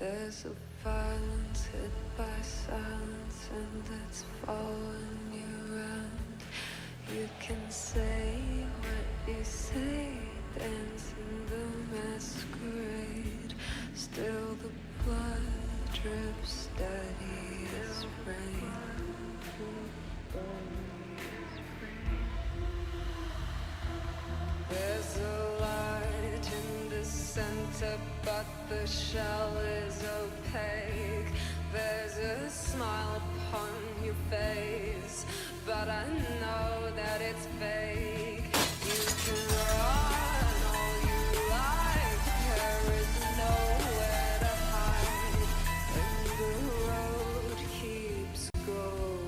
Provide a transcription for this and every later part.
There's a violence hit by silence, and it's following you around. You can say what you say, dancing the masquerade. Still the blood drips steady as rain. There's a light in the center, but the shell is opaque. There's a smile upon your face, but I know that it's fake. You can run all you like, there is nowhere to hide, and the road keeps going.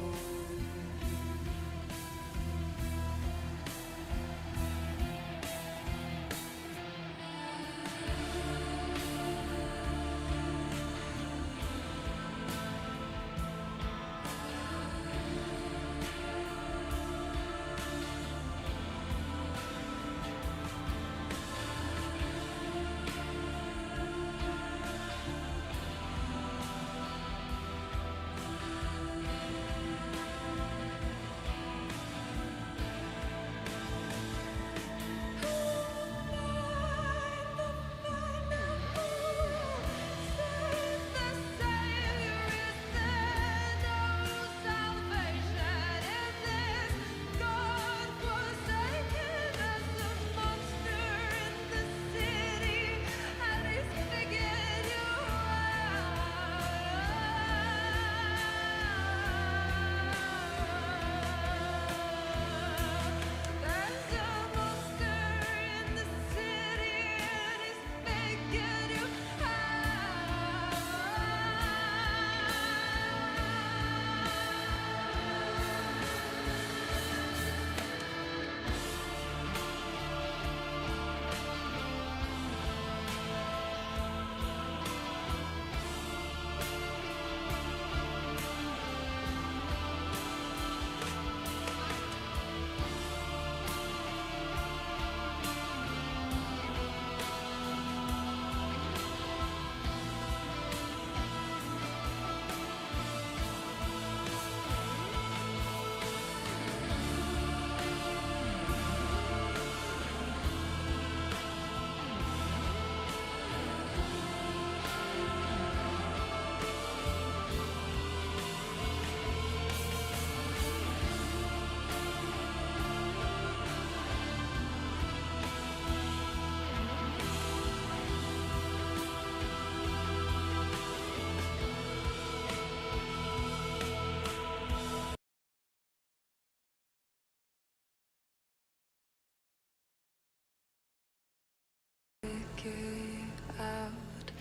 Out.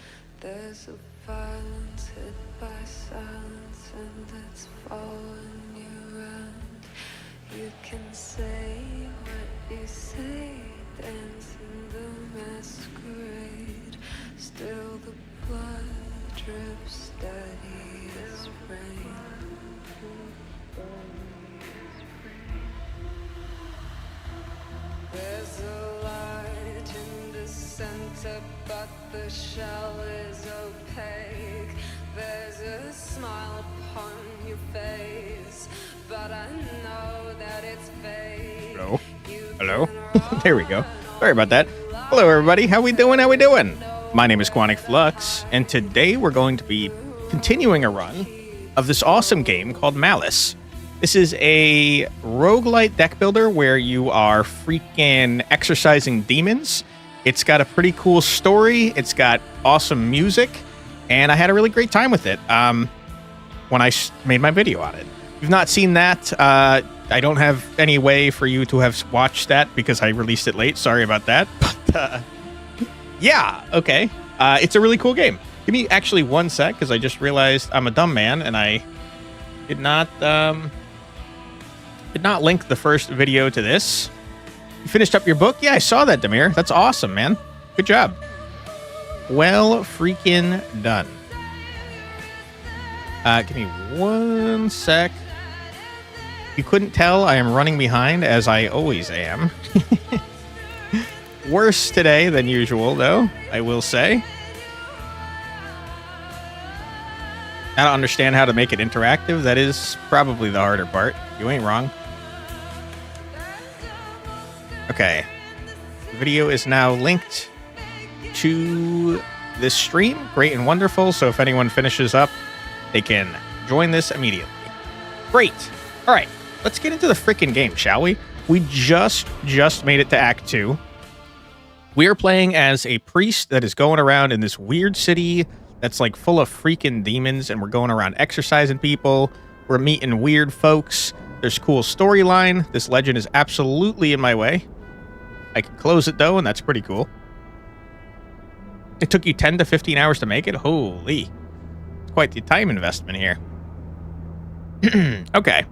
There's a violence hit by silence, and it's following you around. You can say what you say, dancing the masquerade. Still the blood drips steady as rain. There's a light in the center, but the shell is opaque. There's a smile upon your face, but I know that it's fake. Hello? Hello? There we go. Sorry about that. Hello, everybody. How we doing? My name is Quantic Flux, and today we're going to be continuing a run of this awesome game called Malys. This is a roguelite deck builder where you are freaking exorcising demons. It's got a pretty cool story. It's got awesome music, and I had a really great time with it when I made my video on it. If you've not seen that, I don't have any way for you to have watched that because I released it late. Sorry about that. But yeah, okay. It's a really cool game. Give me actually 1 sec because I just realized I'm a dumb man and I did not link the first video to this. You finished up your book? Yeah, I saw that, Demir. That's awesome, man. Good job. Well freaking done. Give me 1 sec. You couldn't tell I am running behind, as I always am. Worse today than usual, though, I will say. I don't understand how to make it interactive. That is probably the harder part. You ain't wrong. Okay. The video is now linked to this stream. Great and wonderful. So if anyone finishes up, they can join this immediately. Great. All right. Let's get into the freaking game, shall we? We just made it to Act 2. We are playing as a priest that is going around in this weird city that's like full of freaking demons, and we're going around exorcising people. We're meeting weird folks. There's cool storyline. This legend is absolutely in my way. I can close it though, and that's pretty cool. It took you 10 to 15 hours to make it? Holy. It's quite the time investment here. Okay.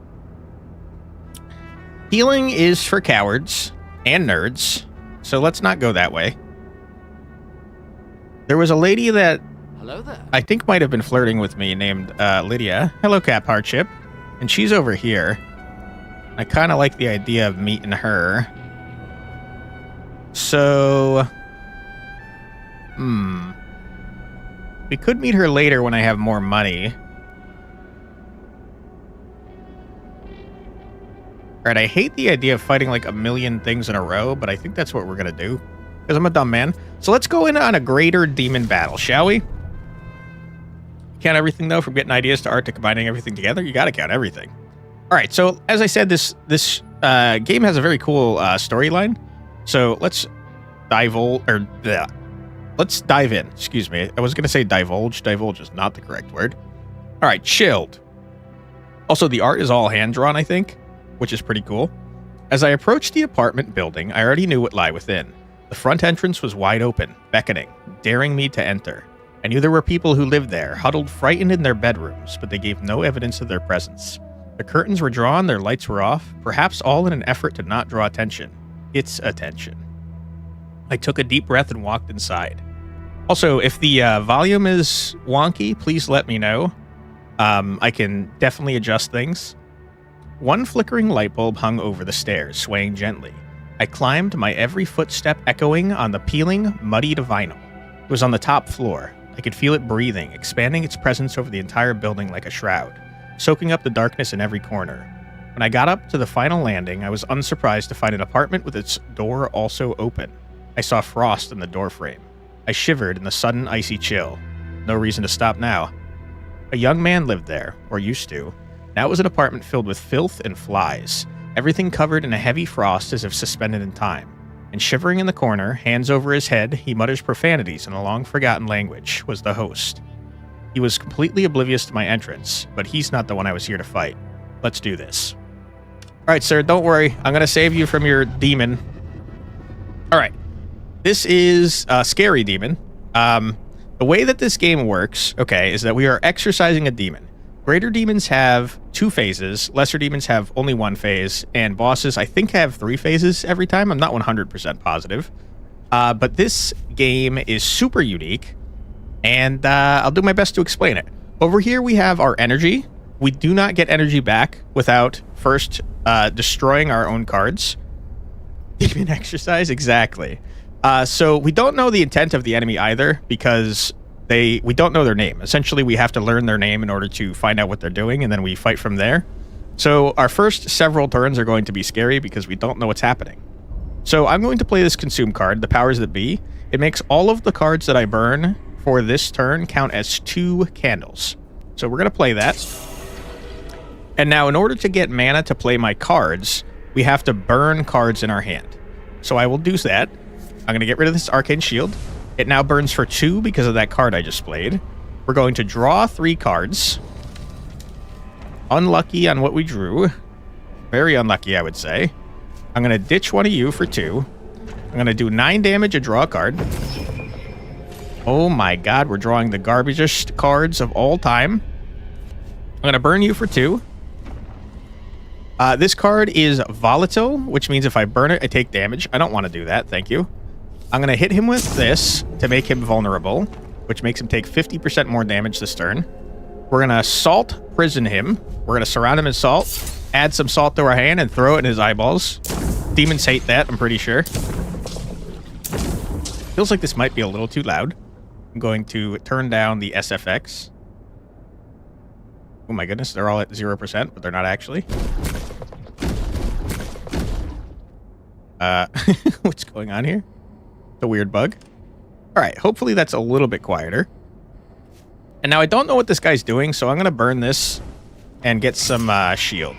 Healing is for cowards and nerds, so let's not go that way. There was a lady that Hello there. I think might have been flirting with me named Lydia. Hello, Cap Hardship. And she's over here. I kind of like the idea of meeting her. So, we could meet her later when I have more money. Alright, I hate the idea of fighting like a million things in a row, but I think that's what we're going to do. Because I'm a dumb man. So let's go in on a greater demon battle, shall we? Count everything, though, from getting ideas to art to combining everything together. You got to count everything. Alright, so as I said, this game has a very cool storyline. So let's let's dive in. Excuse me. I was going to say divulge. Divulge is not the correct word. Alright, chilled. Also, the art is all hand-drawn, I think, which is pretty cool. As I approached the apartment building, I already knew what lay within. The front entrance was wide open, beckoning, daring me to enter. I knew there were people who lived there, huddled frightened in their bedrooms, but they gave no evidence of their presence. The curtains were drawn, their lights were off, perhaps all in an effort to not draw attention. Its attention. I took a deep breath and walked inside. Also, if the volume is wonky, please let me know. I can definitely adjust things. One flickering light bulb hung over the stairs, swaying gently. I climbed, my every footstep echoing on the peeling, muddied vinyl. It was on the top floor. I could feel it breathing, expanding its presence over the entire building like a shroud, soaking up the darkness in every corner. When I got up to the final landing, I was unsurprised to find an apartment with its door also open. I saw frost in the doorframe. I shivered in the sudden icy chill. No reason to stop now. A young man lived there, or used to. Now it was an apartment filled with filth and flies, everything covered in a heavy frost as if suspended in time. And shivering in the corner, hands over his head, he mutters profanities in a long-forgotten language, was the host. He was completely oblivious to my entrance, but he's not the one I was here to fight. Let's do this. Alright, sir, don't worry. I'm going to save you from your demon. Alright. This is a scary demon. The way that this game works, okay, is that we are exorcising a demon. Greater demons have 2 phases, lesser demons have only 1 phase, and bosses, I think, have 3 phases every time. I'm not 100% positive. But this game is super unique, and I'll do my best to explain it. Over here, we have our energy. We do not get energy back without first destroying our own cards. Demon exercise, exactly. So we don't know the intent of the enemy either, because we don't know their name. Essentially, we have to learn their name in order to find out what they're doing, and then we fight from there. So our first several turns are going to be scary because we don't know what's happening. So I'm going to play this consume card, the powers that be. It makes all of the cards that I burn for this turn count as 2 candles. So we're going to play that. And now in order to get mana to play my cards, we have to burn cards in our hand. So I will do that. I'm going to get rid of this arcane shield. It now burns for 2 because of that card I just played. We're going to draw 3 cards. Unlucky on what we drew. Very unlucky, I would say. I'm going to ditch one of you for 2. I'm going to do 9 damage and draw a card. Oh my god, we're drawing the garbagest cards of all time. I'm going to burn you for 2. This card is volatile, which means if I burn it, I take damage. I don't want to do that, thank you. I'm going to hit him with this to make him vulnerable, which makes him take 50% more damage this turn. We're going to salt prison him. We're going to surround him in salt, add some salt to our hand, and throw it in his eyeballs. Demons hate that, I'm pretty sure. Feels like this might be a little too loud. I'm going to turn down the SFX. Oh my goodness, they're all at 0%, but they're not actually. What's going on here? The weird bug. All right, hopefully that's a little bit quieter. And now I don't know what this guy's doing, so I'm going to burn this and get some shield.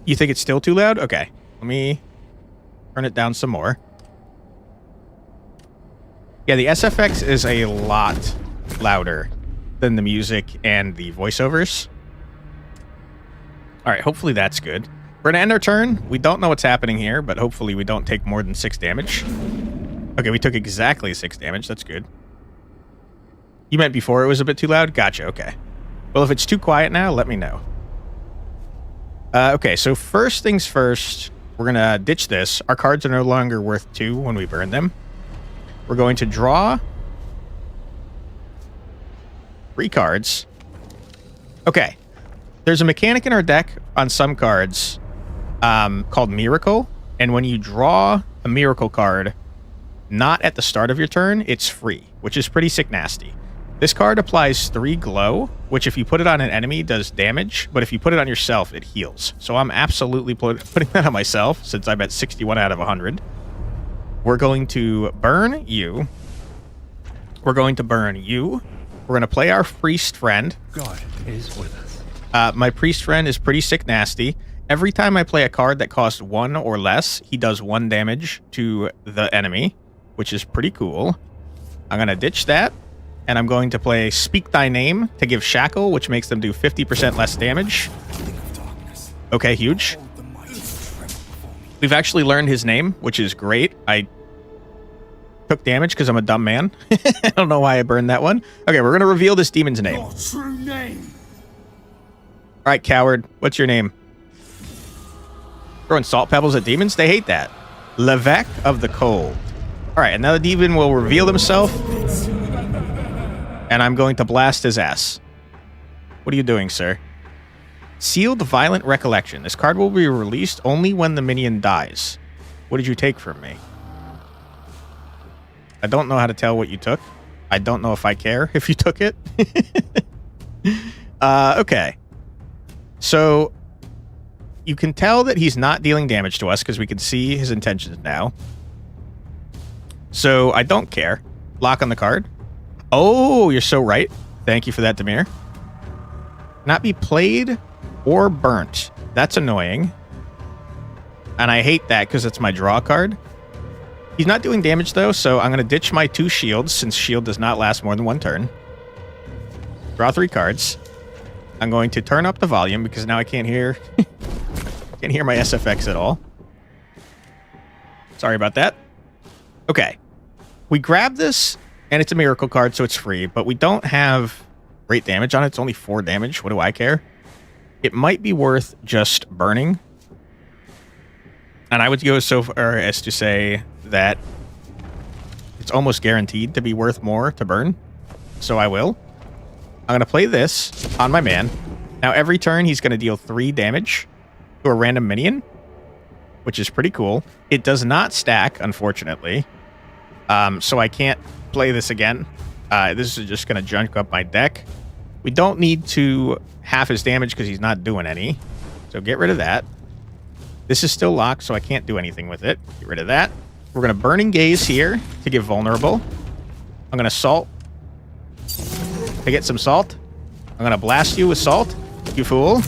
You think it's still too loud? Okay, let me turn it down some more. Yeah, the SFX is a lot louder than the music and the voiceovers. All right, hopefully that's good. We're going to end our turn. We don't know what's happening here, but hopefully we don't take more than 6 damage. Okay, we took exactly 6 damage. That's good. You meant before it was a bit too loud? Gotcha, okay. Well, if it's too quiet now, let me know. Okay, so first things first, we're going to ditch this. Our cards are no longer worth 2 when we burn them. We're going to draw 3 cards. Okay. There's a mechanic in our deck on some cards called Miracle. And when you draw a Miracle card, not at the start of your turn, it's free, which is pretty sick nasty. This card applies 3 glow, which if you put it on an enemy does damage, but if you put it on yourself, it heals. So I'm absolutely putting that on myself since I'm at 61 out of 100. We're going to burn you. We're going to burn you. We're going to play our priest friend. God is with us. My priest friend is pretty sick nasty. Every time I play a card that costs 1 or less, he does 1 damage to the enemy, which is pretty cool. I'm going to ditch that, and I'm going to play Speak Thy Name to give Shackle, which makes them do 50% less damage. Okay, huge. We've actually learned his name, which is great. I took damage because I'm a dumb man. I don't know why I burned that one. Okay, we're going to reveal this demon's name. Your true name. All right, coward. What's your name? Throwing salt pebbles at demons? They hate that. Levesque of the Cold. All right, and now the demon will reveal himself. And I'm going to blast his ass. What are you doing, sir? Sealed Violent Recollection. This card will be released only when the minion dies. What did you take from me? I don't know how to tell what you took. I don't know if I care if you took it. Okay. So you can tell that he's not dealing damage to us because we can see his intentions now. So I don't care. Lock on the card. Oh, you're so right. Thank you for that, Demir. Not be played or burnt. That's annoying. And I hate that because it's my draw card. He's not doing damage though, so I'm going to ditch my 2 shields since shield does not last more than 1 turn. Draw 3 cards. I'm going to turn up the volume because now I can't hear can't hear my SFX at all. Sorry about that. Okay. We grab this and it's a miracle card, so it's free, but we don't have great damage on it. It's only 4 damage. What do I care? It might be worth just burning. And I would go so far as to say that it's almost guaranteed to be worth more to burn. So I will. I'm going to play this on my man. Now every turn he's going to deal 3 damage to a random minion, which is pretty cool. It does not stack, unfortunately. So I can't play this again. This is just going to junk up my deck. We don't need to half his damage because he's not doing any. So get rid of that. This is still locked, so I can't do anything with it. Get rid of that. We're going to Burning Gaze here to give vulnerable. I'm going to Salt to get some Salt. I'm going to blast you with Salt, you fool.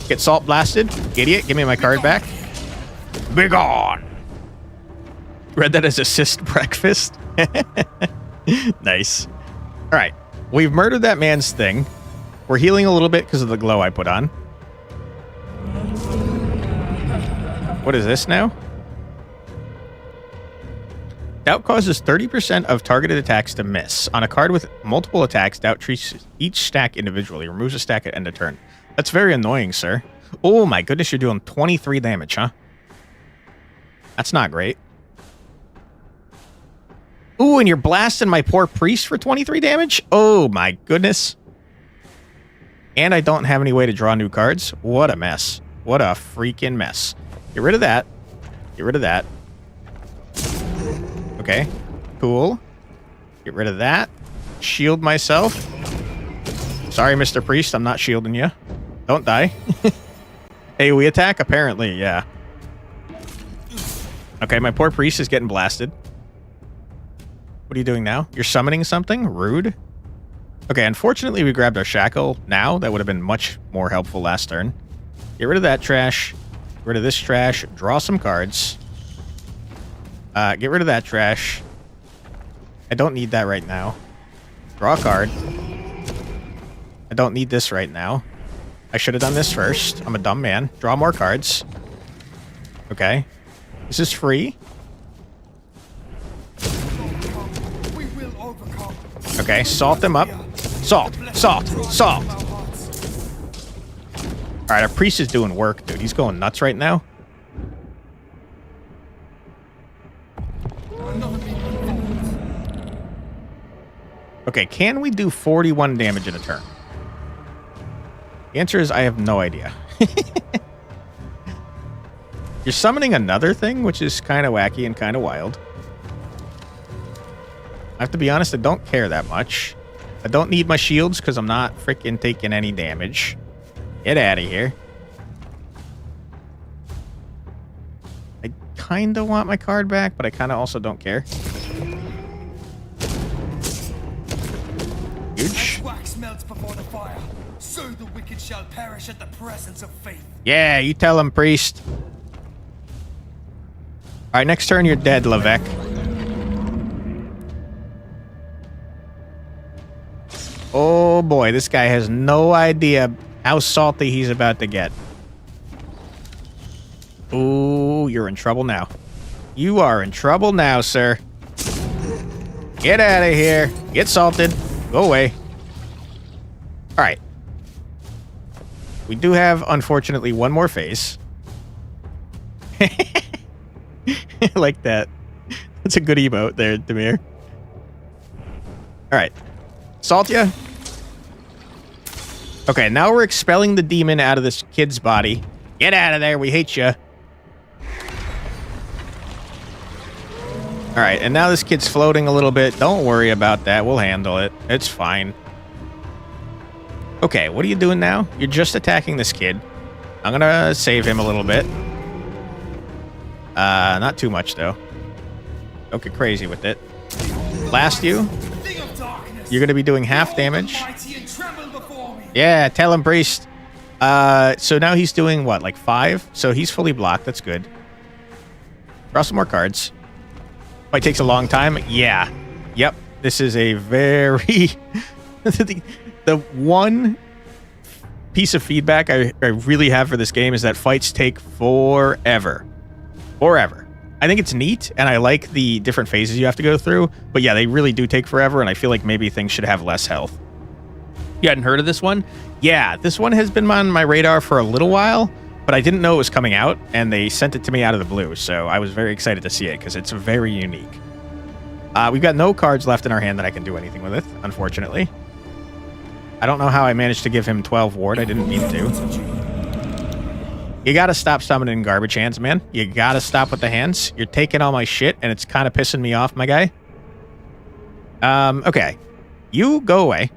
Get Salt blasted. Idiot, give me my card back. Be gone. Read that as assist breakfast. Nice. All right. We've murdered that man's thing. We're healing a little bit because of the glow I put on. What is this now? Doubt causes 30% of targeted attacks to miss. On a card with multiple attacks, Doubt treats each stack individually. Removes a stack at end of turn. That's very annoying, sir. Oh my goodness, you're doing 23 damage, huh? That's not great. Ooh, and you're blasting my poor priest for 23 damage? Oh my goodness. And I don't have any way to draw new cards. What a mess. What a freaking mess. Get rid of that. Get rid of that. Okay. Cool. Get rid of that. Shield myself. Sorry, Mr. Priest, I'm not shielding you. Don't die. Hey, we attack? Apparently, yeah. Okay, my poor priest is getting blasted. What are you doing now? You're summoning something? Rude. Okay, unfortunately, we grabbed our shackle now. That would have been much more helpful last turn. Get rid of that trash. Get rid of this trash. Draw some cards. Get rid of that trash. I don't need that right now. Draw a card. I don't need this right now. I should have done this first. I'm a dumb man. Draw more cards. Okay. This is free. Okay, salt them up. Salt, salt, salt. Alright, our priest is doing work, dude. He's going nuts right now. Okay, can we do 41 damage in a turn? The answer is I have no idea. You're summoning another thing, which is kind of wacky and kind of wild. I have to be honest, I don't care that much. I don't need my shields because I'm not freaking taking any damage. Get out of here. I kind of want my card back, but I kind of also don't care. Huge. Wax melts before the fire, so the wicked shall perish at the presence of faith. Yeah, you tell him, priest. Alright, next turn you're dead, Levesque. Oh boy, this guy has no idea how salty he's about to get. Ooh, you're in trouble now. You are in trouble now, sir. Get out of here. Get salted. Go away. Alright. We do have, unfortunately, one more phase. I like that. That's a good emote there, Demir. Alright. Salt ya? Okay, now we're expelling the demon out of this kid's body. Get out of there, we hate you. Alright, and now this kid's floating a little bit. Don't worry about that, we'll handle it. It's fine. Okay, what are you doing now? You're just attacking this kid. I'm gonna save him a little bit. Not too much, though. Don't get crazy with it. Blast you. You're gonna be doing half damage. Yeah, tell him, priest. So now he's doing, what, like 5? So he's fully blocked. That's good. Draw some more cards. Might takes a long time. Yeah. Yep. This is a very... the one piece of feedback I really have for this game is that fights take forever. Forever. I think it's neat, and I like the different phases you have to go through, but yeah, they really do take forever, and I feel like maybe things should have less health. You hadn't heard of this one? Yeah, this one has been on my radar for a little while, but I didn't know it was coming out, and they sent it to me out of the blue, so I was very excited to see it, because it's very unique. We've got no cards left in our hand that I can do anything with it, unfortunately. I don't know how I managed to give him 12 ward, I didn't mean to. You gotta stop summoning garbage hands, man. You gotta stop with the hands. You're taking all my shit, and it's kind of pissing me off, my guy. Okay. You go away.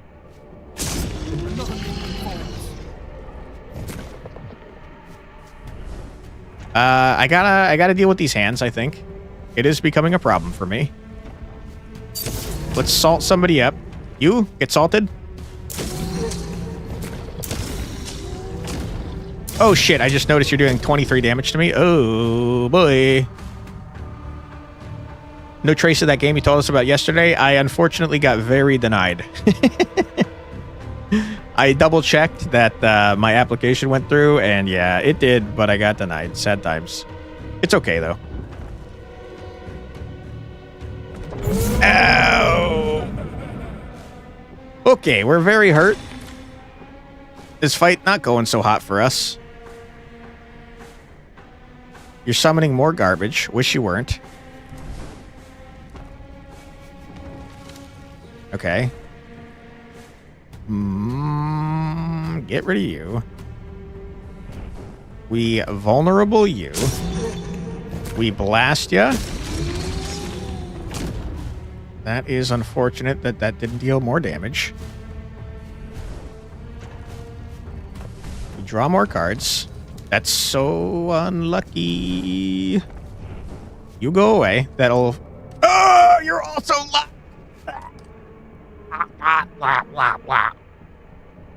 I gotta deal with these hands, I think. It is becoming a problem for me. Let's salt somebody up. You, get salted. Oh shit, I just noticed you're doing 23 damage to me. Oh boy. No trace of that game you told us about yesterday. I unfortunately got very denied. I double checked that my application went through, and yeah, it did, but I got denied. Sad times. It's okay though. Ow! Okay, we're very hurt. This fight not going so hot for us. You're summoning more garbage. Wish you weren't. Okay. Get rid of you. We vulnerable you. We blast ya. That is unfortunate that that didn't deal more damage. draw more cards. That's so unlucky. You go away. That'll... Oh, you're also...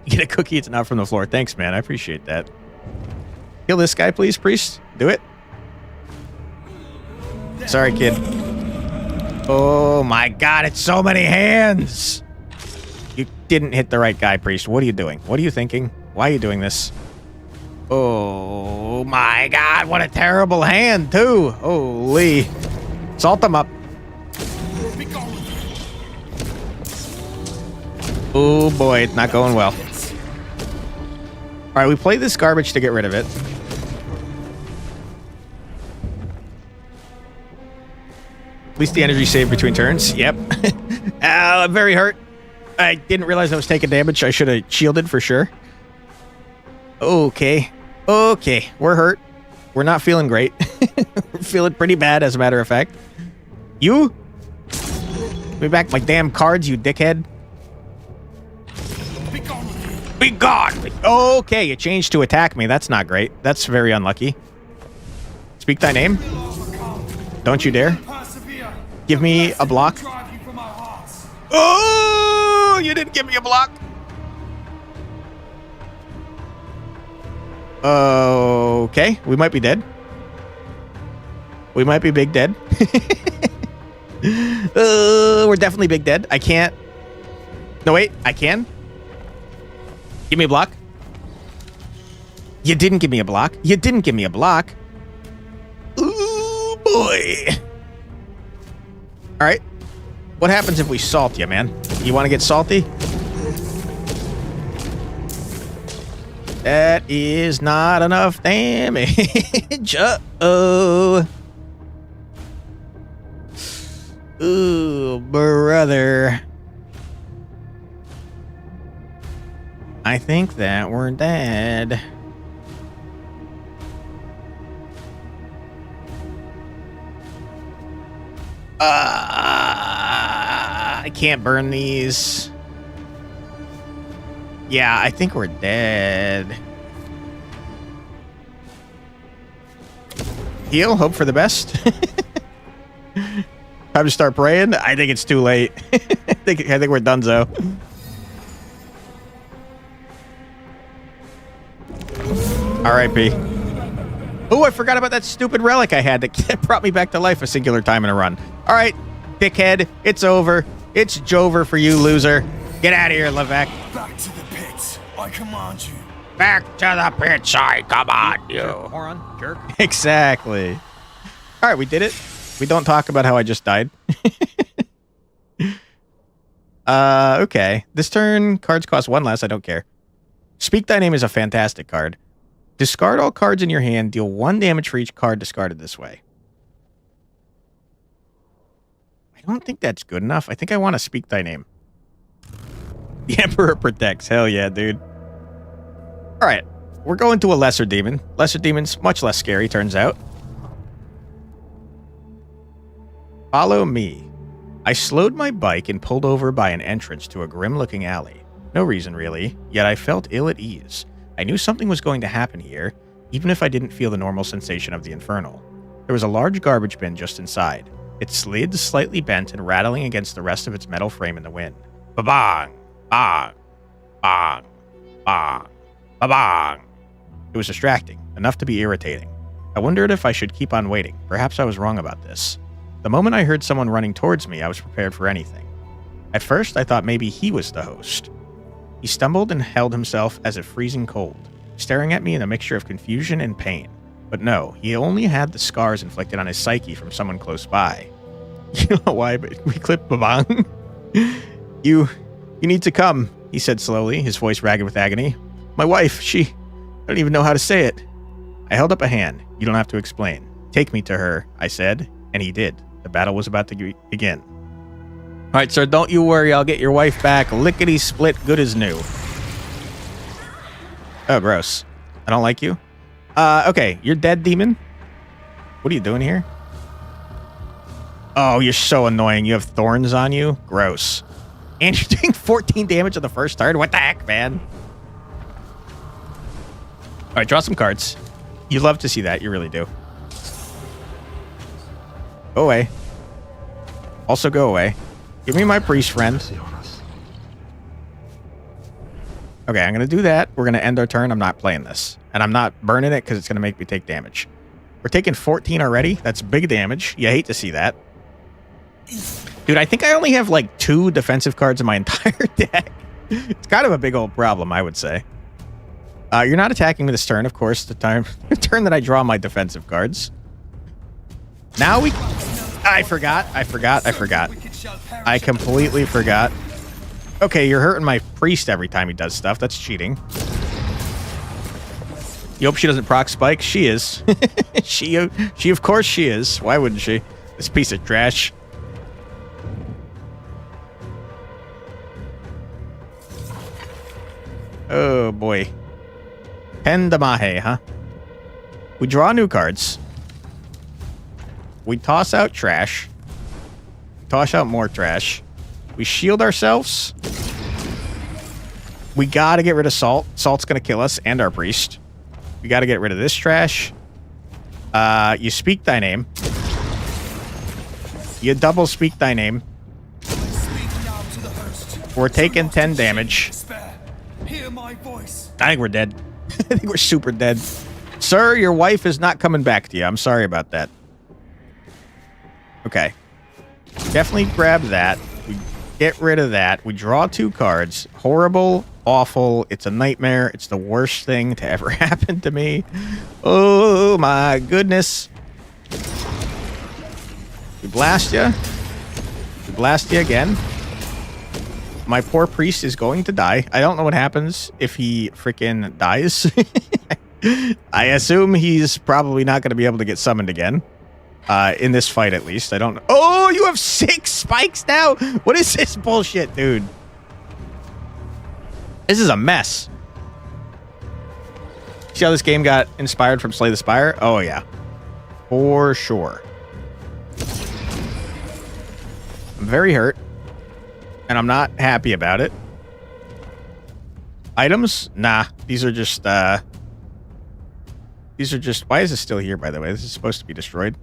Get a cookie, it's not from the floor. Thanks, man. I appreciate that. Kill this guy, please, priest. Do it. Sorry, kid. Oh, my God. It's so many hands. You didn't hit the right guy, priest. What are you doing? What are you thinking? Why are you doing this? Oh, my God. What a terrible hand, too. Holy. Salt them up. Oh, boy. It's not going well. All right, we play this garbage to get rid of it. At least the energy saved between turns. Yep. I'm very hurt. I didn't realize I was taking damage. I should have shielded for sure. Okay. Okay. We're hurt. We're not feeling great. We're feeling pretty bad, as a matter of fact. You? Give me back my damn cards, you dickhead. Be gone! Okay, you changed to attack me. That's not great. That's very unlucky. Speak thy name. Don't you dare. Give me a block. Oh, you didn't give me a block. Okay, we might be dead. We might be big dead. We're definitely big dead. I can't. No, wait, I can. Give me a block. You didn't give me a block. You didn't give me a block. Ooh, boy. All right. What happens if we salt you, man? You want to get salty? That is not enough damage. Uh-oh. Ooh, brother. I think that we're dead. I can't burn these. Yeah, I think we're dead. Heal, hope for the best. Time to start praying. I think it's too late. I think we're donezo. R.I.P. Oh, I forgot about that stupid relic I had that brought me back to life a singular time in a run. All right, dickhead, it's over. It's Jover for you, loser. Get out of here, Levesque. Back to the pits. I command you. Back to the pits, I command you. Moron, jerk. Exactly. All right, we did it. We don't talk about how I just died. Okay. This turn, cards cost one less. I don't care. Speak Thy Name is a fantastic card. Discard all cards in your hand. Deal 1 damage for each card discarded this way. I don't think that's good enough. I think I want to Speak Thy Name. The Emperor protects. Hell yeah, dude. All right. We're going to a Lesser Demon. Lesser Demon's much less scary, turns out. Follow me. I slowed my bike and pulled over by an entrance to a grim-looking alley. No reason, really, yet I felt ill at ease. I knew something was going to happen here, even if I didn't feel the normal sensation of the infernal. There was a large garbage bin just inside. It slid, slightly bent and rattling against the rest of its metal frame in the wind. Ba-bang! Bang! Bang! Bang! Ba-bang! It was distracting, enough to be irritating. I wondered if I should keep on waiting. Perhaps I was wrong about this. The moment I heard someone running towards me, I was prepared for anything. At first, I thought maybe he was the host. He stumbled and held himself as if freezing cold, staring at me in a mixture of confusion and pain. But no, he only had the scars inflicted on his psyche from someone close by. You know why, but we clipped Babang. You need to come, he said slowly, his voice ragged with agony. My wife, I don't even know how to say it. I held up a hand. You don't have to explain. Take me to her, I said, and he did. The battle was about to begin. All right, sir, don't you worry. I'll get your wife back lickety-split good as new. Oh, gross. I don't like you. Okay, you're dead, demon. What are you doing here? Oh, you're so annoying. You have thorns on you. Gross. And you're doing 14 damage on the first turn? What the heck, man? All right, draw some cards. You love to see that. You really do. Go away. Also go away. Give me my priest friend. Okay, I'm going to do that. We're going to end our turn. I'm not playing this. And I'm not burning it because it's going to make me take damage. We're taking 14 already. That's big damage. You hate to see that. Dude, I think I only have like 2 defensive cards in my entire deck. It's kind of a big old problem, I would say. You're not attacking me this turn, of course. The turn that I draw my defensive cards. Now we... I forgot. I completely forgot. Okay, you're hurting my priest every time he does stuff. That's cheating. You hope she doesn't proc spike? She is. She of course she is. Why wouldn't she? This piece of trash. Oh boy. Pendamahe, huh? We draw new cards. We toss out trash. Toss out more trash. We shield ourselves. We gotta get rid of Salt. Salt's gonna kill us and our priest. We gotta get rid of this trash. You speak thy name. You double speak thy name. We're taking 10 damage. I think we're dead. I think we're super dead. Sir, your wife is not coming back to you. I'm sorry about that. Okay. Definitely grab that. We get rid of that. We draw 2 cards. Horrible, awful. It's a nightmare. It's the worst thing to ever happen to me. Oh my goodness. We blast you. We blast you again. My poor priest is going to die. I don't know what happens if he freaking dies. I assume he's probably not going to be able to get summoned again. In this fight, at least. I don't know. Oh, you have 6 spikes now? What is this bullshit, dude? This is a mess. See how this game got inspired from Slay the Spire? Oh, yeah. For sure. I'm very hurt. And I'm not happy about it. Items? Nah. These are just... Why is this still here, by the way? This is supposed to be destroyed.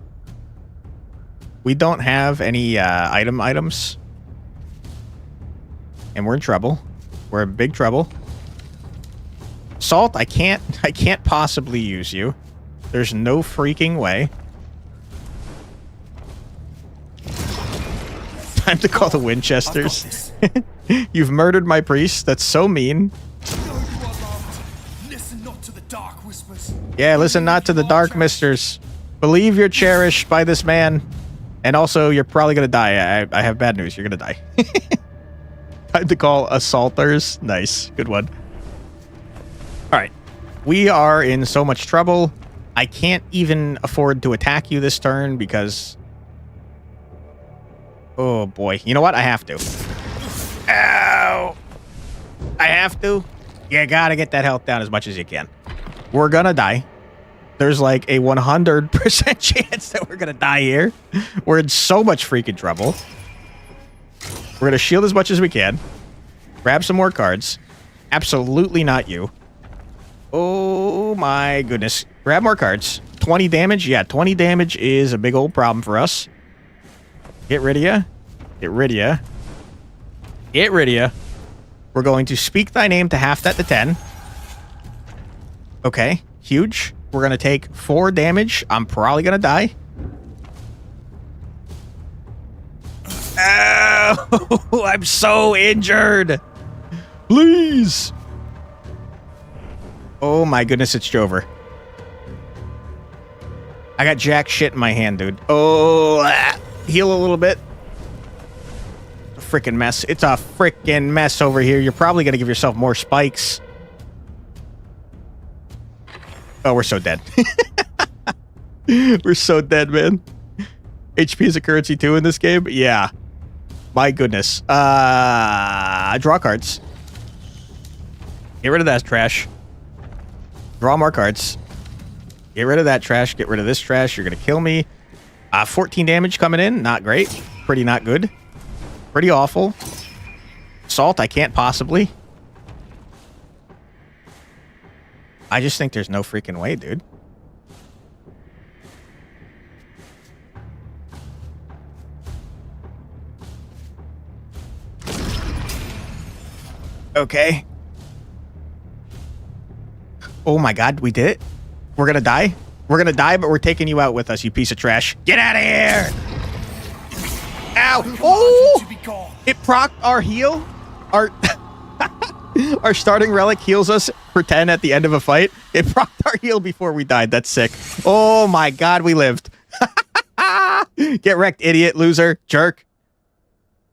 We don't have any items. And we're in trouble. We're in big trouble. Salt, I can't possibly use you. There's no freaking way. Time to call the Winchesters. You've murdered my priest. That's so mean. Listen not to the dark whispers. Yeah, listen not to the dark misters. Believe you're cherished by this man. And also, you're probably going to die. I have bad news. You're going to die. Time to call assaulters. Nice. Good one. All right. We are in so much trouble. I can't even afford to attack you this turn because... Oh, boy. You know what? I have to. Ow! I have to. You gotta get that health down as much as you can. We're gonna die. There's like a 100% chance that we're gonna die here. We're in so much freaking trouble. We're gonna shield as much as we can. Grab some more cards. Absolutely not you. Oh my goodness. Grab more cards. 20 damage? Yeah, 20 damage is a big old problem for us. Get rid of you. Get rid of you. Get rid of you. We're going to speak thy name to half that to 10. Okay, huge. We're going to take 4 damage. I'm probably going to die. Ow! I'm so injured. Please. Oh my goodness, it's Jover. I got jack shit in my hand, dude. Oh, heal a little bit. A freaking mess. It's a freaking mess over here. You're probably going to give yourself more spikes. Oh, we're so dead. We're so dead, man. HP is a currency too in this game? Yeah. My goodness. Draw cards. Get rid of that trash. Draw more cards. Get rid of that trash. Get rid of this trash. You're going to kill me. 14 damage coming in. Not great. Pretty not good. Pretty awful. Salt, I can't possibly. I just think there's no freaking way, dude. Okay. Oh my god, we did it. We're gonna die. We're gonna die, but we're taking you out with us, you piece of trash. Get out of here! Ow! Oh! It procced our heal. Our our starting relic heals us for 10 at the end of a fight. It procced our heal before we died. That's sick. Oh my god, we lived. Get wrecked, idiot, loser, jerk.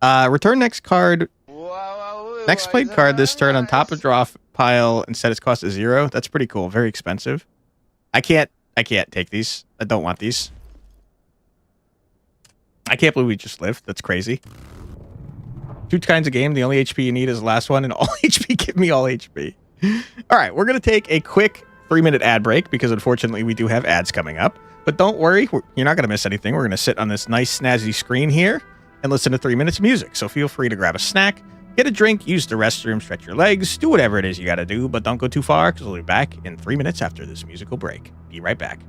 Return next card. Next played card this turn on top of draw pile and set its cost to 0. That's pretty cool. Very expensive. I can't take these. I don't want these. I can't believe we just lived. That's crazy. 2 kinds of game. The only HP you need is the last one, and all HP. Give me all HP. All right, we're going to take a quick 3-minute ad break because unfortunately we do have ads coming up. But don't worry, you're not going to miss anything. We're going to sit on this nice snazzy screen here and listen to 3 minutes of music. So feel free to grab a snack, get a drink, use the restroom, stretch your legs, do whatever it is you got to do, but don't go too far because we'll be back in 3 minutes after this musical break. Be right back.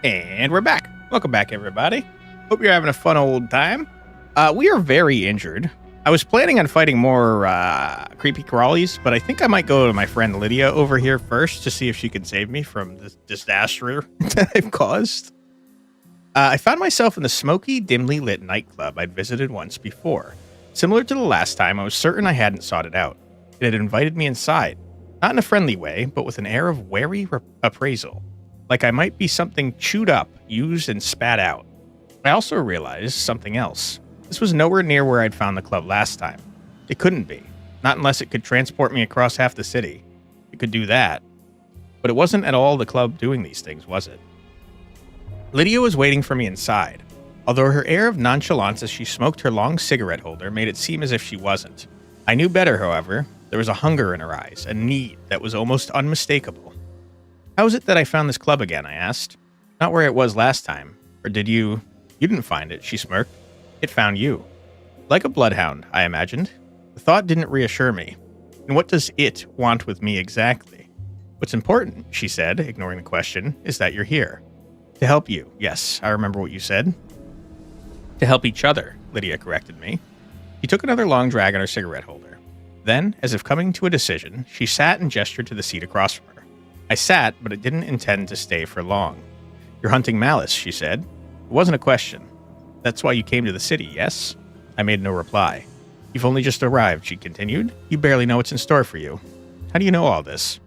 And we're back. Welcome back, everybody. Hope you're having a fun old time. We are very injured. I was planning on fighting more creepy crawlies, but I think I might go to my friend Lydia over here first to see if she can save me from this disaster that I've caused. I found myself in the smoky, dimly lit nightclub I'd visited once before. Similar to the last time, I was certain I hadn't sought it out. It had invited me inside, not in a friendly way, but with an air of wary appraisal. Like I might be something chewed up, used, and spat out. I also realized something else. This was nowhere near where I'd found the club last time. It couldn't be. Not unless it could transport me across half the city. It could do that. But it wasn't at all the club doing these things, was it? Lydia was waiting for me inside, although her air of nonchalance as she smoked her long cigarette holder made it seem as if she wasn't. I knew better, however. There was a hunger in her eyes, a need that was almost unmistakable. How is it that I found this club again, I asked. Not where it was last time. Or did you... You didn't find it, she smirked. It found you. Like a bloodhound, I imagined. The thought didn't reassure me. And what does it want with me exactly? What's important, she said, ignoring the question, is that you're here. To help you. Yes, I remember what you said. To help each other, Lydia corrected me. She took another long drag on her cigarette holder. Then, as if coming to a decision, she sat and gestured to the seat across from her. I sat, but I didn't intend to stay for long. You're hunting Malys, she said. It wasn't a question. That's why you came to the city, yes? I made no reply. You've only just arrived, she continued. You barely know what's in store for you. How do you know all this?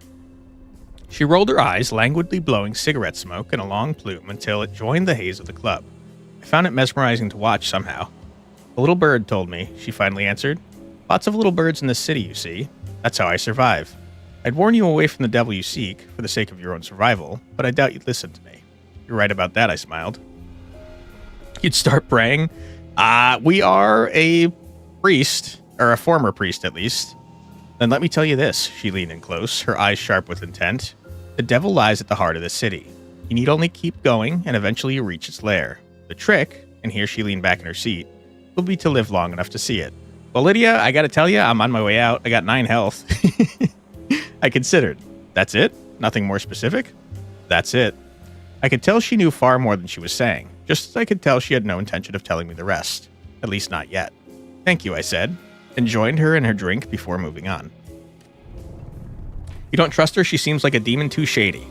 She rolled her eyes, languidly blowing cigarette smoke in a long plume until it joined the haze of the club. I found it mesmerizing to watch somehow. A little bird told me, she finally answered. Lots of little birds in this city, you see. That's how I survive. I'd warn you away from the devil you seek, for the sake of your own survival, but I doubt you'd listen to me. You're right about that, I smiled. You'd start praying? We are a priest, or a former priest at least. Then let me tell you this, she leaned in close, her eyes sharp with intent. The devil lies at the heart of the city. You need only keep going, and eventually you reach its lair. The trick, and here she leaned back in her seat, will be to live long enough to see it. Well, Lydia, I gotta tell you, I'm on my way out. I got 9 health. I considered. That's it? Nothing more specific? That's it. I could tell she knew far more than she was saying, just as I could tell she had no intention of telling me the rest. At least not yet. Thank you, I said, and joined her in her drink before moving on. You don't trust her? She seems like a demon too shady.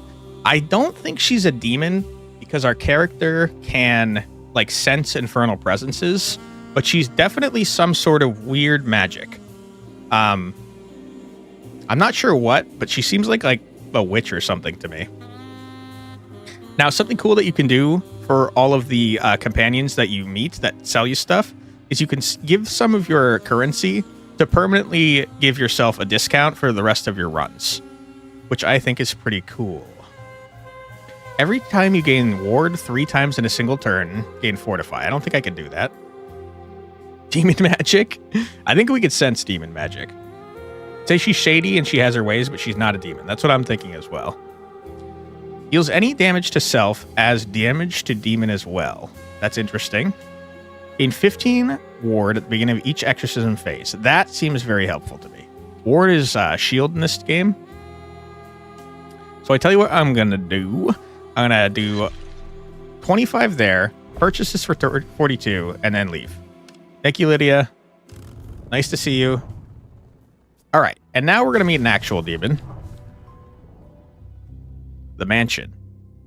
I don't think she's a demon because our character can, sense infernal presences, but she's definitely some sort of weird magic. I'm not sure what, but she seems like a witch or something to me. Now, something cool that you can do for all of the companions that you meet that sell you stuff is you can give some of your currency to permanently give yourself a discount for the rest of your runs, which I think is pretty cool. Every time you gain ward 3 times in a single turn, gain fortify. I don't think I can do that. Demon magic? I think we could sense demon magic. Say she's shady and she has her ways, but she's not a demon. That's what I'm thinking as well. Deals any damage to self as damage to demon as well. That's interesting. Gain 15 ward at the beginning of each exorcism phase. That seems very helpful to me. Ward is shield in this game. So I tell you what I'm going to do. I'm going to do 25 there, purchase this for 42, and then leave. Thank you, Lydia. Nice to see you. All right, and now we're going to meet an actual demon. The mansion.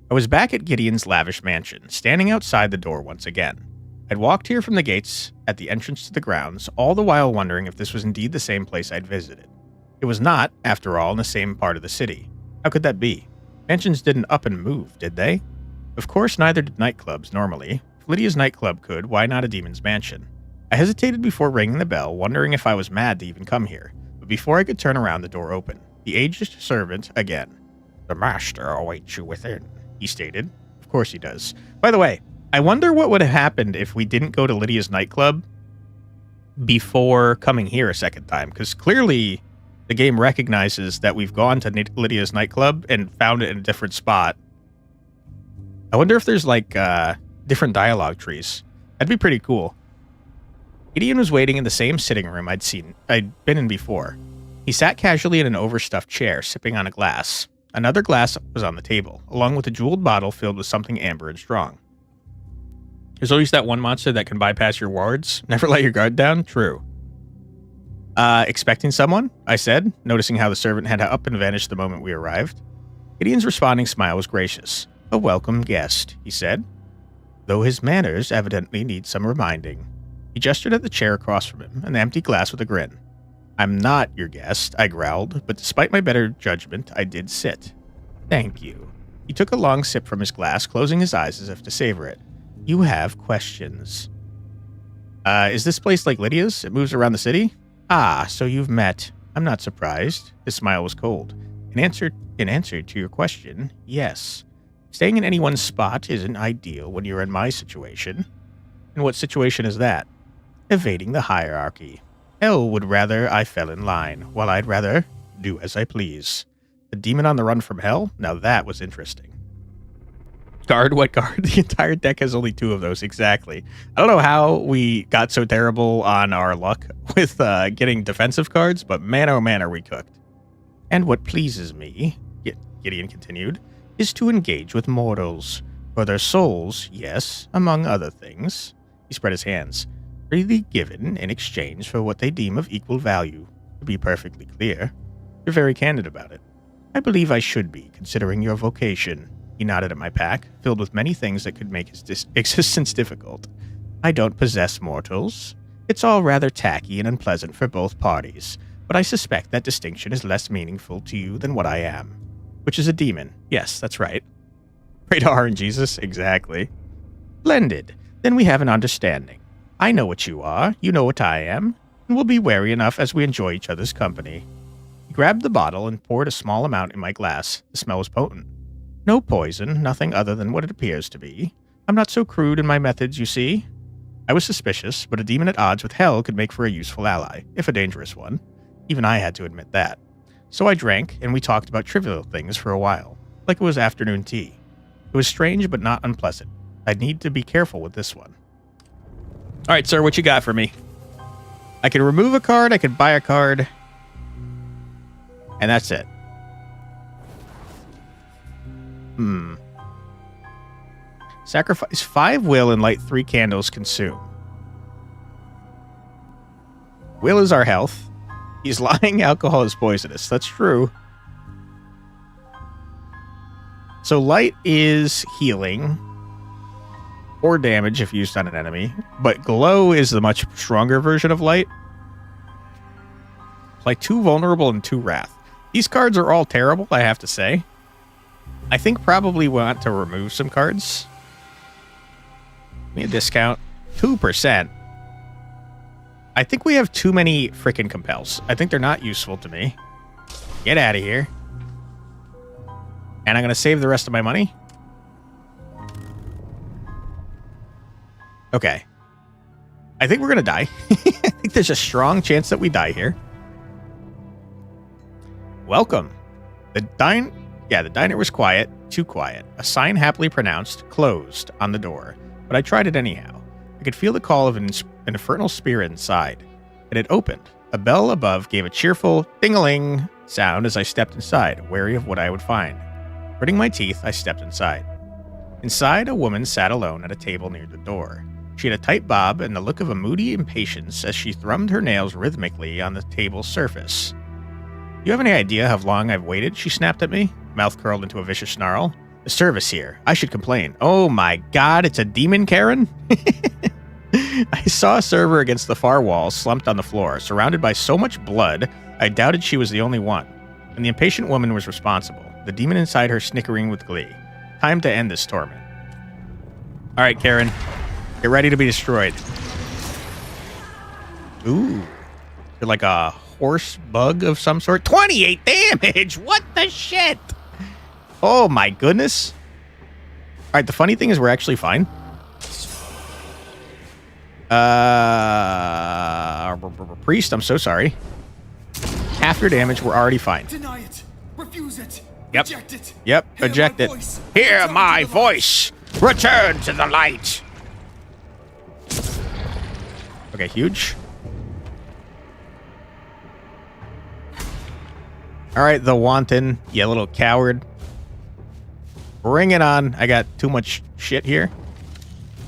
I was back at Gideon's lavish mansion, standing outside the door once again. I'd walked here from the gates at the entrance to the grounds, all the while wondering if this was indeed the same place I'd visited. It was not, after all, in the same part of the city. How could that be? Mansions didn't up and move, did they? Of course, neither did nightclubs normally. If Lydia's nightclub could, why not a demon's mansion? I hesitated before ringing the bell, wondering if I was mad to even come here. But before I could turn around, the door opened. The aged servant again. The master awaits you within, he stated. Of course he does. By the way, I wonder what would have happened if we didn't go to Lydia's nightclub before coming here a second time, because clearly the game recognizes that we've gone to Lydia's nightclub and found it in a different spot. I wonder if there's different dialogue trees. That'd be pretty cool. Gideon was waiting in the same sitting room I'd been in before. He sat casually in an overstuffed chair, sipping on a glass. Another glass was on the table, along with a jeweled bottle filled with something amber and strong. There's always that one monster that can bypass your wards. Never let your guard down? True. Expecting someone? I said, noticing how the servant had up and vanished the moment we arrived. Gideon's responding smile was gracious. A welcome guest, he said, though his manners evidently need some reminding. He gestured at the chair across from him, an empty glass with a grin. I'm not your guest, I growled, but despite my better judgment, I did sit. Thank you. He took a long sip from his glass, closing his eyes as if to savor it. You have questions. Is this place like Lydia's? It moves around the city? Ah, so you've met. I'm not surprised. His smile was cold. In answer to your question, yes. Staying in anyone's spot isn't ideal when you're in my situation. And what situation is that? Evading the hierarchy. Hell would rather I fell in line, while I'd rather do as I please. The demon on the run from hell? Now that was interesting. Guard? What guard? The entire deck has only 2 of those, exactly. I don't know how we got so terrible on our luck with getting defensive cards, but man oh man are we cooked. And what pleases me, Gideon continued, is to engage with mortals. For their souls, yes, among other things. He spread his hands. Freely given in exchange for what they deem of equal value. To be perfectly clear, you're very candid about it. I believe I should be, considering your vocation. He nodded at my pack, filled with many things that could make his existence difficult. I don't possess mortals. It's all rather tacky and unpleasant for both parties, but I suspect that distinction is less meaningful to you than what I am. Which is a demon. Yes, that's right. Radar and Jesus? Exactly. Blended. Then we have an understanding. I know what you are, you know what I am, and we'll be wary enough as we enjoy each other's company. He grabbed the bottle and poured a small amount in my glass. The smell was potent. No poison, nothing other than what it appears to be. I'm not so crude in my methods, you see. I was suspicious, but a demon at odds with hell could make for a useful ally, if a dangerous one. Even I had to admit that. So I drank, and we talked about trivial things for a while, like it was afternoon tea. It was strange, but not unpleasant. I'd need to be careful with this one. All right, sir, what you got for me? I can remove a card, I can buy a card, and that's it. Sacrifice 5 will and light 3 candles consume. Will is our health. He's lying, alcohol is poisonous. That's true. So light is healing or damage if used on an enemy, but glow is the much stronger version of light. Play 2 vulnerable and 2 wrath. These cards are all terrible, I have to say. I think probably want to remove some cards. Give me a discount. 2%. I think we have too many freaking compels. I think they're not useful to me. Get out of here. And I'm going to save the rest of my money. Okay. I think we're going to die. I think there's a strong chance that we die here. Welcome. The diner was quiet, too quiet. A sign happily pronounced, closed, on the door. But I tried it anyhow. I could feel the call of an infernal spirit inside. It had opened. A bell above gave a cheerful ding-a-ling sound as I stepped inside, wary of what I would find. Gritting my teeth, I stepped inside. Inside, a woman sat alone at a table near the door. She had a tight bob and the look of a moody impatience as she thrummed her nails rhythmically on the table's surface. "Do you have any idea how long I've waited?" she snapped at me, mouth curled into a vicious snarl. "The service here. I should complain." Oh my god, it's a demon Karen? I saw a server against the far wall, slumped on the floor, surrounded by so much blood, I doubted she was the only one. And the impatient woman was responsible, the demon inside her snickering with glee. Time to end this torment. Alright, Karen. Get ready to be destroyed. Ooh. You're like a horse bug of some sort. 28 damage! What the shit? Oh my goodness. Alright, the funny thing is we're actually fine. Priest, I'm so sorry. Half your damage, we're already fine. Deny it. Refuse it. Yep. Reject it. Yep, Hear eject my it. voice. Hear Return my to the voice. Return to the light. Okay, huge. Alright, the wanton, you little coward. Bring it on. I got too much shit here.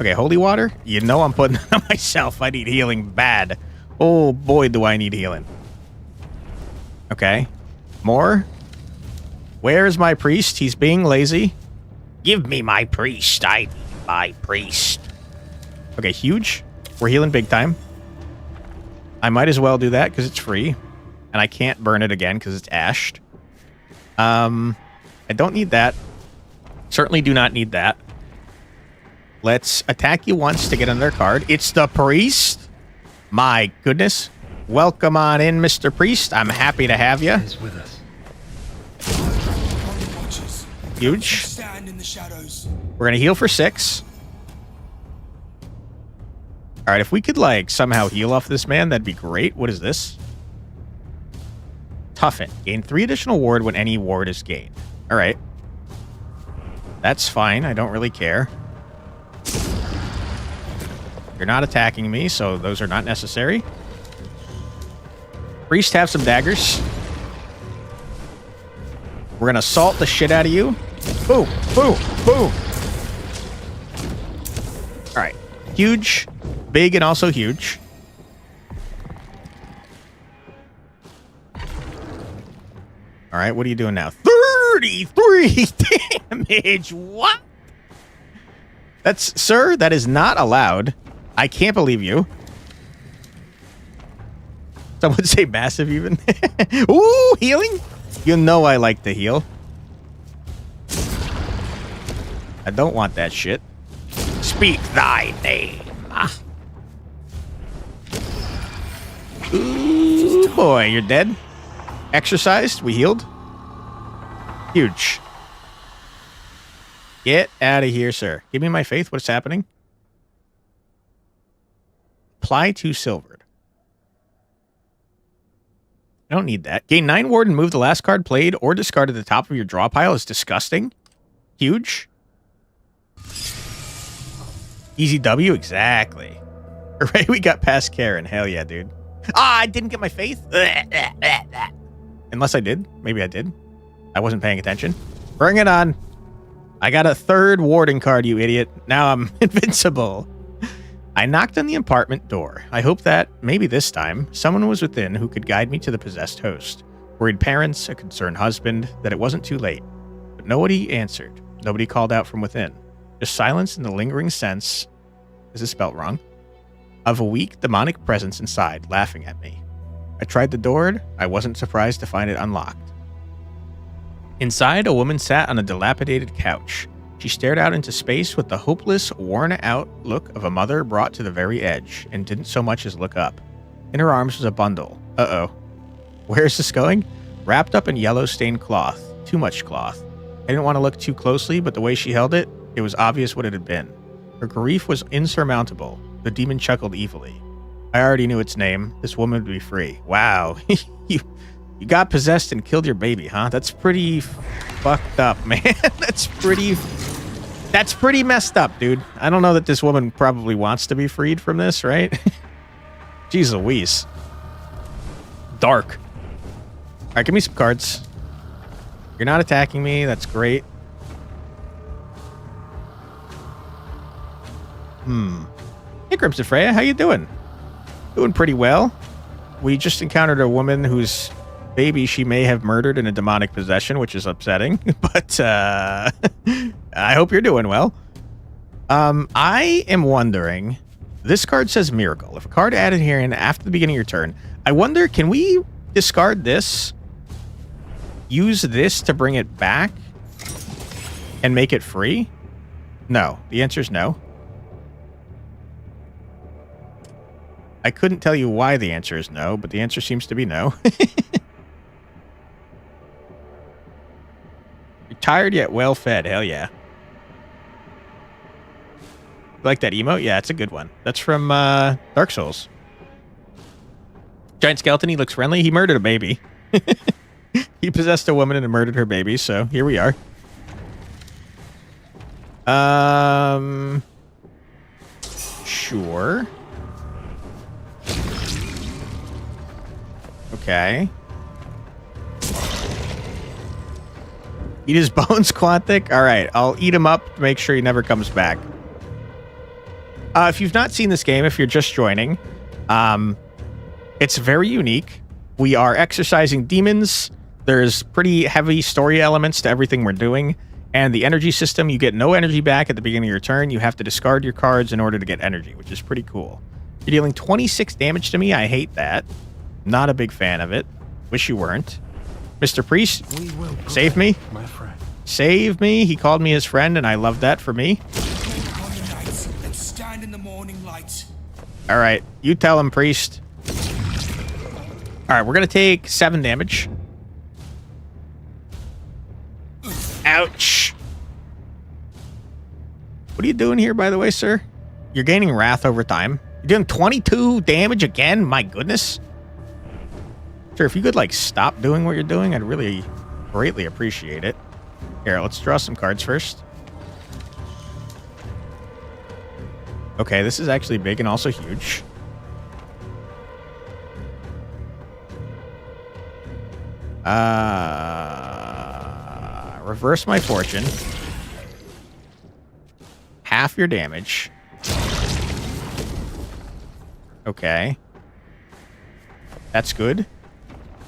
Okay, holy water. You know I'm putting it on myself. I need healing bad. Oh boy, do I need healing. Okay. More. Where's my priest? He's being lazy. Give me my priest. I need my priest. Okay, huge. We're healing big time. I might as well do that because it's free. And I can't burn it again because it's ashed. I don't need that. Certainly do not need that. Let's attack you once to get another card. It's the priest. My goodness. Welcome on in, Mr. Priest. I'm happy to have you. Is with us. Watchers, Huge. stand in the shadows. We're gonna heal for 6. All right, if we could like somehow heal off this man, that'd be great. What is this? Toughen. Gain 3 additional ward when any ward is gained. All right. That's fine. I don't really care. You're not attacking me, so those are not necessary. Priest, have some daggers. We're gonna assault the shit out of you. Boom, boom, boom. All right. Huge, big, and also huge. All right, what are you doing now? 33 damage. What? That's, sir, that is not allowed. I can't believe you. Some would say massive even. Ooh, healing? You know I like to heal. I don't want that shit. Speak thy name. Ooh, boy, you're dead. Exorcised. We healed. Huge. Get out of here, sir. Give me my faith. What's happening? Apply to silvered. I don't need that. Gain 9 ward and move the last card played or discarded at the top of your draw pile is disgusting. Huge. Easy W, exactly. Hooray, we got past Karen. Hell yeah, dude. Ah, I didn't get my faith. Unless I did. Maybe I did. I wasn't paying attention. Bring it on. I got a 3rd warding card, you idiot. Now I'm invincible. I knocked on the apartment door. I hope that, maybe this time, someone was within who could guide me to the possessed host. Worried parents, a concerned husband, that it wasn't too late. But nobody answered. Nobody called out from within. Just silence and the lingering sense, is this spelled wrong, of a weak demonic presence inside, laughing at me. I tried the door. I wasn't surprised to find it unlocked. Inside, a woman sat on a dilapidated couch. She stared out into space with the hopeless, worn-out look of a mother brought to the very edge, and didn't so much as look up. In her arms was a bundle. Uh-oh. Where is this going? Wrapped up in yellow-stained cloth. Too much cloth. I didn't want to look too closely, but the way she held it, it was obvious what it had been. Her grief was insurmountable. The demon chuckled evilly. I already knew its name. This woman would be free. Wow. You got possessed and killed your baby, huh? That's pretty fucked up, man. That's pretty messed up, dude. I don't know that this woman probably wants to be freed from this, right? Jeez Louise. Dark. All right, give me some cards. You're not attacking me. That's great. Hey, Crimson Freya, how you doing? Doing pretty well. We just encountered a woman whose baby she may have murdered in a demonic possession, which is upsetting. But I hope you're doing well. I am wondering. This card says Miracle. If a card added here in after the beginning of your turn, I wonder, can we discard this? Use this to bring it back and make it free? No. The answer is no. I couldn't tell you why the answer is no, but the answer seems to be no. You're tired yet well fed. Hell yeah. You like that emote? Yeah, it's a good one. That's from Dark Souls. Giant skeleton, he looks friendly. He murdered a baby. He possessed a woman and murdered her baby, so here we are. Sure. Okay. Eat his bones, Quantic? Alright, I'll eat him up to make sure he never comes back. If you've not seen this game, if you're just joining, it's very unique. We are exorcising demons. There's pretty heavy story elements to everything we're doing. And the energy system, you get no energy back at the beginning of your turn. You have to discard your cards in order to get energy, which is pretty cool. You're dealing 26 damage to me. I hate that. Not a big fan of it. Wish you weren't. Mr. Priest, save me. My friend. Save me. He called me his friend, and I love that for me. Stand in the morning light. All right. You tell him, Priest. All right, we're going to take 7 damage. Ouch. What are you doing here, by the way, sir? You're gaining wrath over time. You're doing 22 damage again? My goodness. Sure, if you could, like, stop doing what you're doing, I'd really greatly appreciate it. Here, let's draw some cards first. Okay, this is actually big and also huge. Reverse my fortune. Half your damage. Okay. That's good.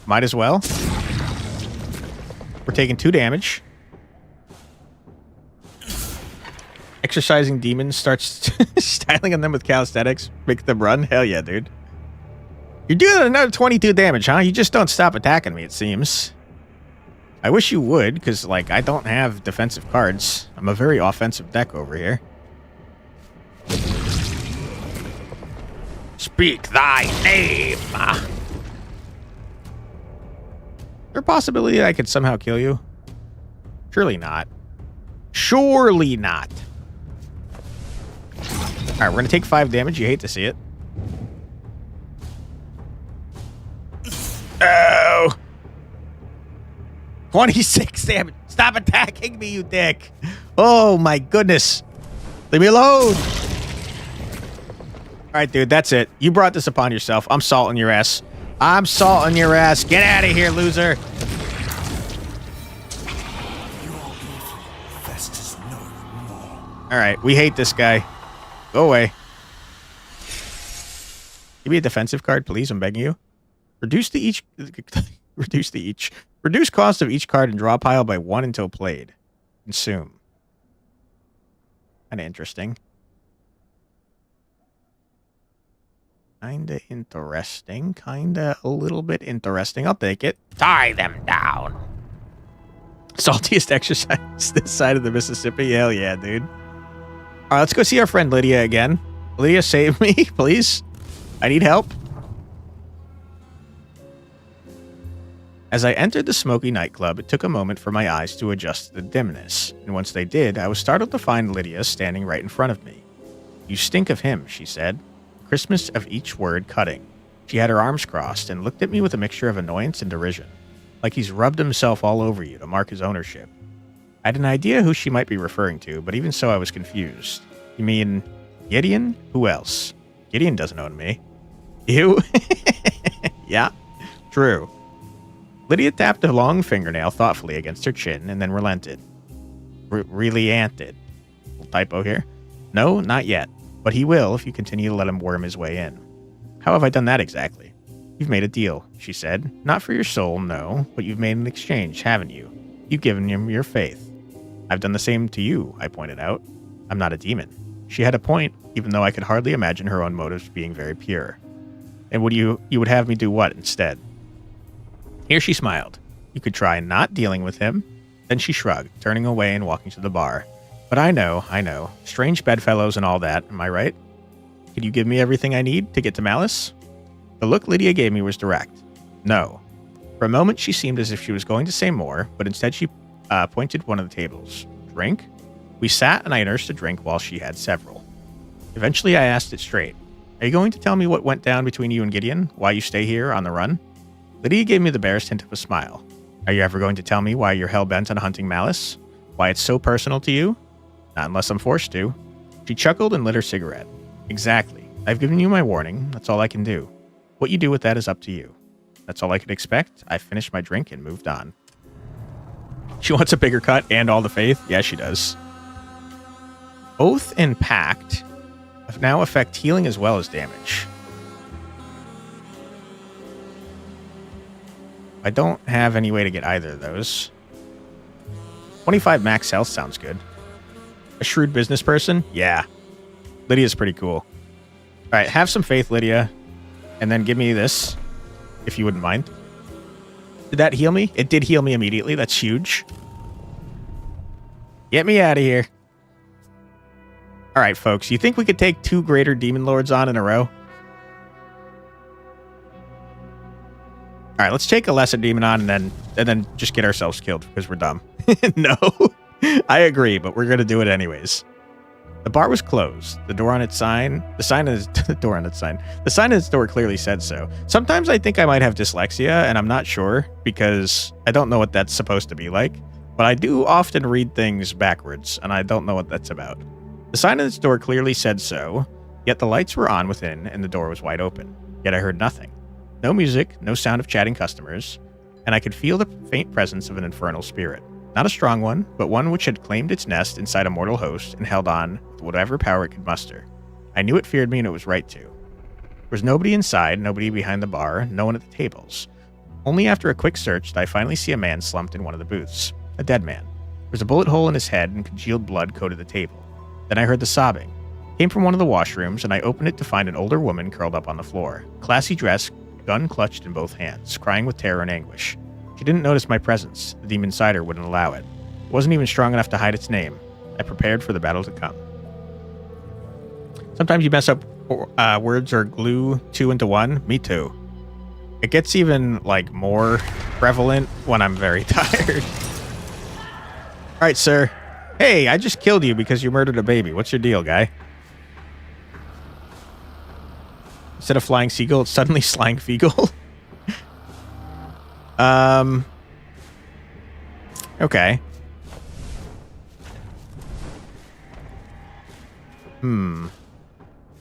Might as well. We're taking 2 damage. Exorcising demons starts styling on them with calisthenics. Make them run. Hell yeah, dude. You're doing another 22 damage, huh? You just don't stop attacking me, it seems. I wish you would, because, like, I don't have defensive cards. I'm a very offensive deck over here. Speak thy name! Is there a possibility I could somehow kill you? Surely not. Surely not. Alright, we're going to take 5 damage. You hate to see it. Oh! 26 damage. Stop attacking me, you dick. Oh, my goodness. Leave me alone. All right, dude, that's it. You brought this upon yourself. I'm salting your ass. I'm salting your ass. Get out of here, loser. All right, we hate this guy. Go away. Give me a defensive card, please. I'm begging you. Reduce cost of each card in draw pile by 1 until played. Consume. Kinda interesting. Kinda interesting. Kinda a little bit interesting. I'll take it. Tie them down. Saltiest exercise this side of the Mississippi. Hell yeah, dude. Alright, let's go see our friend Lydia again. Lydia, save me, please. I need help. As I entered the smoky nightclub, it took a moment for my eyes to adjust to the dimness, and once they did, I was startled to find Lydia standing right in front of me. You stink of him, she said, crispness of each word cutting. She had her arms crossed and looked at me with a mixture of annoyance and derision, like he's rubbed himself all over you to mark his ownership. I had an idea who she might be referring to, but even so I was confused. You mean Gideon? Who else? Gideon doesn't own me. You? Yeah, true. Lydia tapped a long fingernail thoughtfully against her chin and then relented. Relented. Little typo here. No, not yet. But he will if you continue to let him worm his way in. How have I done that exactly? You've made a deal, she said. Not for your soul, no, but you've made an exchange, haven't you? You've given him your faith. I've done the same to you, I pointed out. I'm not a demon. She had a point, even though I could hardly imagine her own motives being very pure. And you would have me do what instead? Here she smiled. You could try not dealing with him. Then she shrugged, turning away and walking to the bar. But I know. Strange bedfellows and all that, am I right? Could you give me everything I need to get to Malys? The look Lydia gave me was direct. No. For a moment she seemed as if she was going to say more, but instead she pointed one of the tables. Drink? We sat and I nursed a drink while she had several. Eventually I asked it straight. Are you going to tell me what went down between you and Gideon? Why you stay here on the run? Lydia gave me the barest hint of a smile. Are you ever going to tell me why you're hell-bent on hunting Malys? Why it's so personal to you? Not unless I'm forced to. She chuckled and lit her cigarette. Exactly. I've given you my warning. That's all I can do. What you do with that is up to you. That's all I could expect. I finished my drink and moved on. She wants a bigger cut and all the faith? Yeah, she does. Oath and Pact now affect healing as well as damage. I don't have any way to get either of those. 25 max health sounds good. A shrewd business person? Yeah. Lydia's pretty cool. Alright, have some faith, Lydia. And then give me this, if you wouldn't mind. Did that heal me? It did heal me immediately. That's huge. Get me out of here. Alright, folks. You think we could take 2 greater demon lords on in a row? right, let's take a lesser demon on and then just get ourselves killed because we're dumb. No, I agree, but we're gonna do it anyways. The bar was closed. The door on its sign, the sign on its door clearly said so. Sometimes I think I might have dyslexia, and I'm not sure because I don't know what that's supposed to be like. But I do often read things backwards, and I don't know what that's about. The sign on its door clearly said so, yet the lights were on within, and the door was wide open. Yet I heard nothing. No music, no sound of chatting customers, and I could feel the faint presence of an infernal spirit. Not a strong one, but one which had claimed its nest inside a mortal host and held on with whatever power it could muster. I knew it feared me, and it was right to. There was nobody inside, nobody behind the bar, no one at the tables. Only after a quick search did I finally see a man slumped in one of the booths. A dead man. There was a bullet hole in his head and congealed blood coated the table. Then I heard the sobbing. It came from one of the washrooms, and I opened it to find an older woman curled up on the floor. Classy dress, gun clutched in both hands, crying with terror and anguish. She didn't notice my presence. The demon inside her wouldn't allow it. It wasn't even strong enough to hide its name. I prepared for the battle to come. Sometimes you mess up words or glue two into one. Me too. It gets even, like, more prevalent when I'm very tired. All right, sir. Hey, I just killed you because you murdered a baby. What's your deal, guy? Instead of flying seagull, it's suddenly slang feagle. Okay.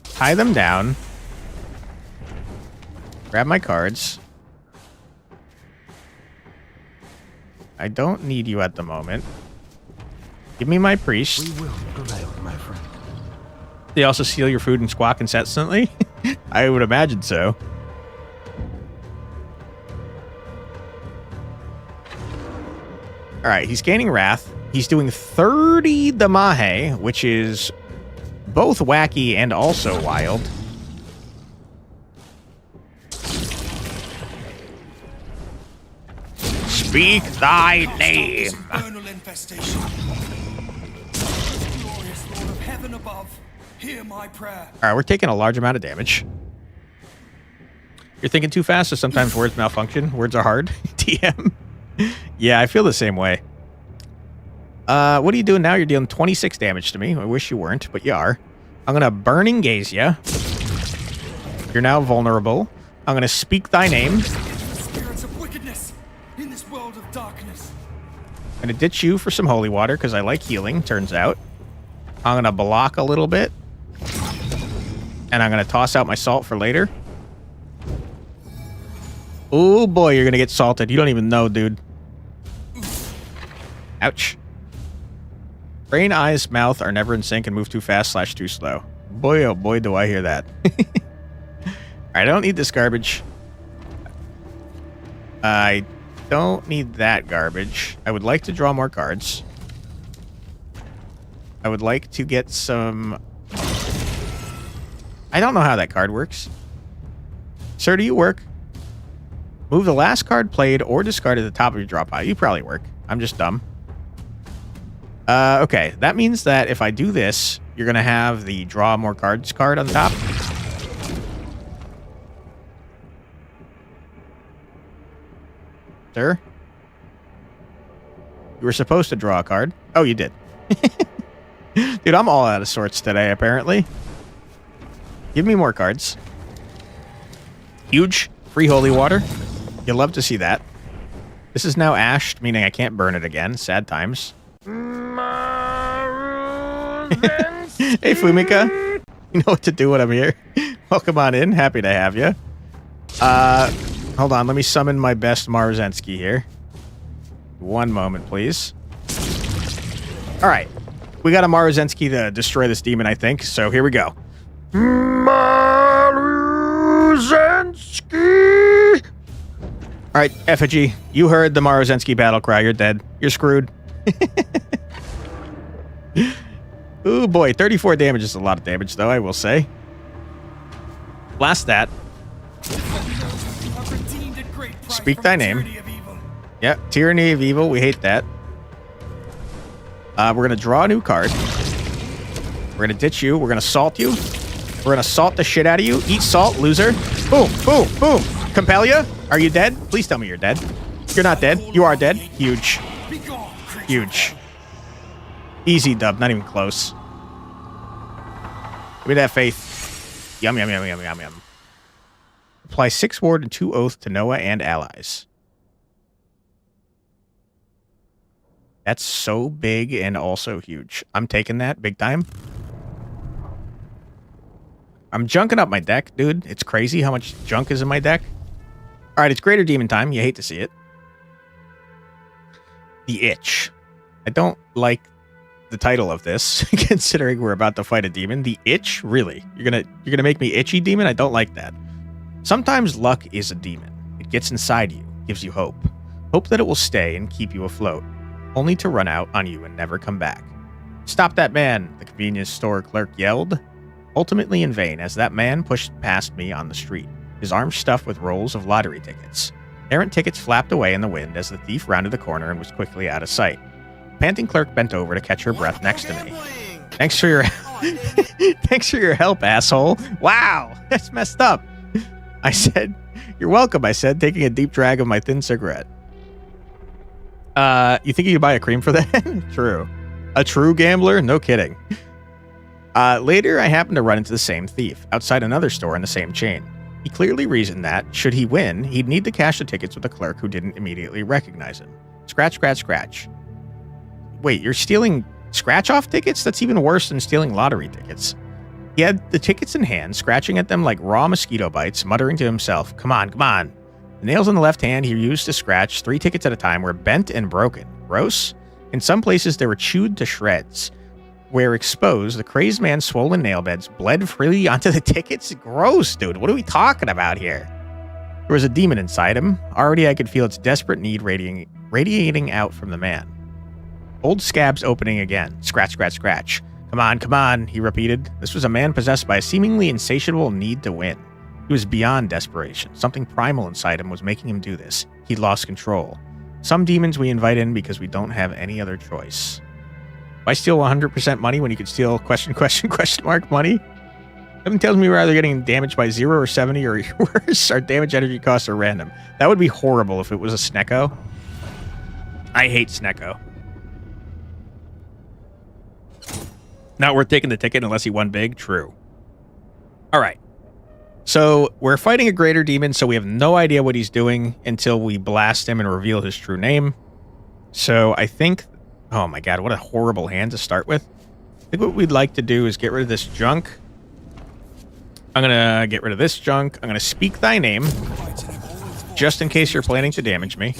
Tie them down. Grab my cards. I don't need you at the moment. Give me my priest. We will prevail, my friend. They also steal your food and squawk incessantly? I would imagine so. Alright, he's gaining wrath. He's doing 30 damage, which is both wacky and also wild. Speak thy name. Infernal infestation. Glorious Lord of heaven above, hear my prayer. Alright, we're taking a large amount of damage. You're thinking too fast, so sometimes words malfunction. Words are hard. TM. Yeah, I feel the same way. What are you doing now? You're dealing 26 damage to me. I wish you weren't, but you are. I'm going to burning gaze you. You're now vulnerable. I'm going to speak thy name. Spirits of wickedness in this world of darkness. I'm going to ditch you for some holy water because I like healing, turns out. I'm going to block a little bit. And I'm going to toss out my salt for later. Oh boy, you're going to get salted. You don't even know, dude. Ouch. Brain, eyes, mouth are never in sync and move too fast / too slow. Boy, oh boy, do I hear that. I don't need this garbage. I don't need that garbage. I would like to draw more cards. I would like to get some... I don't know how that card works. Sir, do you work? Move the last card played or discarded at the top of your draw pile. You probably work. I'm just dumb. Okay, that means that if I do this, you're going to have the draw more cards card on the top. Sir? You were supposed to draw a card. Oh, you did. Dude, I'm all out of sorts today, apparently. Give me more cards. Huge. Free holy water. You'll love to see that. This is now ashed, meaning I can't burn it again. Sad times. Hey, Fumika. You know what to do when I'm here. Welcome on in. Happy to have you. Hold on. Let me summon my best Marozensky here. One moment, please. All right. We got a Marozensky to destroy this demon, I think. So here we go. Marozensky! All right, Effigy. You heard the Marozensky battle cry. You're dead. You're screwed. Ooh, boy. 34 damage is a lot of damage, though, I will say. Blast that. Speak thy name. Yeah, Tyranny of Evil. We hate that. We're going to draw a new card. We're going to ditch you. We're going to salt you. We're going to salt the shit out of you. Eat salt, loser. Boom, boom, boom. Compel you? Are you dead? Please tell me you're dead. You're not dead. You are dead. Huge. Be gone, creature. Huge. Easy dub. Not even close. Give me that faith. Yum, yum, yum, yum, yum, yum. Apply 6 ward and 2 oath to Noah and allies. That's so big and also huge. I'm taking that big time. I'm junking up my deck, dude. It's crazy how much junk is in my deck. All right, it's Greater Demon time. You hate to see it. The Itch. I don't like the title of this, considering we're about to fight a demon. The Itch? Really? You're gonna make me itchy, demon? I don't like that. Sometimes luck is a demon. It gets inside you, gives you hope. Hope that it will stay and keep you afloat, only to run out on you and never come back. Stop that man, the convenience store clerk yelled. Ultimately in vain, as that man pushed past me on the street, his arms stuffed with rolls of lottery tickets. Errant tickets flapped away in the wind as the thief rounded the corner and was quickly out of sight. The panting clerk bent over to catch her breath next to me. Thanks for your Thanks for your help, asshole. Wow, that's messed up. I said, you're welcome, I said, taking a deep drag of my thin cigarette. You think you could buy a cream for that? True. A true gambler? No kidding. Later, I happened to run into the same thief, outside another store in the same chain. He clearly reasoned that, should he win, he'd need to cash the tickets with a clerk who didn't immediately recognize him. Scratch, scratch, scratch. Wait, you're stealing scratch-off tickets? That's even worse than stealing lottery tickets. He had the tickets in hand, scratching at them like raw mosquito bites, muttering to himself, come on, come on. The nails on the left hand he used to scratch 3 tickets at a time were bent and broken. Gross? In some places, they were chewed to shreds. Where exposed, the crazed man's swollen nail beds bled freely onto the tickets. Gross, dude. What are we talking about here? There was a demon inside him. Already I could feel its desperate need radiating out from the man. Old scabs opening again. Scratch, scratch, scratch. Come on, he repeated. This was a man possessed by a seemingly insatiable need to win. He was beyond desperation. Something primal inside him was making him do this. He'd lost control. Some demons we invite in because we don't have any other choice. Why steal 100% money when you could steal question mark money? Something tells me we're either getting damaged by 0 or 70 or worse, our damage energy costs are random. That would be horrible if it was a Snecko. I hate Snecko. Not worth taking the ticket unless he won big. True. All right. So we're fighting a greater demon, so we have no idea what he's doing until we blast him and reveal his true name. So I think... Oh my god, what a horrible hand to start with. I think what we'd like to do is get rid of this junk. I'm going to get rid of this junk. I'm going to speak thy name, just in case you're planning to damage me.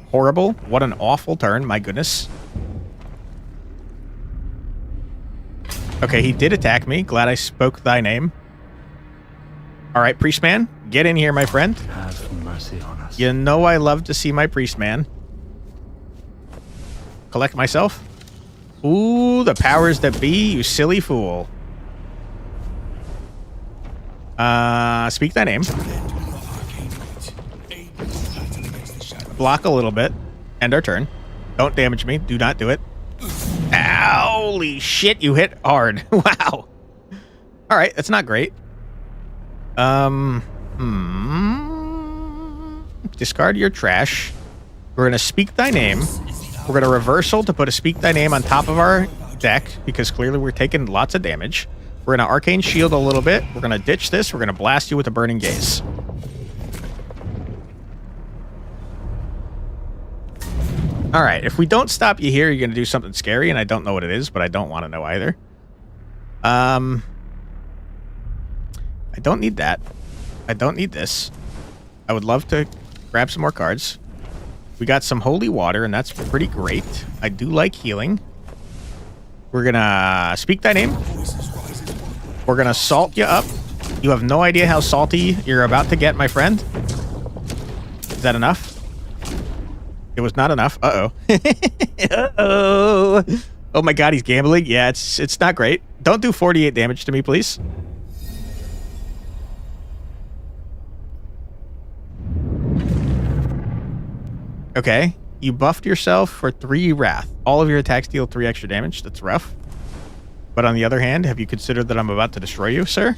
Horrible. What an awful turn, my goodness. Okay, he did attack me. Glad I spoke thy name. Alright, Priestman, get in here, my friend. Have mercy on us. You know I love to see my Priestman. Collect myself. Ooh, the powers that be, you silly fool. Speak thy name. Block a little bit. End our turn. Don't damage me. Do not do it. Holy shit, you hit hard. Wow. Alright, that's not great. Discard your trash. We're gonna speak thy name. We're gonna reversal to put a speak thy name on top of our deck, because clearly we're taking lots of damage. We're gonna arcane shield a little bit. We're gonna ditch this. We're gonna blast you with a burning gaze. Alright, if we don't stop you here, you're gonna do something scary, and I don't know what it is, but I don't want to know either. I don't need that. I don't need this. I would love to grab some more cards. We got some holy water, and that's pretty great. I do like healing. We're gonna speak thy name. We're gonna salt you up. You have no idea how salty you're about to get, my friend. Is that enough? It was not enough. Uh-oh. Uh-oh. Oh my god, he's gambling. Yeah, it's not great. Don't do 48 damage to me, please. Okay, you buffed yourself for 3 wrath. All of your attacks deal 3 extra damage. That's rough. But on the other hand, have you considered that I'm about to destroy you, sir?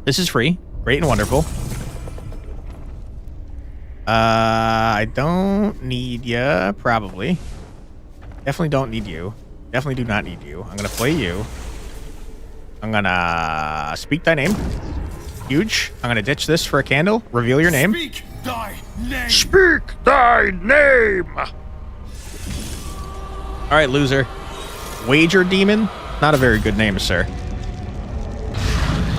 This is free. Great and wonderful. I don't need ya, probably. Definitely don't need you. Definitely do not need you. I'm gonna play you. I'm gonna speak thy name. Huge. I'm gonna ditch this for a candle. Reveal your name. Speak thy name. Speak thy name. All right, loser. Wager demon. Not a very good name, sir.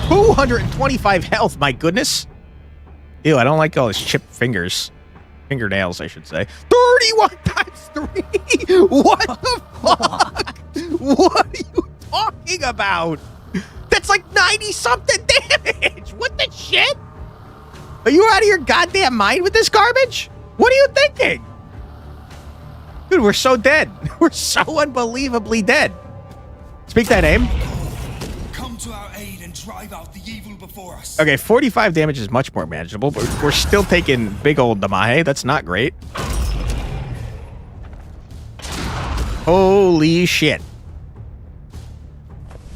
225 health. My goodness. Ew, I don't like all his chipped fingers. Fingernails, I should say. 31 times 3. What the fuck? What are you talking about? That's like 90 something damage. What the shit? Are you out of your goddamn mind with this garbage? What are you thinking? Dude, we're so dead. We're so unbelievably dead. Speak that name. Come to our aid and drive out the evil before us. Okay, 45 damage is much more manageable, but we're still taking big old Damahe. That's not great. Holy shit.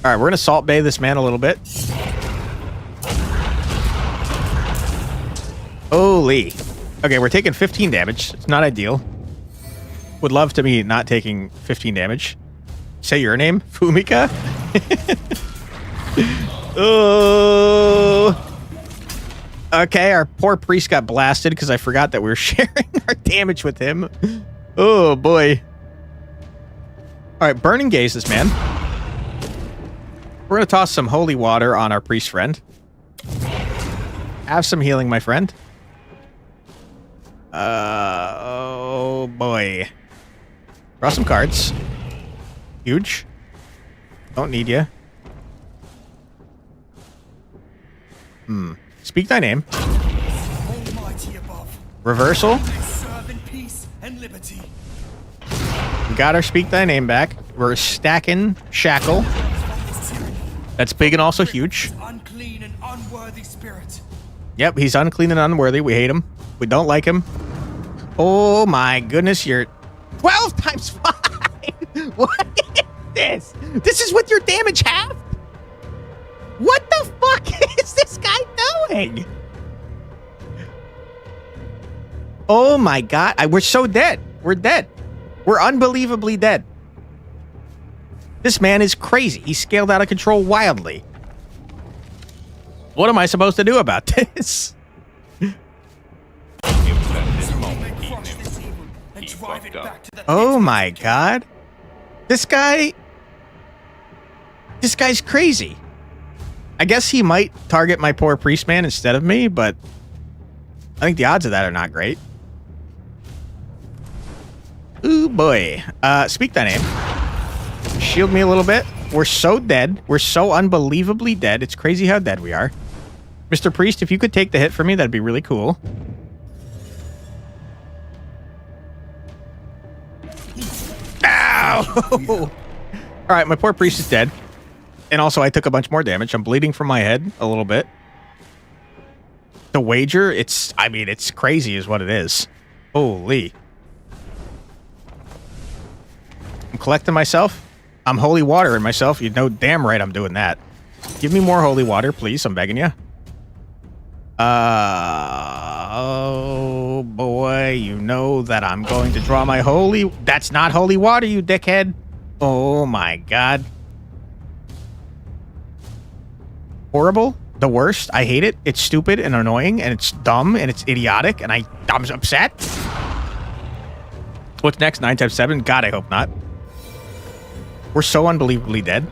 All right, we're going to Salt Bay this man a little bit. Holy. Okay, we're taking 15 damage. It's not ideal. Would love to be not taking 15 damage. Say your name, Fumika. Oh. Okay, our poor priest got blasted because I forgot that we were sharing our damage with him. Oh, boy. All right, Burning Gaze this man. We're going to toss some holy water on our priest friend. Have some healing, my friend. Oh, boy. Draw some cards. Huge. Don't need you. Speak thy name. Almighty above. Reversal. They serve in peace and liberty. We got our speak thy name back. We're stacking shackle. That's big and also huge. Unclean and unworthy spirit. Yep, he's unclean and unworthy. We hate him. We don't like him. Oh my goodness, you're 12 times 5. What is this? This is with your damage half? What the fuck is this guy doing? Oh my god, we're so dead. We're dead. We're unbelievably dead. This man is crazy. He scaled out of control wildly. What am I supposed to do about this? Oh my god. This guy's crazy. I guess he might target my poor priest man instead of me, but I think the odds of that are not great. Ooh boy. Speak thy name. Shield me a little bit. We're so dead. We're so unbelievably dead. It's crazy how dead we are. Mr. Priest, if you could take the hit for me, that'd be really cool. Ow! All right, my poor priest is dead. And also, I took a bunch more damage. I'm bleeding from my head a little bit. The wager, it's crazy is what it is. Holy. I'm collecting myself. I'm holy water in myself. You know damn right I'm doing that. Give me more holy water, please. I'm begging you. Oh boy, you know that I'm going to draw my holy... That's not holy water, you dickhead. Oh my god. Horrible. The worst. I hate it. It's stupid and annoying and it's dumb and it's idiotic and I'm upset. What's next? 9 times 7? God, I hope not. We're so unbelievably dead.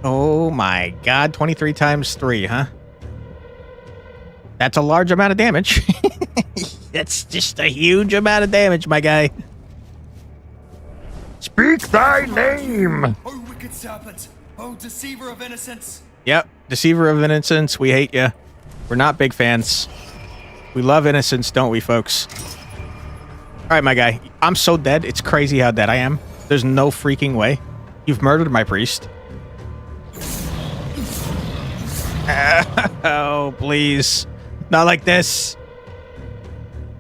Oh my god, 23 times 3, huh? That's a large amount of damage. That's just a huge amount of damage, my guy. Speak thy name! Oh, wicked serpent! Oh, deceiver of innocence! Yep, deceiver of innocence, we hate you. We're not big fans. We love innocence, don't we, folks? Alright, my guy. I'm so dead, it's crazy how dead I am. There's no freaking way. You've murdered my priest. Oh, please. Not like this.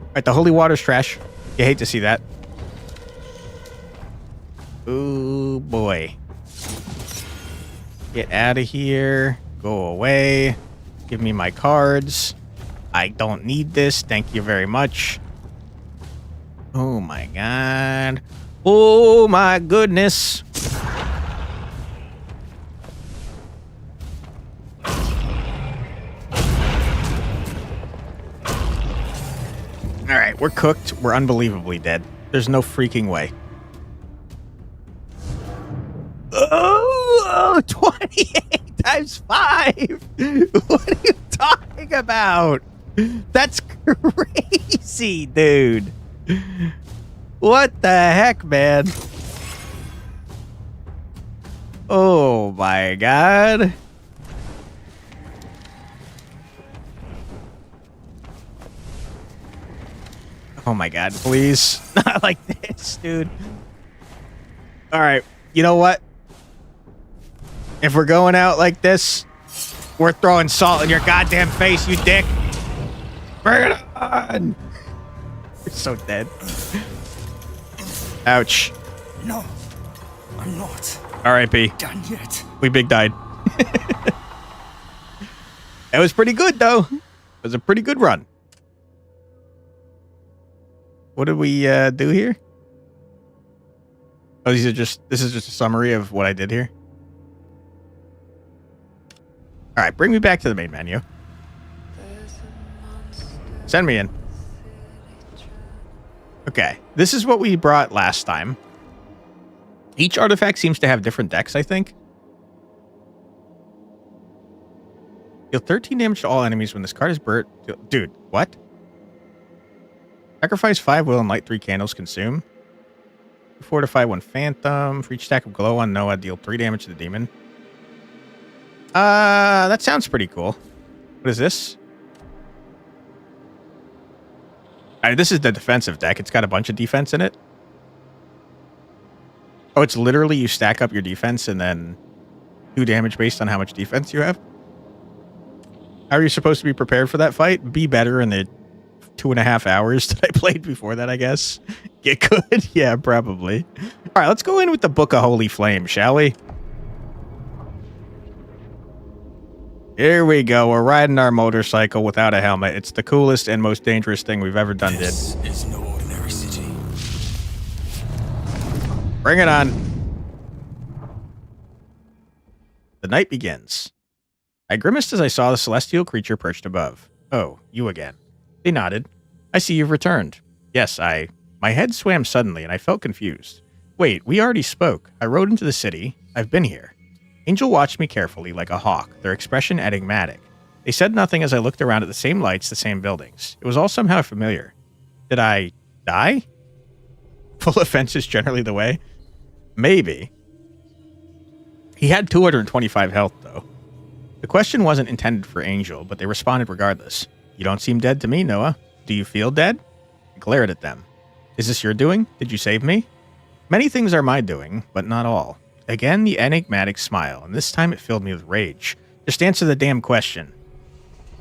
Alright, the holy water's trash. You hate to see that. Ooh, boy. Get out of here. Go away. Give me my cards. I don't need this. Thank you very much. Oh my god. Oh my goodness. Alright, we're cooked. We're unbelievably dead. There's no freaking way. Oh, 28 times 5. What are you talking about? That's crazy, dude. What the heck, man? Oh my god. Oh my god, please. Not like this, dude. Alright, you know what? If we're going out like this, we're throwing salt in your goddamn face, you dick. Bring it on. You're so dead. Ouch. No, I'm not R.I.P. done yet. We big died. It was pretty good, though. It was a pretty good run. What did we do here? Oh, this is just a summary of what I did here. All right, bring me back to the main menu. Send me in. Okay, this is what we brought last time. Each artifact seems to have different decks, I think. Deal 13 damage to all enemies when this card is burnt. Dude, what? Sacrifice 5 will and light 3 candles consume. Fortify 1 phantom. For each stack of glow on Noah, deal 3 damage to the demon. That sounds pretty cool. What is this? This is the defensive deck. It's got a bunch of defense in it. Oh, it's literally you stack up your defense and then 2 damage based on how much defense you have. How are you supposed to be prepared for that fight? Be better in the 2.5 hours that I played before that, I guess. Get good? Yeah, probably. All right, let's go in with the Book of Holy Flame, shall we? Here we go. We're riding our motorcycle without a helmet. It's the coolest and most dangerous thing we've ever done, This is no ordinary city. Bring it on. The night begins. I grimaced as I saw the celestial creature perched above. Oh, you again. They nodded. I see you've returned. Yes, My head swam suddenly and I felt confused. Wait, we already spoke. I rode into the city. I've been here. Angel watched me carefully like a hawk, their expression enigmatic. They said nothing as I looked around at the same lights, the same buildings. It was all somehow familiar. Did I die? Full offense is generally the way. Maybe. He had 225 health, though. The question wasn't intended for Angel, but they responded regardless. You don't seem dead to me, Noah. Do you feel dead? I glared at them. Is this your doing? Did you save me? Many things are my doing, but not all. Again, the enigmatic smile, and this time it filled me with rage. Just answer the damn question.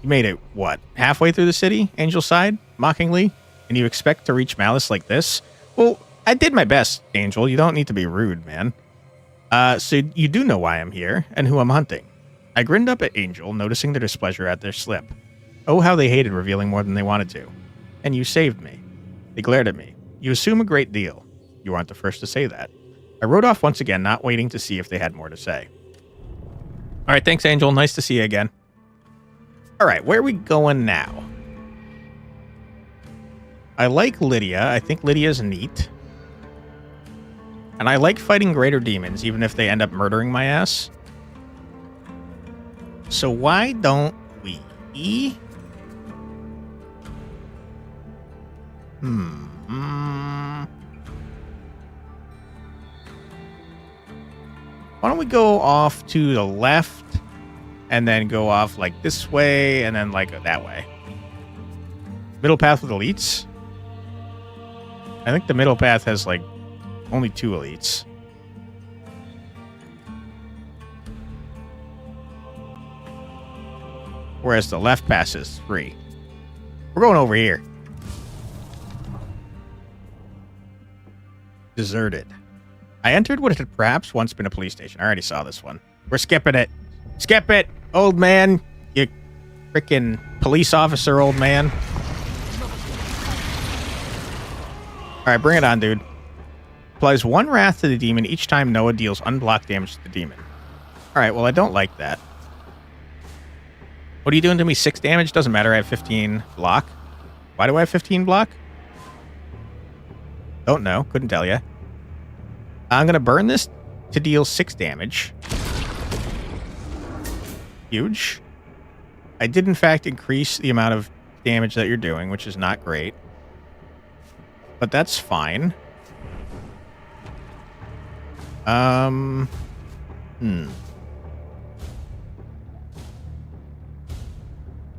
You made it, what, halfway through the city? Angel sighed, mockingly. And you expect to reach Malys like this? Well, I did my best, Angel. You don't need to be rude, man. So you do know why I'm here, and who I'm hunting. I grinned up at Angel, noticing their displeasure at their slip. Oh, how they hated revealing more than they wanted to. And you saved me. They glared at me. You assume a great deal. You aren't the first to say that. I rode off once again, not waiting to see if they had more to say. All right, thanks, Angel. Nice to see you again. All right, where are we going now? I like Lydia. I think Lydia's neat. And I like fighting greater demons, even if they end up murdering my ass. So why don't we... Why don't we go off to the left and then go off like this way and then like that way? Middle path with elites? I think the middle path has like only 2 elites. Whereas the left pass is 3. We're going over here. Deserted. I entered what had perhaps once been a police station. I already saw this one. We're skipping it. Skip it, old man. You freaking police officer, old man. All right, bring it on, dude. Applies 1 wrath to the demon each time Noah deals unblocked damage to the demon. All right, well, I don't like that. What are you doing to me? 6 damage? Doesn't matter. I have 15 block. Why do I have 15 block? Don't know. Couldn't tell you. I'm going to burn this to deal 6 damage. Huge. I did, in fact, increase the amount of damage that you're doing, which is not great. But that's fine. I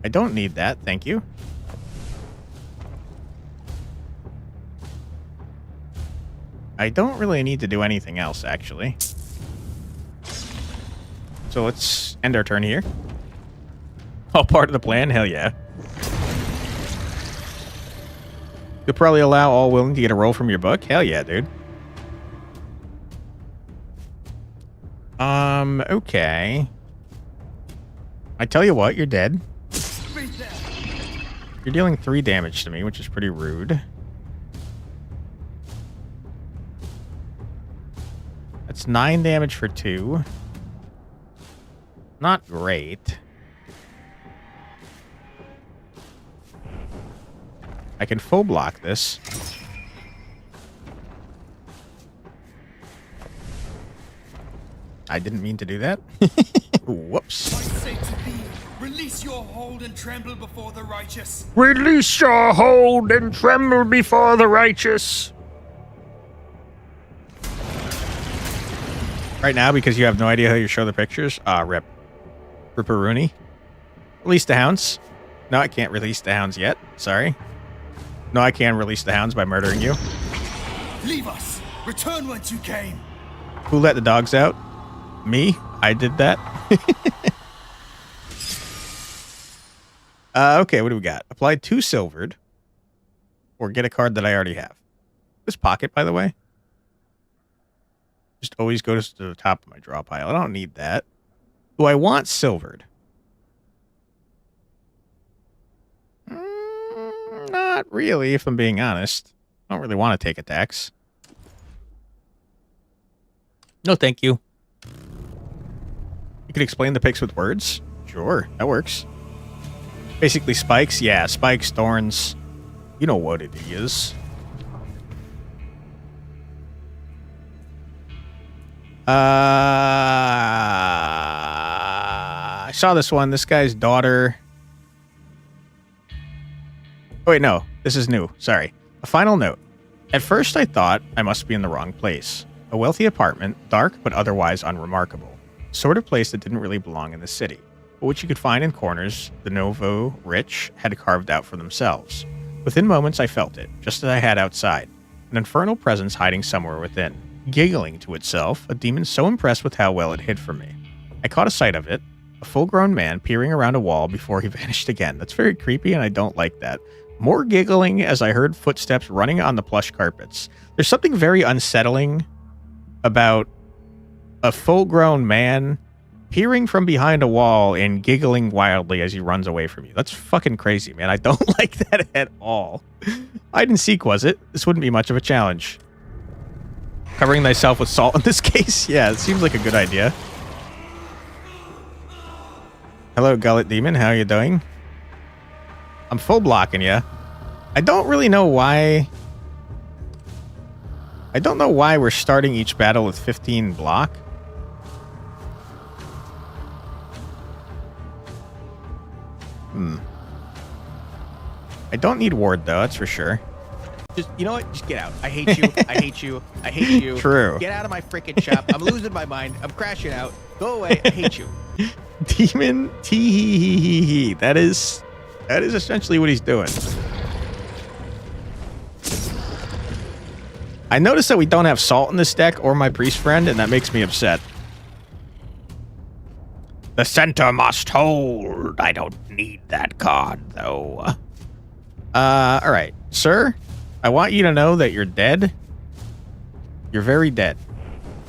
don't need that, thank you. I don't really need to do anything else, actually. So let's end our turn here. All part of the plan? Hell yeah. You'll probably allow all willing to get a roll from your book? Hell yeah, dude. Okay. I tell you what, you're dead. You're dealing 3 damage to me, which is pretty rude. That's 9 damage for 2. Not great. I can full block this. I didn't mean to do that. Whoops. I say to thee, release your hold and tremble before the righteous. Release your hold and tremble before the righteous. Right now, because you have no idea how you show the pictures? Rip. Ripperoonie. Release the hounds. No, I can't release the hounds yet. Sorry. No, I can release the hounds by murdering you. Leave us. Return whence you came. Who let the dogs out? Me? I did that. Okay, what do we got? Apply 2 silvered. Or get a card that I already have. This pocket, by the way. Just always go to the top of my draw pile. I don't need that. Do I want silvered? Not really, if I'm being honest. I don't really want to take attacks. No, thank you. You could explain the picks with words? Sure, that works. Basically spikes? Yeah, spikes, thorns. You know what it is. I saw this one. This guy's daughter. Oh, wait, no. This is new. Sorry. A final note. At first, I thought I must be in the wrong place. A wealthy apartment, dark but otherwise unremarkable. Sort of place that didn't really belong in the city, but which you could find in corners the nouveau rich had carved out for themselves. Within moments, I felt it, just as I had outside. An infernal presence hiding somewhere within. Giggling to itself, a demon so impressed with how well it hid from me. I caught a sight of it, a full-grown man peering around a wall before he vanished again. That's very creepy, and I don't like that. More giggling as I heard footsteps running on the plush carpets. There's something very unsettling about a full-grown man peering from behind a wall and giggling wildly as he runs away from you. That's fucking crazy, man. I don't like that at all. Hide and seek, was it? This wouldn't be much of a challenge. Covering thyself with salt in this case? Yeah, it seems like a good idea. Hello, Gullet Demon. How are you doing? I'm full blocking you. I don't really know why. I don't know why we're starting each battle with 15 block. I don't need ward, though, that's for sure. Just, you know what? Just get out. I hate you. I hate you. I hate you. True. Get out of my freaking shop. I'm losing my mind. I'm crashing out. Go away. I hate you. Demon tee. That is essentially what he's doing. I noticed that we don't have salt in this deck or my priest friend, and that makes me upset. The center must hold. I don't need that card, though. All right, sir. I want you to know that you're dead. You're very dead.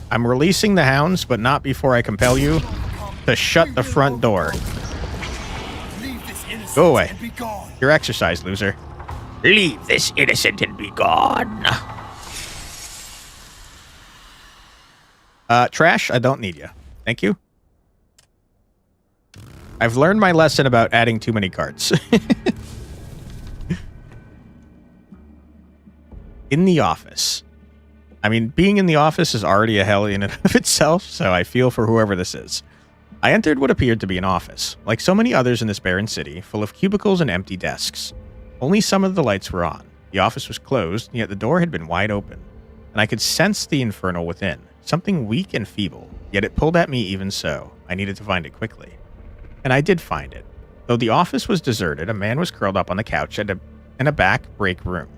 I'm releasing the hounds, but not before I compel you to shut the front door. Leave this innocent Go away. and be gone. You're exercised, loser. Leave this innocent and be gone. Trash, I don't need you. Thank you. I've learned my lesson about adding too many cards. In the office. I mean, being in the office is already a hell in and of itself, so I feel for whoever this is. I entered what appeared to be an office, like so many others in this barren city, full of cubicles and empty desks. Only some of the lights were on. The office was closed, yet the door had been wide open, and I could sense the infernal within, something weak and feeble, yet it pulled at me even so. I needed to find it quickly. And I did find it. Though the office was deserted, a man was curled up on the couch in a back break room.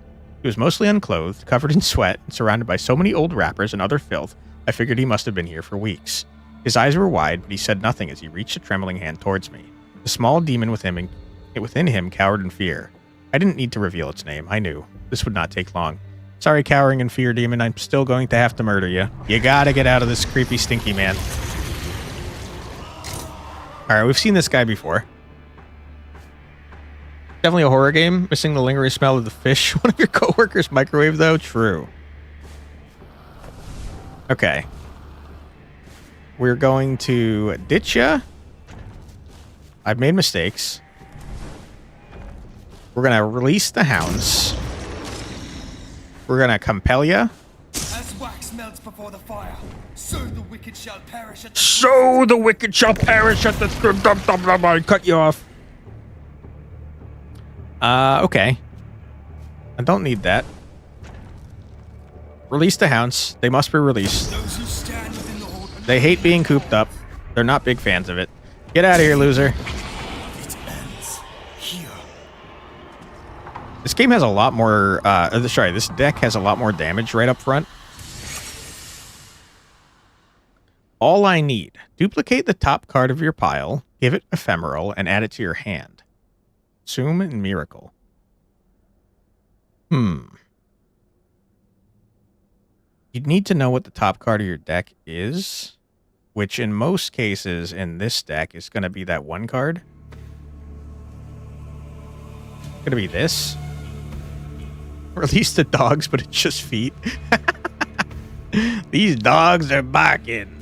He was mostly unclothed, covered in sweat, and surrounded by so many old wrappers and other filth, I figured he must have been here for weeks. His eyes were wide, but he said nothing as he reached a trembling hand towards me. The small demon within him cowered in fear. I didn't need to reveal its name. I knew. This would not take long. Sorry, cowering in fear, demon. I'm still going to have to murder you. You gotta get out of this creepy, stinky man. Alright, we've seen this guy before. Definitely a horror game. Missing the lingering smell of the fish one of your coworkers microwave, though? True. Okay. We're going to ditch ya. I've made mistakes. We're going to release the hounds. We're going to compel ya. As wax melts before the fire, so the wicked shall perish at the So the wicked shall perish at the... I cut you off. Okay. I don't need that. Release the hounds. They must be released. Those who stand within the hold. They hate being cooped up. They're not big fans of it. Get out of here, loser. It ends here. This game has a lot more... sorry, this deck has a lot more damage right up front. All I need. Duplicate the top card of your pile, give it ephemeral, and add it to your hand. Zoom and miracle. You'd need to know what the top card of your deck is, which in most cases in this deck is going to be that one card. It's going to be this. Release the dogs, but it's just feet. These dogs are barking.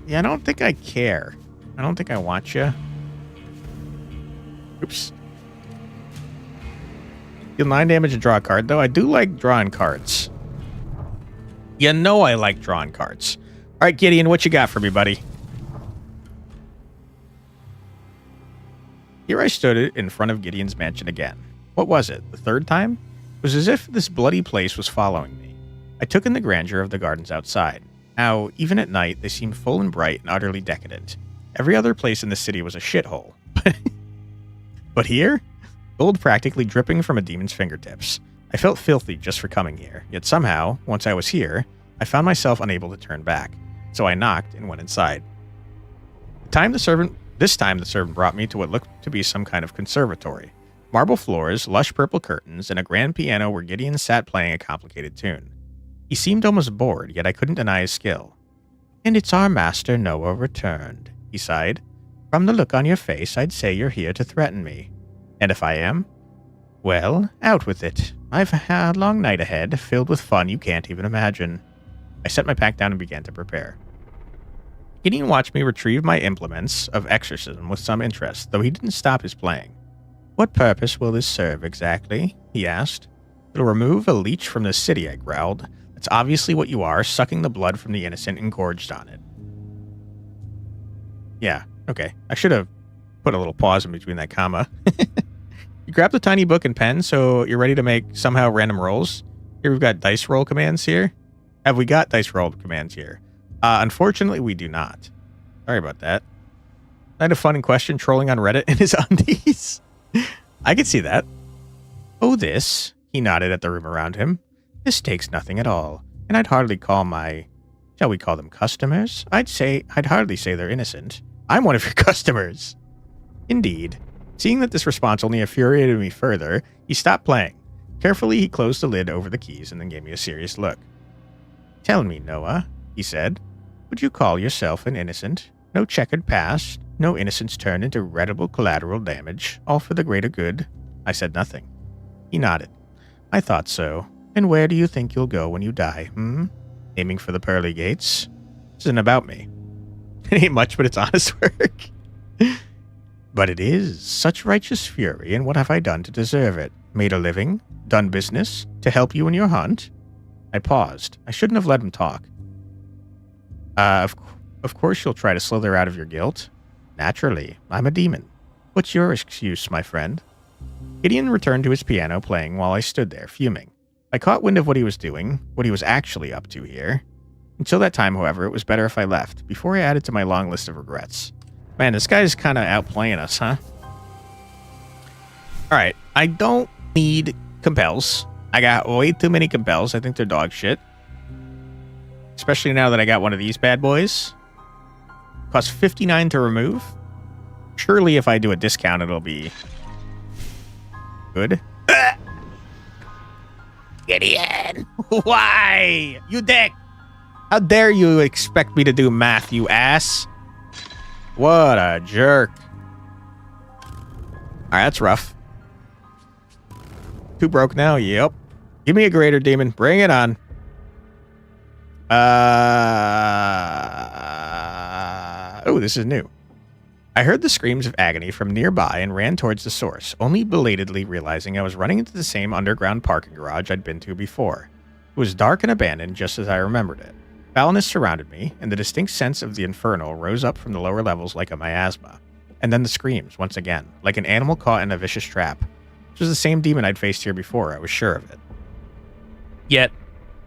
Yeah, I don't think I care. I don't think I want you. Oops. Deal 9 damage and draw a card, though. I do like drawing cards. You know I like drawing cards. All right, Gideon, what you got for me, buddy? Here I stood in front of Gideon's mansion again. What was it? The third time? It was as if this bloody place was following me. I took in the grandeur of the gardens outside. How, even at night, they seemed full and bright and utterly decadent. Every other place in the city was a shithole. But here? Gold practically dripping from a demon's fingertips. I felt filthy just for coming here, yet somehow, once I was here, I found myself unable to turn back. So I knocked and went inside. This time the servant brought me to what looked to be some kind of conservatory. Marble floors, lush purple curtains, and a grand piano where Gideon sat playing a complicated tune. He seemed almost bored, yet I couldn't deny his skill. "And it's our master Noah returned," he sighed. "From the look on your face, I'd say you're here to threaten me. And if I am? Well, out with it. I've had a long night ahead, filled with fun you can't even imagine." I set my pack down and began to prepare. Gideon watched me retrieve my implements of exorcism with some interest, though he didn't stop his playing. "What purpose will this serve exactly?" he asked. "It'll remove a leech from the city," I growled. "That's obviously what you are, sucking the blood from the innocent and gorged on it." Yeah, okay. I should have put a little pause in between that comma. You grab the tiny book and pen, so you're ready to make somehow random rolls. Here we've got dice roll commands here. Have we got dice roll commands here? Unfortunately, we do not. Sorry about that. Kind of fun and question trolling on Reddit in his undies. I could see that. "Oh, this," he nodded at the room around him. "This takes nothing at all, and I'd hardly call shall we call them customers? I'd hardly say they're innocent. I'm one of your customers." "Indeed. Seeing that this response only infuriated me further, he stopped playing. Carefully, he closed the lid over the keys and then gave me a serious look. "Tell me, Noah," he said, "would you call yourself an innocent? No checkered past, no innocence turned into regrettable collateral damage, all for the greater good?" I said nothing. He nodded. "I thought so. And where do you think you'll go when you die, Aiming for the pearly gates? This isn't about me. It ain't much, but it's honest work." "But it is. Such righteous fury, and what have I done to deserve it? Made a living? Done business? To help you in your hunt?" I paused. I shouldn't have let him talk. Of course you'll try to slither out of your guilt. Naturally. I'm a demon. What's your excuse, my friend?" Gideon returned to his piano playing while I stood there, fuming. I caught wind of what he was doing, what he was actually up to here. Until that time, however, it was better if I left, before I added to my long list of regrets. Man, this guy's kind of outplaying us, huh? Alright, I don't need compels. I got way too many compels. I think they're dog shit. Especially now that I got one of these bad boys. Costs 59 to remove. Surely if I do a discount, it'll be good. Gideon! Why? You dick! How dare you expect me to do math, you ass? What a jerk. Alright, that's rough. Too broke now? Yep. Give me a greater demon. Bring it on. Oh, this is new. I heard the screams of agony from nearby and ran towards the source, only belatedly realizing I was running into the same underground parking garage I'd been to before. It was dark and abandoned just as I remembered it. Foulness surrounded me, and the distinct sense of the infernal rose up from the lower levels like a miasma. And then the screams, once again, like an animal caught in a vicious trap. This was the same demon I'd faced here before, I was sure of it. Yet,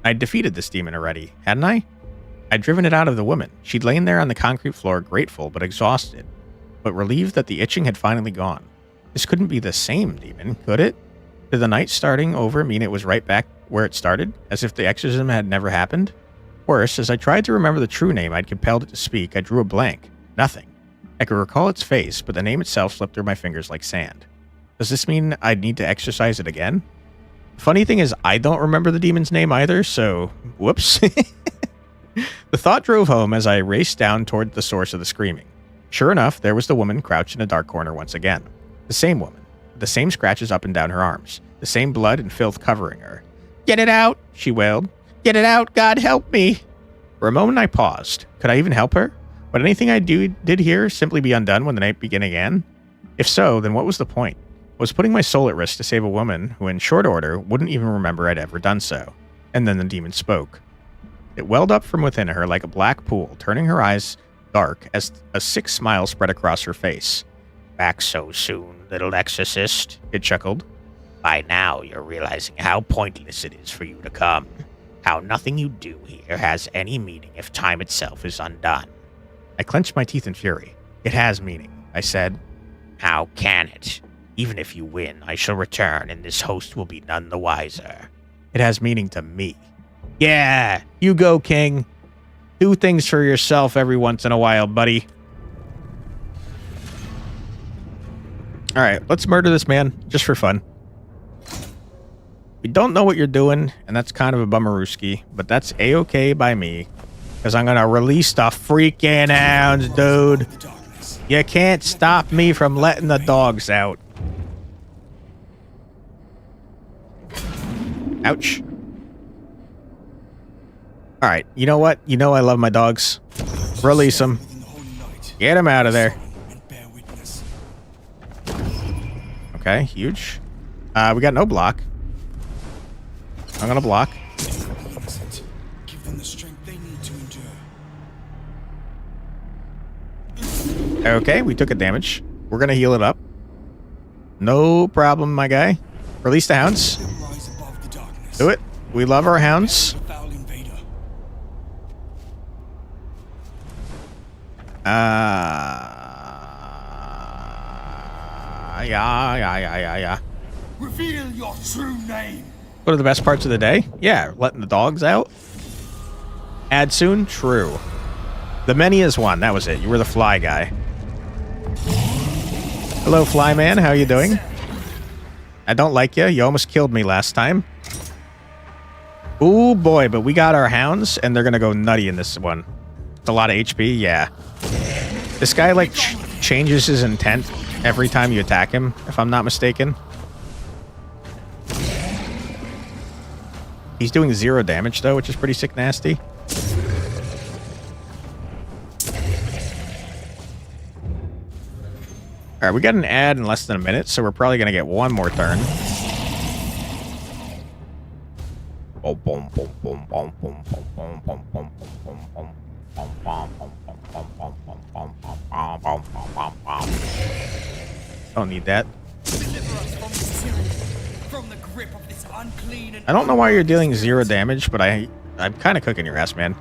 I'd defeated this demon already, hadn't I? I'd driven it out of the woman. She'd lain there on the concrete floor, grateful but exhausted, but relieved that the itching had finally gone. This couldn't be the same demon, could it? Did the night starting over mean it was right back where it started, as if the exorcism had never happened? Worse, as I tried to remember the true name I'd compelled it to speak, I drew a blank. Nothing. I could recall its face, but the name itself slipped through my fingers like sand. Does this mean I'd need to exorcise it again? The funny thing is, I don't remember the demon's name either, so whoops. The thought drove home as I raced down toward the source of the screaming. Sure enough, there was the woman crouched in a dark corner once again. The same woman. The same scratches up and down her arms. The same blood and filth covering her. "Get it out!" she wailed. "Get it out! God help me!" For a moment I paused. Could I even help her? Would anything I did here simply be undone when the night began again? If so, then what was the point? I was putting my soul at risk to save a woman who in short order wouldn't even remember I'd ever done so. And then the demon spoke. It welled up from within her like a black pool, turning her eyes dark as a sick smile spread across her face. "Back so soon, little exorcist," it chuckled. "By now you're realizing how pointless it is for you to come. How nothing you do here has any meaning if time itself is undone." I clenched my teeth in fury. "It has meaning," I said. "How can it? Even if you win, I shall return and this host will be none the wiser." "It has meaning to me." "Yeah, you go, King. Do things for yourself every once in a while, buddy." Alright, let's murder this man, just for fun. We don't know what you're doing, and that's kind of a bummerooski, but that's A-okay by me, because I'm gonna release the freaking hounds, dude. You can't stop me from letting the dogs out. Ouch. Alright, you know what? You know I love my dogs. Release them. Get them out of there. Okay, huge. We got no block. I'm gonna block. Give them the strength they need to endure. Okay, we took a damage. We're gonna heal it up. No problem, my guy. Release the hounds. Rise above the darkness. Do it. We love our hounds. The foul invader. Yeah. Reveal your true name. What are the best parts of the day? Yeah, letting the dogs out. Add soon? True. The many is one. That was it. You were the fly guy. Hello, Flyman. How you doing? I don't like you. You almost killed me last time. Ooh, boy, but we got our hounds, and they're going to go nutty in this one. It's a lot of HP, yeah. This guy, like, changes his intent every time you attack him, if I'm not mistaken. He's doing 0 damage, though, which is pretty sick nasty. All right, we got an ad in less than a minute, so we're probably going to get one more turn. Don't need that. I don't know why you're dealing 0 damage, but I'm kind of cooking your ass, man.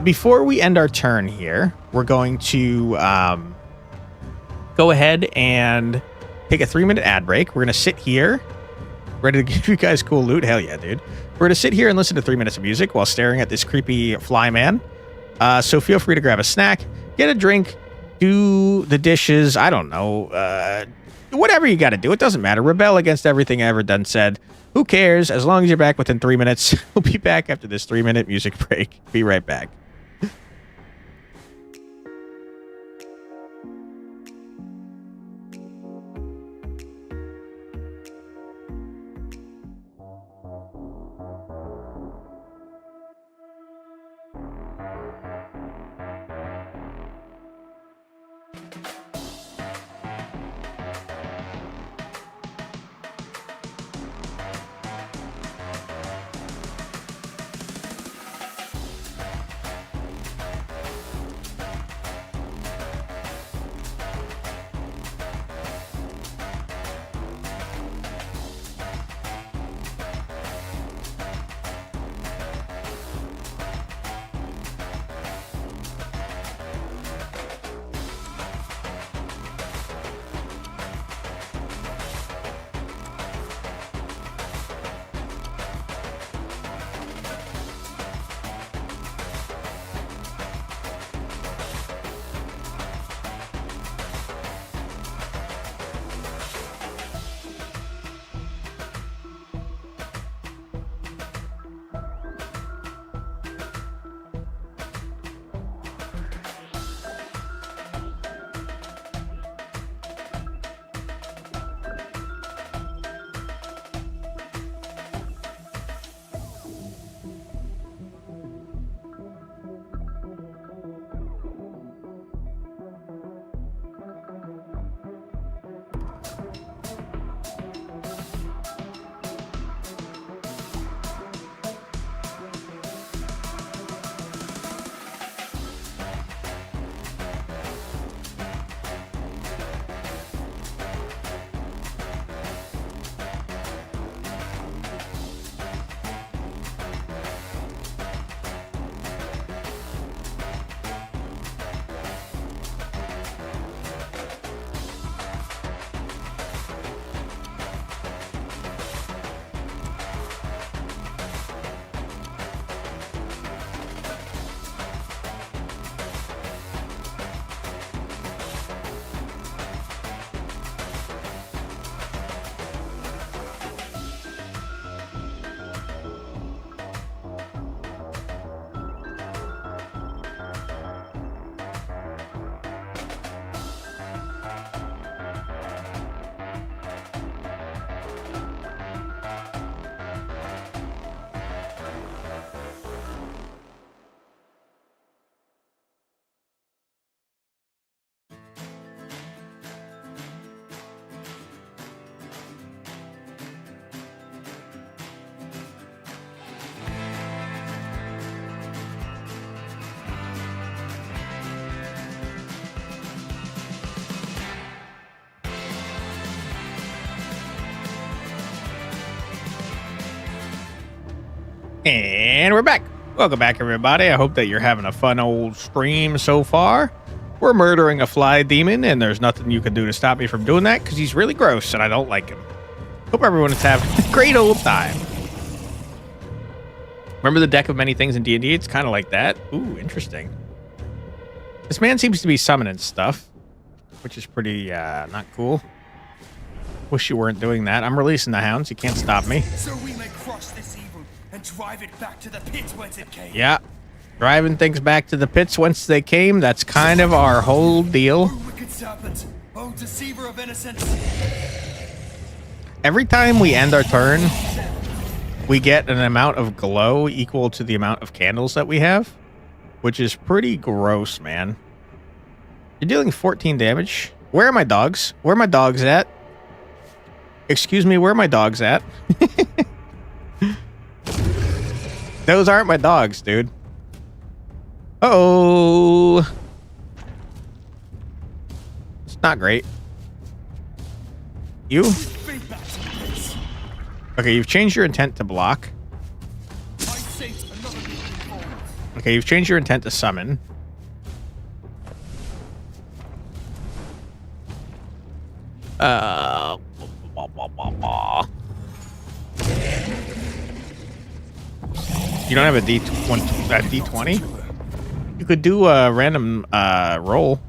Before we end our turn here, we're going to go ahead and take a 3-minute ad break. We're going to sit here, ready to give you guys cool loot. Hell yeah, dude. We're going to sit here and listen to 3 minutes of music while staring at this creepy fly man. So feel free to grab a snack, get a drink, do the dishes. I don't know. Whatever you got to do. It doesn't matter. Rebel against everything I ever done said. Who cares? As long as you're back within 3 minutes. We'll be back after this 3-minute music break. Be right back. And we're back. Welcome back, everybody. I hope that you're having a fun old stream so far. We're murdering a fly demon, and there's nothing you can do to stop me from doing that because he's really gross, and I don't like him. Hope everyone is having a great old time. Remember the deck of many things in D&D? It's kind of like that. Ooh, interesting. This man seems to be summoning stuff. which is pretty not cool. Wish you weren't doing that. I'm releasing the hounds. You can't stop me. So we may crush this evil and drive it back to the pit whence it came. Yeah. Driving things back to the pits whence they came. That's kind of our whole deal. Oh, wicked serpent. Oh, deceiver of innocence. Every time we end our turn, we get an amount of glow equal to the amount of candles that we have, which is pretty gross, man. You're dealing 14 damage. Where are my dogs? Where are my dogs at? Excuse me, where are my dogs at? Those aren't my dogs, dude. Uh-oh. It's not great. You? Okay, you've changed your intent to block. Okay, you've changed your intent to summon. You don't have a D20? You could do a random roll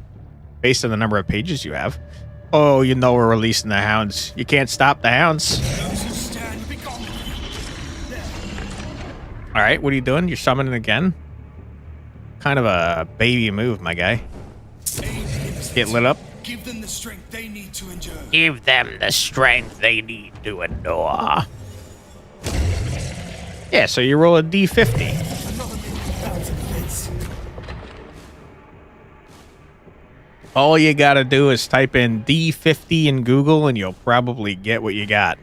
based on the number of pages you have. Oh, you know we're releasing the hounds. You can't stop the hounds. All right, what are you doing? You're summoning again? Kind of a baby move, my guy. Get lit up. Give them the strength they need to endure. Give them the strength they need to endure. Yeah, so you roll a D50. All you gotta do is type in D50 in Google and you'll probably get what you got.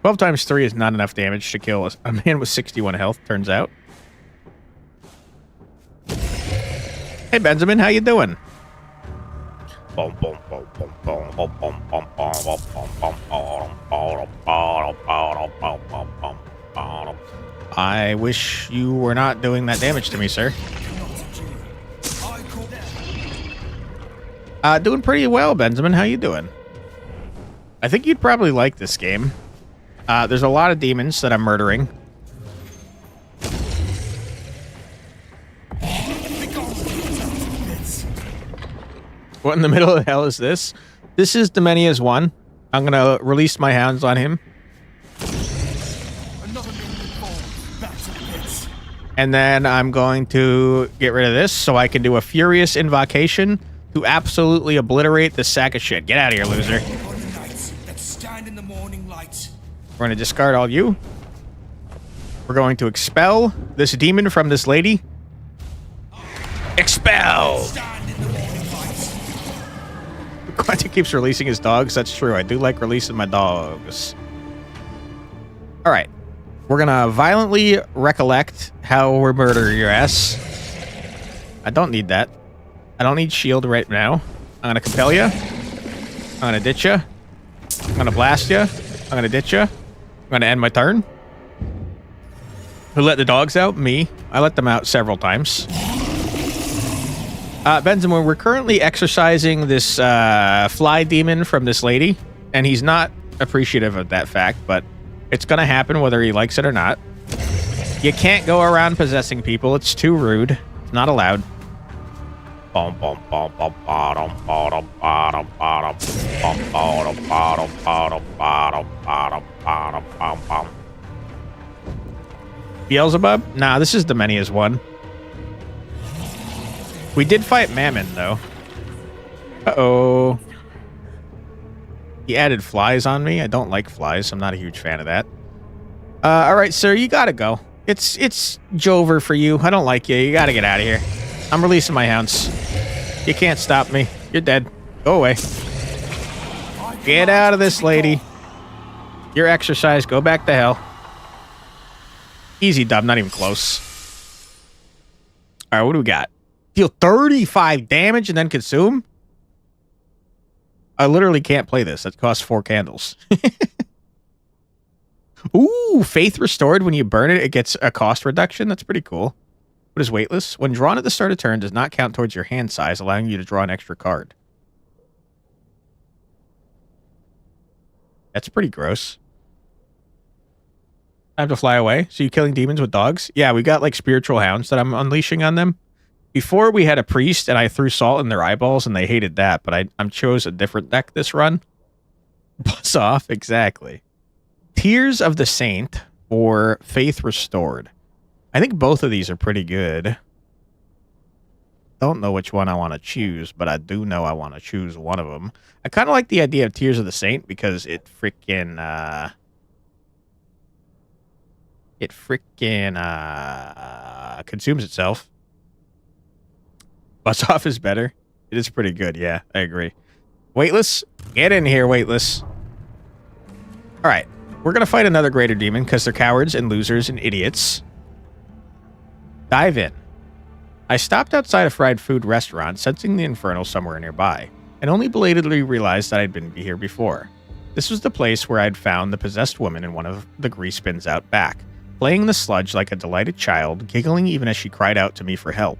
12 times 3 is not enough damage to kill a man with 61 health, turns out. Hey, Benjamin, how you doing? I wish you were not doing that damage to me, sir. Doing pretty well, Benjamin. How you doing? I think you'd probably like this game. There's a lot of demons that I'm murdering. What in the middle of the hell is this? This is Domenia's one. I'm going to release my hounds on him. And then I'm going to get rid of this so I can do a furious invocation to absolutely obliterate this sack of shit. Get out of here, loser. We're going to discard all you. We're going to expel this demon from this lady. Expel! Quantic keeps releasing his dogs. That's true. I do like releasing my dogs. All right. We're going to violently recollect how we're murdering your ass. I don't need that. I don't need shield right now. I'm going to compel you. I'm going to ditch you. I'm going to blast you. I'm going to ditch you. I'm going to end my turn. Who let the dogs out? Me. I let them out several times. Benjamin, we're currently exorcising this fly demon from this lady, and he's not appreciative of that fact, but it's going to happen whether he likes it or not. You can't go around possessing people. It's too rude. It's not allowed. Beelzebub? Nah, this is Domenia's one. We did fight Mammon, though. Uh-oh. He added flies on me. I don't like flies. I'm not a huge fan of that. All right, sir, you gotta go. It's Jover for you. I don't like you. You gotta get out of here. I'm releasing my hounds. You can't stop me. You're dead. Go away. Get out of this, lady. You're exercised. Go back to hell. Easy dub. Not even close. All right, what do we got? Deal 35 damage and then consume? I literally can't play this. That costs 4 candles. Ooh, faith restored. When you burn it, it gets a cost reduction. That's pretty cool. What is weightless? When drawn at the start of turn, does not count towards your hand size, allowing you to draw an extra card. That's pretty gross. Time to fly away. So you killing demons with dogs? Yeah, we got like spiritual hounds that I'm unleashing on them. Before we had a priest and I threw salt in their eyeballs and they hated that, but I chose a different deck this run. Buzz off, exactly. Tears of the Saint or Faith Restored. I think both of these are pretty good. Don't know which one I want to choose, but I do know I want to choose one of them. I kind of like the idea of Tears of the Saint because it freaking consumes itself. Buzz off is better. It is pretty good. Yeah, I agree. Weightless, get in here, Weightless. All right, we're gonna fight another greater demon because they're cowards and losers and idiots. Dive in. I stopped outside a fried food restaurant, sensing the infernal somewhere nearby, and only belatedly realized that I'd been here before. This was the place where I'd found the possessed woman in one of the grease bins out back, playing the sludge like a delighted child, giggling even as she cried out to me for help.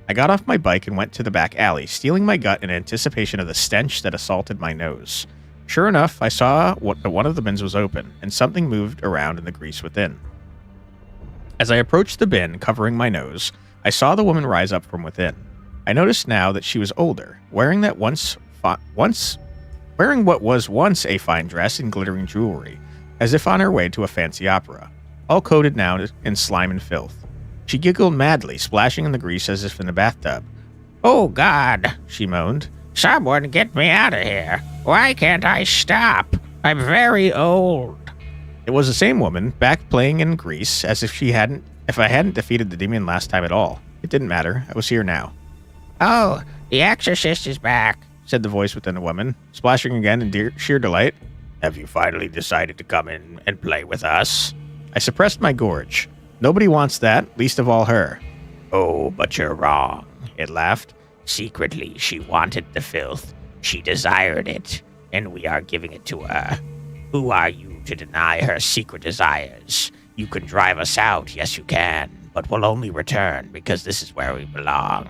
I got off my bike and went to the back alley, stealing my gut in anticipation of the stench that assaulted my nose. Sure enough, I saw that one of the bins was open, and something moved around in the grease within. As I approached the bin, covering my nose, I saw the woman rise up from within. I noticed now that she was older, wearing what was once a fine dress and glittering jewelry, as if on her way to a fancy opera, all coated now in slime and filth. She giggled madly, splashing in the grease as if in a bathtub. "Oh, God," she moaned. "Someone get me out of here. Why can't I stop? I'm very old." It was the same woman, back playing in grease, as if I hadn't defeated the demon last time at all. It didn't matter. I was here now. "Oh, the exorcist is back," said the voice within the woman, splashing again in sheer delight. "Have you finally decided to come in and play with us?" I suppressed my gorge. Nobody wants that, least of all her. "Oh, but you're wrong," it laughed. "Secretly, she wanted the filth. She desired it, and we are giving it to her. Who are you to deny her secret desires? You can drive us out, yes you can, but we'll only return because this is where we belong."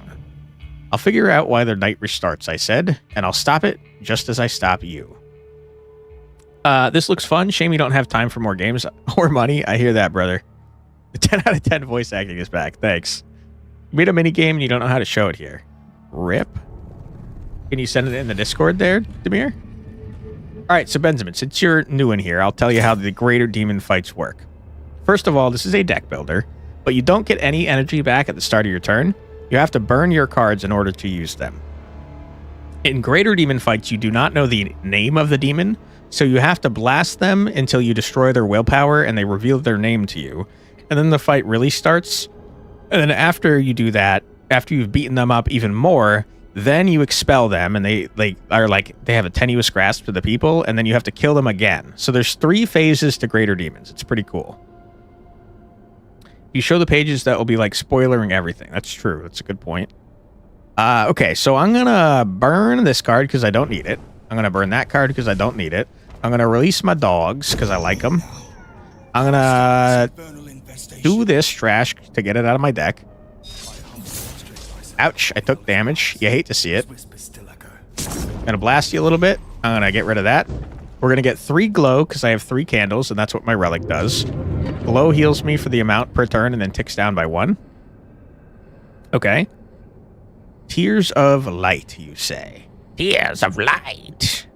"I'll figure out why their night restarts," I said, "and I'll stop it just as I stop you." This looks fun. Shame you don't have time for more games or money. I hear that, brother. The 10 out of 10 voice acting is back. Thanks. You made a mini game and you don't know how to show it here. Rip. Can you send it in the Discord there, Demir? All right, so Benjamin, since you're new in here, I'll tell you how the greater demon fights work. First of all, this is a deck builder, but you don't get any energy back at the start of your turn. You have to burn your cards in order to use them. In greater demon fights, you do not know the name of the demon, so you have to blast them until you destroy their willpower and they reveal their name to you. And then the fight really starts. And then after you do that, after you've beaten them up even more, then you expel them and they have a tenuous grasp to the people, and then you have to kill them again. So there's 3 phases to greater demons. It's pretty cool. You show the pages, that will be like spoilering everything. That's true. That's a good point. Okay, so I'm gonna burn this card because I don't need it. I'm gonna burn that card because I don't need it. I'm gonna release my dogs because I like them. I'm gonna do this trash to get it out of my deck. Ouch, I took damage. You hate to see it. I'm gonna blast you a little bit. I'm gonna get rid of that. We're gonna get 3 glow because I have 3 candles, and that's what my relic does. Glow heals me for the amount per turn and then ticks down by 1. Okay. Tears of light, you say. Tears of light.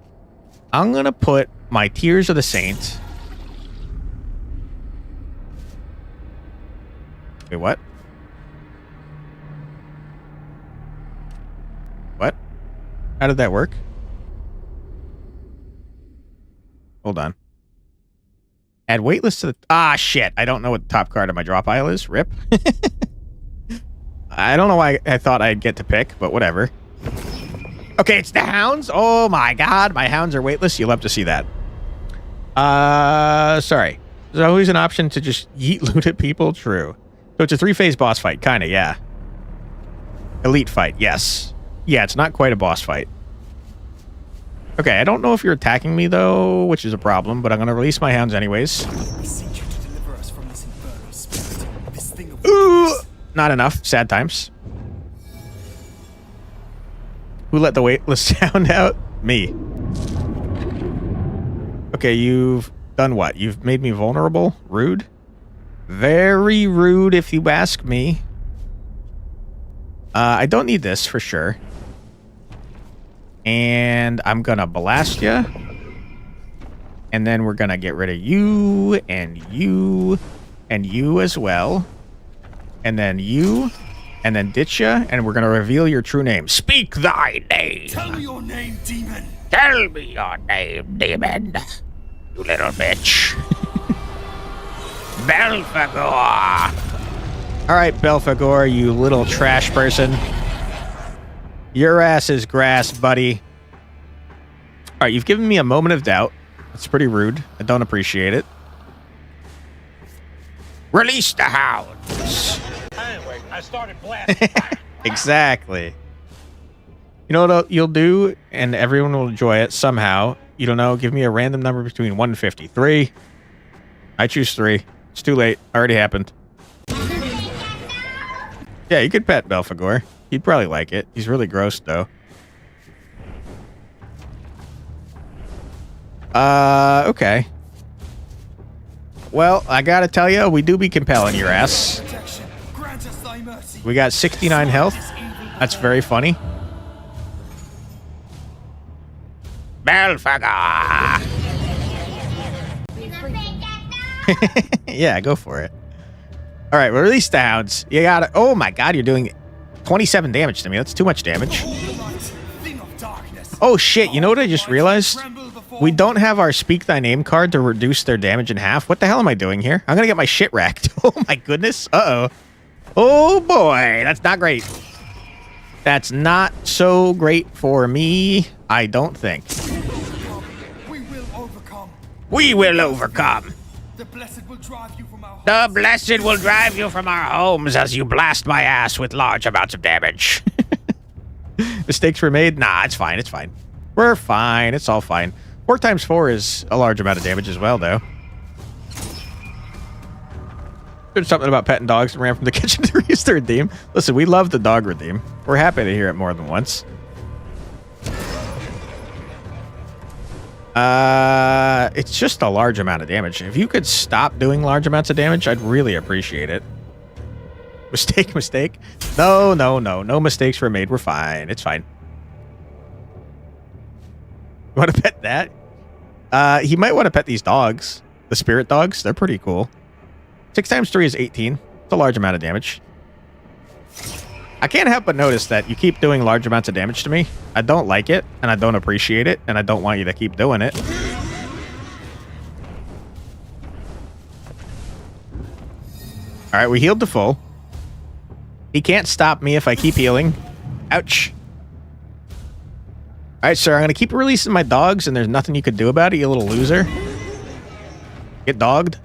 I'm gonna put my Tears of the Saint. Wait, what? What? How did that work? Hold on. Add waitlist to the... Ah, shit. I don't know what the top card of my draw pile is. Rip. I don't know why I thought I'd get to pick, but whatever. Okay, it's the hounds. Oh my god, my hounds are weightless. You'll have to see that. Sorry. There's always an option to just yeet loot at people. True. So it's a 3-phase boss fight. Kind of, yeah. Elite fight, yes. Yeah, it's not quite a boss fight. Okay, I don't know if you're attacking me, though, which is a problem, but I'm going to release my hounds anyways. Ooh! Not enough. Sad times. Who let the weightless sound out? Me. Okay, you've done what? You've made me vulnerable? Rude? Very rude if you ask me. I don't need this for sure. And I'm gonna blast you. And then we're gonna get rid of you and you and you as well. And then you and then ditch you. And we're gonna reveal your true name. Speak thy name. Tell me your name, demon. Tell me your name, demon. You little bitch. Belphegor. All right, Belphegor, you little trash person. Your ass is grass, buddy. All right, you've given me a moment of doubt. That's pretty rude. I don't appreciate it. Release the hounds. Anyway, I started blasting. Exactly. You know what you'll do, and everyone will enjoy it somehow. You don't know. Give me a random number between 1 and 53. I choose 3. It's too late. Already happened. Yeah, you could pet Belphegor. He'd probably like it. He's really gross, though. Okay. Well, I gotta tell you, we do be compelling your ass. Protection. Grant us thy mercy. We got 69 health. That's very funny. Belphegor! Yeah, go for it. All right, well, release the hounds. You got it. Oh my god, you're doing 27 damage to me. That's too much damage. Oh shit, you know what I just realized? We don't have our Speak Thy Name card to reduce their damage in half. What the hell am I doing here? I'm gonna get my shit wrecked. Oh my goodness. Uh-oh. Oh boy, that's not great. That's not so great for me, I don't think. We will overcome. We will overcome. The blessed will drive you from our homes. The blessed will drive you from our homes as you blast my ass with large amounts of damage. Mistakes were made? Nah, it's fine. It's fine. We're fine. It's all fine. 4 times 4 is a large amount of damage as well, though. There's something about petting dogs and ran from the kitchen to use the redeem. Listen, we love the dog redeem. We're happy to hear it more than once. It's just a large amount of damage. If you could stop doing large amounts of damage, I'd really appreciate it. Mistake. No mistakes were made. We're fine. It's fine. You want to pet that? He might want to pet these dogs. The spirit dogs. They're pretty cool. 6 times 3 is 18. It's a large amount of damage. I can't help but notice that you keep doing large amounts of damage to me. I don't like it, and I don't appreciate it, and I don't want you to keep doing it. All right, we healed to full. He can't stop me if I keep healing. Ouch. All right, sir, I'm going to keep releasing my dogs, and there's nothing you could do about it, you little loser. Get dogged.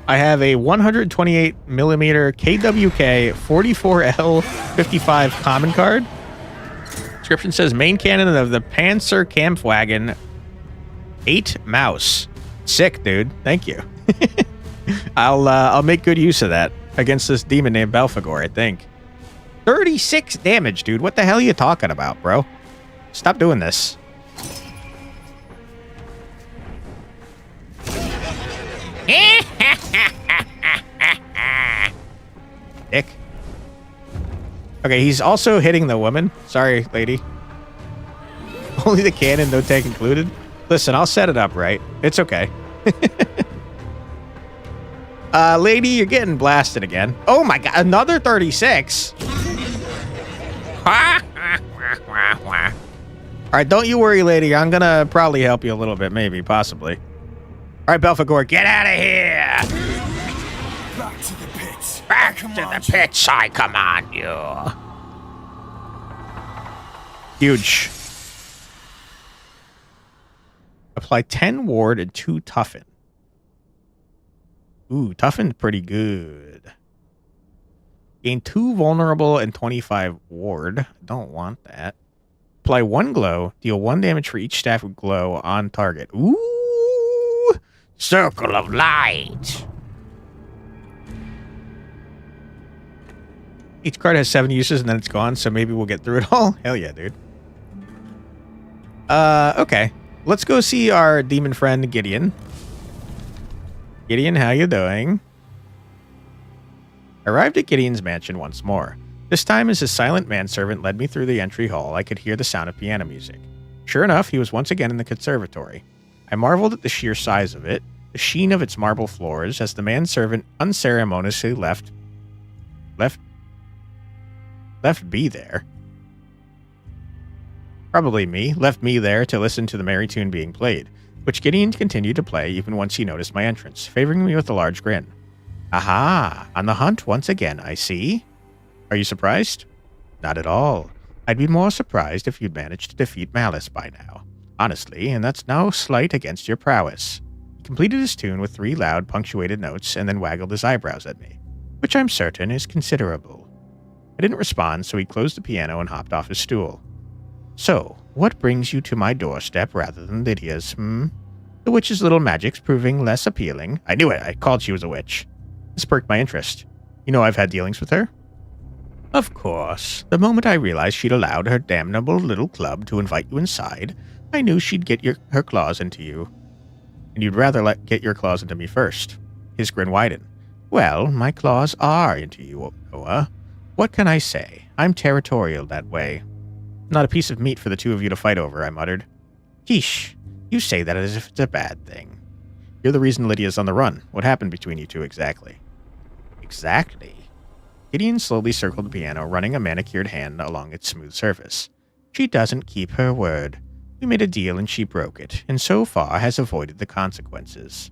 I have a 128 millimeter KWK 44L 55 common card. Description says main cannon of the Panzer Kampfwagen 8 mouse. Sick, dude. Thank you. I'll make good use of that against this demon named Belphegor, I think. 36 damage, dude. What the hell are you talking about, bro? Stop doing this. Dick. Okay, he's also hitting the woman. Sorry, lady. Only the cannon, no tank included. Listen, I'll set it up right. It's okay. Lady, you're getting blasted again. Oh my god, another 36. Alright, don't you worry, lady. I'm gonna probably help you a little bit, maybe, possibly. Alright, Belphegor, get out of here! Back to the pits. Back to the pits, I command you. Huge. Apply 10 ward and 2 toughen. Ooh, toughened pretty good. Gain 2 vulnerable and 25 ward. Don't want that. Apply 1 glow. Deal 1 damage for each staff of glow on target. Ooh! Circle of light. Each card has 7 uses and then it's gone, so maybe we'll get through it all. Hell yeah, dude. Okay. Let's go see our demon friend, Gideon. Gideon, how you doing? Arrived at Gideon's mansion once more. This time, as his silent manservant led me through the entry hall, I could hear the sound of piano music. Sure enough, he was once again in the conservatory. I marveled at the sheer size of it, the sheen of its marble floors, as the manservant unceremoniously left be there. Probably me, left me there to listen to the merry tune being played, which Gideon continued to play even once he noticed my entrance, favoring me with a large grin. Aha, on the hunt once again, I see. Are you surprised? Not at all. I'd be more surprised if you'd managed to defeat Malys by now. Honestly, and that's no slight against your prowess. He completed his tune with 3 loud, punctuated notes and then waggled his eyebrows at me, which I'm certain is considerable. I didn't respond, so he closed the piano and hopped off his stool. So, what brings you to my doorstep rather than Lydia's, The witch's little magic's proving less appealing. I knew it. I called she was a witch. This perked my interest. You know I've had dealings with her? Of course. The moment I realized she'd allowed her damnable little club to invite you inside, I knew she'd get her claws into you. And you'd rather get your claws into me first. His grin widened. Well, my claws are into you, Noah. What can I say? I'm territorial that way. Not a piece of meat for the two of you to fight over, I muttered. Yeesh, you say that as if it's a bad thing. You're the reason Lydia's on the run. What happened between you two exactly? Exactly. Gideon slowly circled the piano, running a manicured hand along its smooth surface. She doesn't keep her word. We made a deal and she broke it, and so far has avoided the consequences.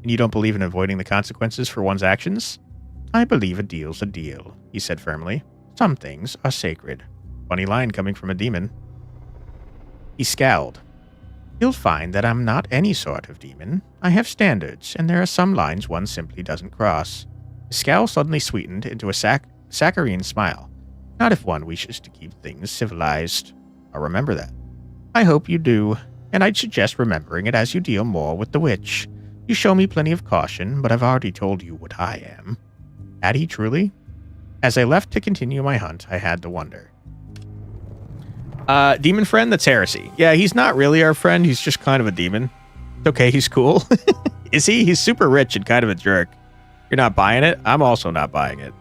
And you don't believe in avoiding the consequences for one's actions? I believe a deal's a deal, he said firmly. Some things are sacred. Funny line coming from a demon. He scowled. You'll find that I'm not any sort of demon. I have standards, and there are some lines one simply doesn't cross. His scowl suddenly sweetened into a saccharine smile. Not if one wishes to keep things civilized. I'll remember that. I hope you do, and I'd suggest remembering it as you deal more with the witch. You show me plenty of caution, but I've already told you what I am. Had he truly? As I left to continue my hunt, I had to wonder. Demon friend? That's heresy. Yeah, he's not really our friend. He's just kind of a demon. It's okay, he's cool. Is he? He's super rich and kind of a jerk. You're not buying it? I'm also not buying it.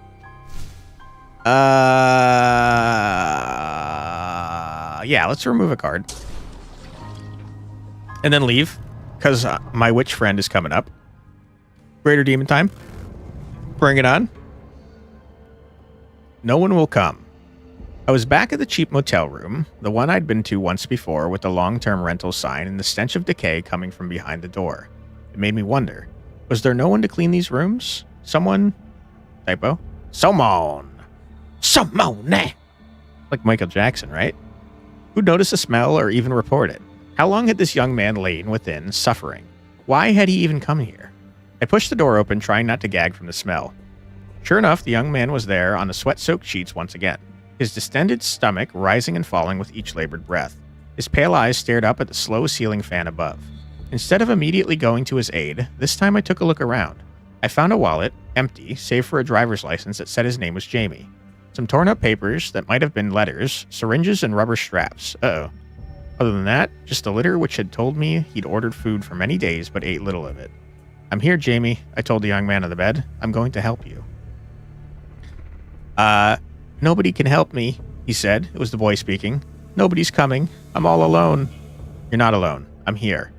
Yeah, let's remove a card. And then leave, because my witch friend is coming up. Greater demon time. Bring it on. No one will come. I was back at the cheap motel room, the one I'd been to once before with the long-term rental sign and the stench of decay coming from behind the door. It made me wonder, was there no one to clean these rooms? Someone? Typo? Someone! Like Michael Jackson, right? Who'd notice the smell or even report it? How long had this young man lain within, suffering? Why had he even come here? I pushed the door open, trying not to gag from the smell. Sure enough, the young man was there on the sweat-soaked sheets once again, his distended stomach rising and falling with each labored breath. His pale eyes stared up at the slow-sealing fan above. Instead of immediately going to his aid, this time I took a look around. I found a wallet, empty, save for a driver's license that said his name was Jamie. Some torn-up papers that might have been letters, syringes, and rubber straps. Uh-oh. Other than that, just a litter which had told me he'd ordered food for many days but ate little of it. I'm here, Jamie, I told the young man on the bed. I'm going to help you. Nobody can help me, he said. It was the boy speaking. Nobody's coming. I'm all alone. You're not alone. I'm here.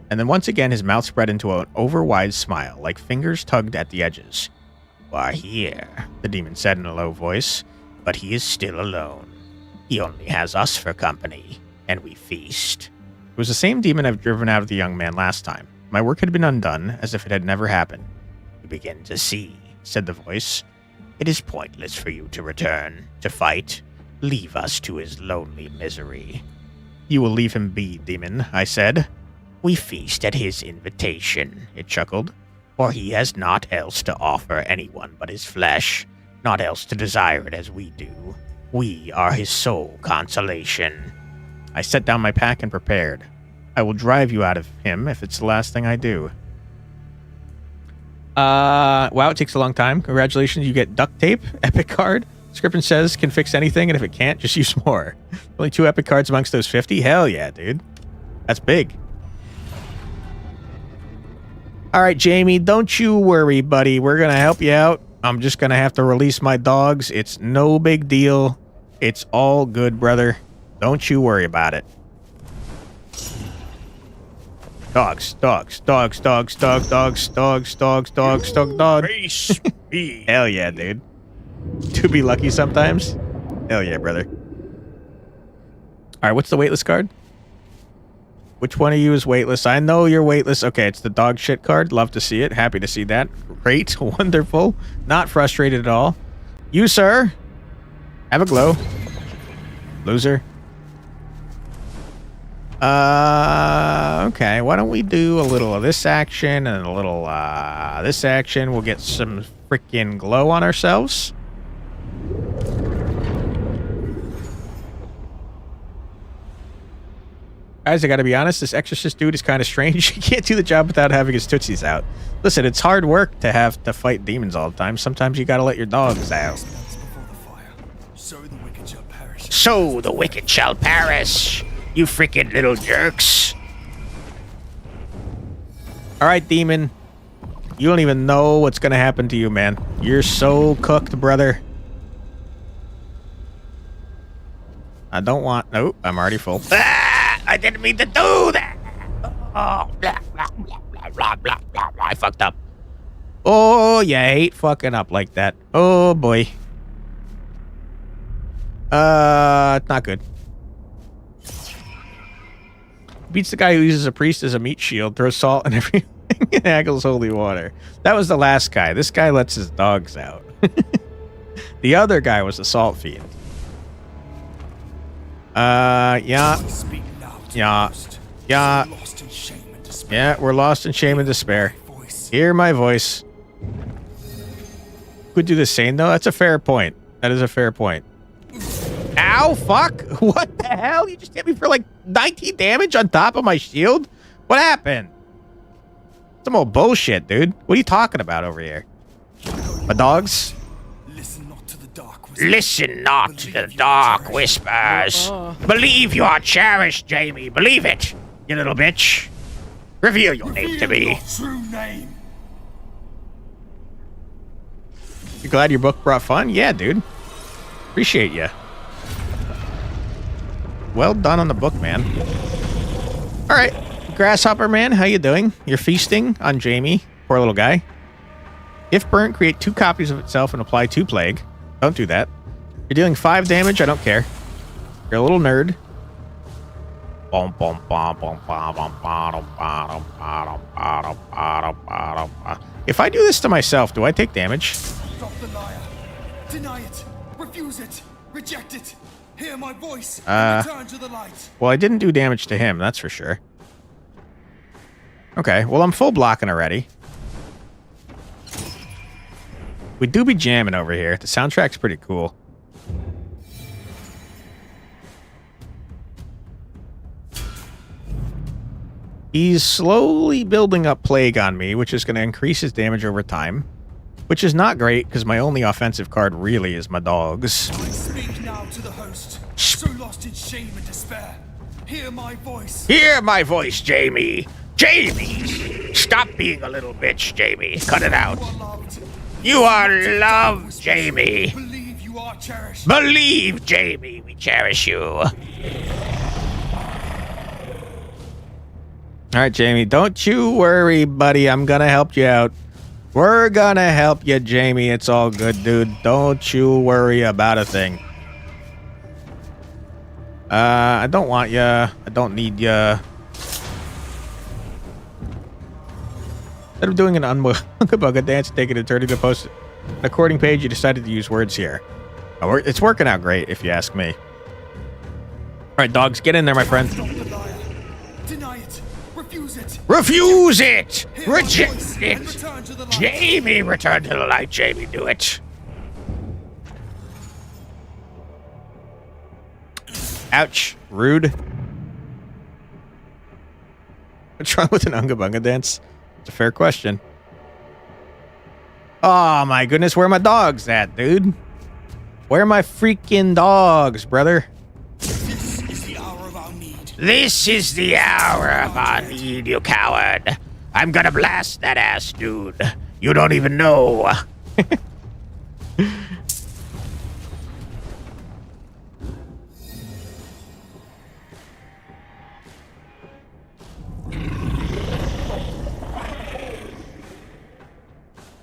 And then once again his mouth spread into an over-wide smile, like fingers tugged at the edges. You are here, the demon said in a low voice, but he is still alone. He only has us for company, and we feast. It was the same demon I've driven out of the young man last time. My work had been undone, as if it had never happened. You begin to see, said the voice. It is pointless for you to return, to fight. Leave us to his lonely misery. You will leave him be, demon, I said. We feast at his invitation, it chuckled, for he has naught else to offer anyone but his flesh, naught else to desire it as we do. We are his sole consolation. I set down my pack and prepared. I will drive you out of him if it's the last thing I do. Wow, it takes a long time. Congratulations, you get duct tape, epic card. Scripin says can fix anything, and if it can't, just use more. Only 2 epic cards amongst those 50? Hell yeah, dude. That's big. All right, Jamie, don't you worry, buddy. We're going to help you out. I'm just going to have to release my dogs. It's no big deal. It's all good, brother. Don't you worry about it. Dogs, dogs, dogs, dogs, dogs, dogs, dogs, dogs, dogs, dogs, dogs. Face me. Hell yeah, dude. To be lucky sometimes. Hell yeah, brother. All right, what's the weightless card? Which one of you is weightless? I know you're weightless. Okay, it's the dog shit card. Love to see it. Happy to see that. Great. Wonderful. Not frustrated at all. You, sir. Have a glow. Loser. Okay. Why don't we do a little of this action and a little this action? We'll get some freaking glow on ourselves. Guys, I gotta be honest, this exorcist dude is kind of strange. He can't do the job without having his tootsies out. Listen, it's hard work to have to fight demons all the time. Sometimes you gotta let your dogs out. So the wicked shall perish. So the wicked shall perish, you freaking little jerks. Alright, demon. You don't even know what's gonna happen to you, man. You're so cooked, brother. I don't want... Nope, I'm already full. I didn't mean to do that. Oh, blah, blah, blah, blah, blah, blah, blah. I fucked up. Oh, you hate fucking up like that. Oh, boy. It's not good. Beats the guy who uses a priest as a meat shield, throws salt and everything, and haggles holy water. That was the last guy. This guy lets his dogs out. The other guy was the salt fiend. Yeah. Speak now to Yeah. the host. Yeah. Lost in shame and despair. Yeah, we're lost in shame and despair. Voice. Hear my voice. Could do the same, though. That's a fair point. That is a fair point. Ow, fuck. What the hell? You just hit me for like 19 damage on top of my shield? What happened? Some old bullshit, dude. What are you talking about over here? My dogs? Listen not to the dark whisper. Listen not to the dark whispers. Believe you are cherished, Jamie. Believe it, you little bitch. Reveal your name to Reveal me. your true name. You glad your book brought fun? Yeah, dude. Appreciate you. Well done on the book, man. All right, Grasshopper Man, how you doing? You're feasting on Jamie, poor little guy. If burnt, create 2 copies of itself and apply 2 plague. Don't do that. You're dealing 5 damage. I don't care. You're a little nerd. If I do this to myself, do I take damage? Drop the liar. Deny it. Refuse it. Reject it. Hear my voice. Return to the light. Well, I didn't do damage to him, that's for sure. Okay, well, I'm full blocking already. We do be jamming over here. The soundtrack's pretty cool. He's slowly building up Plague on me, which is going to increase his damage over time. Which is not great, because my only offensive card really is my dogs. I speak now to the host. So lost in shame and despair. Hear my voice. Hear my voice, Jamie. Jamie, stop being a little bitch, Jamie. Cut it out. You are loved. You are loved, Jamie. Believe you are cherished. Believe, Jamie, we cherish you. All right, Jamie, don't you worry, buddy. I'm going to help you out. We're going to help you, Jamie. It's all good, dude. Don't you worry about a thing. I don't want you. I don't need you. Instead of doing an Unga dance, taking an eternity to post an according page, you decided to use words here. It's working out great, if you ask me. All right, dogs, get in there, my friend. Drop the liar. Deny it. Refuse it. Refuse it. Hear my Reject voice and it. return to the light. Jamie, return to the light. Jamie, do it. Ouch. Rude. What's wrong with an Unga Bunga dance? It's a fair question. Oh my goodness, where are my dogs at, dude? Where are my freaking dogs, brother? This is the hour of our need. This is the hour of our need, you coward. I'm gonna blast that ass, dude. You don't even know.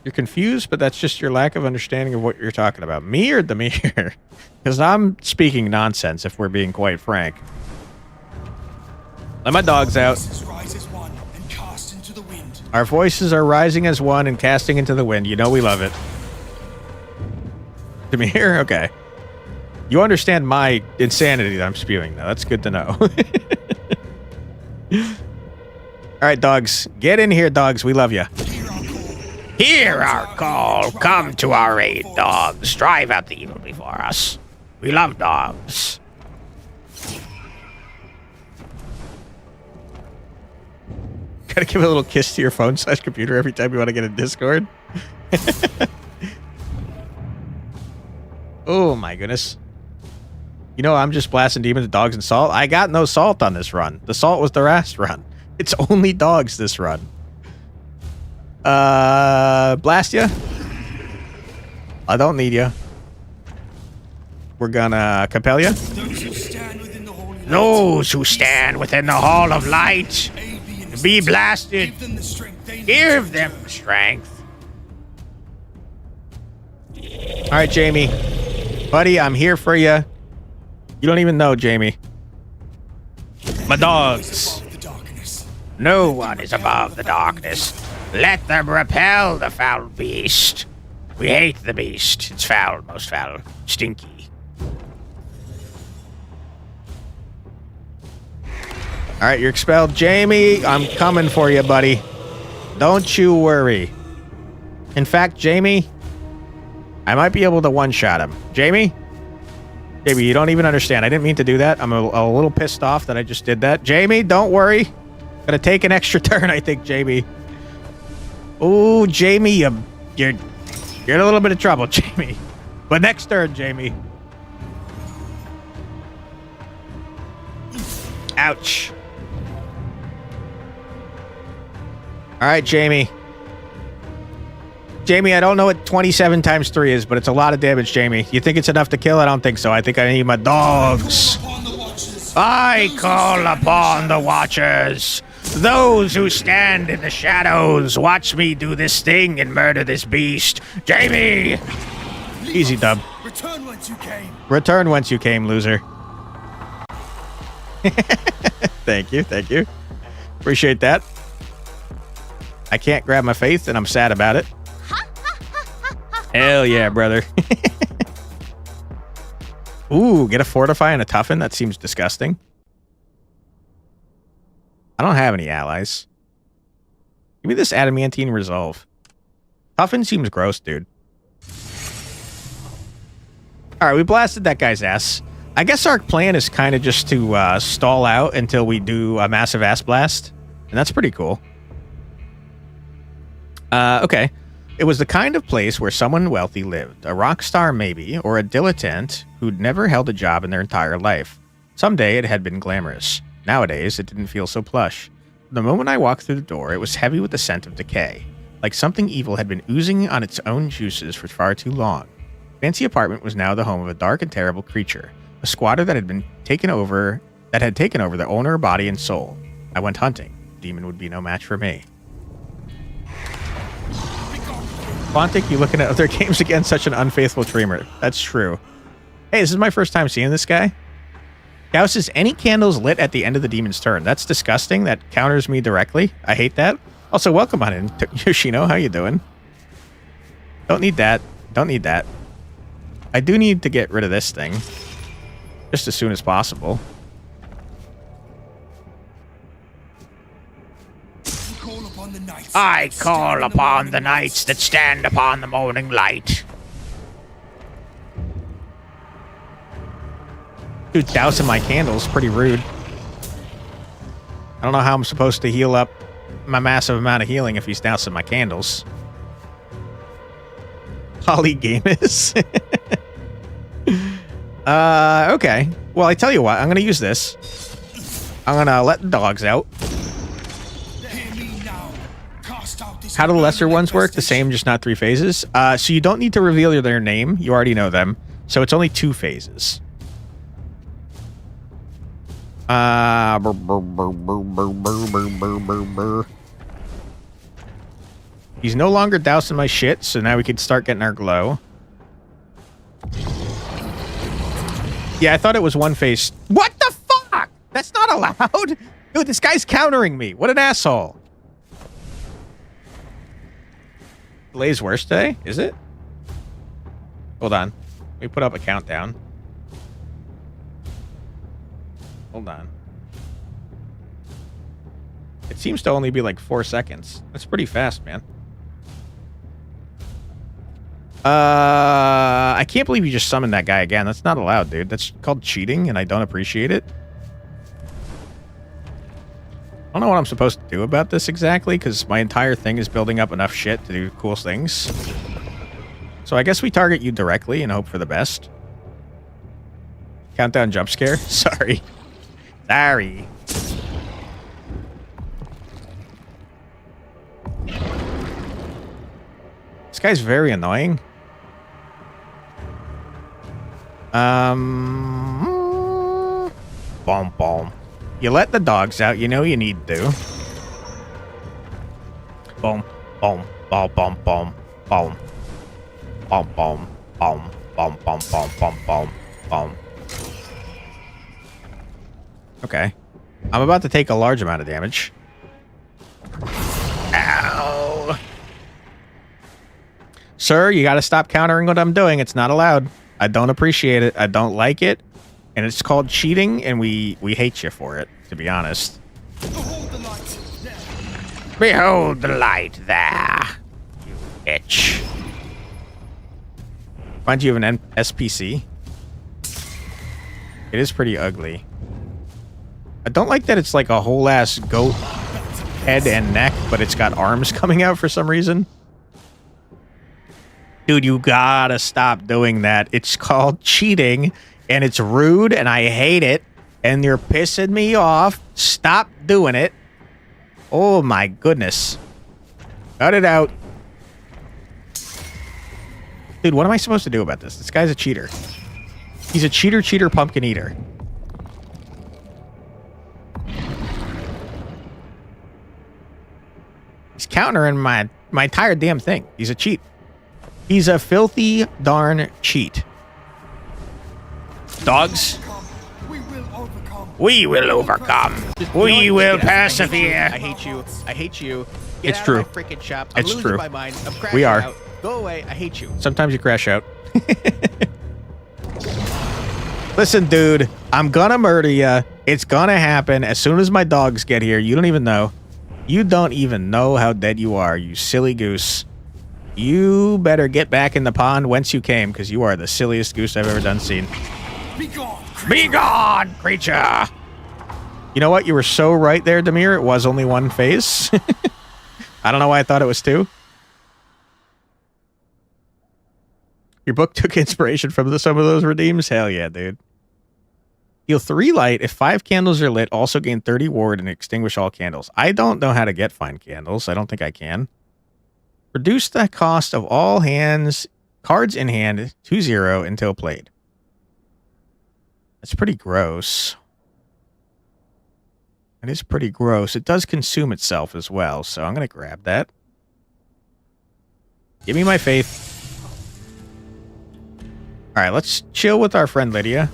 You're confused, but that's just your lack of understanding of what you're talking about. Me or the mirror? Because I'm speaking nonsense, if we're being quite frank. Let my dogs out. Rise as one and cast into the wind. Our voices are rising as one and casting into the wind. You know we love it. The mirror? Okay. You understand my insanity that I'm spewing, though. That's good to know. All right, dogs. Get in here, dogs. We love you. Hear our call. Come to our aid, dogs. Drive out the evil before us. We love dogs. Gotta give a little kiss to your phone / computer every time you want to get a Discord. Oh my goodness. You know, I'm just blasting demons, dogs, and salt. I got no salt on this run. The salt was the last run. It's only dogs this run. Blast ya. I don't need ya. We're gonna compel ya. Those who stand within the Hall of Light, be blasted. Give them the strength. All right, Jamie. Buddy, I'm here for you. You don't even know, Jamie. My dogs. No one is above the darkness. Let them repel the foul beast. We hate the beast. It's foul, most foul, stinky. All right, you're expelled. Jamie, I'm coming for you, buddy. Don't you worry. In fact, Jamie, I might be able to one-shot him. Jamie? Jamie, you don't even understand. I didn't mean to do that. I'm a little pissed off that I just did that. Jamie, don't worry. Gonna take an extra turn, I think, Jamie. Oh, Jamie, you're in a little bit of trouble, Jamie. But next turn, Jamie. Ouch. All right, Jamie. Jamie, I don't know what 27 times 3 is, but it's a lot of damage, Jamie. You think it's enough to kill? I don't think so. I think I need my dogs. I call upon the Watchers. Those who stand in the shadows, watch me do this thing and murder this beast. Jamie! Easy, dub. Return whence you came. Return whence you came, loser. Thank you, thank you. Appreciate that. I can't grab my faith, and I'm sad about it. Hell yeah, brother. Ooh, get a fortify and a toughen? That seems disgusting. I don't have any allies. Give me this adamantine resolve. Toughen seems gross, dude. Alright, we blasted that guy's ass. I guess our plan is kind of just to stall out until we do a massive ass blast. And that's pretty cool. Okay. It was the kind of place where someone wealthy lived. A rock star, maybe, or a dilettante who'd never held a job in their entire life. Someday it had been glamorous. Nowadays, it didn't feel so plush. The moment I walked through the door, it was heavy with the scent of decay. Like something evil had been oozing on its own juices for far too long. Fancy apartment was now the home of a dark and terrible creature. A squatter that had taken over the owner, body, and soul. I went hunting. Demon would be no match for me. Quantic, you looking at other games again? Such an unfaithful dreamer. That's true. Hey, this is my first time seeing this guy. Gao says, any candles lit at the end of the demon's turn. That's disgusting. That counters me directly. I hate that. Also, welcome on in, Yoshino. How you doing? Don't need that. Don't need that. I do need to get rid of this thing. Just as soon as possible. I call upon the knights that stand upon the morning light. Dude, dousing my candles. Pretty rude. I don't know how I'm supposed to heal up my massive amount of healing if he's dousing my candles. Polygamous. Okay. Well, I tell you what. I'm going to use this. I'm going to let the dogs out. How do the lesser ones work? The same, just not 3 phases. So you don't need to reveal their name. You already know them. So it's only 2 phases. He's no longer dousing my shit, so now we can start getting our glow. Yeah, I thought it was 1 phase. What the fuck? That's not allowed. Dude, this guy's countering me. What an asshole. Delay's worst day? Is it? Hold on. Let me put up a countdown. Hold on. It seems to only be like 4 seconds. That's pretty fast, man. I can't believe you just summoned that guy again. That's not allowed, dude. That's called cheating, and I don't appreciate it. I don't know what I'm supposed to do about this exactly, because my entire thing is building up enough shit to do cool things. So I guess we target you directly and hope for the best. Countdown jump scare? Sorry. Sorry. This guy's very annoying. Boom, boom. You let the dogs out, you know you need to. Boom, boom, boom, boom, boom, boom. Boom, boom, boom, boom, boom, boom, boom, boom, boom. Okay. I'm about to take a large amount of damage. Ow. Sir, you gotta stop countering what I'm doing. It's not allowed. I don't appreciate it. I don't like it. And it's called cheating, and we hate you for it, to be honest. Behold the light. There. Behold the light there, you bitch. Mind you have an SPC. It is pretty ugly. I don't like that it's like a whole ass goat head and neck, but it's got arms coming out for some reason. Dude, you gotta stop doing that. It's called cheating, and it's rude, and I hate it, and you're pissing me off. Stop doing it. Oh my goodness. Cut it out. Dude, what am I supposed to do about this? This guy's a cheater. He's a cheater, pumpkin eater. He's countering my entire damn thing. He's a cheat. He's a filthy darn cheat. Dogs. We will overcome. We will overcome. We will persevere. I hate you. I hate you. Get It's out true. Of my freaking shop. I'm It's losing true. my mind. I'm crashing We are. out. Go away. I hate you. Sometimes you crash out. Listen, dude, I'm gonna murder you. It's gonna happen as soon as my dogs get here. You don't even know. You don't even know how dead you are, you silly goose. You better get back in the pond whence you came, because you are the silliest goose I've ever done seen. Be gone. Be gone, creature. You know what? You were so right there, Demir. It was only 1 phase. I don't know why I thought it was 2. Your book took inspiration from some of those redeems? Hell yeah, dude. Heal 3 light. If 5 candles are lit, also gain 30 ward and extinguish all candles. I don't know how to get fine candles. I don't think I can. Reduce the cost of all cards in hand to 0 until played. That's pretty gross. It is pretty gross. It does consume itself as well, so I'm going to grab that. Give me my faith. All right, let's chill with our friend Lydia.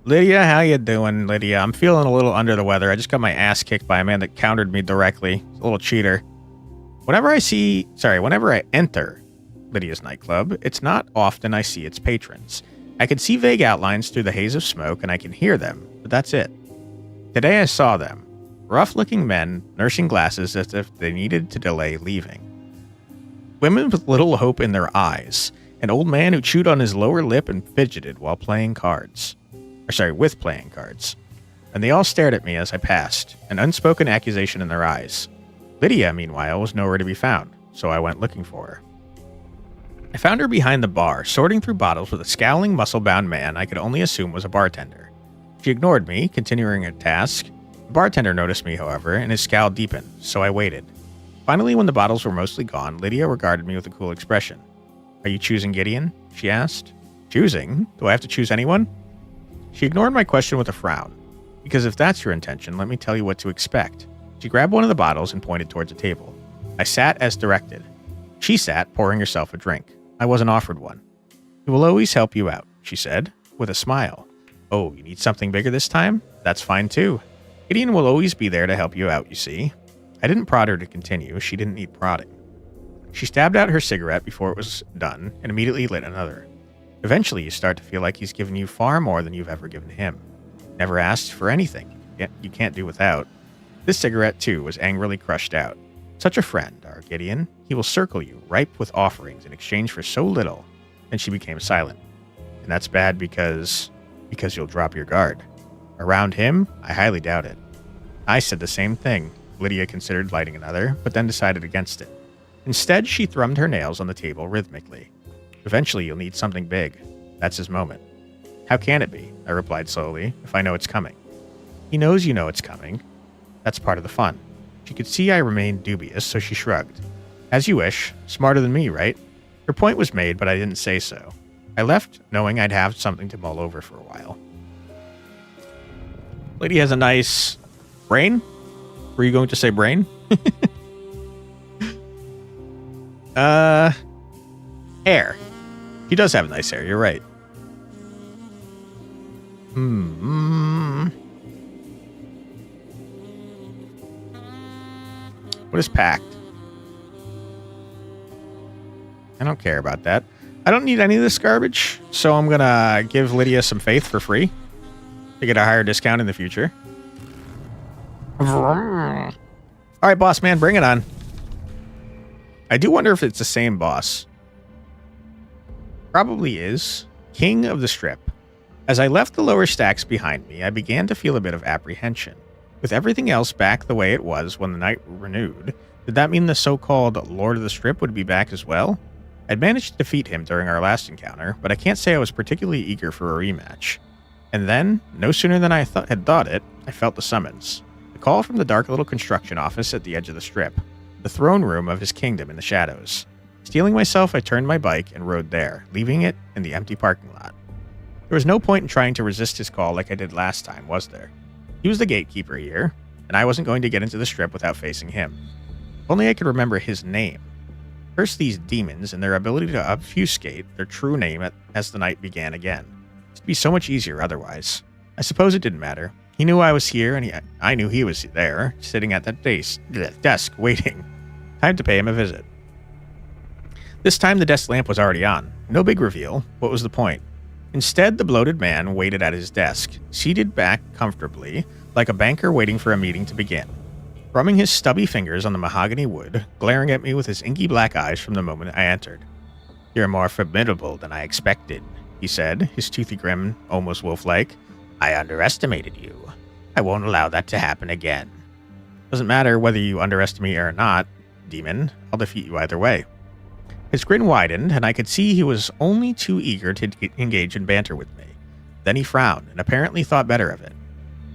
Lydia, how you doing, Lydia? I'm feeling a little under the weather. I just got my ass kicked by a man that countered me directly. A little cheater. Whenever I enter Lydia's nightclub, it's not often I see its patrons. I can see vague outlines through the haze of smoke, and I can hear them, but that's it. Today I saw them. Rough-looking men, nursing glasses as if they needed to delay leaving. Women with little hope in their eyes. An old man who chewed on his lower lip and fidgeted while playing cards. With playing cards. And they all stared at me as I passed, an unspoken accusation in their eyes. Lydia, meanwhile, was nowhere to be found, so I went looking for her. I found her behind the bar, sorting through bottles with a scowling, muscle-bound man I could only assume was a bartender. She ignored me, continuing her task. The bartender noticed me, however, and his scowl deepened, so I waited. Finally, when the bottles were mostly gone, Lydia regarded me with a cool expression. Are you choosing Gideon? She asked. Choosing? Do I have to choose anyone? She ignored my question with a frown. Because if that's your intention, let me tell you what to expect. She grabbed one of the bottles and pointed towards a table. I sat as directed. She sat, pouring herself a drink. I wasn't offered one. It will always help you out, she said, with a smile. Oh, you need something bigger this time? That's fine too. Gideon will always be there to help you out, you see. I didn't prod her to continue. She didn't need prodding. She stabbed out her cigarette before it was done and immediately lit another. Eventually, you start to feel like he's given you far more than you've ever given him. Never asked for anything. You can't do without. This cigarette, too, was angrily crushed out. Such a friend, our Gideon. He will circle you, ripe with offerings in exchange for so little. And she became silent. And that's bad because you'll drop your guard. Around him, I highly doubt it. I said the same thing. Lydia considered lighting another, but then decided against it. Instead, she thrummed her nails on the table rhythmically. Eventually, you'll need something big. That's his moment. How can it be? I replied slowly, if I know it's coming. He knows you know it's coming. That's part of the fun. She could see I remained dubious, so she shrugged. As you wish. Smarter than me, right? Her point was made, but I didn't say so. I left, knowing I'd have something to mull over for a while. Lady has a nice brain? Were you going to say brain? Hair. She does have nice hair, you're right. What is packed? I don't care about that. I don't need any of this garbage, so I'm gonna give Lydia some faith for free to get a higher discount in the future. Alright, boss man, bring it on. I do wonder if it's the same boss. Probably is. King of the Strip. As I left the lower stacks behind me, I began to feel a bit of apprehension. With everything else back the way it was when the night renewed, did that mean the so-called Lord of the Strip would be back as well? I'd managed to defeat him during our last encounter, but I can't say I was particularly eager for a rematch. And then, no sooner than I had thought it, I felt the summons. The call from the dark little construction office at the edge of the strip. The throne room of his kingdom in the shadows. Steeling myself, I turned my bike and rode there, leaving it in the empty parking lot. There was no point in trying to resist his call like I did last time, was there? He was the gatekeeper here, and I wasn't going to get into the strip without facing him. If only I could remember his name. Curse these demons and their ability to obfuscate their true name as the night began again. It'd be so much easier otherwise. I suppose it didn't matter. He knew I was here, and I knew he was there, sitting at that desk, waiting. Time to pay him a visit. This time the desk lamp was already on. No big reveal. What was the point? Instead, the bloated man waited at his desk, seated back comfortably, like a banker waiting for a meeting to begin. Rubbing his stubby fingers on the mahogany wood, glaring at me with his inky black eyes from the moment I entered. You're more formidable than I expected, he said, his toothy grin almost wolf-like. I underestimated you. I won't allow that to happen again. Doesn't matter whether you underestimate me or not, demon. I'll defeat you either way. His grin widened, and I could see he was only too eager to engage in banter with me. Then he frowned, and apparently thought better of it.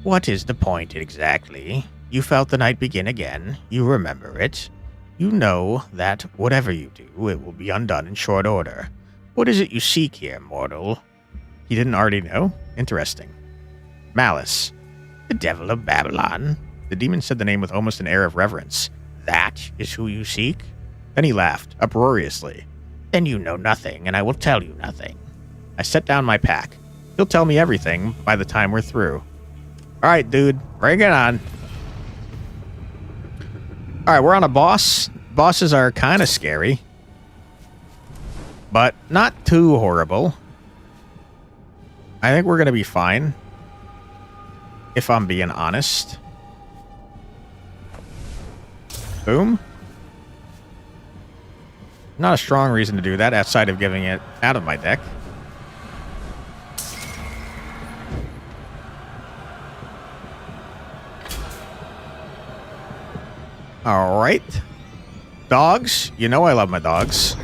What is the point exactly? You felt the night begin again. You remember it. You know that whatever you do, it will be undone in short order. What is it you seek here, mortal? He didn't already know? Interesting. Malys. The devil of Babylon. The demon said the name with almost an air of reverence. That is who you seek? Then he laughed, uproariously. Then you know nothing, and I will tell you nothing. I set down my pack. He'll tell me everything by the time we're through. Alright, dude. Bring it on. Alright, we're on a boss. Bosses are kind of scary. But not too horrible. I think we're going to be fine. If I'm being honest. Boom. Not a strong reason to do that outside of giving it out of my deck. Alright. Dogs. You know I love my dogs.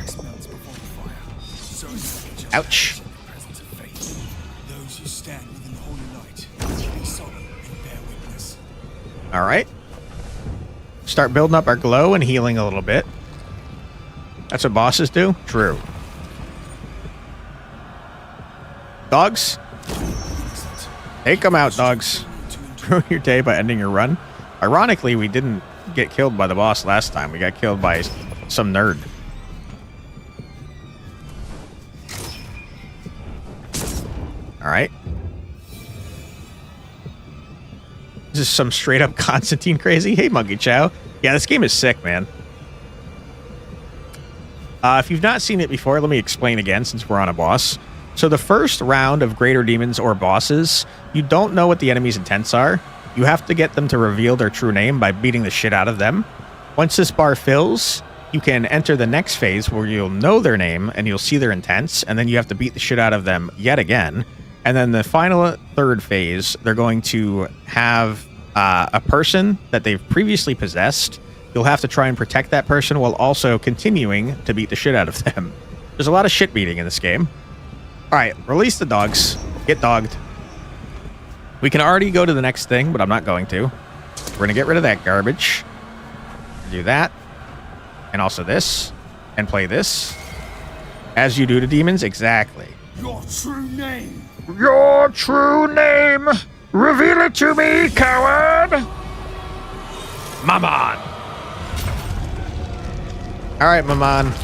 Ouch. Alright. start building up our glow and healing a little bit. That's what bosses do? True. Dogs? Take them out, dogs. Ruin your day by ending your run. Ironically, we didn't get killed by the boss last time. We got killed by some nerd. Alright. This is some straight up Constantine crazy. Hey, Monkey Chow. Yeah, this game is sick, man. If you've not seen it before, let me explain again since we're on a boss. So the first round of greater demons or bosses, you don't know what the enemy's intents are. You have to get them to reveal their true name by beating the shit out of them. Once this bar fills, you can enter the next phase where you'll know their name and you'll see their intents, and then you have to beat the shit out of them yet again. And then the final third phase, they're going to have a person that they've previously possessed. You'll have to try and protect that person while also continuing to beat the shit out of them. There's a lot of shit beating in this game. All right, release the dogs. Get dogged. We can already go to the next thing, but I'm not going to. We're going to get rid of that garbage. Do that. And also this. And play this. As you do to demons, exactly. Your true name. Your true name! Reveal it to me, coward! Mammon! All right, Mammon.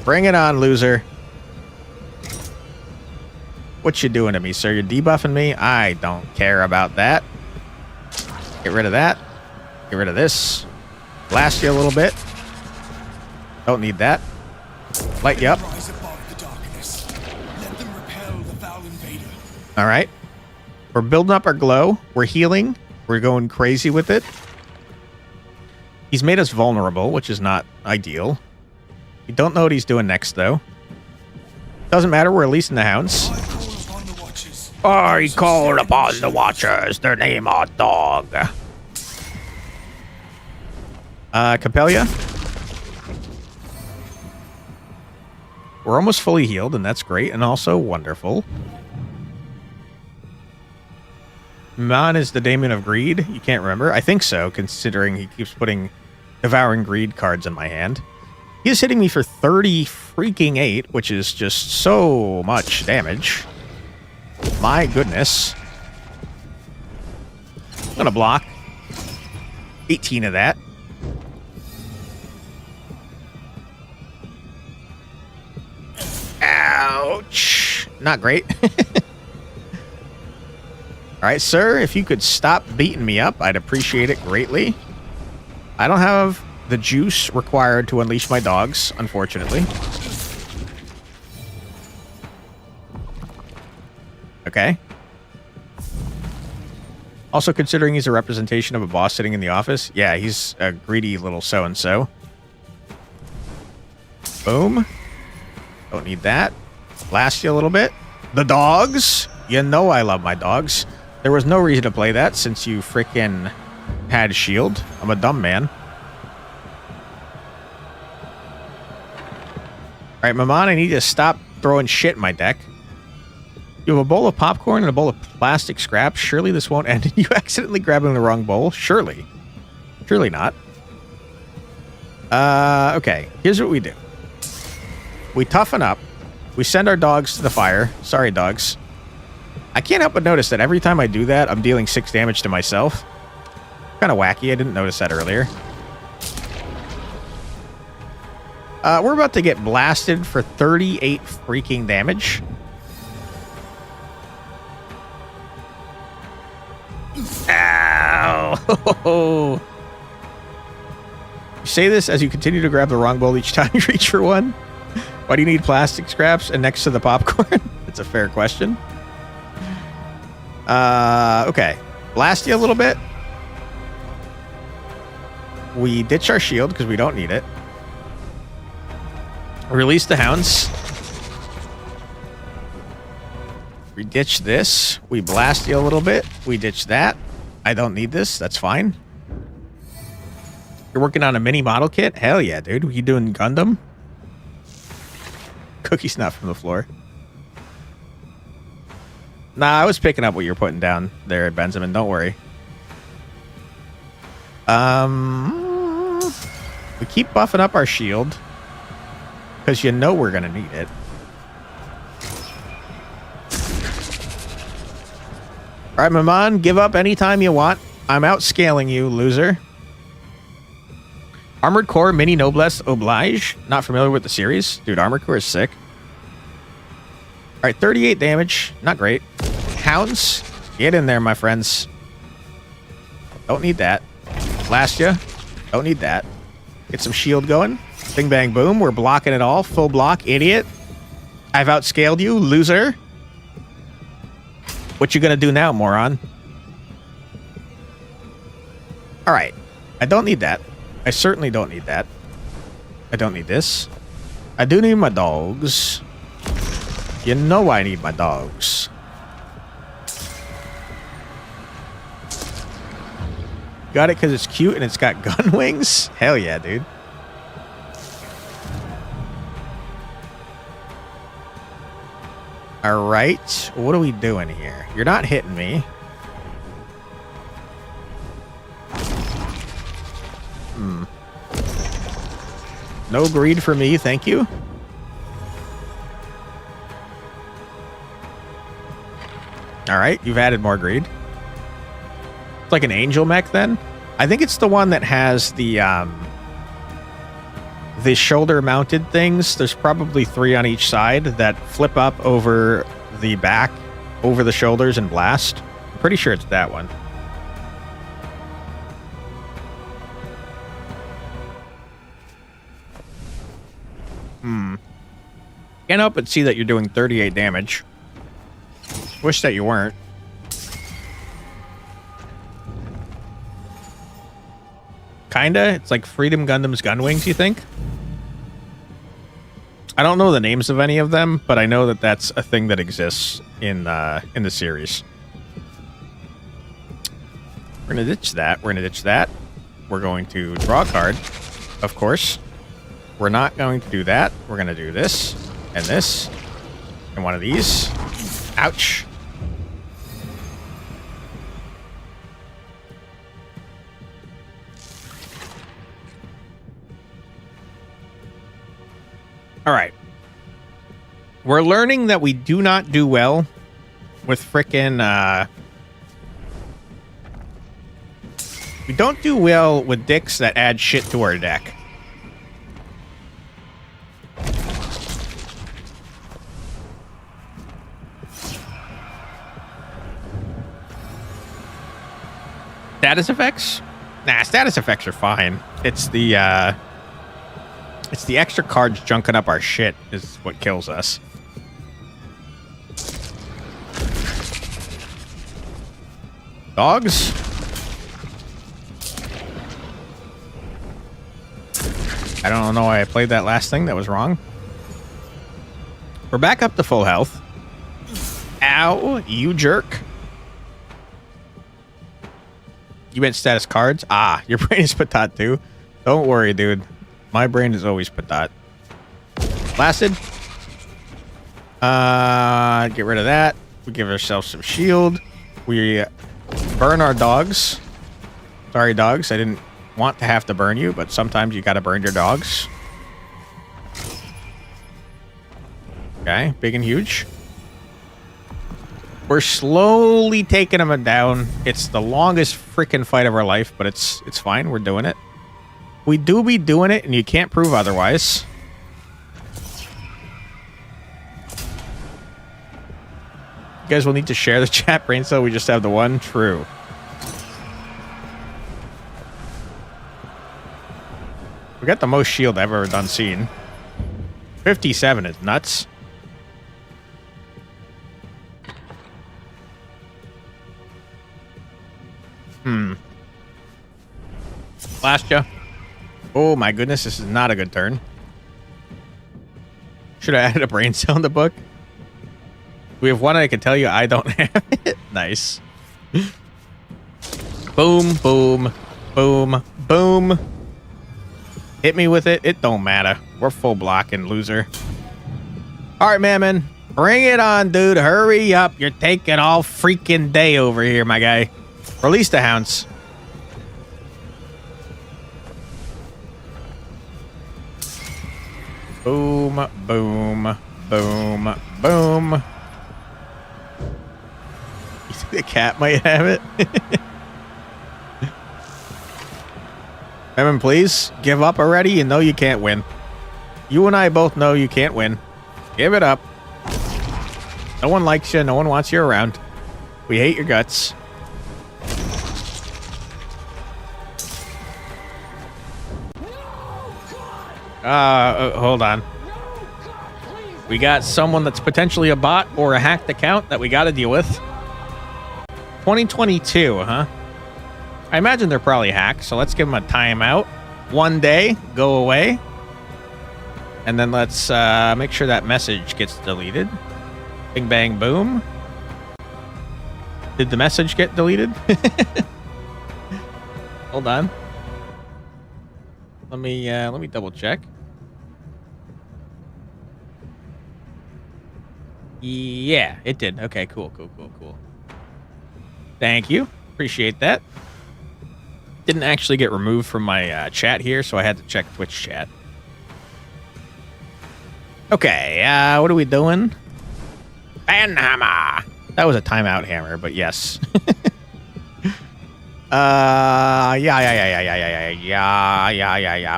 Bring it on, loser. What you doing to me, sir? You're debuffing me? I don't care about that. Get rid of that. Get rid of this. Blast you a little bit. Don't need that. Light you up. Rise above the darkness. Let them repel the foul invader. All right. We're building up our glow. We're healing. We're going crazy with it. He's made us vulnerable, which is not ideal. We don't know what he's doing next, though. Doesn't matter. We're releasing the hounds. I call upon the Watchers. Their name are Dog. Capelia. We're almost fully healed, and that's great, and also wonderful. Mon is the Daemon of Greed. You can't remember? I think so, considering he keeps putting Devouring Greed cards in my hand. He is hitting me for 30 freaking 8, which is just so much damage. My goodness. I'm gonna block 18 of that. Ouch. Not great. All right, sir, if you could stop beating me up, I'd appreciate it greatly. I don't have the juice required to unleash my dogs, unfortunately. Okay. Also, considering he's a representation of a boss sitting in the office, yeah, he's a greedy little so-and-so. Boom. Don't need that. Blast you a little bit. The dogs. You know I love my dogs. There was no reason to play that since you frickin' had shield. I'm a dumb man. Alright, Mammon, I need to stop throwing shit in my deck. You have a bowl of popcorn and a bowl of plastic scraps. Surely this won't end in you accidentally grabbing the wrong bowl. Surely. Surely not. Okay. Here's what we do. We toughen up. We send our dogs to the fire. Sorry, dogs. I can't help but notice that every time I do that, I'm dealing 6 damage to myself. Kind of wacky. I didn't notice that earlier. We're about to get blasted for 38 freaking damage. Ow! You say this as you continue to grab the wrong bowl each time you reach for one? Why do you need plastic scraps and next to the popcorn? It's a fair question. Okay. Blast you a little bit. We ditch our shield because we don't need it. Release the hounds. We ditch this. We blast you a little bit. We ditch that. I don't need this. That's fine. You're working on a mini model kit? Hell yeah, dude. You doing Gundam? Cookie's not from the floor. Nah, I was picking up what you're putting down there, Benjamin. Don't worry. We keep buffing up our shield because you know we're gonna need it. All right, Maman, give up anytime you want. I'm outscaling you, loser. Armored Core Mini Noblesse Oblige. Not familiar with the series. Dude, Armored Core is sick. All right, 38 damage. Not great. Hounds, get in there, my friends. Don't need that. Blast ya. Don't need that. Get some shield going. Bing, bang, boom. We're blocking it all. Full block, idiot. I've outscaled you, loser. What you gonna do now, moron? All right. I don't need that. I certainly don't need that. I don't need this. I do need my dogs. You know I need my dogs. Got it because it's cute and it's got gun wings? Hell yeah, dude. All right. What are we doing here? You're not hitting me. No greed for me, thank you. All right, you've added more greed. It's like an angel mech then. I think it's the one that has the shoulder mounted things. There's probably 3 on each side that flip up over the back, over the shoulders and blast. I'm pretty sure it's that one. Can't help but see that you're doing 38 damage. Wish that you weren't. Kinda. It's like Freedom Gundam's gun wings, you think? I don't know the names of any of them, but I know that that's a thing that exists in the series. We're gonna ditch that. We're gonna ditch that. We're going to draw a card, of course. We're not going to do that. We're gonna do this and one of these. Ouch. All right. We're learning that we do not do well with frickin' we don't do well with dicks that add shit to our deck. Status effects? Nah, status effects are fine. It's the extra cards junking up our shit is what kills us. Dogs? I don't know why I played that last thing. That was wrong. We're back up to full health. Ow, you jerk. You meant status cards? Ah, your brain is patat too. Don't worry, dude. My brain is always patat. Blasted. Get rid of that. We give ourselves some shield. We burn our dogs. Sorry, dogs. I didn't want to have to burn you, but sometimes you gotta burn your dogs. Okay, big and huge. We're slowly taking them down. It's the longest freaking fight of our life, but it's fine. We're doing it. We do be doing it, and you can't prove otherwise. You guys will need to share the chat brain cell. We just have the one. True. We got the most shield I've ever done seen. 57 is nuts. Blast ya. Oh my goodness, this is not a good turn. Should I add a brain cell in the book? We have one I can tell you I don't have it. Nice. Boom, boom, boom, boom. Hit me with it. It don't matter. We're full blocking, loser. All right, Mammon. Bring it on, dude. Hurry up. You're taking all freaking day over here, my guy. Release the hounds. Boom, boom, boom, boom. You think the cat might have it? Evan, please, give up already. You know you can't win. You and I both know you can't win. Give it up. No one likes you. No one wants you around. We hate your guts. Hold on. We got someone that's potentially a bot or a hacked account that we got to deal with. 2022, huh? I imagine they're probably hacked, so let's give them a timeout. 1 day, go away. And then let's make sure that message gets deleted. Bing, bang, boom. Did the message get deleted? Hold on. Let me double check. Yeah, it did. Okay, cool. Thank you. Appreciate that. Didn't actually get removed from my chat here, so I had to check Twitch chat. Okay, what are we doing? Ban hammer. That was a timeout hammer, but yes. Yeah.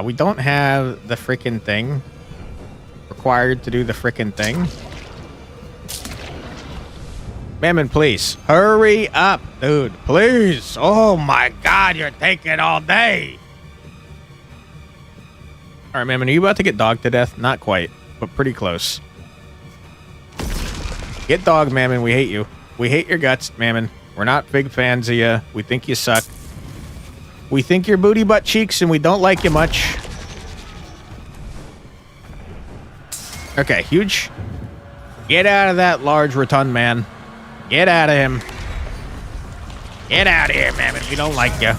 We don't have the frickin' thing required to do the frickin' thing. Mammon, please. Hurry up, dude. Please. Oh my god, you're taking all day. Alright, Mammon, are you about to get dogged to death? Not quite, but pretty close. Get dogged, Mammon. We hate you. We hate your guts, Mammon. We're not big fans of you. We think you suck. We think you're booty butt cheeks and we don't like you much. Okay, huge. Get out of that large rotund man. Get out of him. Get out of here, Mammon. We don't like you.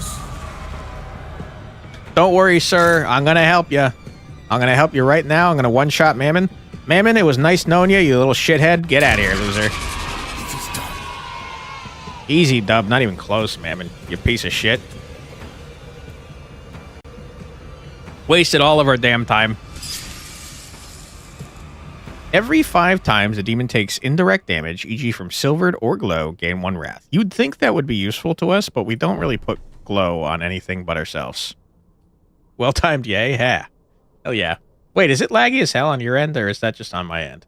Don't worry, sir. I'm going to help you. I'm going to help you right now. I'm going to one-shot Mammon. Mammon, it was nice knowing you, you little shithead. Get out of here, loser. Easy, dub. Not even close, Mammon. You piece of shit. Wasted all of our damn time. Every 5 times a demon takes indirect damage, e.g. from silvered or glow, gain 1 wrath. You'd think that would be useful to us, but we don't really put glow on anything but ourselves. Well timed, yay? Yeah. Hell yeah. Wait, is it laggy as hell on your end, or is that just on my end?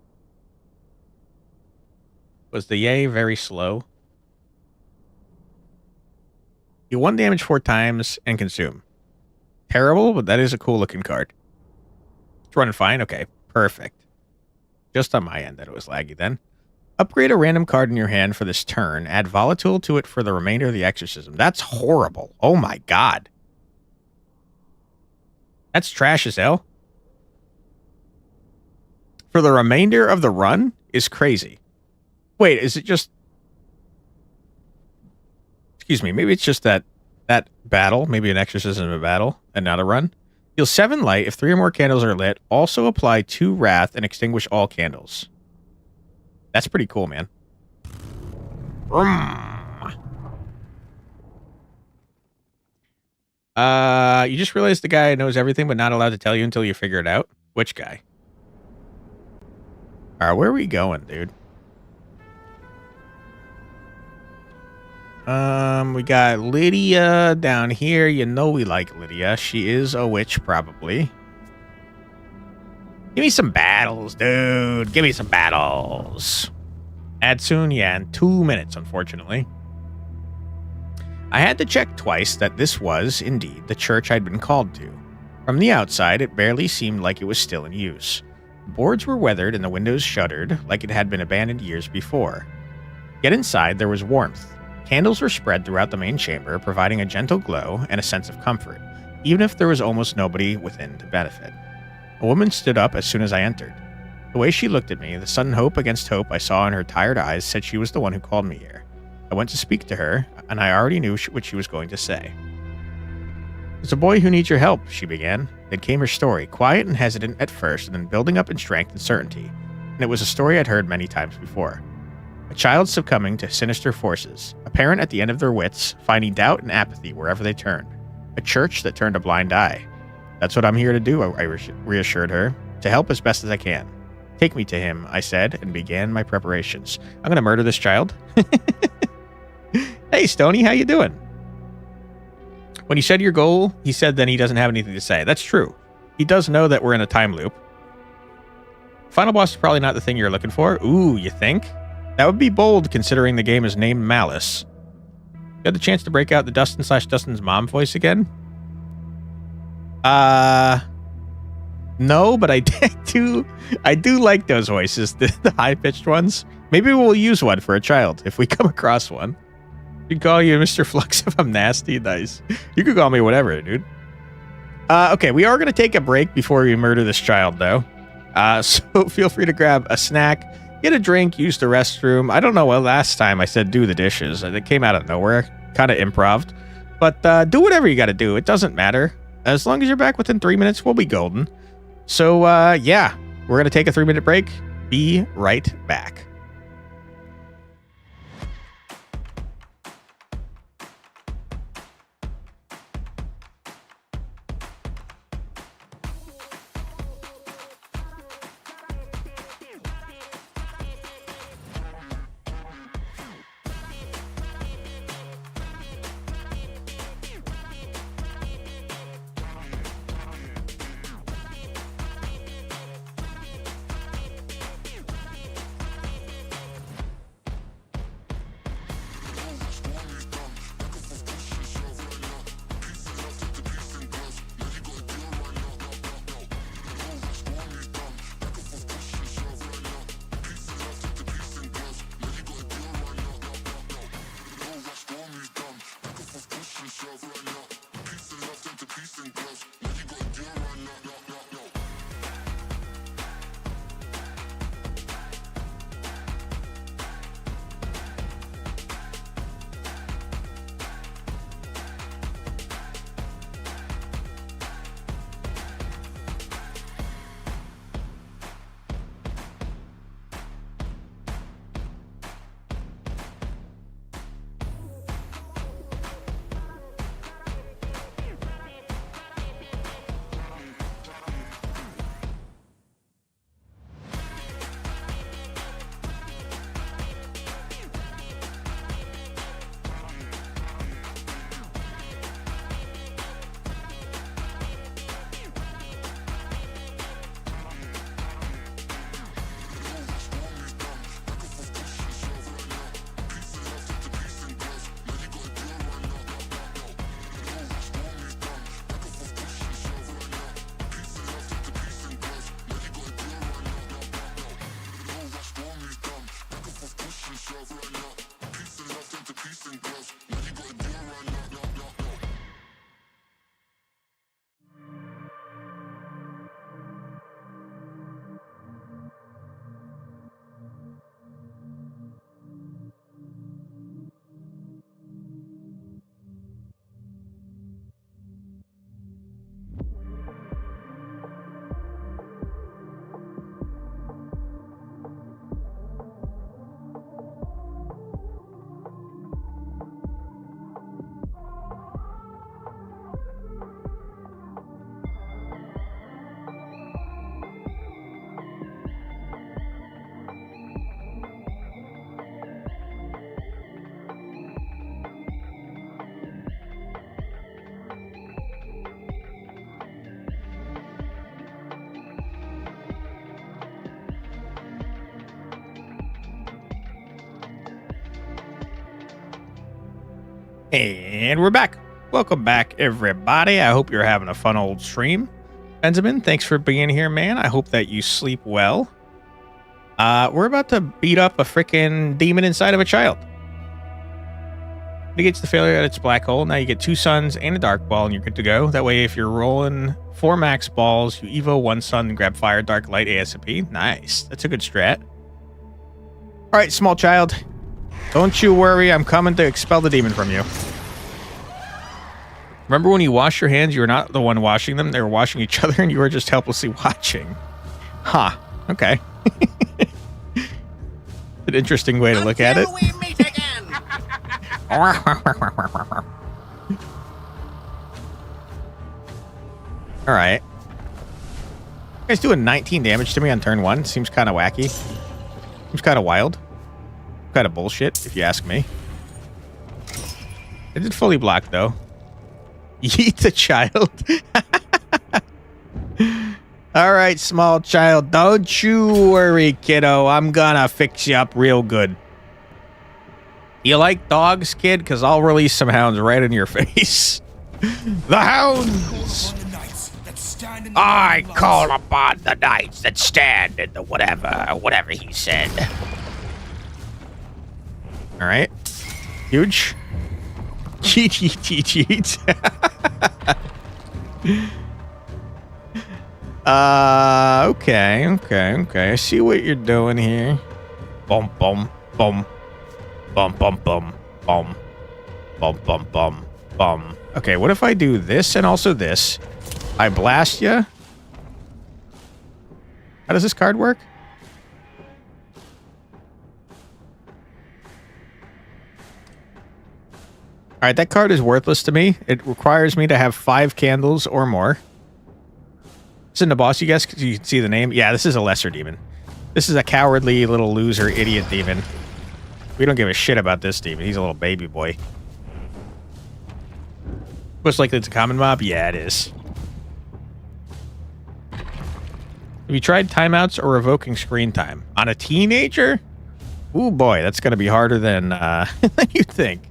Was the yay very slow? You 1 damage 4 times and consume. Terrible, but that is a cool looking card. It's running fine? Okay, perfect. Just on my end that it was laggy then. Upgrade a random card in your hand for this turn. Add volatile to it for the remainder of the exorcism. That's horrible. Oh my god. That's trash as hell. For the remainder of the run is crazy. Wait, is it just... Excuse me, maybe it's just that battle, maybe an exorcism of a battle, and not a run. Deal 7 light if 3 or more candles are lit. Also apply 2 wrath and extinguish all candles. That's pretty cool, man. You just realized the guy knows everything but not allowed to tell you until you figure it out? Which guy? Alright, where are we going, dude? We got Lydia down here. You know we like Lydia. She is a witch, probably. Give me some battles, dude. Give me some battles. Add soon, yeah, in 2 minutes, unfortunately. I had to check twice that this was, indeed, the church I'd been called to. From the outside, it barely seemed like it was still in use. The boards were weathered and the windows shuttered, like it had been abandoned years before. Yet inside, there was warmth. Candles were spread throughout the main chamber, providing a gentle glow and a sense of comfort, even if there was almost nobody within to benefit. A woman stood up as soon as I entered. The way she looked at me, the sudden hope against hope I saw in her tired eyes said she was the one who called me here. I went to speak to her, and I already knew what she was going to say. "There's a boy who needs your help," she began. Then came her story, quiet and hesitant at first, and then building up in strength and certainty. And it was a story I'd heard many times before. A child succumbing to sinister forces, a parent at the end of their wits, finding doubt and apathy wherever they turned, a church that turned a blind eye. "That's what I'm here to do," I reassured her. to help as best as I can. Take me to him, I said, and began my preparations. I'm going to murder this child. Hey, Stony, how you doing? When you said your goal, he said then he doesn't have anything to say. That's true. He does know that we're in a time loop. Final boss is probably not the thing you're looking for. Ooh, you think? That would be bold considering the game is named Malys. You had the chance to break out the Dustin's mom voice again? No, but I do like those voices, the high-pitched ones. Maybe we'll use one for a child if we come across one. You can call you Mr. Flux if I'm nasty. Nice. You could call me whatever, dude. Okay, we are going to take a break before we murder this child, though. So feel free to grab a snack, get a drink, use the restroom. I don't know what last time I said do the dishes. It came out of nowhere. Kind of improv. But do whatever you got to do. It doesn't matter. As long as you're back within 3 minutes, we'll be golden. So, yeah, we're going to take a 3-minute break. Be right back. And we're back. Welcome back, everybody. I hope you're having a fun old stream. Benjamin, thanks for being here, man. I hope that you sleep well. We're about to beat up a freaking demon inside of a child. Negates the failure at its black hole. Now you get 2 suns and a dark ball, and you're good to go. That way, if you're rolling 4 max balls, you evo 1 sun and grab fire, dark, light, ASAP. Nice. That's a good strat. All right, small child. Don't you worry. I'm coming to expel the demon from you. Remember when you wash your hands, you were not the one washing them. They were washing each other, and you were just helplessly watching. Huh. Okay. An interesting way to look at it. We meet again. All right. Guy's doing 19 damage to me on turn 1. Seems kind of wacky. Seems kind of wild. Kind of bullshit, if you ask me. I did fully block, though. Yeet the child. All right, small child. Don't you worry, kiddo. I'm gonna fix you up real good. You like dogs, kid? Because I'll release some hounds right in your face. The hounds! I call upon the knights that stand in the whatever he said. All right. Huge. Cheat, cheat, cheat, cheat. Okay. I see what you're doing here. Bum, bum, bum. Bum, bum, bum, bum. Bum, bum, bum, bum. Okay, what if I do this and also this? I blast you. How does this card work? All right, that card is worthless to me. It requires me to have 5 candles or more. Isn't the boss, you guys? You can see the name. Yeah, this is a lesser demon. This is a cowardly little loser idiot demon. We don't give a shit about this demon. He's a little baby boy. Most likely it's a common mob? Yeah, it is. Have you tried timeouts or revoking screen time? On a teenager? Ooh, boy, that's going to be harder than you think.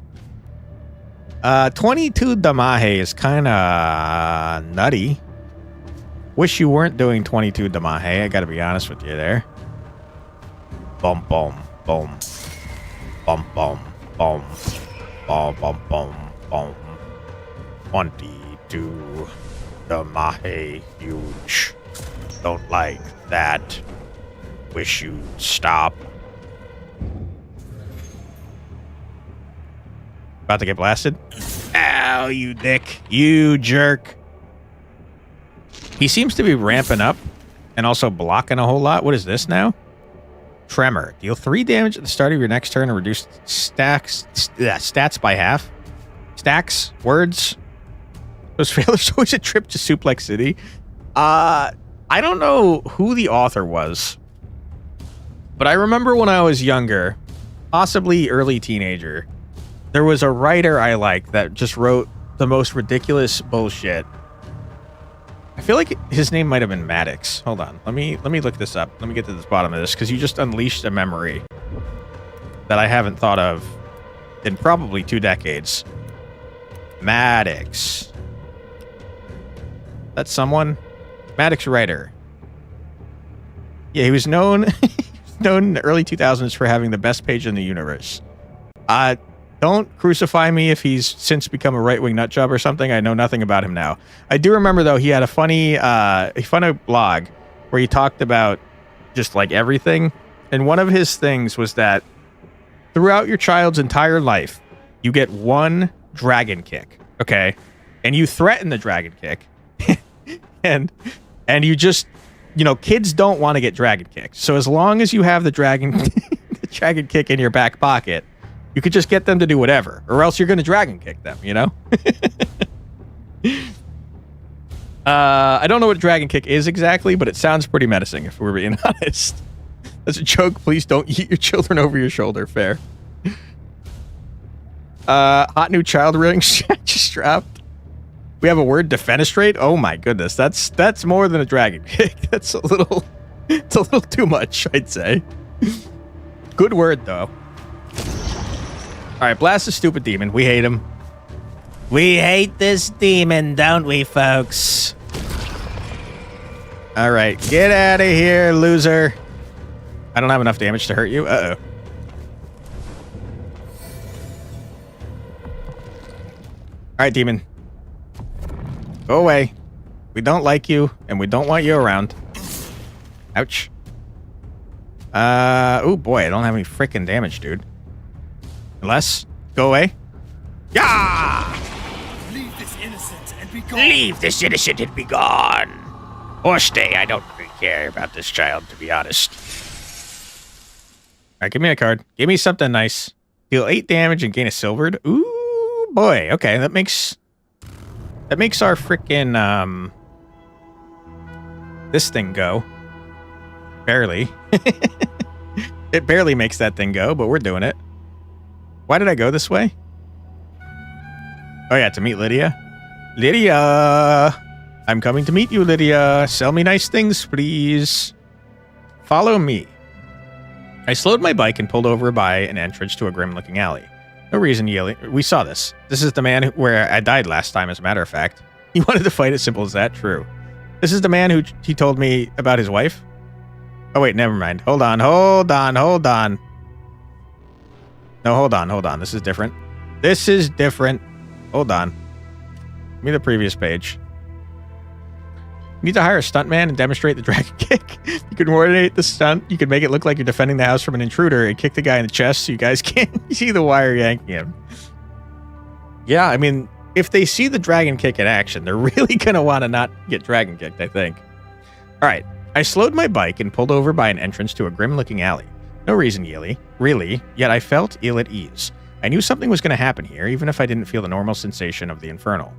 22 Damahe is kind of nutty. Wish you weren't doing 22 Damahe. I got to be honest with you there. Bum, bum, bum. Bum, bum, bum. Bum, bum, bum, bum. 22 Damahe. Huge. Don't like that. Wish you'd stop. About to get blasted. Ow, you dick. You jerk. He seems to be ramping up and also blocking a whole lot. What is this now? Tremor. Deal 3 damage at the start of your next turn and reduce stats by half. Stacks. Words. Those failures always a trip to Suplex City. I don't know who the author was, but I remember when I was younger, possibly early teenager, there was a writer I liked that just wrote the most ridiculous bullshit. I feel like his name might have been Maddox. Hold on. Let me look this up. Let me get to the bottom of this, because you just unleashed a memory that I haven't thought of in probably 2 decades. Maddox. That's someone? Maddox writer. Yeah, he was known in the early 2000s for having the best page in the universe. Don't crucify me if he's since become a right-wing nutjob or something. I know nothing about him now. I do remember, though, he had a funny blog where he talked about just like everything. And one of his things was that throughout your child's entire life, you get 1 dragon kick, okay? And you threaten the dragon kick. and you just, kids don't want to get dragon kicked. So as long as you have the dragon kick in your back pocket, you could just get them to do whatever, or else you're going to dragon kick them, I don't know what dragon kick is exactly, but it sounds pretty menacing, if we're being honest. As a joke, please don't yeet your children over your shoulder. Fair. Hot new child ring strapped. We have a word, defenestrate. Oh my goodness, that's more than a dragon kick. It's a little too much, I'd say. Good word though. All right, blast the stupid demon. We hate him. We hate this demon, don't we, folks? All right, get out of here, loser. I don't have enough damage to hurt you. Uh-oh. All right, demon. Go away. We don't like you, and we don't want you around. Ouch. Oh boy, I don't have any freaking damage, dude. Unless, go away. Yeah! Leave this innocent and be gone. Leave this innocent and be gone. Or stay. I don't really care about this child, to be honest. All right, give me a card. Give me something nice. Deal 8 damage and gain a silvered. Ooh, boy. Okay, that makes our freaking this thing go. Barely. It barely makes that thing go, but we're doing it. Why did I go this way? Oh yeah, to meet Lydia. Lydia! I'm coming to meet you, Lydia. Sell me nice things, please. Follow me. I slowed my bike and pulled over by an entrance to a grim-looking alley. No reason yelling. We saw this. This is the man where I died last time, as a matter of fact. He wanted to fight, as simple as that. True. This is the man who he told me about his wife. Oh, wait, never mind. Hold on. No, hold on. This is different. Hold on. Give me the previous page. You need to hire a stuntman and demonstrate the dragon kick. You can coordinate the stunt. You can make it look like you're defending the house from an intruder and kick the guy in the chest so you guys can't see the wire yanking him. Yeah, I mean, if they see the dragon kick in action, they're really going to want to not get dragon kicked, I think. All right. I slowed my bike and pulled over by an entrance to a grim-looking alley. No reason, really, yet I felt ill at ease. I knew something was going to happen here, even if I didn't feel the normal sensation of the infernal.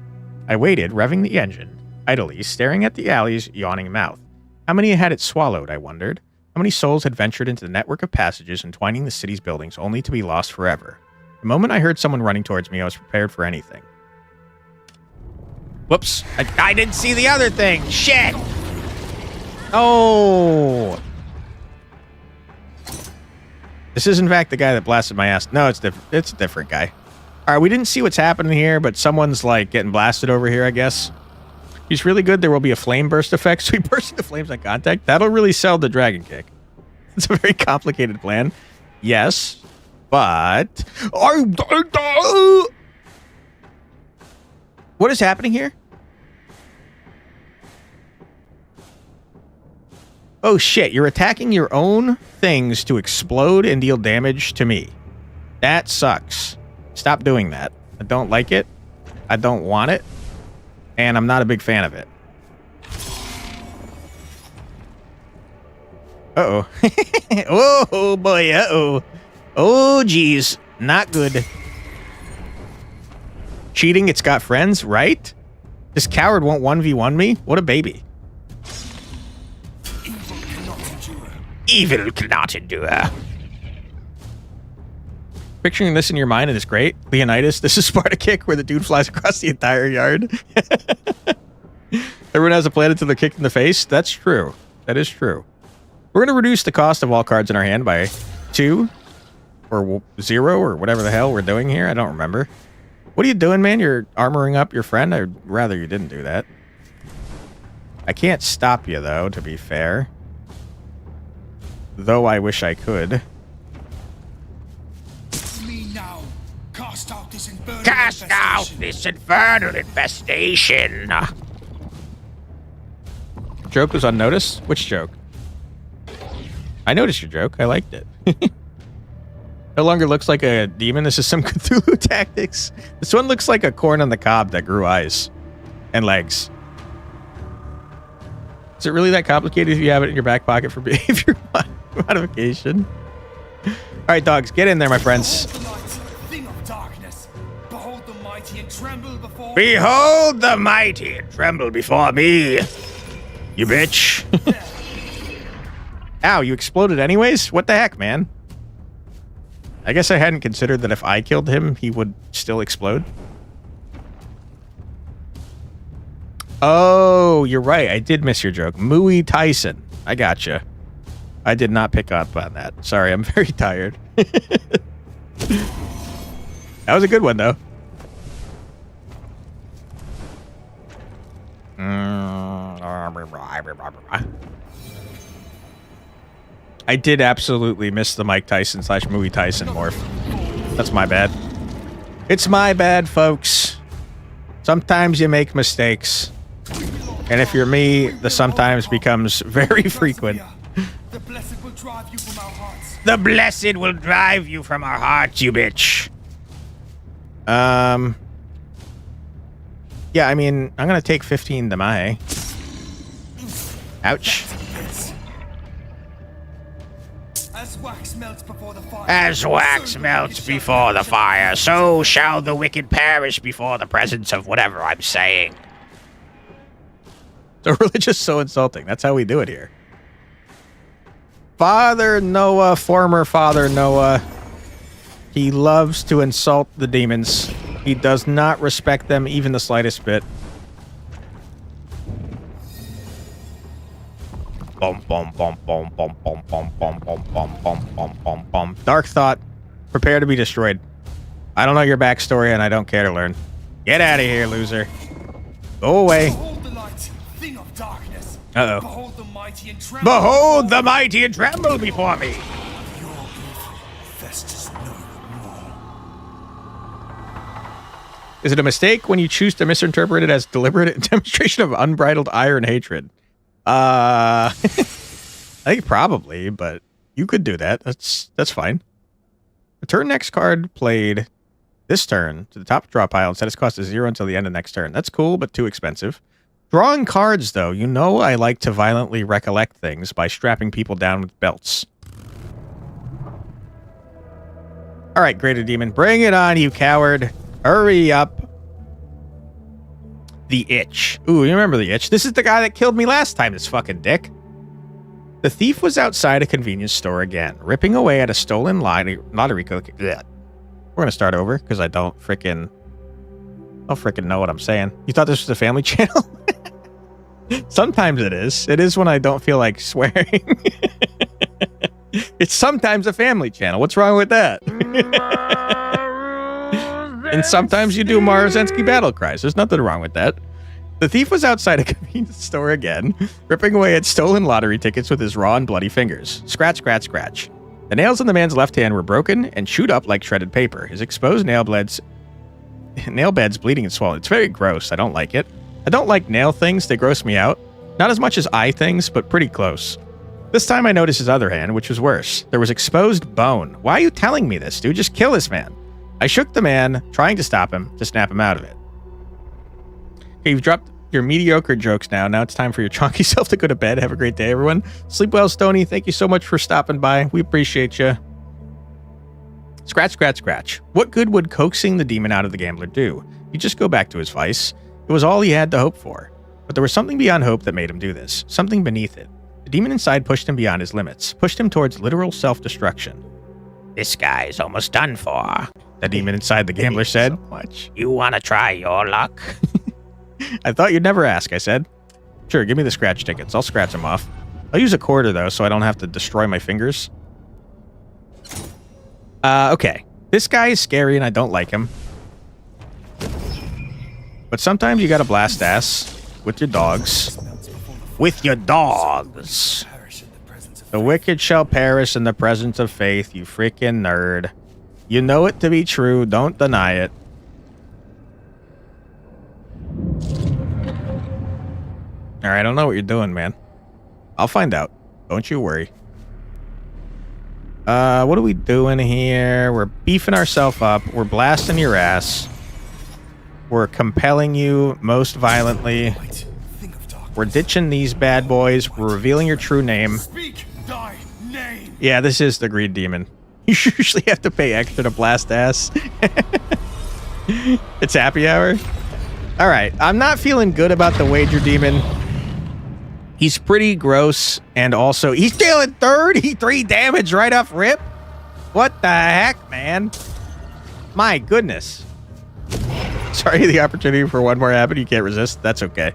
I waited, revving the engine, idly, staring at the alley's yawning mouth. How many had it swallowed, I wondered? How many souls had ventured into the network of passages entwining the city's buildings only to be lost forever? The moment I heard someone running towards me, I was prepared for anything. Whoops. I didn't see the other thing. Shit! Oh! This is, in fact, the guy that blasted my ass. No, it's a different guy. All right, we didn't see what's happening here, but someone's, like, getting blasted over here, I guess. He's really good. There will be a flame burst effect, so he bursts into flames on contact. That'll really sell the dragon kick. It's a very complicated plan. Yes, but... What is happening here? Oh shit, you're attacking your own things to explode and deal damage to me. That sucks. Stop doing that. I don't like it. I don't want it. And I'm not a big fan of it. Uh-oh. Oh boy, uh-oh. Oh geez, not good. Cheating, it's got friends, right? This coward won't 1v1 me? What a baby. Evil cannot endure. Picturing this in your mind, it is great. Leonidas, this is Sparta kick where the dude flies across the entire yard. Everyone has a plan until they're kicked in the face. That's true. That is true. We're going to reduce the cost of all cards in our hand by 2 or 0 or whatever the hell we're doing here. I don't remember. What are you doing, man? You're armoring up your friend? I'd rather you didn't do that. I can't stop you, though, to be fair. Though I wish I could. Me now. Cast out this infernal Cast out infestation. this infernal infestation. Joke was unnoticed? Which joke? I noticed your joke. I liked it. No longer looks like a demon. This is some Cthulhu tactics. This one looks like a corn on the cob that grew eyes and legs. Is it really that complicated if you have it in your back pocket for behavior modification? All right, dogs, get in there, my friends. Behold the light, thing of darkness. Behold the mighty and tremble before Behold the mighty and tremble before me. You bitch. Ow, you exploded anyways? What the heck, man? I guess I hadn't considered that if I killed him, he would still explode. Oh, you're right. I did miss your joke. Mooey Tyson. I gotcha. I did not pick up on that. Sorry, I'm very tired. That was a good one, though. I did absolutely miss the Mike Tyson / Mooey Tyson morph. That's my bad. It's my bad, folks. Sometimes you make mistakes. And if you're me, the sometimes becomes very frequent. The blessed will drive you from our hearts. The blessed will drive you from our hearts, you bitch. Yeah, I mean, I'm gonna take 15 to my. Ouch. As wax melts before the fire. As wax melts before the fire, so shall the wicked perish before the presence of whatever I'm saying. So religious, so insulting. That's how we do it here. Father Noah, former Father Noah, he loves to insult the demons. He does not respect them even the slightest bit. Bum, bum, bum, bum, bum, bum, bum, bum, bum, bum, bum, bum, bum, bum. Dark thought, prepare to be destroyed. I don't know your backstory and I don't care to learn. Get out of here, loser. Go away. Behold the light, thing of darkness. Uh-oh. Behold the mighty and tremble. Behold the mighty and tremble before me. Your evil festers no more. Is it a mistake when you choose to misinterpret it as deliberate demonstration of unbridled ire and hatred? I think probably, but you could do that. That's fine. Return next card played this turn to the top draw pile and set its cost to 0 until the end of next turn. That's cool, but too expensive. Drawing cards, though. You know I like to violently recollect things by strapping people down with belts. All right, Greater Demon. Bring it on, you coward. Hurry up. The Itch. Ooh, you remember the Itch? This is the guy that killed me last time, this fucking dick. The thief was outside a convenience store again, ripping away at a stolen lottery cookie. We're going to start over because I don't freaking know what I'm saying. You thought this was a family channel? Sometimes it is. It is when I don't feel like swearing. It's sometimes a family channel. What's wrong with that? And sometimes you do Marozensky battle cries. There's nothing wrong with that. The thief was outside a convenience store again, ripping away at stolen lottery tickets with his raw and bloody fingers. Scratch, scratch, scratch. The nails in the man's left hand were broken and chewed up like shredded paper. His exposed nail beds bleeding and swollen. It's very gross. I don't like it. I don't like nail things. They gross me out. Not as much as eye things, but pretty close. This time I noticed his other hand, which was worse. There was exposed bone. Why are you telling me this, dude? Just kill this man. I shook the man, trying to stop him, to snap him out of it. Okay, you've dropped your mediocre jokes now. Now it's time for your chonky self to go to bed. Have a great day, everyone. Sleep well, Stony. Thank you so much for stopping by. We appreciate you. Scratch, scratch, scratch. What good would coaxing the demon out of the gambler do? He'd just go back to his vice. It was all he had to hope for. But there was something beyond hope that made him do this. Something beneath it. The demon inside pushed him beyond his limits. Pushed him towards literal self-destruction. This guy's almost done for. The demon inside the gambler said. Much. You want to try your luck? I thought you'd never ask, I said. Sure, give me the scratch tickets. I'll scratch them off. I'll use a quarter, though, so I don't have to destroy my fingers. Okay. This guy is scary, and I don't like him. But sometimes you gotta blast ass with your dogs. With your dogs. The wicked shall perish in the presence of faith, you freaking nerd. You know it to be true. Don't deny it. Alright, I don't know what you're doing, man. I'll find out. Don't you worry. What are we doing here? We're beefing ourselves up. We're blasting your ass. We're compelling you most violently. We're ditching these bad boys. We're revealing your true name. Speak thy name. Yeah, this is the Greed Demon. You usually have to pay extra to blast ass. It's happy hour. Alright, I'm not feeling good about the Wager Demon. He's pretty gross, and also, he's dealing 33 damage right off rip? What the heck, man? My goodness. Sorry, the opportunity for one more habit you can't resist. That's okay.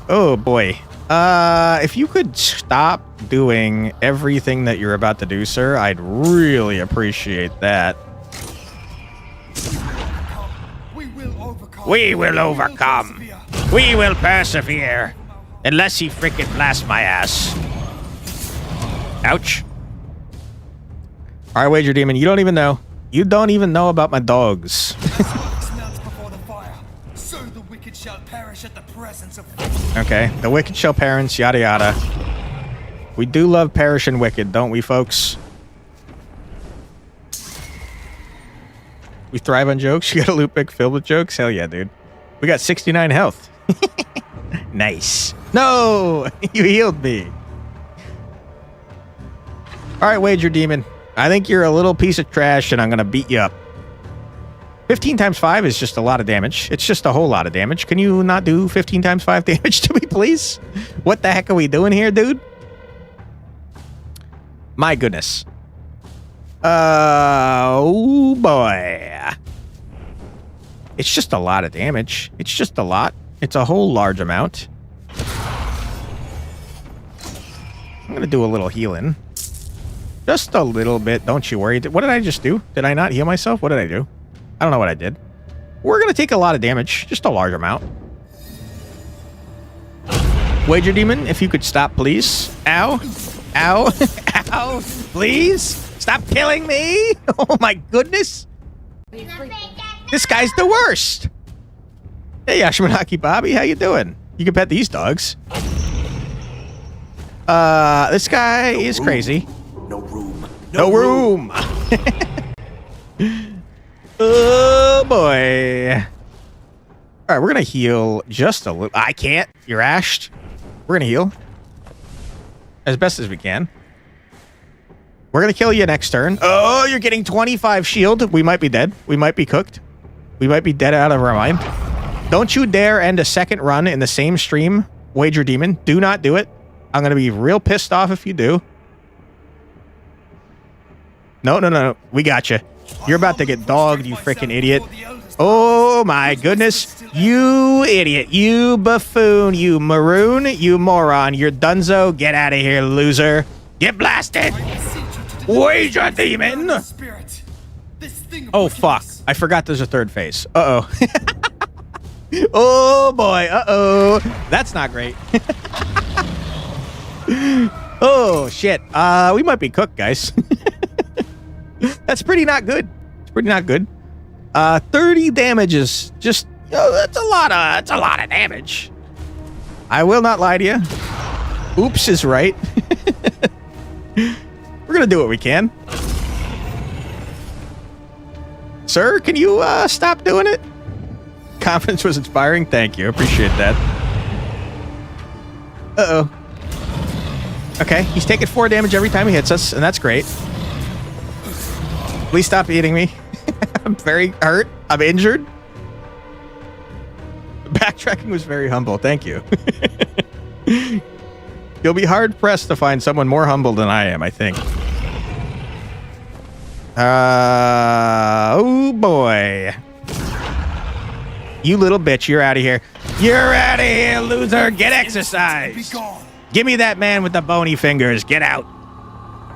Oh, boy. If you could stop doing everything that you're about to do, sir, I'd really appreciate that. We will overcome. We will overcome. We will persevere. Unless he freaking blasts my ass. Ouch. All right, Wager Demon, you don't even know. You don't even know about my dogs. Smells before the fire. So the wicked shall perish at the presence of. Okay, the wicked shall perish, yada yada. We do love perish and wicked, don't we, folks? We thrive on jokes. You got a loot pick filled with jokes? Hell yeah, dude. We got 69 health. Nice. No! You healed me. Alright, Wager Demon. I think you're a little piece of trash and I'm gonna beat you up. 15 times 5 is just a lot of damage. It's just a whole lot of damage. Can you not do 15 times 5 damage to me, please? What the heck are we doing here, dude? My goodness. Oh, boy. It's just a lot of damage. It's just a lot. It's a whole large amount. I'm going to do a little healing. Just a little bit. Don't you worry. What did I just do? Did I not heal myself? What did I do? I don't know what I did. We're going to take a lot of damage. Just a large amount. Wager Demon, if you could stop, please. Ow. Ow. Ow. Please. Stop killing me. Oh, my goodness. This guy's the worst. Hey, Yashimanaki Bobby. How you doing? You can pet these dogs. This guy is crazy. No room. No room. Oh, boy. All right, we're going to heal just a little. I can't. You're ashed. We're going to heal as best as we can. We're going to kill you next turn. Oh, you're getting 25 shield. We might be dead. We might be cooked. We might be dead out of our mind. Don't you dare end a second run in the same stream, Wager Demon. Do not do it. I'm going to be real pissed off if you do. No, no, no. We got you. You're about to get dogged, you freaking idiot. Oh, my goodness. You idiot. You buffoon. You maroon. You moron. You're dunzo. Get out of here, loser. Get blasted. Wager Demon. Oh, fuck. I forgot there's a third phase. Uh-oh. Oh, boy. Uh-oh. That's not great. Oh, shit. We might be cooked, guys. That's pretty not good. It's pretty not good. 30 damage is just, that's a lot of damage. I will not lie to you. Oops is right. We're gonna do what we can. Sir, can you stop doing it? Confidence was inspiring. Thank you. Appreciate that. Uh-oh. Okay, he's taking 4 damage every time he hits us, and that's great. Please stop eating me. I'm very hurt. I'm injured. Backtracking was very humble. Thank you. You'll be hard-pressed to find someone more humble than I am, I think. Oh, boy. You little bitch, you're out of here. You're out of here, loser. Get exercised. Give me that man with the bony fingers. Get out.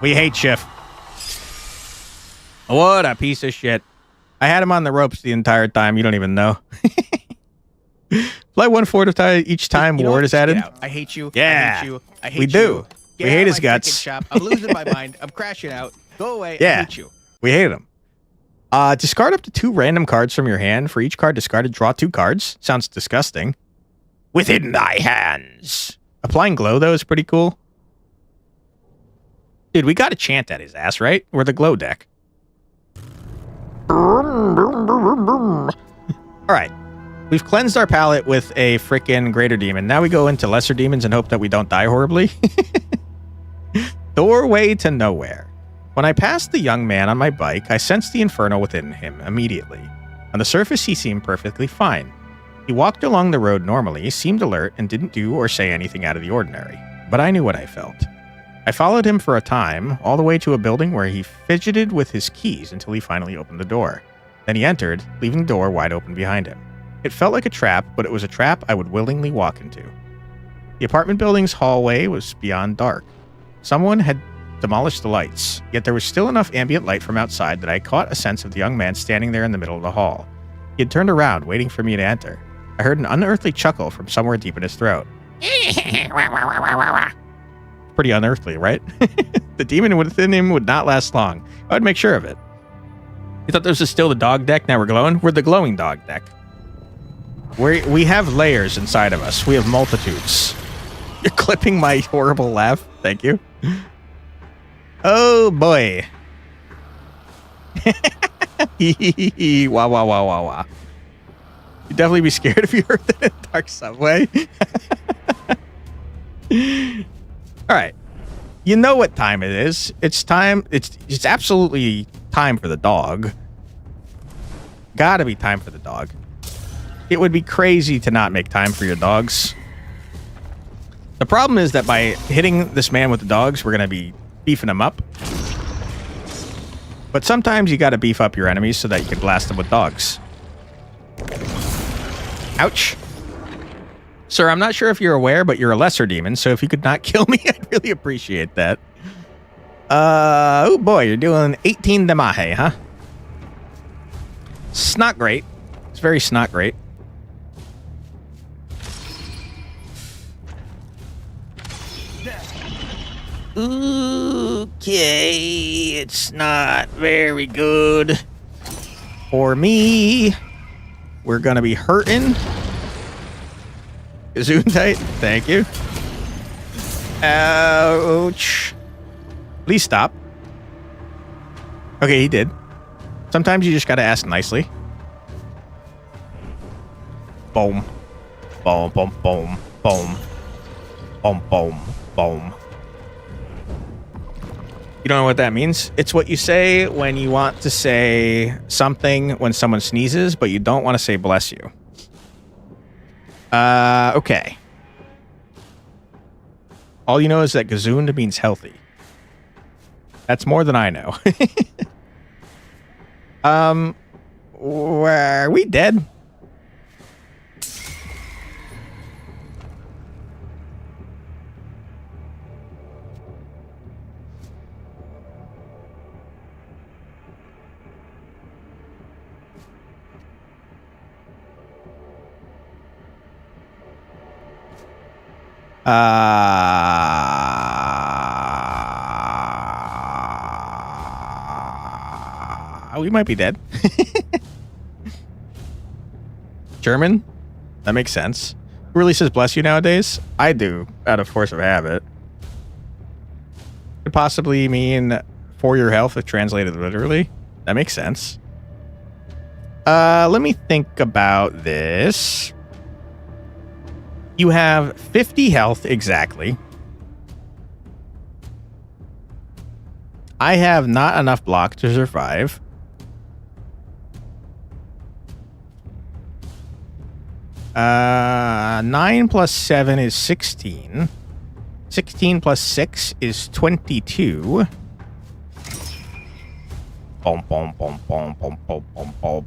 We hate you. What a piece of shit. I had him on the ropes the entire time. You don't even know. Play 1/4 each time ward is added. I hate you. Yeah. I hate you. I hate We you. do. Get We out hate of his my guts. freaking shop. I'm losing my mind. I'm crashing out. Go away. Yeah. I hate you. We hate him. Discard up to 2 random cards from your hand. For each card discarded, draw 2 cards. Sounds disgusting. Within thy hands. Applying glow, though, is pretty cool. Dude, we got to chant at his ass, right? We're the glow deck. All right. We've cleansed our palate with a frickin' greater demon. Now we go into lesser demons and hope that we don't die horribly. Doorway to nowhere. When I passed the young man on my bike, I sensed the inferno within him immediately. On the surface, he seemed perfectly fine. He walked along the road normally, seemed alert, and didn't do or say anything out of the ordinary. But I knew what I felt. I followed him for a time, all the way to a building where he fidgeted with his keys until he finally opened the door. Then he entered, leaving the door wide open behind him. It felt like a trap, but it was a trap I would willingly walk into. The apartment building's hallway was beyond dark. Someone had demolished the lights, yet there was still enough ambient light from outside that I caught a sense of the young man standing there in the middle of the hall. He had turned around, waiting for me to enter. I heard an unearthly chuckle from somewhere deep in his throat. Pretty unearthly, right? The demon within him would not last long. I would make sure of it. You thought this was still the dog deck? Now we're glowing? We're the glowing dog deck. We have layers inside of us. We have multitudes. You're clipping my horrible laugh. Thank you. Oh, boy. Wah, wah, wah, wah, wah. You'd definitely be scared if you heard that in dark subway. All right. You know what time it is. It's time. It's absolutely time for the dog. gotta be time for the dog. It would be crazy to not make time for your dogs. The problem is that by hitting this man with the dogs, we're gonna be beefing him up. But sometimes you gotta beef up your enemies so that you can blast them with dogs. Ouch. Sir, I'm not sure if you're aware, but you're a lesser demon, so if you could not kill me, I'd really appreciate that. Oh boy, you're doing 18 damage, huh? It's not great. It's very not great. Okay, it's not very good for me. We're gonna be hurting. Gesundheit, thank you. Ouch. Please stop. Okay, he did. Sometimes you just gotta ask nicely. Boom. Boom, boom, boom, boom. Boom, boom, boom. You don't know what that means? It's what you say when you want to say something when someone sneezes, but you don't want to say bless you. Okay. All you know is that gesund means healthy. That's more than I know. Are we dead? We might be dead. German? That makes sense. Who really says bless you nowadays? I do, out of force of habit. Could possibly mean for your health if translated literally. That makes sense. Let me think about this. You have 50 health exactly. I have not enough block to survive. Uh, 9 plus 7 is 16. 16 plus 6 is 22. Boom, boom, boom, boom, boom, boom, boom, boom, boom.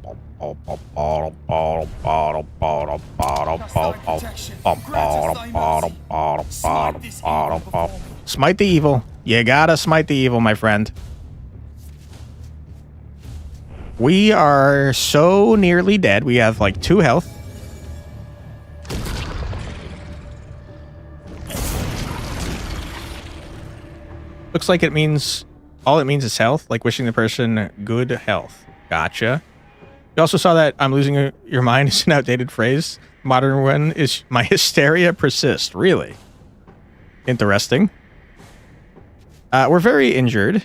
Smite the evil. You gotta smite the evil, my friend. We are so nearly dead. We have like 2 health. Looks like it means all it means is health, like wishing the person good health. Gotcha. You also saw that I'm losing your mind is an outdated phrase. Modern one is my hysteria persists. Really? Interesting. We're very injured.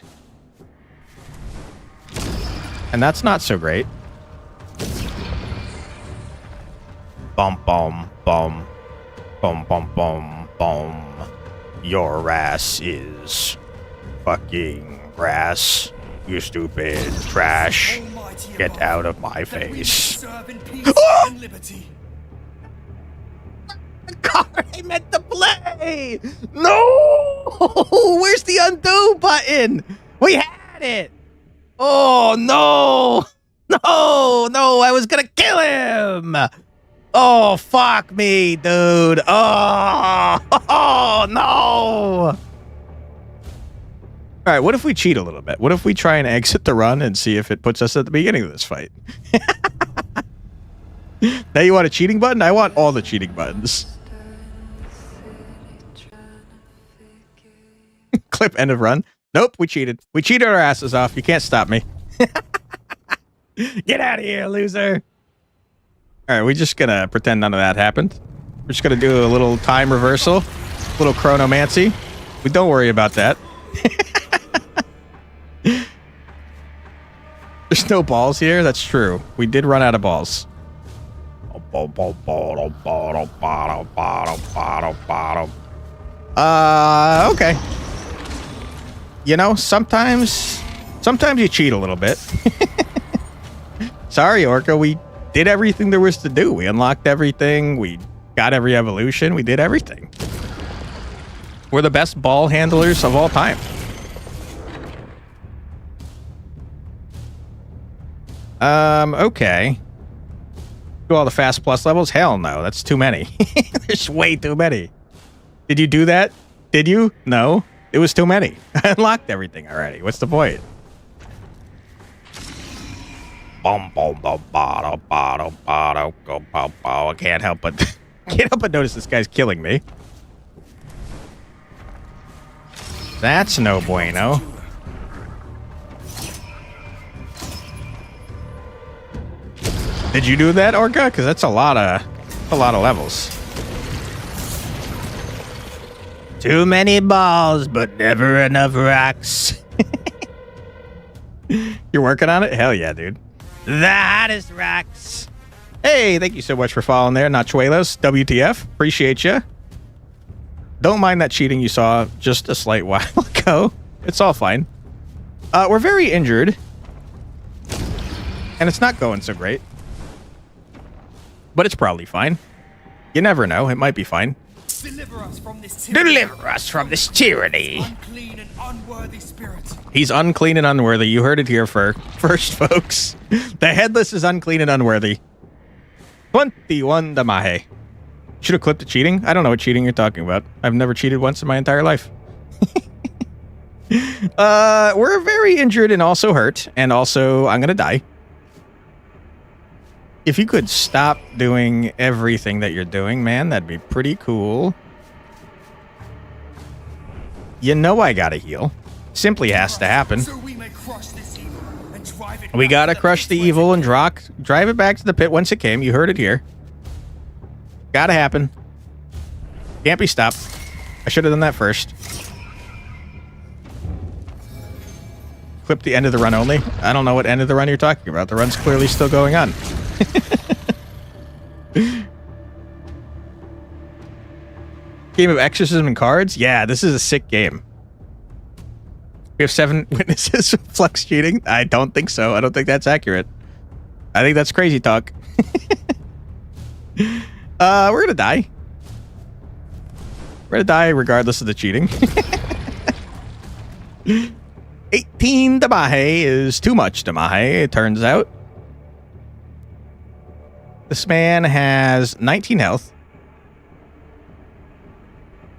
And that's not so great. Bum, bum, bum. Bum, bum, bum, bum. Your ass is fucking grass. You stupid trash. Get out of my face. Oh! God, I meant to play! No! Where's the undo button? We had it! Oh, no! No, I was gonna kill him! Oh, fuck me, dude. Oh, no! All right, what if we cheat a little bit? What if we try and exit the run and see if it puts us at the beginning of this fight? Now you want a cheating button? I want all the cheating buttons. Clip end of run. Nope, we cheated. We cheated our asses off. You can't stop me. Get out of here, loser. All right, we're just going to pretend none of that happened. We're just going to do a little time reversal, a little chronomancy. We don't worry about that. There's no balls here. That's true. We did run out of balls. Okay. You know, sometimes you cheat a little bit. Sometimes sorry, Orca. We did everything there was to do. We unlocked everything. We got every evolution. We did everything. We're the best ball handlers of all time. Okay. Do all the fast plus levels? Hell no, that's too many. There's way too many. Did you do that? Did you? No, it was too many. I unlocked everything already. What's the point? I can't help but notice this guy's killing me. That's no bueno. Did you do that, Orca? Because that's a lot of levels. Too many balls, but never enough rocks. You're working on it? Hell yeah, dude. The hottest rocks. Hey, thank you so much for following there, Nachuelos. WTF. Appreciate you. Don't mind that cheating you saw just a slight while ago. It's all fine. We're very injured. And it's not going so great. But it's probably fine. You never know. It might be fine. Deliver us from this tyranny. Deliver us from this tyranny. Unclean and unworthy spirit. He's unclean and unworthy. You heard it here first, folks. The headless is unclean and unworthy. 21 Damahe. Should have clipped the cheating. I don't know what cheating you're talking about. I've never cheated once in my entire life. We're very injured and also hurt. And also, I'm going to die. If you could stop doing everything that you're doing, man, that'd be pretty cool. You know I gotta heal. Simply has to happen. So we may crush this evil and drive it We back gotta to crush the pit evil whence and drive it back to the pit whence it came. You heard it here. Gotta happen. Can't be stopped. I should have done that first. Clip the end of the run only. I don't know what end of the run you're talking about. The run's clearly still going on. Game of exorcism and cards? Yeah, this is a sick game. We have 7 witnesses of Flux cheating? I don't think so. I don't think that's accurate. I think that's crazy talk. We're gonna die. We're gonna die regardless of the cheating. 18 Damahe is too much Damahe, it turns out. This man has 19 health.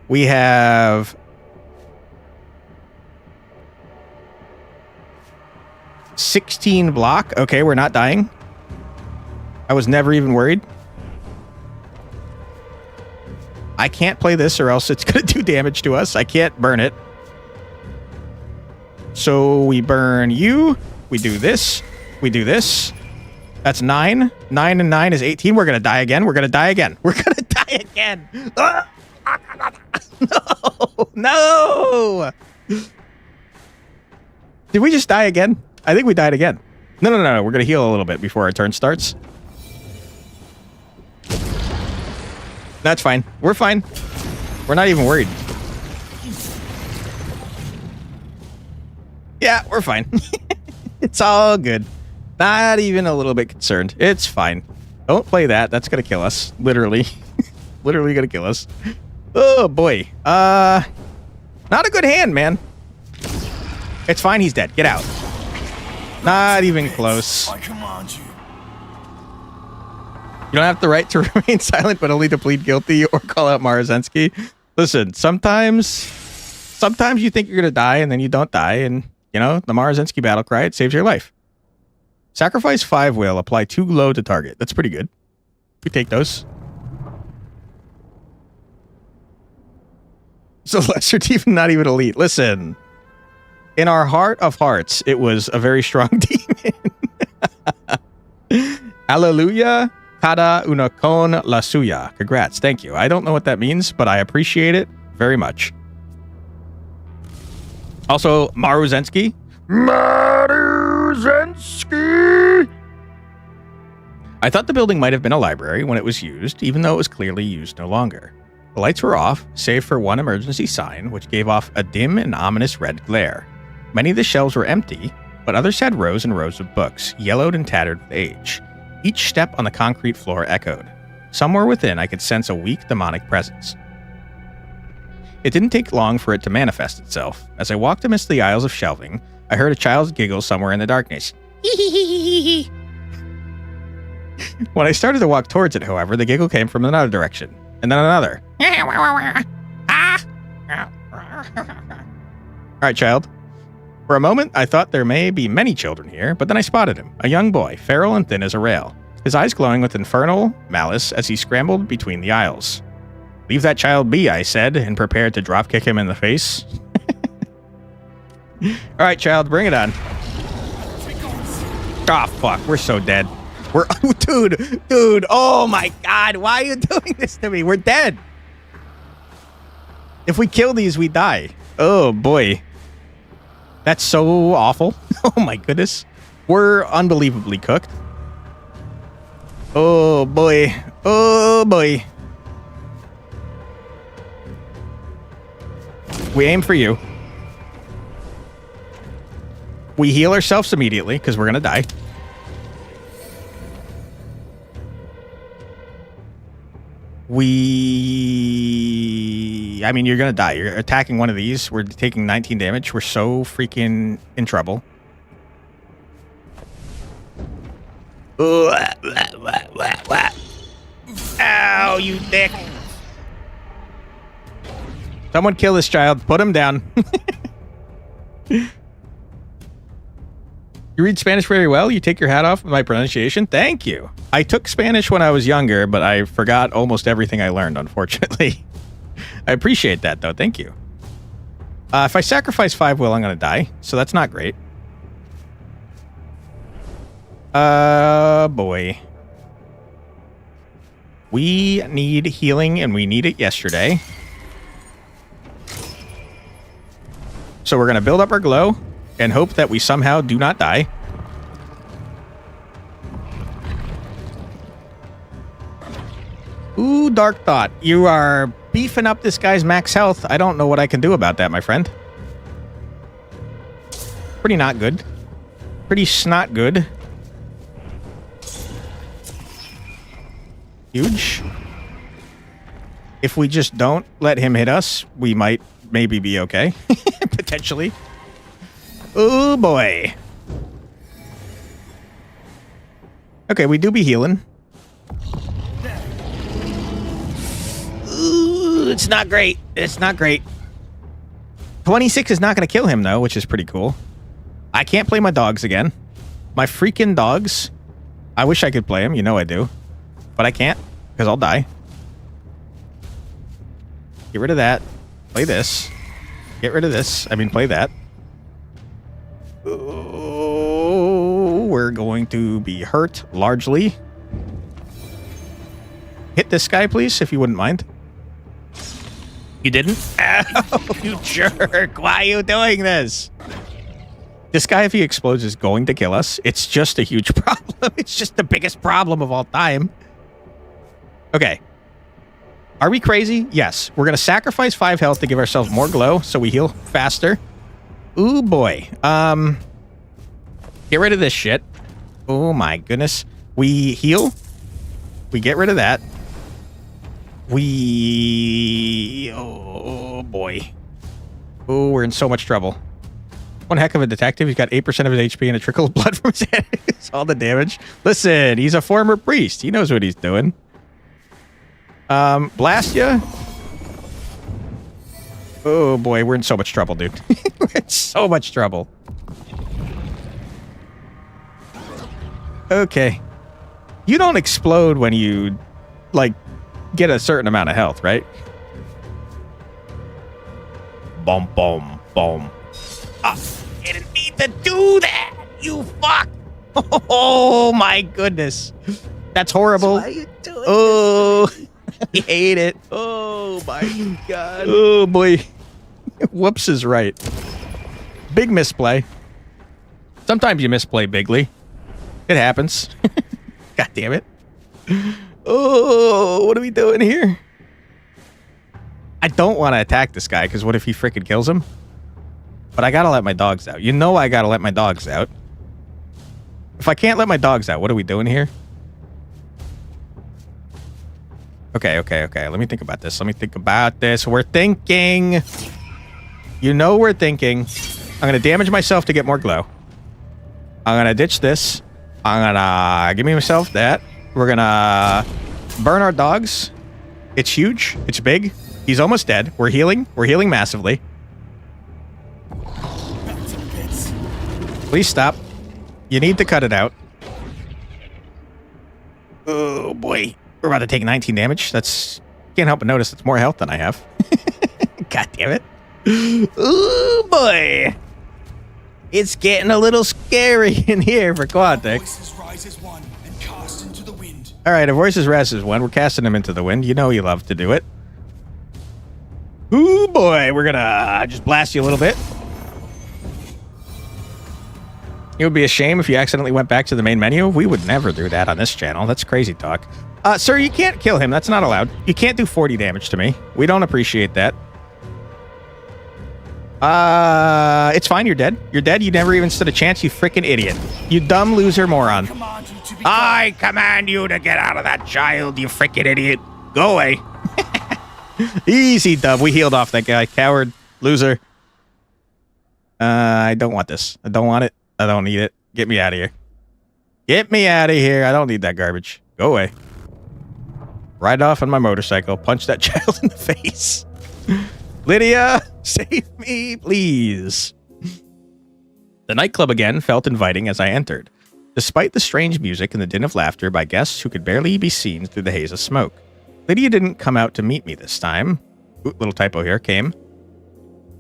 We have 16 block. Okay, we're not dying. I was never even worried. I can't play this or else it's going to do damage to us. I can't burn it. So we burn you. We do this. We do this. That's 9. 9 and 9 is 18. We're going to die again. We're going to die again. We're going to die again. No. No. Did we just die again? I think we died again. No. We're going to heal a little bit before our turn starts. That's fine. We're fine. We're not even worried. Yeah, we're fine. It's all good. Not even a little bit concerned. It's fine. Don't play that. That's going to kill us. Literally. Literally going to kill us. Oh, boy. Not a good hand, man. It's fine. He's dead. Get out. Not even close. I command you. You don't have the right to remain silent, but only to plead guilty or call out Marozensky. Listen, sometimes you think you're going to die and then you don't die. And, you know, the Marozensky battle cry, it saves your life. Sacrifice 5 will apply 2 glow to target. That's pretty good. We take those. So lesser demon, not even elite. Listen, in our heart of hearts, it was a very strong demon. Hallelujah. Kada unakon la suya. Congrats. Thank you. I don't know what that means, but I appreciate it very much. Also, Maruzensky. Maruzensky! I thought the building might have been a library when it was used, even though it was clearly used no longer. The lights were off, save for one emergency sign, which gave off a dim and ominous red glare. Many of the shelves were empty, but others had rows and rows of books, yellowed and tattered with age. Each step on the concrete floor echoed. Somewhere within, I could sense a weak demonic presence. It didn't take long for it to manifest itself. As I walked amidst the aisles of shelving, I heard a child's giggle somewhere in the darkness. When I started to walk towards it, however, the giggle came from another direction, and then another. Alright, child. For a moment, I thought there may be many children here, but then I spotted him, a young boy, feral and thin as a rail, his eyes glowing with infernal malice as he scrambled between the aisles. Leave that child be, I said, and prepared to dropkick him in the face. Alright, child, bring it on. Oh, fuck, we're so dead. We're... Dude, oh my god, why are you doing this to me? We're dead. If we kill these, we die. Oh, boy. That's so awful. Oh my goodness. We're unbelievably cooked. Oh boy. Oh boy. We aim for you. We heal ourselves immediately because we're gonna die. I mean, you're gonna die. You're attacking one of these. We're taking 19 damage. We're so freaking in trouble. Ow, you dick. Someone kill this child. Put him down. You read Spanish very well. You take your hat off with my pronunciation. Thank you. I took Spanish when I was younger, but I forgot almost everything I learned, unfortunately. I appreciate that, though. Thank you. If I sacrifice 5 will, I'm going to die, so that's not great. Boy. We need healing, and we need it yesterday. So we're going to build up our glow and hope that we somehow do not die. Ooh, Dark Thought. You are beefing up this guy's max health. I don't know what I can do about that, my friend. Pretty not good. Pretty snot good. Huge. If we just don't let him hit us, we might maybe be okay. Potentially. Oh boy. Okay, we do be healing. Ooh, it's not great. It's not great. 26 is not going to kill him, though, which is pretty cool. I can't play my dogs again. My freaking dogs. I wish I could play them. You know I do. But I can't, because I'll die. Get rid of that. Play this. Get rid of this. I mean, play that. Oh, we're going to be hurt largely. Hit this guy, please, if you wouldn't mind. You didn't? Oh, you jerk. Why are you doing this? This guy, if he explodes, is going to kill us. It's just a huge problem. It's just the biggest problem of all time. Okay. Are we crazy? Yes. We're going to sacrifice 5 health to give ourselves more glow so we heal faster. Ooh, boy. Get rid of this shit. Oh, my goodness. We heal. We get rid of that. Oh, boy. Oh, we're in so much trouble. One heck of a detective. He's got 8% of his HP and a trickle of blood from his head. It's all the damage. Listen, he's a former priest. He knows what he's doing. Blast ya. Oh boy, we're in so much trouble, dude. We're in so much trouble. Okay. You don't explode when you, like, get a certain amount of health, right? Boom, boom, boom. Ah, you didn't need to do that, you fuck. Oh my goodness. That's horrible. Why are you doing this? I hate it. Oh my god. Oh boy. Whoops is right. Big misplay. Sometimes you misplay bigly. It happens. God damn it. Oh, what are we doing here? I don't want to attack this guy because what if he freaking kills him? But I gotta let my dogs out. You know I gotta let my dogs out. If I can't let my dogs out, what are we doing here? Okay. Let me think about this. We're thinking. You know we're thinking. I'm going to damage myself to get more glow. I'm going to ditch this. I'm going to give myself that. We're going to burn our dogs. It's huge. It's big. He's almost dead. We're healing. We're healing massively. Please stop. You need to cut it out. Oh, boy. We're about to take 19 damage. That's... Can't help but notice it's more health than I have. God damn it. Oh, boy. It's getting a little scary in here for Quantic. All right, a voices rise as one. We're casting him into the wind. You know you love to do it. Ooh, boy. We're going to just blast you a little bit. It would be a shame if you accidentally went back to the main menu. We would never do that on this channel. That's crazy talk. Sir, you can't kill him. That's not allowed. You can't do 40 damage to me. We don't appreciate that. It's fine. You're dead. You're dead. You never even stood a chance, you freaking idiot. You dumb loser moron. I command you to get out of that child, you freaking idiot. Go away. Easy, dub. We healed off that guy. Coward. Loser. I don't want this. I don't want it. I don't need it. Get me out of here. Get me out of here. I don't need that garbage. Go away. Ride off on my motorcycle. Punch that child in the face. Lydia, save me, please. The nightclub again felt inviting as I entered, despite the strange music and the din of laughter by guests who could barely be seen through the haze of smoke. Lydia didn't come out to meet me this time. Ooh, little typo here. Came.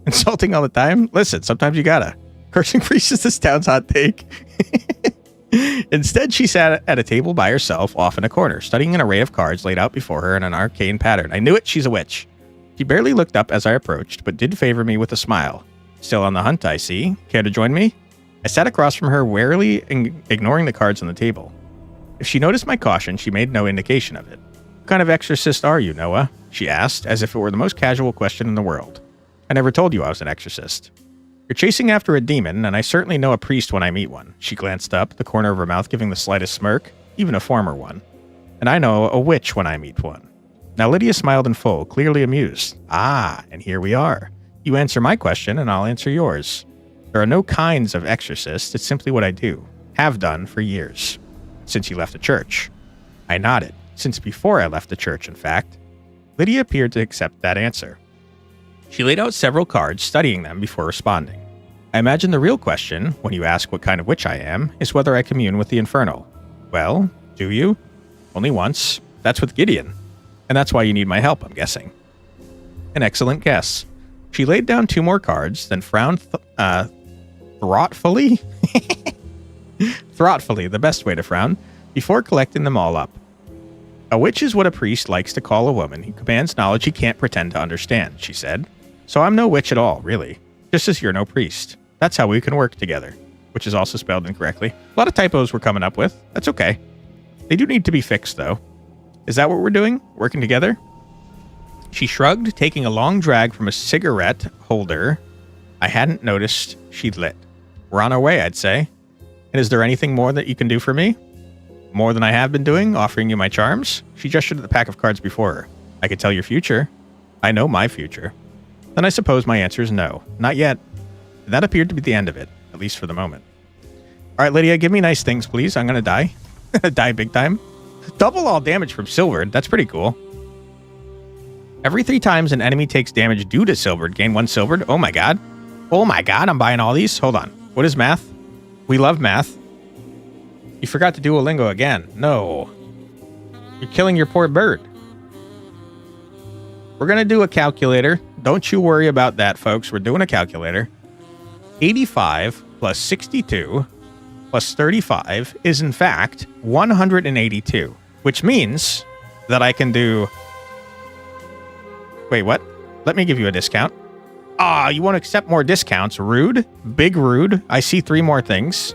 Insulting all the time? Listen, sometimes you gotta. Cursing priest is this town's hot take. Instead, she sat at a table by herself off in a corner, studying an array of cards laid out before her in an arcane pattern. I knew it. She's a witch. She barely looked up as I approached, but did favor me with a smile. Still on the hunt, I see. Care to join me? I sat across from her, warily ignoring the cards on the table. If she noticed my caution, she made no indication of it. What kind of exorcist are you, Noah? She asked, as if it were the most casual question in the world. I never told you I was an exorcist. You're chasing after a demon, and I certainly know a priest when I meet one. She glanced up, the corner of her mouth giving the slightest smirk, even a former one. And I know a witch when I meet one. Now Lydia smiled in full, clearly amused. Ah, and here we are. You answer my question, and I'll answer yours. There are no kinds of exorcists. It's simply what I do. Have done for years. Since you left the church. I nodded. Since before I left the church, in fact. Lydia appeared to accept that answer. She laid out several cards, studying them before responding. I imagine the real question, when you ask what kind of witch I am, is whether I commune with the infernal. Well, do you? Only once. That's with Gideon. And that's why you need my help, I'm guessing. An excellent guess. She laid down 2 more cards, then frowned thoughtfully? Thoughtfully, the best way to frown, before collecting them all up. A witch is what a priest likes to call a woman who commands knowledge he can't pretend to understand, she said. So I'm no witch at all, really. Just as you're no priest. That's how we can work together. Which is also spelled incorrectly. A lot of typos we're coming up with. That's okay. They do need to be fixed, though. Is that what we're doing? Working together? She shrugged, taking a long drag from a cigarette holder I hadn't noticed she'd lit. We're on our way, I'd say. And is there anything more that you can do for me? More than I have been doing, offering you my charms? She gestured at the pack of cards before her. I could tell your future. I know my future. Then I suppose my answer is no. Not yet. That appeared to be the end of it, at least for the moment. All right, Lydia, give me nice things, please. I'm going to die. Die big time. Double all damage from Silvered. That's pretty cool. Every 3 times an enemy takes damage due to Silvered, gain 1 Silvered. Oh my god. Oh my god, I'm buying all these. Hold on. What is math? We love math. You forgot to Duolingo again. No. You're killing your poor bird. We're going to do a calculator. Don't you worry about that, folks. We're doing a calculator. 85 plus 62 plus 35 is, in fact, 182, which means that I can do... Wait, what? Let me give you a discount. Ah, you won't accept more discounts. Rude. Big rude. I see 3 more things.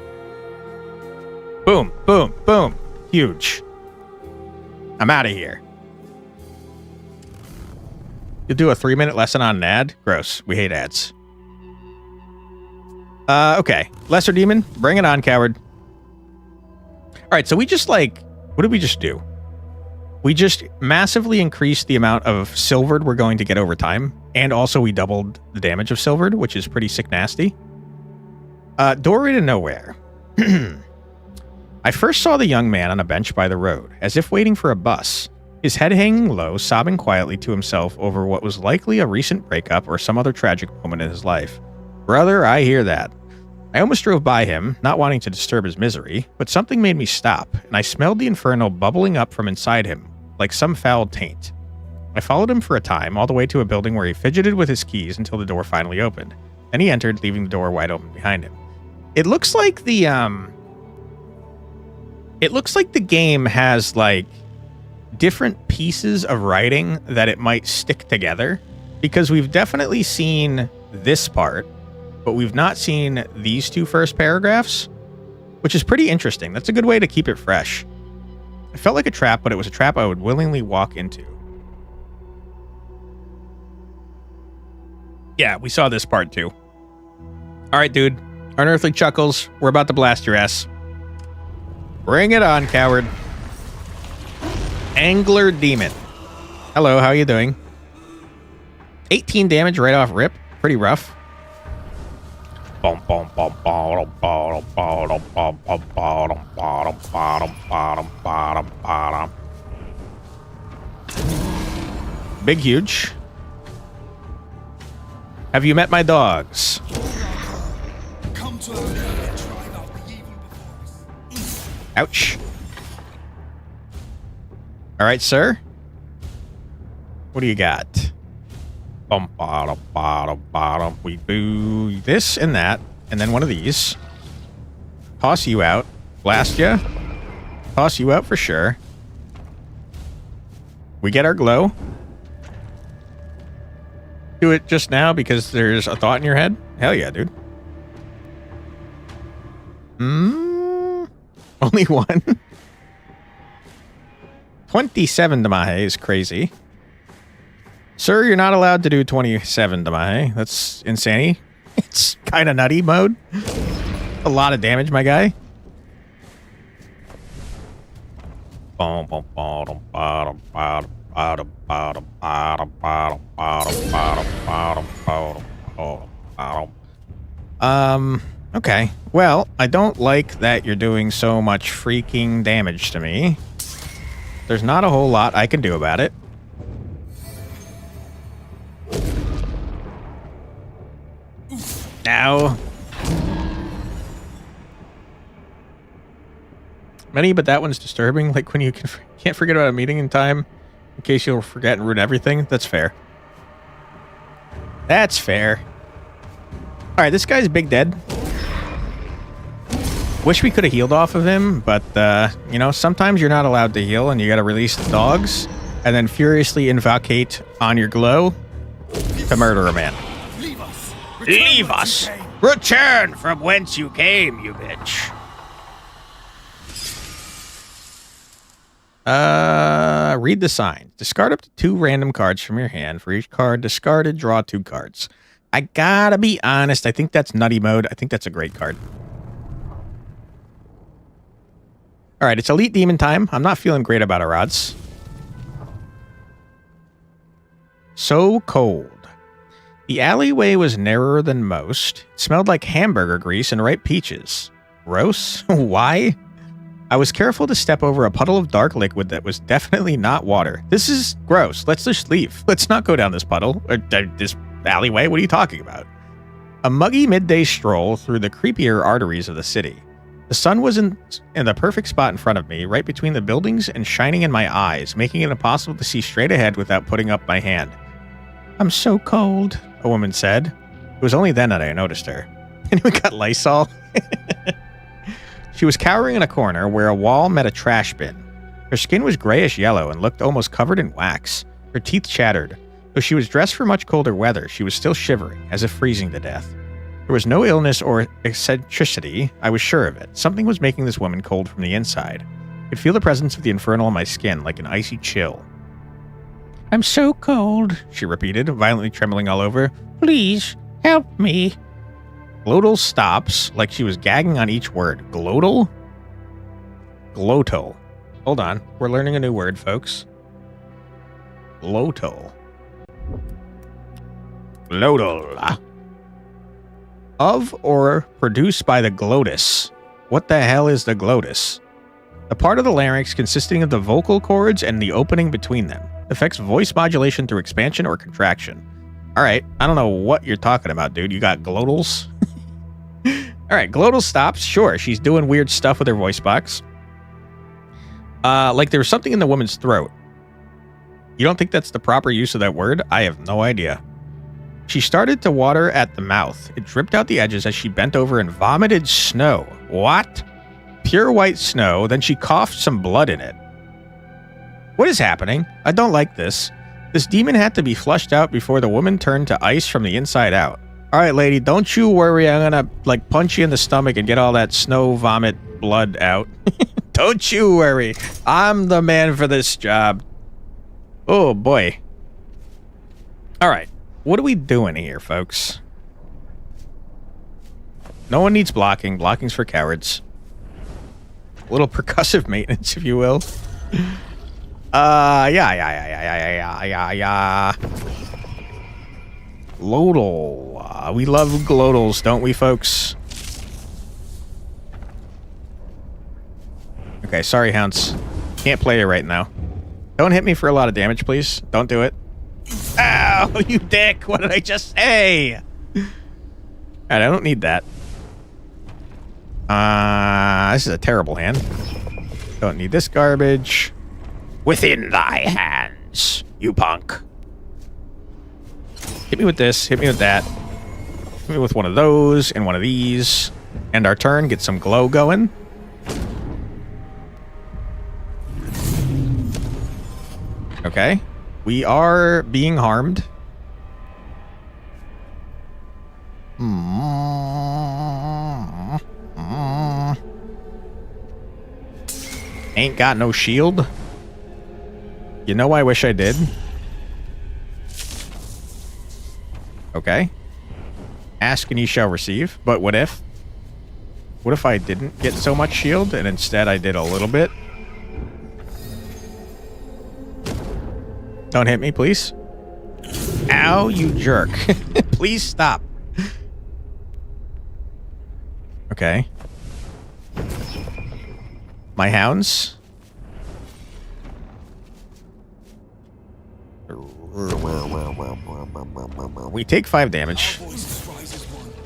Boom, boom, boom. Huge. I'm out of here. You'll do a 3-minute lesson on an ad? Gross. We hate ads. Okay. Lesser Demon, bring it on, coward. All right, so we just like, what did we just do? We just massively increased the amount of silvered we're going to get over time. And also we doubled the damage of silvered, which is pretty sick nasty. Doorway to nowhere. I first saw the young man on a bench by the road, as if waiting for a bus, his head hanging low, sobbing quietly to himself over what was likely a recent breakup or some other tragic moment in his life. Brother, I hear that. I almost drove by him, not wanting to disturb his misery, but something made me stop, and I smelled the inferno bubbling up from inside him, like some foul taint. I followed him for a time, all the way to a building where he fidgeted with his keys until the door finally opened. Then he entered, leaving the door wide open behind him. It looks like the game has like different pieces of writing that it might stick together, because we've definitely seen this part, but we've not seen these two first paragraphs, which is pretty interesting. That's a good way to keep it fresh. It felt like a trap, but it was a trap I would willingly walk into. Yeah, we saw this part too. All right, dude. Unearthly Chuckles, we're about to blast your ass. Bring it on, coward. Angler Demon. Hello, how are you doing? 18 damage right off rip. Pretty rough. Big huge. Have you met my dogs? Come to our aid and drive out the evil before us. Ouch. All right, sir. What do you got? We boo this and that, and then one of these. Toss you out. Blast you. Toss you out for sure. We get our glow. Do it just now because there's a thought in your head? Hell yeah, dude. Only one. 27 Damahe is crazy. Sir, you're not allowed to do 27 Damahe. That's insanity. It's kind of nutty mode. A lot of damage, my guy. Okay. Well, I don't like that you're doing so much freaking damage to me. There's not a whole lot I can do about it. Now. Many, but that one's disturbing. Like when you can't forget about a meeting in time in case you'll forget and ruin everything. That's fair. That's fair. All right, this guy's big dead. Wish we could have healed off of him, but, you know, sometimes you're not allowed to heal and you gotta release the dogs and then furiously invocate on your glow to murder a man. Leave us. Leave us. Return from whence you came, you bitch. Read the sign. Discard up to 2 random cards from your hand. For each card discarded, draw 2 cards. I gotta be honest, I think that's nutty mode. I think that's a great card. All right, it's Elite Demon time. I'm not feeling great about our odds. So cold. The alleyway was narrower than most. It smelled like hamburger grease and ripe peaches. Gross? Why? I was careful to step over a puddle of dark liquid that was definitely not water. This is gross. Let's just leave. Let's not go down this puddle. Or this alleyway. What are you talking about? A muggy midday stroll through the creepier arteries of the city. The sun was in the perfect spot in front of me, right between the buildings and shining in my eyes, making it impossible to see straight ahead without putting up my hand. I'm so cold, a woman said. It was only then that I noticed her. Anyone got Lysol? She was cowering in a corner where a wall met a trash bin. Her skin was grayish yellow and looked almost covered in wax. Her teeth chattered. Though she was dressed for much colder weather, she was still shivering, as if freezing to death. There was no illness or eccentricity, I was sure of it. Something was making this woman cold from the inside. I could feel the presence of the infernal on my skin, like an icy chill. I'm so cold, she repeated, violently trembling all over. Please, help me. Glottal stops, like she was gagging on each word. Glottal? Glottal. Hold on. We're learning a new word, folks. Glottal. Glottal. Of or produced by the glottis. What the hell is the glottis? The part of the larynx consisting of the vocal cords and the opening between them. Affects voice modulation through expansion or contraction. Alright, I don't know what you're talking about, dude. You got glottals? Alright, glottal stops. Sure, she's doing weird stuff with her voice box. Like there was something in the woman's throat. You don't think that's the proper use of that word? I have no idea. She started to water at the mouth. It dripped out the edges as she bent over and vomited snow. What? Pure white snow, then she coughed some blood in it. What is happening? I don't like this. This demon had to be flushed out before the woman turned to ice from the inside out. Alright, lady, don't you worry. I'm gonna, like, punch you in the stomach and get all that snow vomit blood out. Don't you worry. I'm the man for this job. Oh, boy. Alright. What are we doing here, folks? No one needs blocking. Blocking's for cowards. A little percussive maintenance, if you will. Yeah. Glottal. We love glottals, don't we, folks? Okay, sorry, hounds. Can't play you right now. Don't hit me for a lot of damage, please. Don't do it. Ow, you dick! What did I just say? Alright, I don't need that. This is a terrible hand. Don't need this garbage. Within thy hands, you punk. Hit me with this, hit me with that. Hit me with one of those and one of these. End our turn, get some glow going. Okay. We are being harmed. Ain't got no shield. You know, I wish I did. Okay. Ask and ye shall receive. But what if? What if I didn't get so much shield and instead I did a little bit? Don't hit me, please. Ow, you jerk. Please stop. Okay. My hounds. We take 5 damage.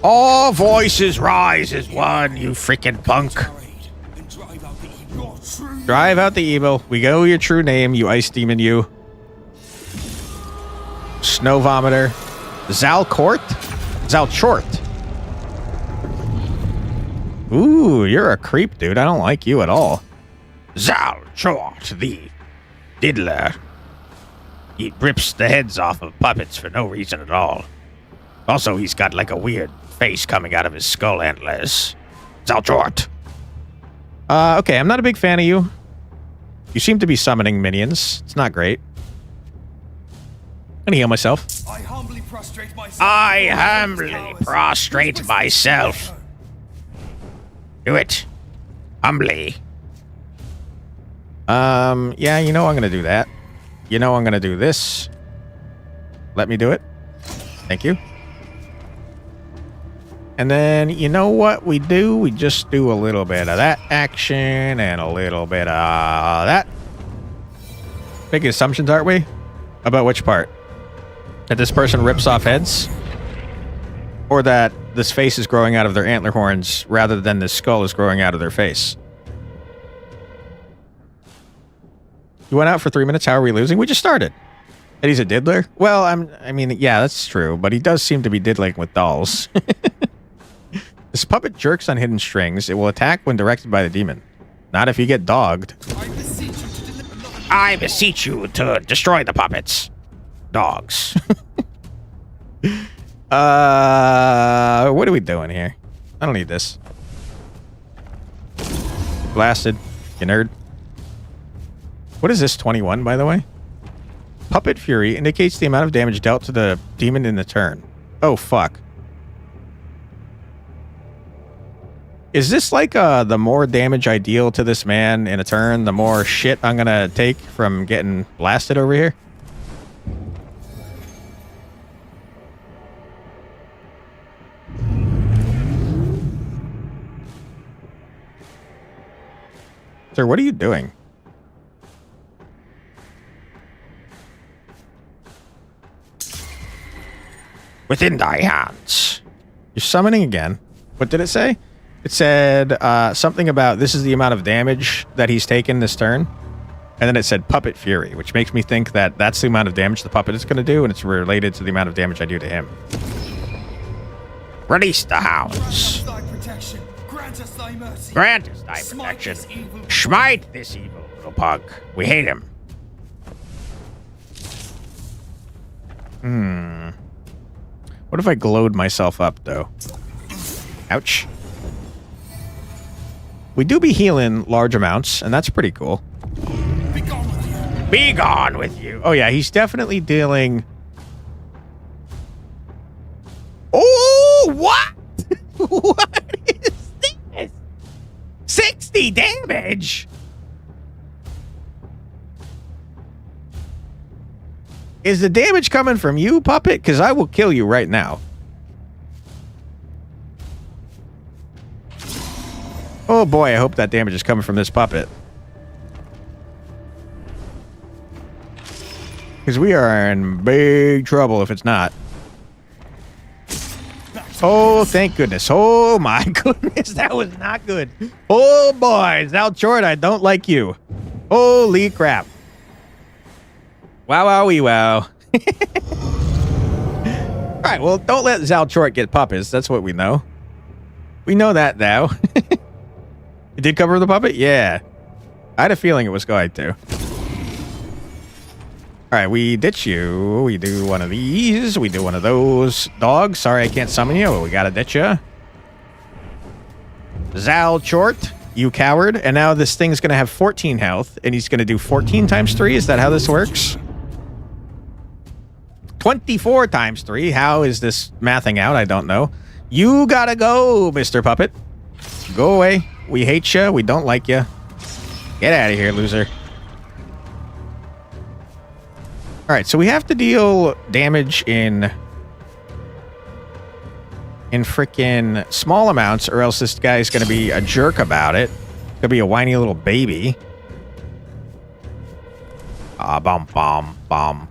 All voices rise as one, you freaking punk. Drive out the evil. We go your true name, you ice demon, you. Snow vomiter. Zalchort? Zalchort. Ooh, you're a creep, dude. I don't like you at all. Zalchort, the diddler. He rips the heads off of puppets for no reason at all. Also, he's got like a weird face coming out of his skull antlers. Zalchort. Okay, I'm not a big fan of you. You seem to be summoning minions. It's not great. I'm gonna heal myself. I humbly prostrate myself. I humbly prostrate myself. Do it. Humbly. Yeah, you know I'm gonna do that. You know I'm gonna do this. Let me do it. Thank you. And then, you know what we do? We just do a little bit of that action and a little bit of that. Making assumptions, aren't we? About which part? That this person rips off heads? Or that this face is growing out of their antler horns rather than this skull is growing out of their face? You went out for 3 minutes. How are we losing? We just started. And he's a diddler? Well, I mean, yeah, that's true. But he does seem to be diddling with dolls. This puppet jerks on hidden strings. It will attack when directed by the demon. Not if you get dogged. I beseech you to destroy the puppets. Dogs. What are we doing here? I don't need this. Blasted, you nerd. What is this, 21, by the way? Puppet Fury indicates the amount of damage dealt to the demon in the turn. Oh, fuck. Is this like the more damage I deal to this man in a turn, the more shit I'm gonna take from getting blasted over here? Sir, what are you doing? Within thy hands. You're summoning again. What did it say? It said something about this is the amount of damage that he's taken this turn. And then it said Puppet Fury, which makes me think that that's the amount of damage the puppet is going to do, and it's related to the amount of damage I do to him. Release the hounds. Thy protection. Grant us thy mercy. Grant us thy Smite protection. this evil- Smite this evil little pug. We hate him. What if I glowed myself up, though? Ouch. We do be healing large amounts, and that's pretty cool. Be gone with you. Be gone with you. Oh, yeah, he's definitely dealing... Oh, what? What is this? 60 damage? Is the damage coming from you, puppet? Because I will kill you right now. Oh boy, I hope that damage is coming from this puppet. Because we are in big trouble if it's not. Oh, thank goodness. Oh my goodness, that was not good. Oh boy, Zalchort, I don't like you. Holy crap. Wow, wowie, wow. Alright, well, don't let Zalchort get puppets. That's what we know. We know that now. It did cover the puppet? Yeah. I had a feeling it was going to. Alright, we ditch you. We do one of these. We do one of those. Dog, sorry I can't summon you, but we gotta ditch you. Zalchort, you coward. And now this thing's gonna have 14 health, and he's gonna do 14 times 3. Is that how this works? 24 times 3. How is this mathing out? I don't know. You gotta go, Mr. Puppet. Go away. We hate you. We don't like you. Get out of here, loser. Alright, so we have to deal damage in freaking small amounts, or else this guy's gonna be a jerk about it. Gonna be a whiny little baby. Bum bum bum.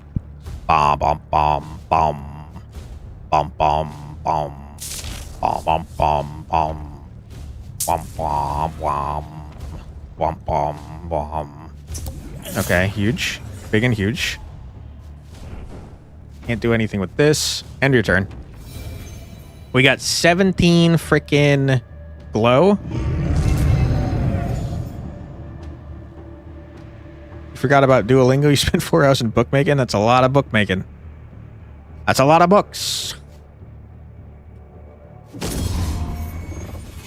Bum bum bum bum. Bum bum bum. Bum bum bum bum. Bum bum bum. Bum bum bum. Okay, huge. Big and huge. Can't do anything with this. End your turn. We got 17 frickin' glow. You forgot about Duolingo. You spent 4 hours in bookmaking. That's a lot of bookmaking. That's a lot of books.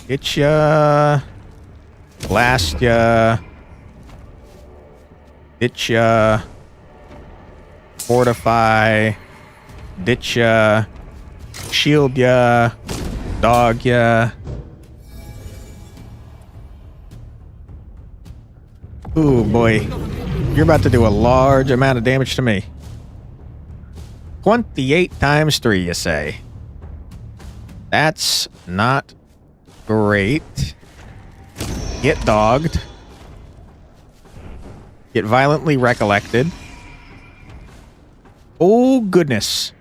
Get ya. Blast ya. Ditch ya. Fortify. Ditch ya. Shield ya. Dog ya. Ooh, boy. You're about to do a large amount of damage to me. 28 times 3, you say? That's not great. Get dogged. Get violently recollected. Oh, goodness.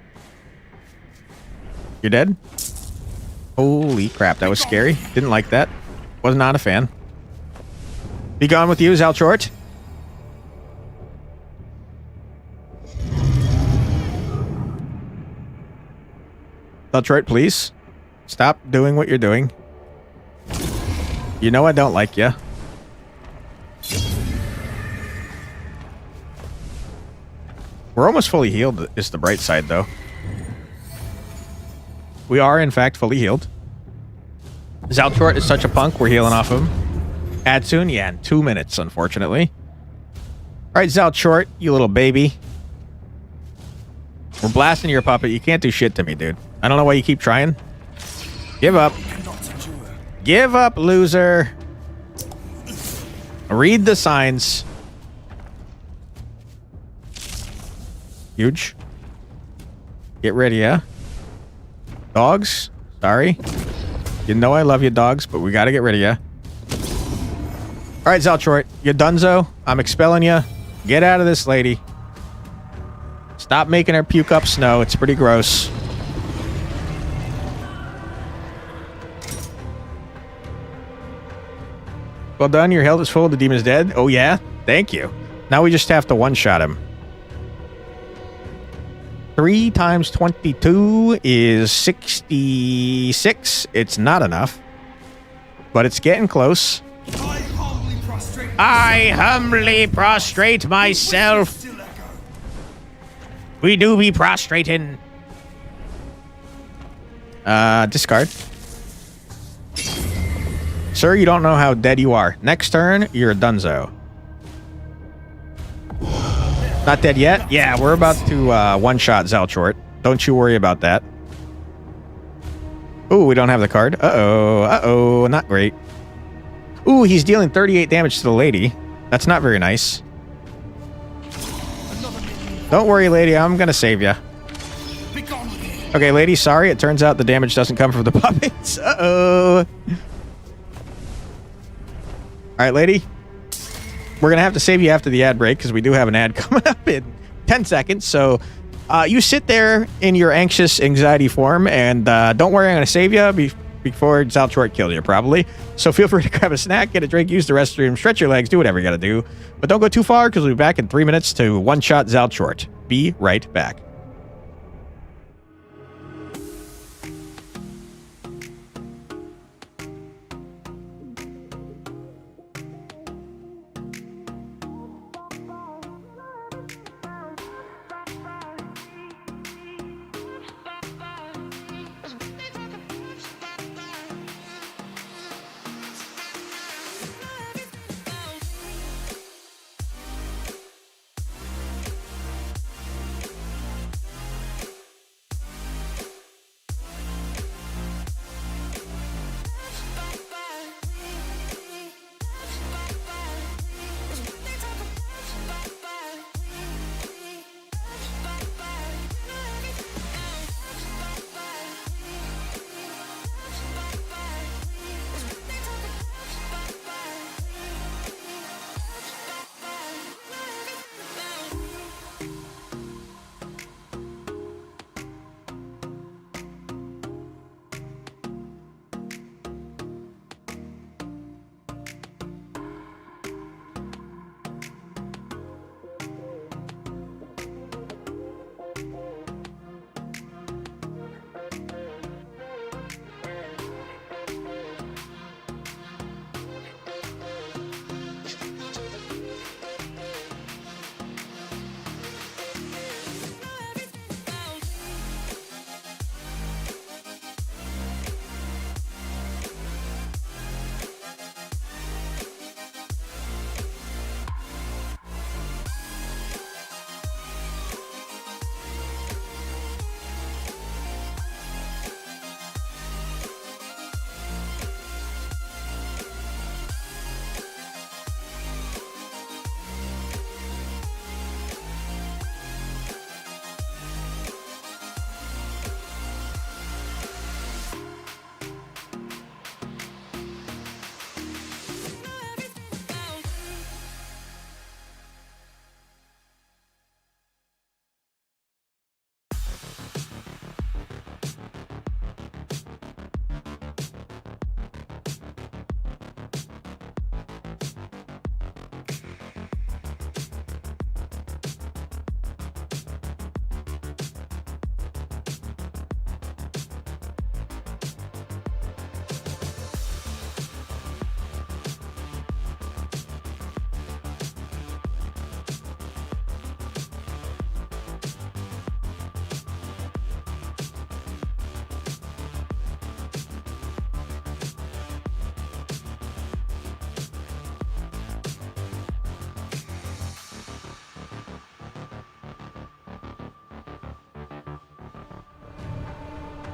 You're dead? Holy crap, that was scary. Didn't like that. Was not a fan. Be gone with you, Zalchort. Zalchort, please. Stop doing what you're doing. You know I don't like you. We're almost fully healed, is the bright side, though. We are, in fact, fully healed. Zalchort is such a punk, we're healing off him. Adsoon, yeah, in 2 minutes, unfortunately. Alright, Zalchort, you little baby. We're blasting your puppet. You can't do shit to me, dude. I don't know why you keep trying. Give up. Cannot endure. Give up, loser. Read the signs. Huge. Get ready, yeah? Dogs? Sorry. You know I love you, dogs, but we gotta get rid of you. Alright, Zaltroit. You donezo. I'm expelling you. Get out of this lady. Stop making her puke up snow. It's pretty gross. Well done. Your health is full. The demon is dead. Oh, yeah? Thank you. Now we just have to one-shot him. 3 times 22 is 66. It's not enough. But it's getting close. I humbly prostrate myself. We do be prostrating. Discard. Sir, you don't know how dead you are. Next turn, you're a donezo. Not dead yet? Yeah, we're about to one-shot Zalchort. Don't you worry about that. Ooh, we don't have the card. Uh-oh. Uh-oh. Not great. Ooh, he's dealing 38 damage to the lady. That's not very nice. Don't worry, lady. I'm going to save you. Okay, lady, sorry. It turns out the damage doesn't come from the puppets. Uh-oh. All right, lady. We're going to have to save you after the ad break because we do have an ad coming up in 10 seconds. So you sit there in your anxious anxiety form, and don't worry, I'm going to save you before Zalchort kills you, probably. So feel free to grab a snack, get a drink, use the restroom, stretch your legs, do whatever you got to do. But don't go too far because we'll be back in 3 minutes to one-shot Zalchort. Be right back.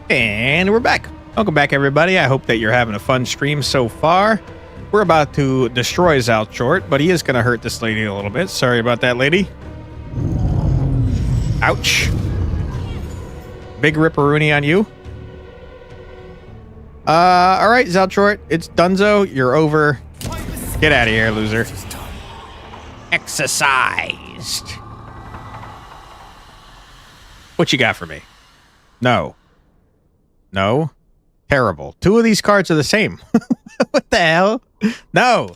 And we're back. Welcome back, everybody. I hope that you're having a fun stream so far. We're about to destroy Zalchort, but he is going to hurt this lady a little bit. Sorry about that, lady. Ouch. Big ripperoonie on you. All right, Zalchort. It's Dunzo. You're over. Get out of here, loser. Exorcised. What you got for me? No. No. Terrible. 2 of these cards are the same. What the hell? No.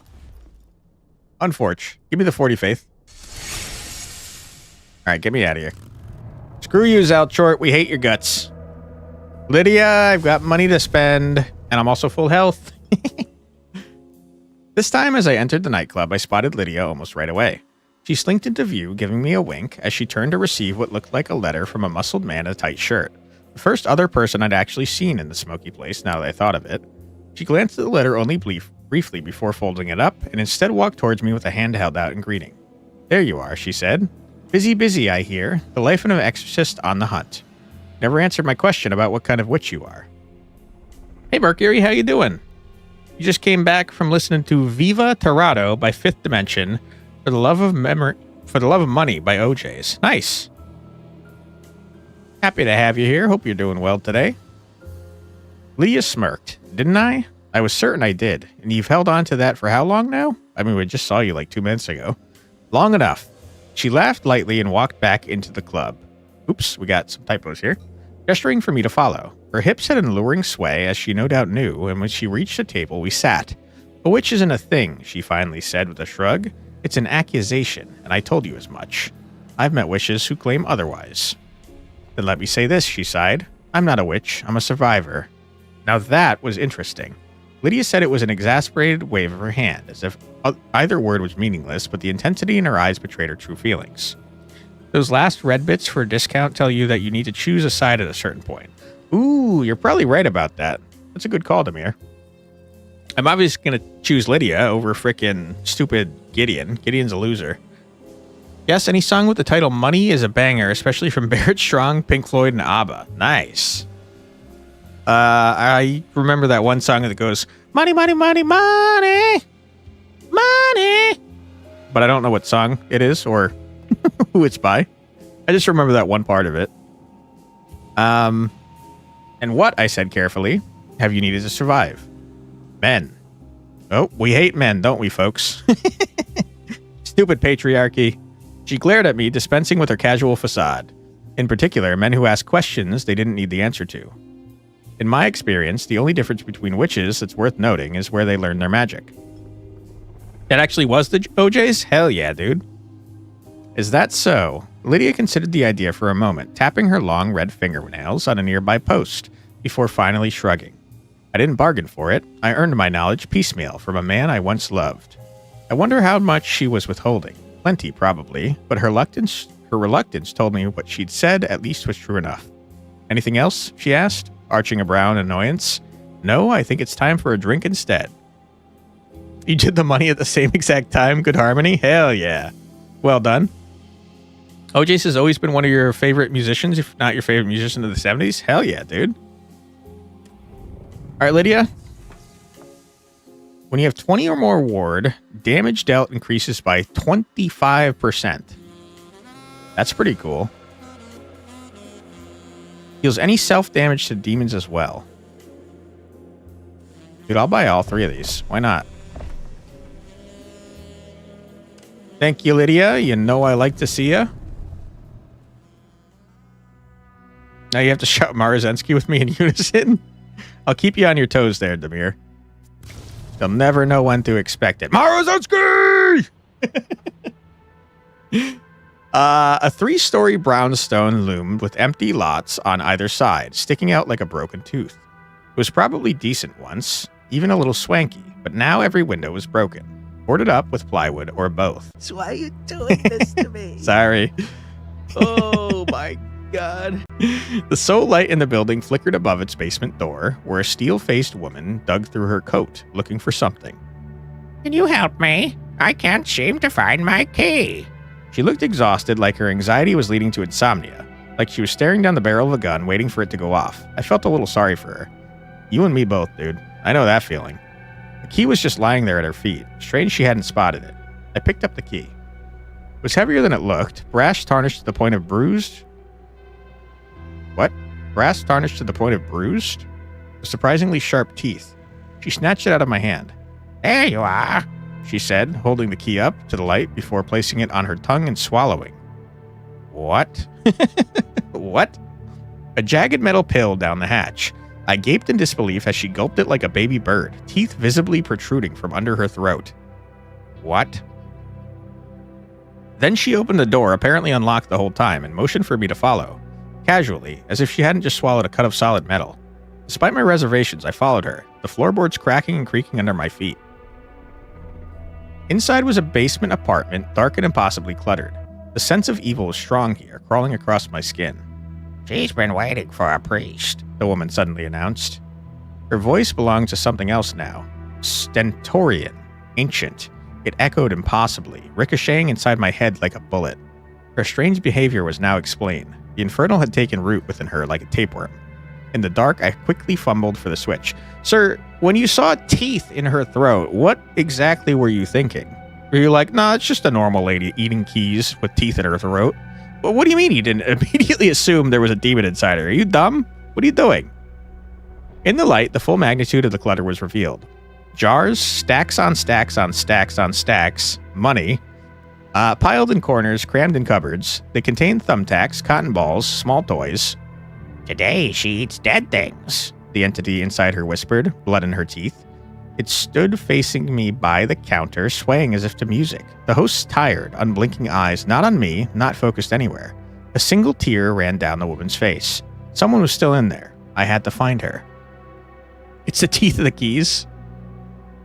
Unfortunate. Give me the 40 faith. All right, get me out of here. Screw you, Zalchort. We hate your guts. Lydia, I've got money to spend, and I'm also full health. This time, as I entered the nightclub, I spotted Lydia almost right away. She slinked into view, giving me a wink as she turned to receive what looked like a letter from a muscled man in a tight shirt. The first other person I'd actually seen in the smoky place, now that I thought of it. She glanced at the letter only briefly before folding it up, and instead walked towards me with a hand held out in greeting. There you are, she said. Busy, busy, I hear. The life of an exorcist on the hunt. Never answered my question about what kind of witch you are. Hey, Mercury, how you doing? You just came back from listening to Viva Torado by Fifth Dimension for the love of money by OJ's. Nice. Happy to have you here. Hope you're doing well today. Lydia smirked. Didn't I? I was certain I did. And you've held on to that for how long now? I mean, we just saw you like 2 minutes ago. Long enough. She laughed lightly and walked back into the club. Oops, we got some typos here. Gesturing for me to follow. Her hips had an alluring sway, as she no doubt knew, and when she reached the table, we sat. A witch isn't a thing, she finally said with a shrug. It's an accusation, and I told you as much. I've met witches who claim otherwise. Then let me say this, she sighed. I'm not a witch, I'm a survivor. Now that was interesting. Lydia said it was an exasperated wave of her hand, as if either word was meaningless, but the intensity in her eyes betrayed her true feelings. Those last red bits for a discount tell you that you need to choose a side at a certain point. Ooh, you're probably right about that. That's a good call, Demir. I'm obviously going to choose Lydia over frickin' stupid Gideon. Gideon's a loser. Yes, any song with the title Money is a banger, especially from Barrett Strong, Pink Floyd, and ABBA. Nice. I remember that one song that goes, money, money, money, money, money. But I don't know what song it is or who it's by. I just remember that one part of it. And what, I said carefully, have you needed to survive? Men. Oh, we hate men, don't we, folks? Stupid patriarchy. She glared at me, dispensing with her casual facade. In particular, men who ask questions they didn't need the answer to. In my experience, the only difference between witches that's worth noting is where they learn their magic. That actually was the OJ's? Hell yeah, dude. Is that so? Lydia considered the idea for a moment, tapping her long red fingernails on a nearby post, before finally shrugging. I didn't bargain for it. I earned my knowledge piecemeal from a man I once loved. I wonder how much she was withholding. Plenty, probably, but her reluctance told me what she'd said at least was true enough. Anything else? She asked, arching a brow in annoyance. No, I think it's time for a drink instead. You did the money at the same exact time? Good harmony? Hell yeah. Well done. OJ's has always been one of your favorite musicians, if not your favorite musician of the 70s? Hell yeah, dude. All right, Lydia. When you have 20 or more ward, damage dealt increases by 25%. That's pretty cool. Deals any self-damage to demons as well. Dude, I'll buy all 3 of these. Why not? Thank you, Lydia. You know I like to see ya. Now you have to shout Marazensky with me in unison. I'll keep you on your toes there, Demir. You'll never know when to expect it. Marazensky! A 3-story brownstone loomed with empty lots on either side, sticking out like a broken tooth. It was probably decent once, even a little swanky, but now every window was broken, boarded up with plywood or both. So why are you doing this to me? Sorry. Oh my God. The sole light in the building flickered above its basement door, where a steel-faced woman dug through her coat, looking for something. Can you help me? I can't seem to find my key. She looked exhausted, like her anxiety was leading to insomnia, like she was staring down the barrel of a gun, waiting for it to go off. I felt a little sorry for her. You and me both, dude. I know that feeling. The key was just lying there at her feet. Strange she hadn't spotted it. I picked up the key. It was heavier than it looked. Brass tarnished to the point of bruised. What? Brass tarnished to the point of bruised? With surprisingly sharp teeth. She snatched it out of my hand. There you are, she said, holding the key up to the light before placing it on her tongue and swallowing. What? What? A jagged metal pill down the hatch. I gaped in disbelief as she gulped it like a baby bird, teeth visibly protruding from under her throat. What? Then she opened the door, apparently unlocked the whole time, and motioned for me to follow. Casually, as if she hadn't just swallowed a cut of solid metal. Despite my reservations, I followed her, the floorboards cracking and creaking under my feet. Inside was a basement apartment, dark and impossibly cluttered. The sense of evil was strong here, crawling across my skin. She's been waiting for a priest, the woman suddenly announced. Her voice belonged to something else now. Stentorian. Ancient. It echoed impossibly, ricocheting inside my head like a bullet. Her strange behavior was now explained. The infernal had taken root within her like a tapeworm. In the dark, I quickly fumbled for the switch. Sir, when you saw teeth in her throat, what exactly were you thinking? Were you like, nah, it's just a normal lady eating keys with teeth in her throat? Well, what do you mean you didn't immediately assume there was a demon inside her? Are you dumb? What are you doing? In the light, the full magnitude of the clutter was revealed. Jars, stacks on stacks on stacks on stacks, money, piled in corners, crammed in cupboards. They contained thumbtacks, cotton balls, small toys. Today she eats dead things, the entity inside her whispered, blood in her teeth. It stood facing me by the counter, swaying as if to music. The host's tired, unblinking eyes, not on me, not focused anywhere. A single tear ran down the woman's face. Someone was still in there. I had to find her. It's the teeth of the keys.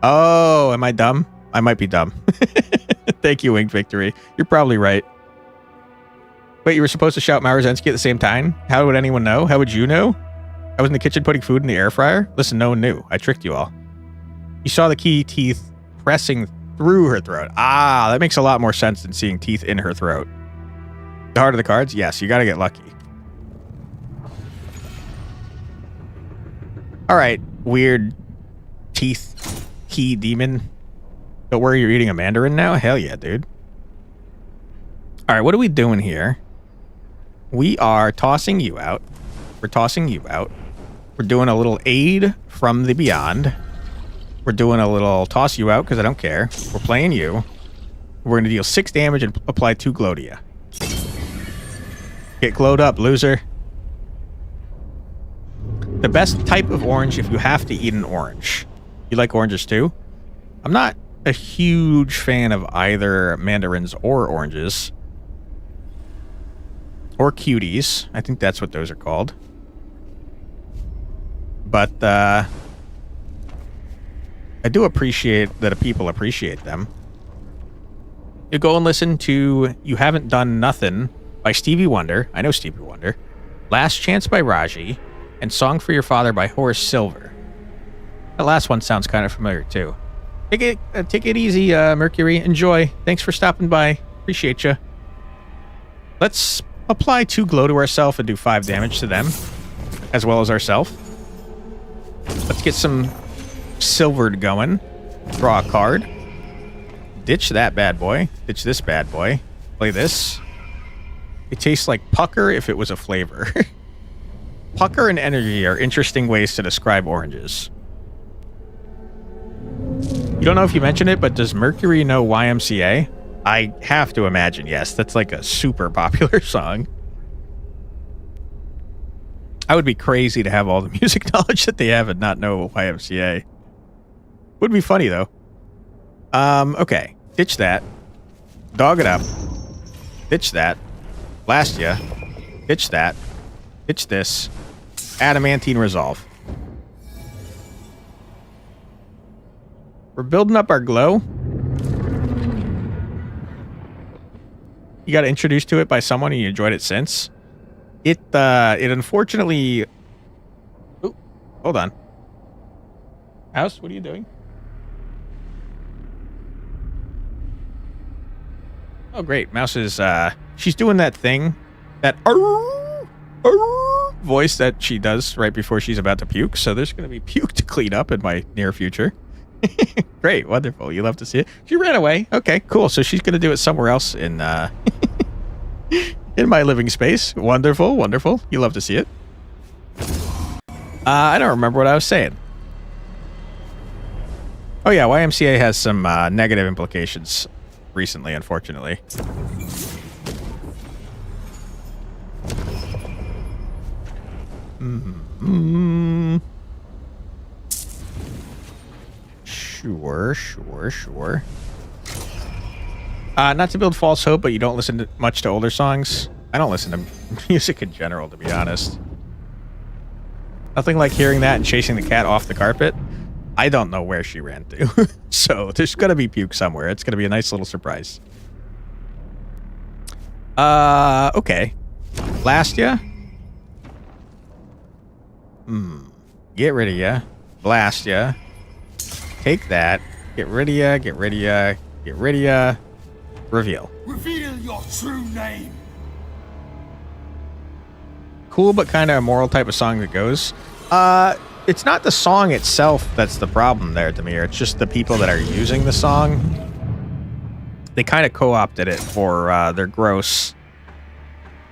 Oh, am I dumb? I might be dumb. Thank you, Winged Victory. You're probably right. Wait, you were supposed to shout Marzensky at the same time? How would anyone know? How would you know? I was in the kitchen putting food in the air fryer? Listen, no one knew. I tricked you all. You saw the key teeth pressing through her throat. Ah, that makes a lot more sense than seeing teeth in her throat. The heart of the cards? Yes, you gotta get lucky. Alright, weird teeth key demon. Don't worry, you're eating a mandarin now? Hell yeah, dude. Alright, what are we doing here? We are tossing you out. We're tossing you out. We're doing a little aid from the beyond. We're doing a little toss you out because I don't care. We're playing you. We're going to deal 6 damage and apply 2 glow to you. Get glowed up, loser. The best type of orange if you have to eat an orange. You like oranges too? I'm not a huge fan of either mandarins or oranges. Or cuties. I think that's what those are called. But, I do appreciate that people appreciate them. You go and listen to You Haven't Done Nothing by Stevie Wonder. I know Stevie Wonder. Last Chance by Raji. And Song for Your Father by Horace Silver. That last one sounds kind of familiar, too. Take it easy, Mercury. Enjoy. Thanks for stopping by. Appreciate you. Let's apply 2 glow to ourselves and do 5 damage to them. As well as ourselves. Let's get some silvered going. Draw a card. Ditch that bad boy. Ditch this bad boy. Play this. It tastes like pucker if it was a flavor. Pucker and energy are interesting ways to describe oranges. You don't know if you mentioned it, but does Mercury know YMCA? I have to imagine, yes. That's like a super popular song. I would be crazy to have all the music knowledge that they have and not know YMCA. Would be funny, though. Okay. Ditch that. Dog it up. Ditch that. Blast ya. Ditch that. Ditch this. Adamantine Resolve. We're building up our glow. You got introduced to it by someone and you enjoyed it since. It unfortunately... Ooh, hold on. House, what are you doing? Oh, great. Mouse is, she's doing that thing. That... voice that she does right before she's about to puke. So there's going to be puke to clean up in my near future. Great, wonderful. You love to see it. She ran away. Okay, cool. So she's going to do it somewhere else in in my living space. Wonderful, wonderful. You love to see it. I don't remember what I was saying. Oh yeah, YMCA has some negative implications recently, unfortunately. Sure. Not to build false hope, but you don't listen much to older songs. I don't listen to music in general, to be honest. Nothing like hearing that and chasing the cat off the carpet. I don't know where she ran to. So there's going to be puke somewhere. It's going to be a nice little surprise. Okay. Blast ya? Get rid of ya. Blast ya. Take that. Get rid of ya. Get rid of ya. Get rid of ya. Reveal. Reveal your true name. Cool, but kind of immoral type of song that goes. It's not the song itself that's the problem there, Demir. It's just the people that are using the song. They kind of co-opted it for their gross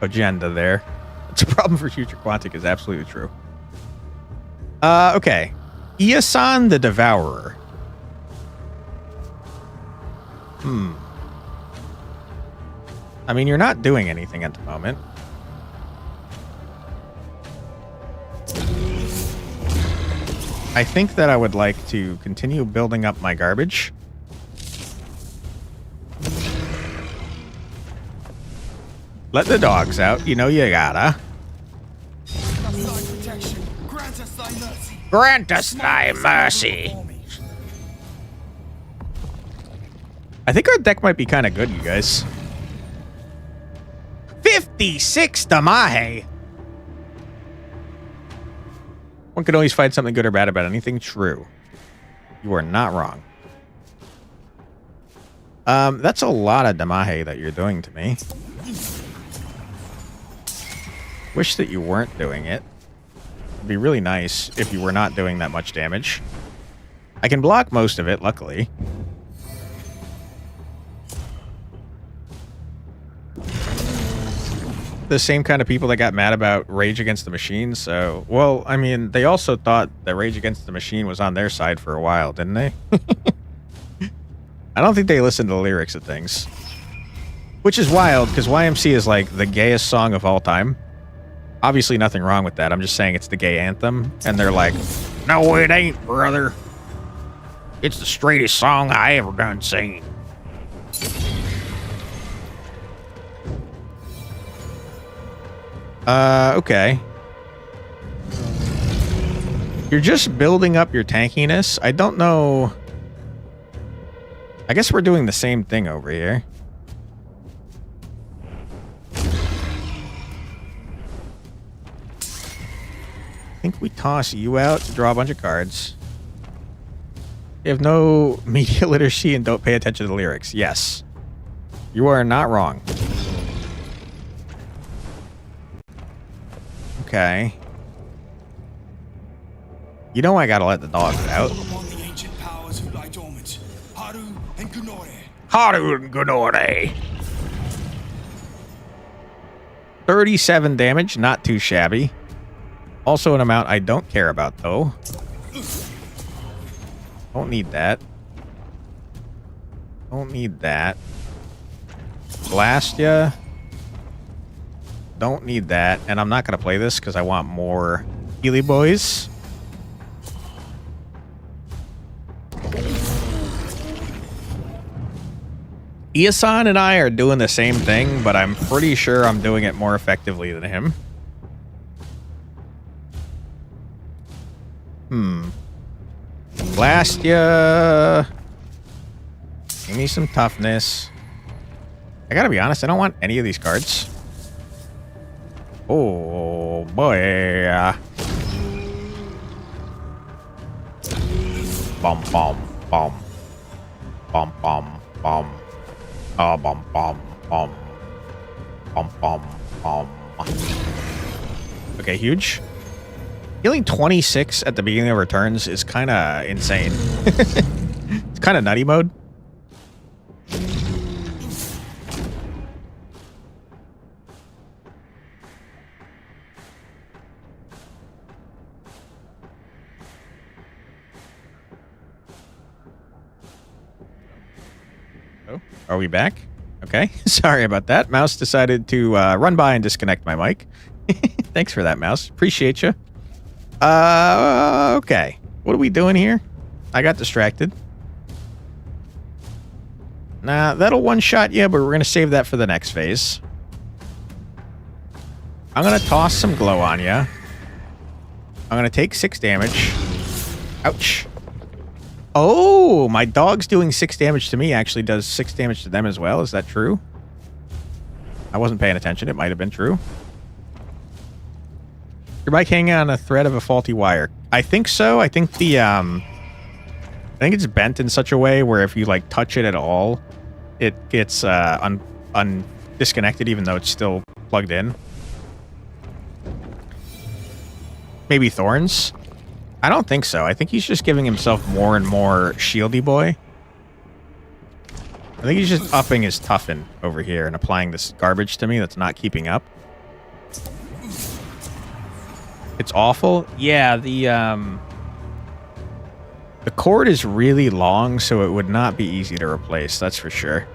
agenda there. It's a problem for Future Quantic is absolutely true. Okay. Iasan the Devourer. I mean, you're not doing anything at the moment. I think that I would like to continue building up my garbage. Let the dogs out. You know you gotta. Grant us thy mercy. I think our deck might be kind of good, you guys. 56 Damahe. One can always find something good or bad about anything. True. You are not wrong. That's a lot of Damahe that you're doing to me. Wish that you weren't doing it. It'd be really nice if you were not doing that much damage. I can block most of it, luckily. The same kind of people that got mad about Rage Against the Machine, so... Well, I mean, they also thought that Rage Against the Machine was on their side for a while, didn't they? I don't think they listened to the lyrics of things. Which is wild, because YMC is like the gayest song of all time. Obviously nothing wrong with that, I'm just saying it's the gay anthem, and they're like, No, it ain't, brother. It's the straightest song I ever done seen. Okay. You're just building up your tankiness. I don't know. I guess we're doing the same thing over here. I think we toss you out to draw a bunch of cards. You have no media literacy and don't pay attention to the lyrics. Yes. You are not wrong. Okay. You know I gotta let the dogs out. Among the ancient powers who lie dormant, Haru and Gunore. Haru and Gunore. 37 damage, not too shabby. Also an amount I don't care about, though. Don't need that. Don't need that. Blast ya. Don't need that. And I'm not going to play this because I want more Healy Boys. Iasan and I are doing the same thing, but I'm pretty sure I'm doing it more effectively than him. Blast ya. Give me some toughness. I gotta be honest, I don't want any of these cards. Oh boy. Bum bum bum. Bum bum bum. Oh bum bum bum. Bum bum bum. Okay, huge. Healing 26 at the beginning of our turns is kind of insane. It's kind of nutty mode. Oh, are we back? Okay, sorry about that. Mouse decided to run by and disconnect my mic. Thanks for that, Mouse. Appreciate you. Okay. What are we doing here? I got distracted. Nah, that'll one-shot you, but we're going to save that for the next phase. I'm going to toss some glow on you. I'm going to take 6 damage. Ouch. Oh, my dog's doing 6 damage to me actually does 6 damage to them as well. Is that true? I wasn't paying attention. It might have been true. Your bike hanging on a thread of a faulty wire. I think so. I think the I think it's bent in such a way where if you like touch it at all, it gets disconnected even though it's still plugged in. Maybe thorns? I don't think so. I think he's just giving himself more and more shieldy boy. I think he's just upping his toughen over here and applying this garbage to me that's not keeping up. It's awful. Yeah, the cord is really long, so it would not be easy to replace, that's for sure.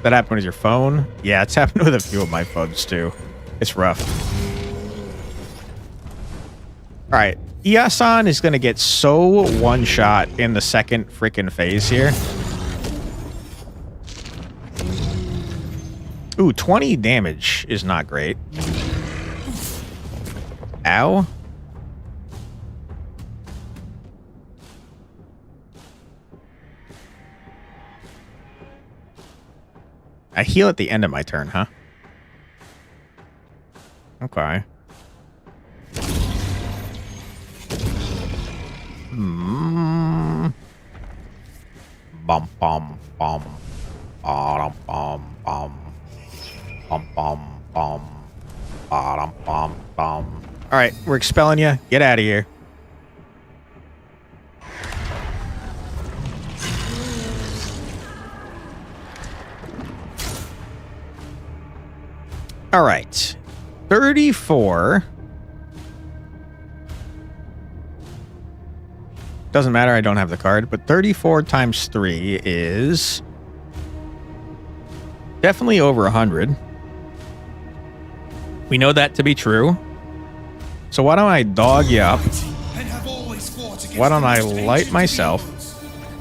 That happened with your phone? Yeah, it's happened with a few of my phones too. It's rough. Alright, Iasan is going to get so one-shot in the second freaking phase here. Ooh, 20 damage is not great. Ow. I heal at the end of my turn, huh? Okay. Bum bum bum. Bum bum bum. Bum bum bum. Bum bum bum. All right, we're expelling you. Get out of here. All right. 34. Doesn't matter, I don't have the card, but 34 times 3 is definitely over 100. We know that to be true. So why don't I dog you up? Why don't I light myself?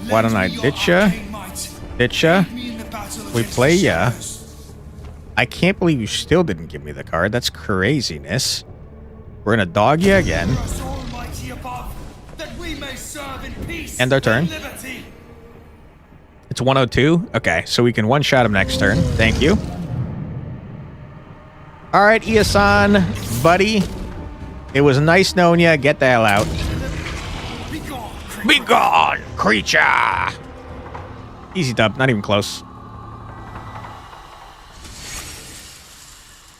Why don't I ditch ya? Ditch ya? We play ya. I can't believe you still didn't give me the card. That's craziness. We're gonna dog you again. End our turn. It's 102. Okay, so we can one-shot him next turn. Thank you. All right, Iasan, buddy. It was nice knowing you. Get the hell out. Be gone, creature. Easy dub. Not even close.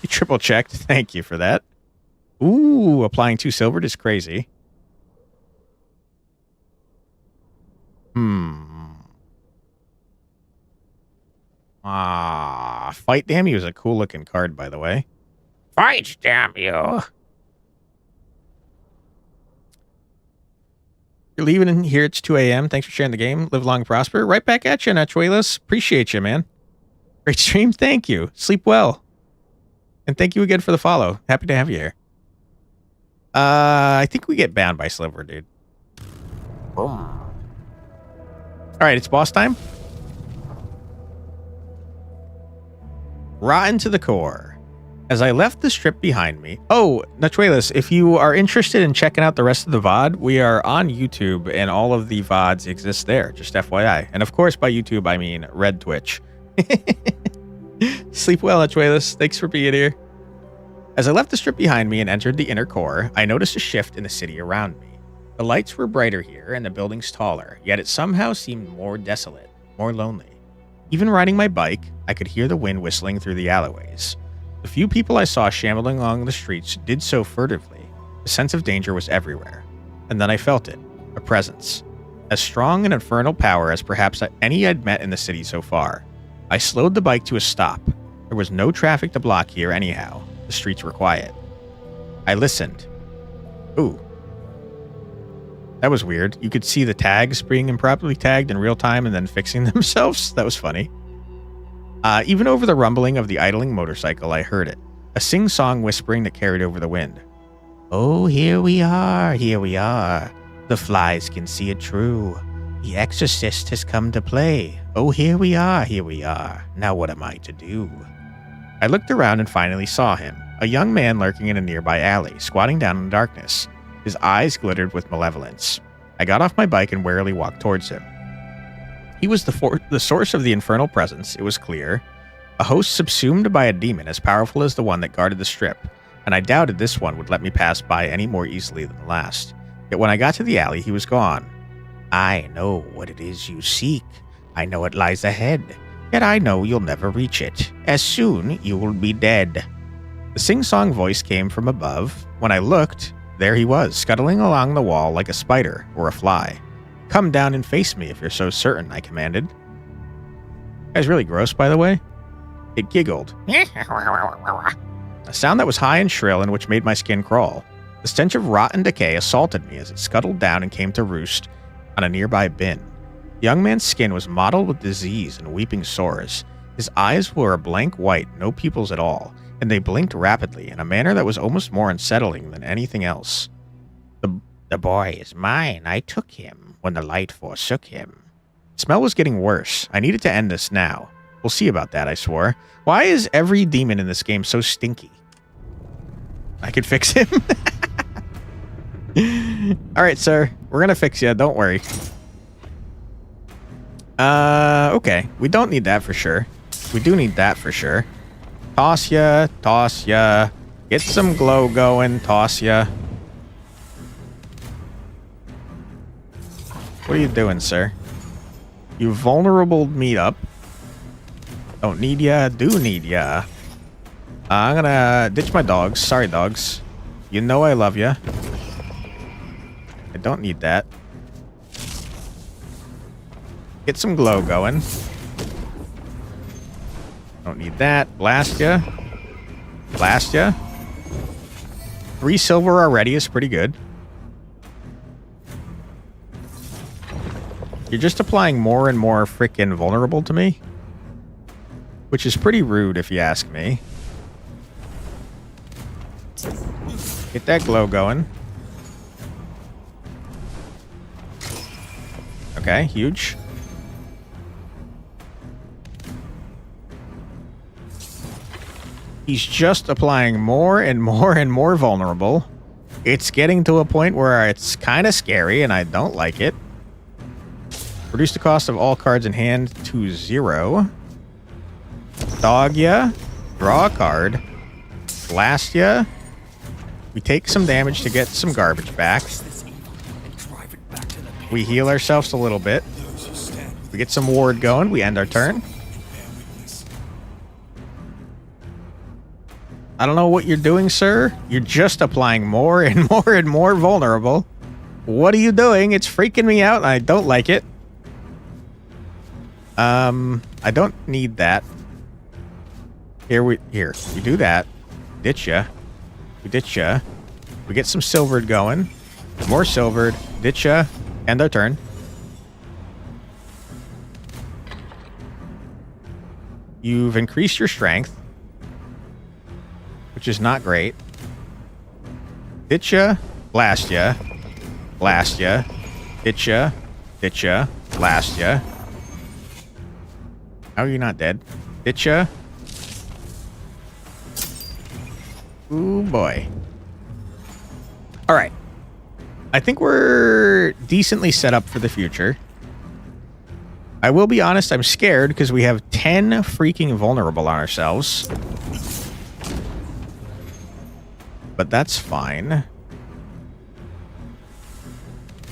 You triple checked. Thank you for that. Ooh, applying 2 silvered is crazy. Fight Damn You is a cool looking card, by the way. Fight Damn You. You're leaving in here. It's 2 a.m. Thanks for sharing the game. Live long and prosper. Right back at you, Nachuelas. Appreciate you, man. Great stream. Thank you. Sleep well. And thank you again for the follow. Happy to have you here. I think we get bound by Sliver, dude. Boom. All right, it's boss time. Rotten to the core. As I left the strip behind me. Oh, Nachuelas, if you are interested in checking out the rest of the VOD, we are on YouTube and all of the VODs exist there. Just FYI. And of course, by YouTube, I mean Red Twitch. Sleep well, Nachuelas. Thanks for being here. As I left the strip behind me and entered the inner core, I noticed a shift in the city around me. The lights were brighter here and the buildings taller, yet it somehow seemed more desolate, more lonely. Even riding my bike, I could hear the wind whistling through the alleyways. The few people I saw shambling along the streets did so furtively. The sense of danger was everywhere. And then I felt it. A presence. As strong an infernal power as perhaps any I'd met in the city so far. I slowed the bike to a stop. There was no traffic to block here anyhow. The streets were quiet. I listened. Ooh. That was weird. You could see the tags being improperly tagged in real time and then fixing themselves. That was funny. Even over the rumbling of the idling motorcycle, I heard it. A sing-song whispering that carried over the wind. Oh, here we are, here we are. The flies can see it true. The exorcist has come to play. Oh, here we are, here we are. Now what am I to do? I looked around and finally saw him. A young man lurking in a nearby alley, squatting down in the darkness. His eyes glittered with malevolence. I got off my bike and warily walked towards him. He was the source of the infernal presence, it was clear. A host subsumed by a demon as powerful as the one that guarded the strip, and I doubted this one would let me pass by any more easily than the last. Yet when I got to the alley, he was gone. I know what it is you seek. I know it lies ahead. Yet I know you'll never reach it. As soon, you will be dead. The sing-song voice came from above. When I looked, there he was, scuttling along the wall like a spider or a fly. Come down and face me if you're so certain, I commanded. Guy's really gross, by the way. It giggled. A sound that was high and shrill and which made my skin crawl. The stench of rot and decay assaulted me as it scuttled down and came to roost on a nearby bin. The young man's skin was mottled with disease and weeping sores. His eyes were a blank white, no pupils at all, and they blinked rapidly in a manner that was almost more unsettling than anything else. The boy is mine. I took him when the light forsook him. The smell was getting worse. I needed to end this now. We'll see about that, I swore. Why is every demon in this game so stinky? I could fix him. Alright, sir. We're gonna fix you. Don't worry. Okay. We don't need that for sure. We do need that for sure. Toss ya. Toss ya. Get some glow going. Toss ya. What are you doing, sir? You vulnerable me up. Don't need ya. Do need ya. I'm gonna ditch my dogs. Sorry, dogs. You know I love ya. I don't need that. Get some glow going. Don't need that. Blast ya. Blast ya. 3 silver already is pretty good. You're just applying more and more frickin' vulnerable to me. Which is pretty rude if you ask me. Get that glow going. Okay, huge. He's just applying more and more and more vulnerable. It's getting to a point where it's kind of scary and I don't like it. Reduce the cost of all cards in hand to 0. Dog ya. Draw a card. Blast ya. We take some damage to get some garbage back. We heal ourselves a little bit. We get some ward going. We end our turn. I don't know what you're doing, sir. You're just applying more and more and more vulnerable. What are you doing? It's freaking me out and I don't like it. I don't need that. Here, we do that. Ditch ya. We ditch ya. We get some silvered going. More silvered. Ditch ya. End our turn. You've increased your strength, which is not great. Ditch ya. Blast ya. Blast ya. Ditch ya. Ditch ya. Blast ya. How are you not dead? Ditch ya. Ooh, boy. Alright. I think we're decently set up for the future. I will be honest, I'm scared because we have 10 freaking vulnerable on ourselves. But that's fine.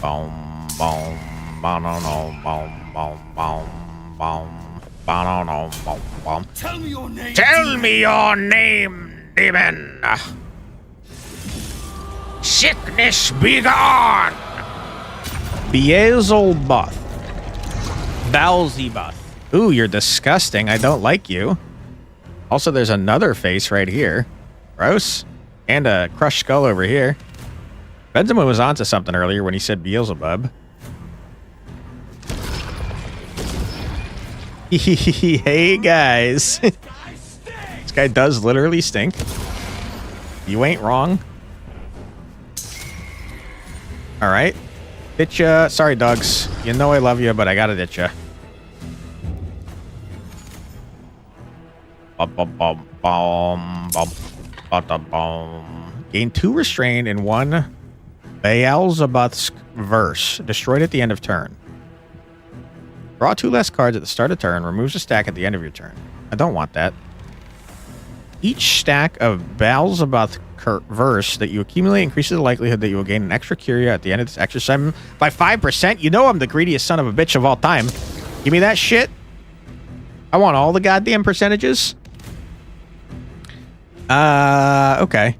Boom, boom, boom, boom, boom, boom, boom. Tell me your name. Tell me your name, demon. Sickness be gone. Beelzebub. Beelzebub. Ooh, you're disgusting. I don't like you. Also, there's another face right here. Gross. And a crushed skull over here. Benzema was onto something earlier when he said Beelzebub. Hey, guys. This guy does literally stink. You ain't wrong. All right. Ditch ya. Sorry, dogs. You know I love you, but I gotta ditch ya. Gain 2 restrain in 1 Beelzebub's verse. Destroyed at the end of turn. Draw 2 less cards at the start of turn. Removes a stack at the end of your turn. I don't want that. Each stack of Beelzebub's verse that you accumulate increases the likelihood that you will gain an extra curia at the end of this exercise by 5%. You know I'm the greediest son of a bitch of all time. Give me that shit. I want all the goddamn percentages. Okay.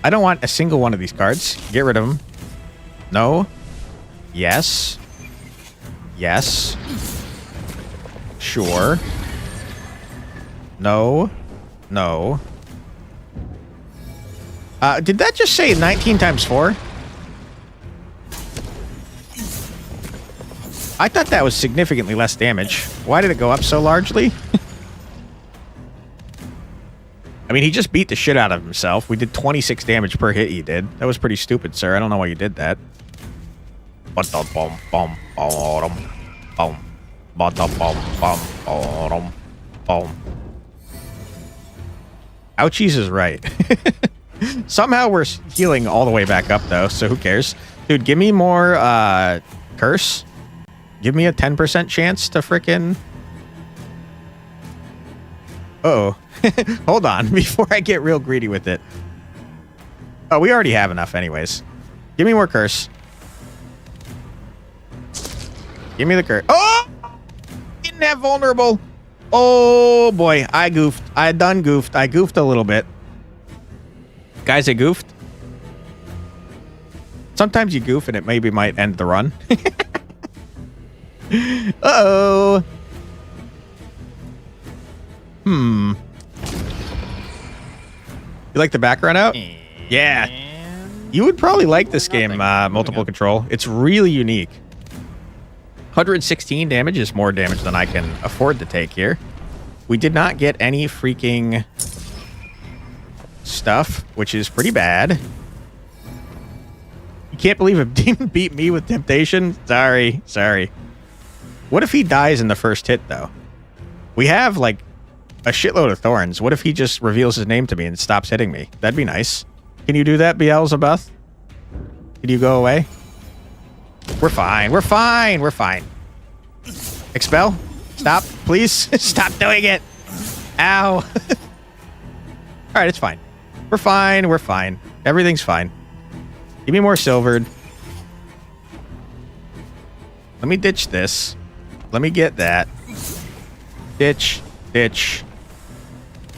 I don't want a single one of these cards. Get rid of them. No. Yes. Yes. Sure. No. No. Did that just say 19 times 4? I thought that was significantly less damage. Why did it go up so largely? I mean, he just beat the shit out of himself. We did 26 damage per hit he did. That was pretty stupid, sir. I don't know why you did that. Ouchies is right. Somehow we're healing all the way back up, though, so who cares? Dude, give me more curse. Give me a 10% chance to frickin'... Uh-oh. Hold on, before I get real greedy with it. Oh, we already have enough anyways. Give me more curse. Give me the curse. Oh! Didn't have vulnerable. Oh, boy. I goofed. I done goofed. I goofed a little bit. Guys, I goofed. Sometimes you goof and it maybe might end the run. Uh-oh. You like the background out? Yeah. You would probably like this game, multiple control. It's really unique. 116 damage is more damage than I can afford to take here. We did not get any freaking stuff, which is pretty bad. You can't believe a demon beat me with temptation? Sorry. What if he dies in the first hit, though? We have, like, a shitload of thorns. What if he just reveals his name to me and stops hitting me? That'd be nice. Can you do that, Beelzebub? Can you go away? We're fine. Expel? Stop, please. Stop doing it. Ow. All right, it's fine. We're fine. Everything's fine. Give me more silvered. Let me ditch this. Let me get that. Ditch.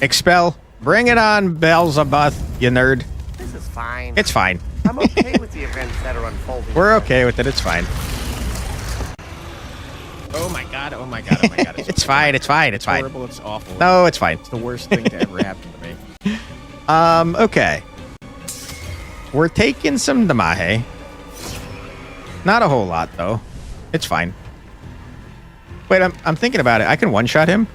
Expel. Bring it on, Beelzebub, you nerd. This is fine. It's fine. I'm okay with the events that are unfolding. We're okay with it. It's fine. Oh my god. It's fine. It's horrible. It's awful. No, it's fine. It's the worst thing to ever happen to me. Okay. We're taking some Damahe. Not a whole lot, though. It's fine. Wait, I'm thinking about it. I can one-shot him?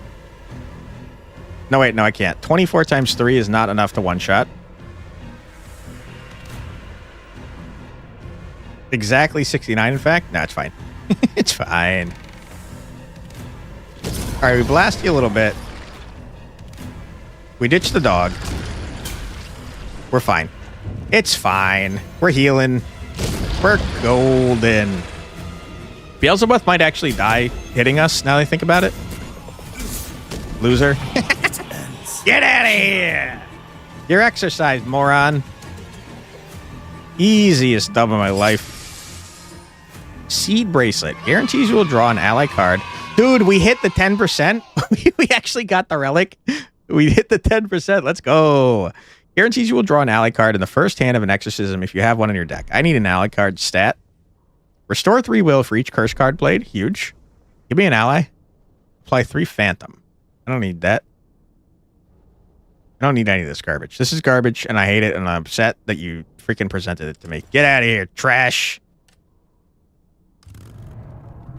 No, wait, no, I can't. 24 times 3 is not enough to one-shot. Exactly 69, in fact? No, it's fine. It's fine. All right, we blast you a little bit. We ditch the dog. We're fine. It's fine. We're healing. We're golden. Beelzebub might actually die hitting us, now that I think about it. Loser. Get out of here! You're exorcised, moron. Easiest dub of my life. Seed Bracelet. Guarantees you will draw an ally card. Dude, we hit the 10%. We actually got the relic. We hit the 10%. Let's go. Guarantees you will draw an ally card in the first hand of an exorcism if you have one in your deck. I need an ally card stat. Restore 3 will for each curse card played. Huge. Give me an ally. Apply 3 phantom. I don't need that. I don't need any of this garbage. This is garbage, and I hate it, and I'm upset that you freaking presented it to me. Get out of here, trash.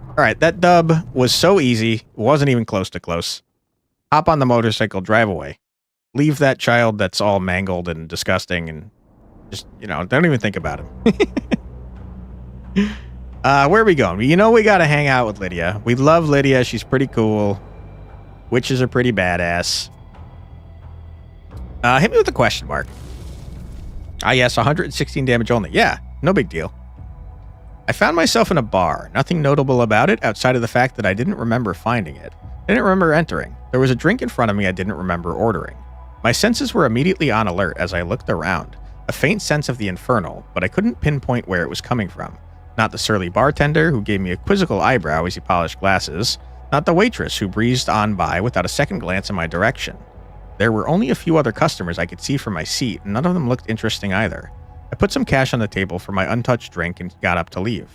All right, that dub was so easy. It wasn't even close to close. Hop on the motorcycle, drive away. Leave that child that's all mangled and disgusting, and just, you know, don't even think about him. Where are we going? You know we got to hang out with Lydia. We love Lydia. She's pretty cool. Witches are pretty badass. Hit me with a question mark. Ah, yes, 116 damage only. Yeah, no big deal. I found myself in a bar. Nothing notable about it outside of the fact that I didn't remember finding it. I didn't remember entering. There was a drink in front of me I didn't remember ordering. My senses were immediately on alert as I looked around. A faint sense of the infernal, but I couldn't pinpoint where it was coming from. Not the surly bartender who gave me a quizzical eyebrow as he polished glasses. Not the waitress who breezed on by without a second glance in my direction. There were only a few other customers I could see from my seat, and none of them looked interesting either. I put some cash on the table for my untouched drink and got up to leave.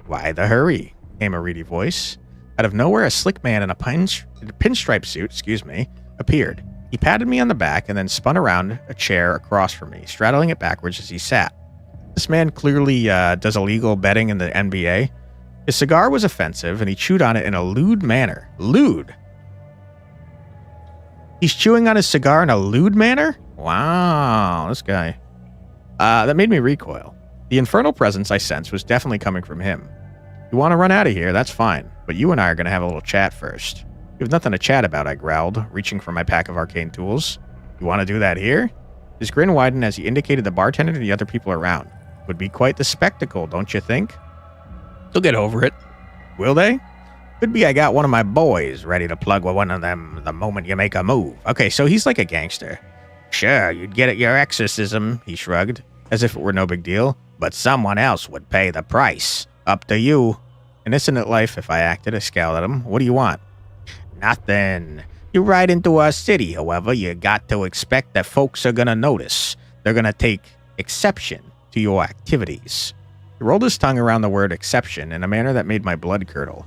Why the hurry? Came a reedy voice. Out of nowhere, a slick man in a pinstripe suit, appeared. He patted me on the back and then spun around a chair across from me, straddling it backwards as he sat. This man clearly does illegal betting in the NBA. His cigar was offensive, and he chewed on it in a lewd manner. Lewd? He's chewing on his cigar in a lewd manner? Wow, this guy. That made me recoil. The infernal presence I sensed was definitely coming from him. You want to run out of here, that's fine, but you and I are going to have a little chat first. You have nothing to chat about, I growled, reaching for my pack of arcane tools. You want to do that here? His grin widened as he indicated the bartender and the other people around. Would be quite the spectacle, don't you think? They'll get over it. Will they? Could be I got one of my boys ready to plug with one of them the moment you make a move. Okay, so he's like a gangster. Sure, you'd get at your exorcism, he shrugged, as if it were no big deal, but someone else would pay the price. Up to you. Innocent at life, if I acted, I scowled at him. What do you want? Nothing. You ride into our city, however, you got to expect that folks are gonna notice. They're gonna take exception to your activities. He rolled his tongue around the word exception in a manner that made my blood curdle.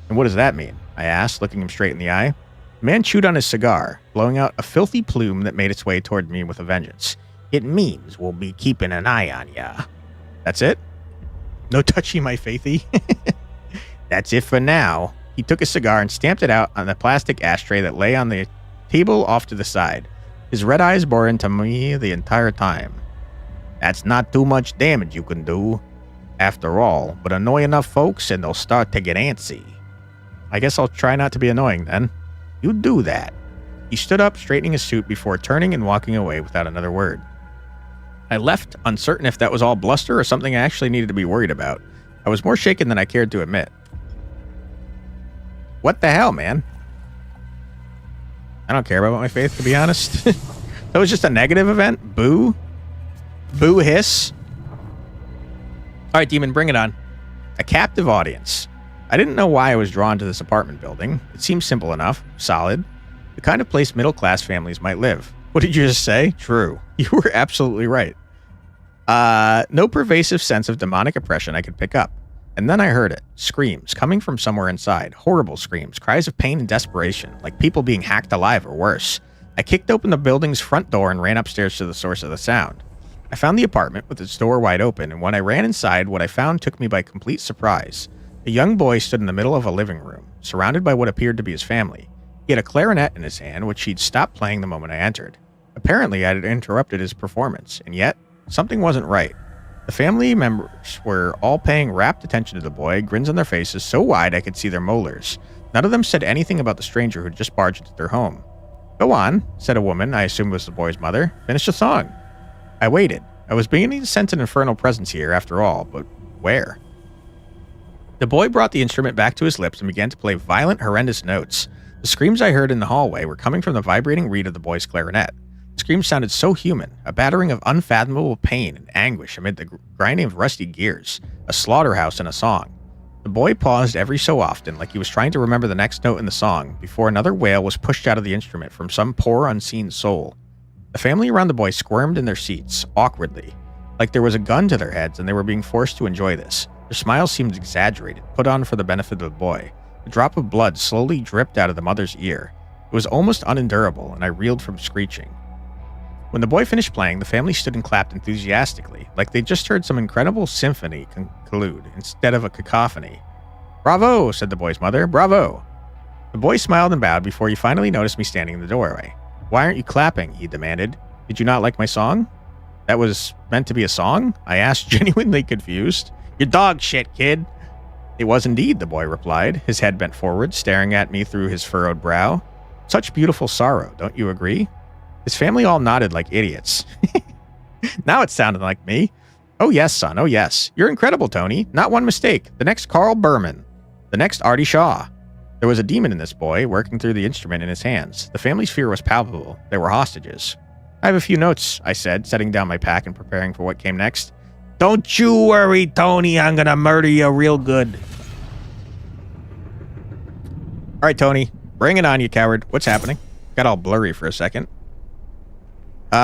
And what does that mean? I asked, looking him straight in the eye. The man chewed on his cigar, blowing out a filthy plume that made its way toward me with a vengeance. It means we'll be keeping an eye on ya. That's it? No touchy my faithy? That's it for now. He took a cigar and stamped it out on the plastic ashtray that lay on the table off to the side. His red eyes bore into me the entire time. That's not too much damage you can do. After all, but annoy enough folks and they'll start to get antsy. I guess I'll try not to be annoying then. You do that. He stood up, straightening his suit before turning and walking away without another word. I left, uncertain if that was all bluster or something I actually needed to be worried about. I was more shaken than I cared to admit. What the hell, man? I don't care about my faith, to be honest. That was just a negative event? Boo? Boo hiss? All right, Demon, bring it on. A captive audience. I didn't know why I was drawn to this apartment building. It seemed simple enough, solid, the kind of place middle-class families might live. What did you just say? True. You were absolutely right. No pervasive sense of demonic oppression I could pick up. And then I heard it. Screams coming from somewhere inside. Horrible screams. Cries of pain and desperation, like people being hacked alive or worse. I kicked open the building's front door and ran upstairs to the source of the sound. I found the apartment with its door wide open, and when I ran inside, what I found took me by complete surprise. A young boy stood in the middle of a living room, surrounded by what appeared to be his family. He had a clarinet in his hand, which he'd stopped playing the moment I entered. Apparently, I had interrupted his performance, and yet, something wasn't right. The family members were all paying rapt attention to the boy, grins on their faces so wide I could see their molars. None of them said anything about the stranger who'd just barged into their home. Go on, said a woman I assumed was the boy's mother. Finish the song. I waited. I was beginning to sense an infernal presence here, after all, but where? The boy brought the instrument back to his lips and began to play violent, horrendous notes. The screams I heard in the hallway were coming from the vibrating reed of the boy's clarinet. The screams sounded so human, a battering of unfathomable pain and anguish amid the grinding of rusty gears, a slaughterhouse in a song. The boy paused every so often, like he was trying to remember the next note in the song, before another wail was pushed out of the instrument from some poor unseen soul. The family around the boy squirmed in their seats, awkwardly, like there was a gun to their heads and they were being forced to enjoy this. Their smiles seemed exaggerated, put on for the benefit of the boy. A drop of blood slowly dripped out of the mother's ear. It was almost unendurable, and I reeled from screeching. When the boy finished playing, the family stood and clapped enthusiastically, like they'd just heard some incredible symphony conclude, instead of a cacophony. "Bravo," said the boy's mother. "Bravo." The boy smiled and bowed before he finally noticed me standing in the doorway. "Why aren't you clapping?" he demanded. "Did you not like my song?" "That was meant to be a song?" I asked, genuinely confused. "You're dog shit, kid." "It was indeed," the boy replied, his head bent forward, staring at me through his furrowed brow. "Such beautiful sorrow, don't you agree?" His family all nodded like idiots. Now it sounded like me. "Oh yes, son, oh yes. You're incredible, Tony. Not one mistake. The next Carl Berman. The next Artie Shaw." There was a demon in this boy, working through the instrument in his hands. The family's fear was palpable. They were hostages. "I have a few notes," I said, setting down my pack and preparing for what came next. Don't you worry, Tony. I'm gonna murder you real good. All right, Tony. Bring it on, you coward. What's happening? Got all blurry for a second.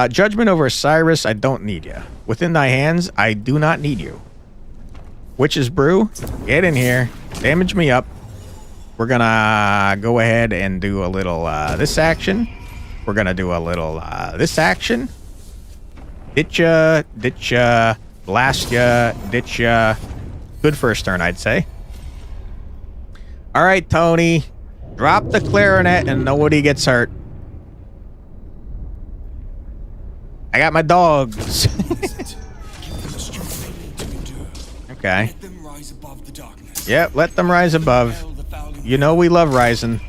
Judgment over Cyrus, I don't need you. Within thy hands, I do not need you. Witch's brew, get in here. Damage me up. We're gonna go ahead and do a little this action. We're gonna do a little this action. Ditch ya, blast ya, ditch ya. Good first turn, I'd say. All right, Tony. Drop the clarinet and nobody gets hurt. I got my dogs. Okay. Let them rise above the darkness. Yep, let them rise above. You know we love rising.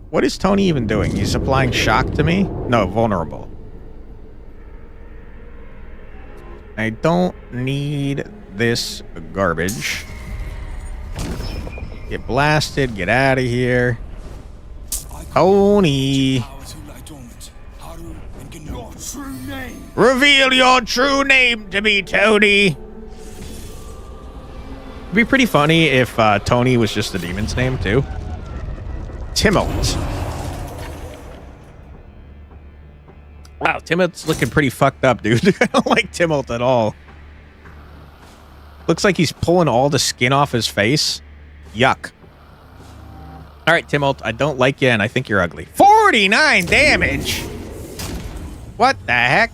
What is Tony even doing? He's applying shock to me? No, vulnerable. I don't need this garbage. Get blasted, get out of here. Tony. Your true name. Reveal your true name to me, Tony. It'd be pretty funny if Tony was just the demon's name, too. Timolt. Wow, Timot's looking pretty fucked up, dude. I don't like Timolt at all. Looks like he's pulling all the skin off his face. Yuck. All right, Timolt, I don't like you, and I think you're ugly. 49 damage! What the heck?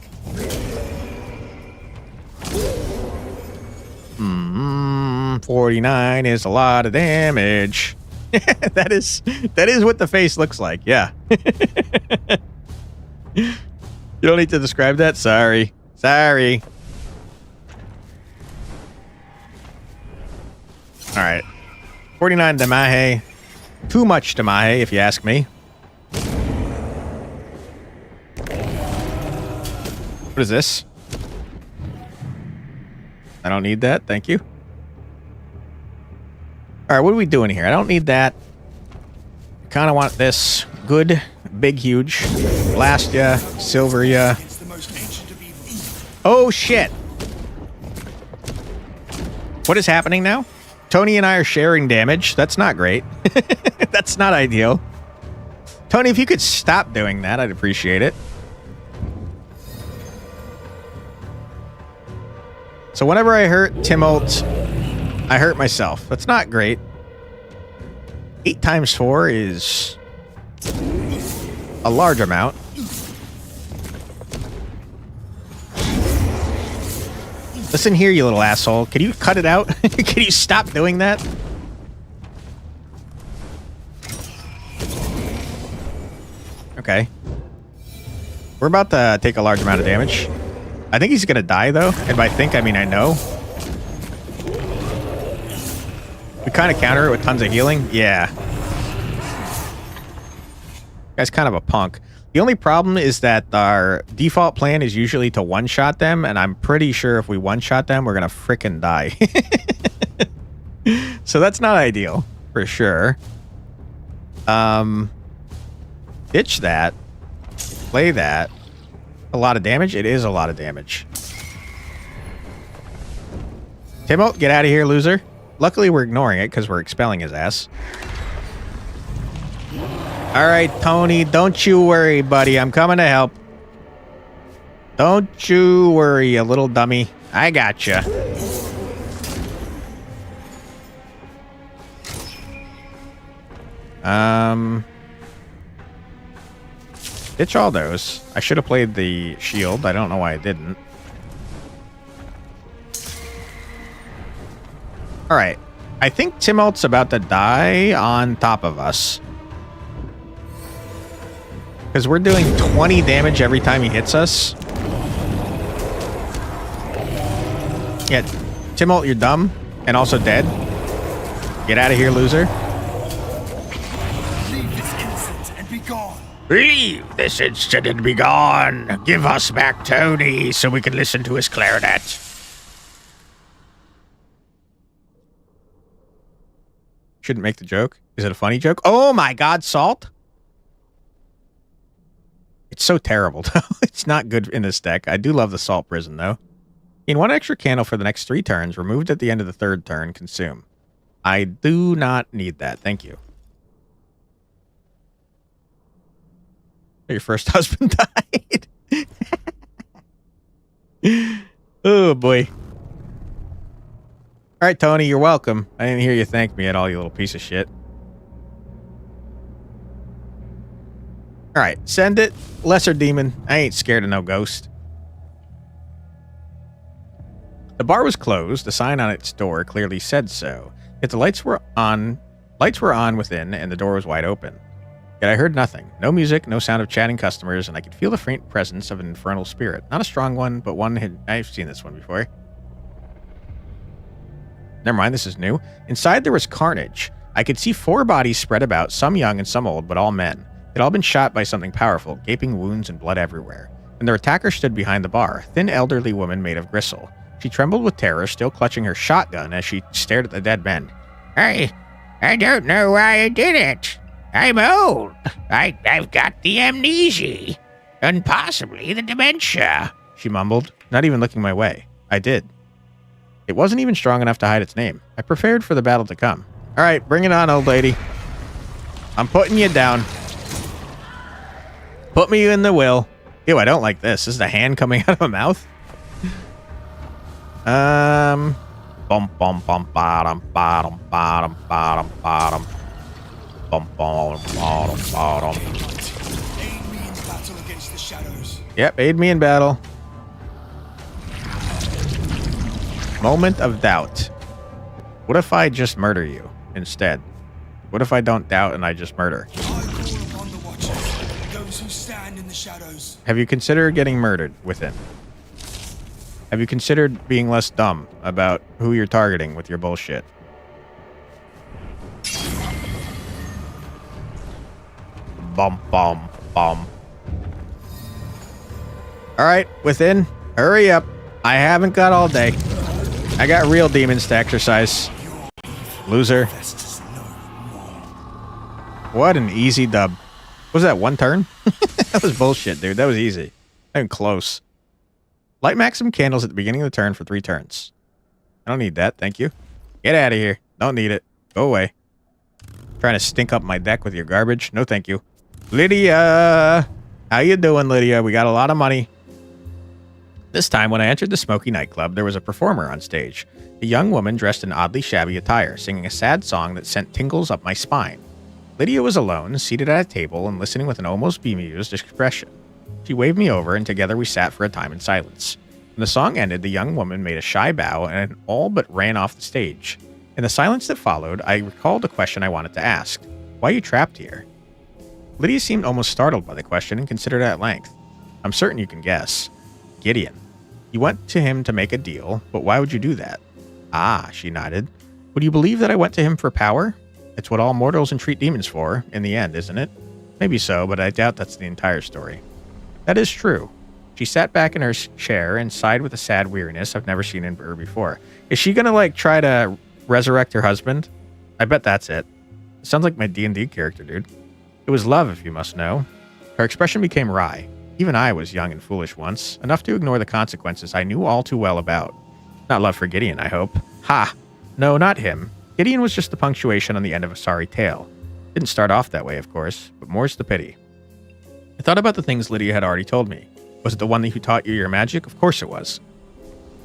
49 is a lot of damage. that is what the face looks like, yeah. You don't need to describe that? Sorry. Sorry. All right. 49 Damahe. Too much Damahe, if you ask me. What is this? I don't need that. Thank you. All right, what are we doing here? I don't need that. Kind of want this. Good, big, huge. Blast ya, silver ya. Oh, shit. What is happening now? Tony and I are sharing damage. That's not great. That's not ideal. Tony, if you could stop doing that, I'd appreciate it. So whenever I hurt Timolt, I hurt myself. That's not great. 8 times 4 is a large amount. Listen here, you little asshole. Can you cut it out? Can you stop doing that? Okay. We're about to take a large amount of damage. I think he's gonna die, though. And by think, I mean I know. We kind of counter it with tons of healing. Yeah. Guy's kind of a punk. The only problem is that our default plan is usually to one-shot them, and I'm pretty sure if we one-shot them, we're gonna frickin' die. So that's not ideal, for sure. Ditch that. Play that. A lot of damage? It is a lot of damage. Timo, get out of here, loser. Luckily, we're ignoring it because we're expelling his ass. All right, Tony, don't you worry, buddy. I'm coming to help. Don't you worry, you little dummy. I gotcha. Ditch all those. I should have played the shield. I don't know why I didn't. All right. I think Timot's about to die on top of us. Because we're doing 20 damage every time he hits us. Yeah, Timolt, you're dumb. And also dead. Get out of here, loser. Leave this instant and be gone. Leave this instant and be gone. Give us back Tony so we can listen to his clarinet. Shouldn't make the joke. Is it a funny joke? Oh my god, salt? It's so terrible, though. It's not good in this deck. I do love the salt prison, though. In 1 extra candle for the next 3 turns, removed at the end of the 3rd turn, consume. I do not need that. Thank you. Your first husband died. Oh, boy. All right, Tony, you're welcome. I didn't hear you thank me at all, you little piece of shit. All right, send it. Lesser demon. I ain't scared of no ghost. The bar was closed. The sign on its door clearly said so. Yet the lights were on within, and the door was wide open. Yet I heard nothing. No music, no sound of chatting customers, and I could feel the faint presence of an infernal spirit. Not a strong one, but one I've seen this one before. Never mind, this is new. Inside there was carnage. I could see 4 bodies spread about, some young and some old, but all men. They'd all been shot by something powerful, gaping wounds and blood everywhere. And their attacker stood behind the bar, a thin elderly woman made of gristle. She trembled with terror, still clutching her shotgun as she stared at the dead men. I don't know why I did it. I'm old. I've got the amnesia. And possibly the dementia. She mumbled, not even looking my way. I did. It wasn't even strong enough to hide its name. I prepared for the battle to come. All right, bring it on, old lady. I'm putting you down. Put me in the will. Ew, I don't like this. This is a hand coming out of a mouth. Bum bum bum bottom bottom bottom bottom bottom. Bum bottom bottom bottom. Aid me in battle against the shadows. Yep, aid me in battle. Moment of doubt. What if I just murder you instead? What if I don't doubt and I just murder? I call upon the watchers, those who stand in the shadows. Have you considered getting murdered within? Have you considered being less dumb about who you're targeting with your bullshit? Bum, bum, bum. All right, within, hurry up. I haven't got all day. I got real demons to exercise. Loser. What an easy dub. Was that 1 turn? That was bullshit, dude. That was easy. Not even close. Light maximum candles at the beginning of the turn for 3 turns. I don't need that, thank you. Get out of here. Don't need it. Go away. Trying to stink up my deck with your garbage? No, thank you. Lydia! How you doing, Lydia? We got a lot of money. This time, when I entered the smoky nightclub, there was a performer on stage. A young woman dressed in oddly shabby attire, singing a sad song that sent tingles up my spine. Lydia was alone, seated at a table and listening with an almost bemused expression. She waved me over, and together we sat for a time in silence. When the song ended, the young woman made a shy bow and all but ran off the stage. In the silence that followed, I recalled a question I wanted to ask. Why are you trapped here? Lydia seemed almost startled by the question and considered it at length. I'm certain you can guess. Gideon. You went to him to make a deal, but why would you do that? Ah, she nodded. Would you believe that I went to him for power? It's what all mortals entreat demons for, in the end, isn't it? Maybe so, but I doubt that's the entire story. That is true. She sat back in her chair and sighed with a sad weariness I've never seen in her before. Is she gonna, like, try to resurrect her husband? I bet that's it. Sounds like my D&D character, dude. It was love, if you must know. Her expression became wry. Even I was young and foolish once, enough to ignore the consequences I knew all too well about. Not love for Gideon, I hope. Ha! No, not him. Gideon was just the punctuation on the end of a sorry tale. Didn't start off that way, of course, but more's the pity. I thought about the things Lydia had already told me. Was it the one who taught you your magic? Of course it was.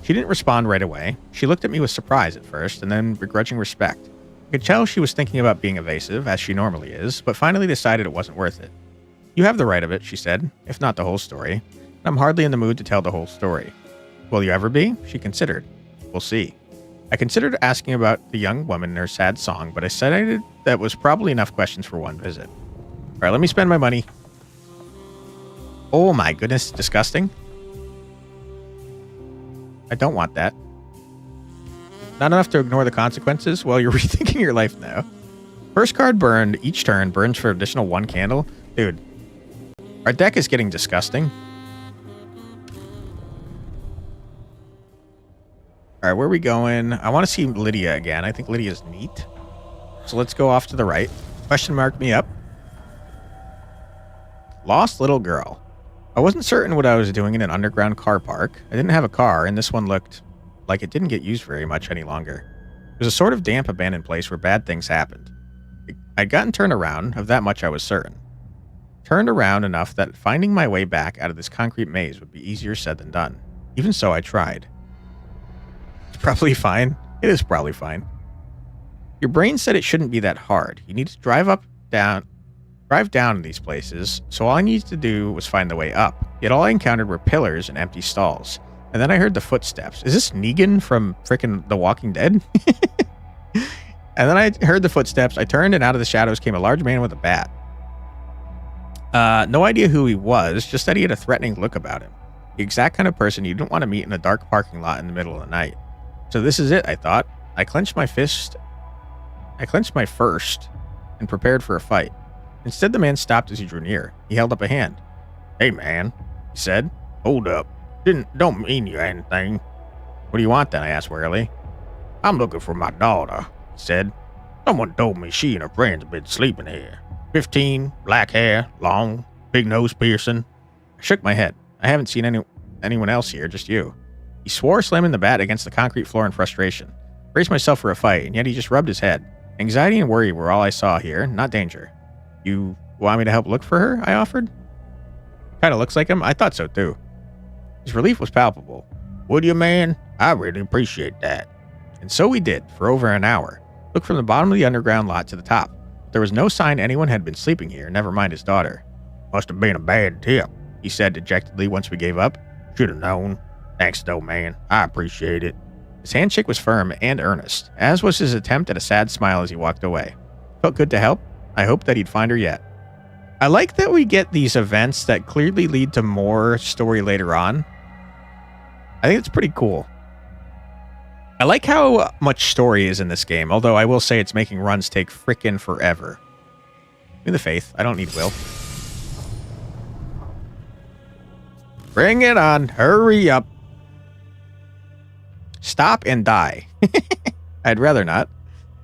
She didn't respond right away. She looked at me with surprise at first, and then begrudging respect. I could tell she was thinking about being evasive, as she normally is, but finally decided it wasn't worth it. You have the right of it, she said, if not the whole story. And I'm hardly in the mood to tell the whole story. Will you ever be? She considered. We'll see. I considered asking about the young woman and her sad song, but I decided that was probably enough questions for one visit. All right, let me spend my money. Oh my goodness, disgusting. I don't want that. Not enough to ignore the consequences? Well, you're rethinking your life now. First card burned. Each turn burns for additional 1 candle. Dude, our deck is getting disgusting. All right, where are we going? I want to see Lydia again. I think Lydia's neat. So let's go off to the right. Question mark me up. Lost little girl. I wasn't certain what I was doing in an underground car park. I didn't have a car, and this one looked like it didn't get used very much any longer. It was a sort of damp, abandoned place where bad things happened. I'd gotten turned around, of that much I was certain. Turned around enough that finding my way back out of this concrete maze would be easier said than done. Even so, I tried. It's probably fine. It is probably fine. Your brain said it shouldn't be that hard. You need to drive down in these places, so all I needed to do was find the way up. Yet all I encountered were pillars and empty stalls. And then I heard the footsteps. Is this Negan from frickin' The Walking Dead? And then I heard the footsteps. I turned, and out of the shadows came a large man with a bat. No idea who he was, just that he had a threatening look about him. The exact kind of person you didn't want to meet in a dark parking lot in the middle of the night. So this is it, I thought. I clenched my first and prepared for a fight. Instead, the man stopped as he drew near. He held up a hand. "Hey, man," he said. "Hold up. Don't mean you anything." "What do you want, then?" I asked warily. "I'm looking for my daughter," he said. "Someone told me she and her friends have been sleeping here. 15, black hair, long, big nose piercing." I shook my head. "I haven't seen anyone else here, just you." He swore, slamming the bat against the concrete floor in frustration. I braced myself for a fight, and yet he just rubbed his head. Anxiety and worry were all I saw here, not danger. "You want me to help look for her?" I offered. "Kind of looks like him." I thought so, too. His relief was palpable. "Would you, man? I really appreciate that." And so we did, for over an hour. Looked from the bottom of the underground lot to the top. There was no sign anyone had been sleeping here, never mind his daughter. "Must have been a bad tip," he said dejectedly once we gave up. "Should have known. Thanks, though, man. I appreciate it." His handshake was firm and earnest, as was his attempt at a sad smile as he walked away. Felt good to help. I hope that he'd find her yet. I like that we get these events that clearly lead to more story later on. I think it's pretty cool. I like how much story is in this game, although I will say it's making runs take frickin' forever. Give me the faith. I don't need will. Bring it on. Hurry up. Stop and die. I'd rather not.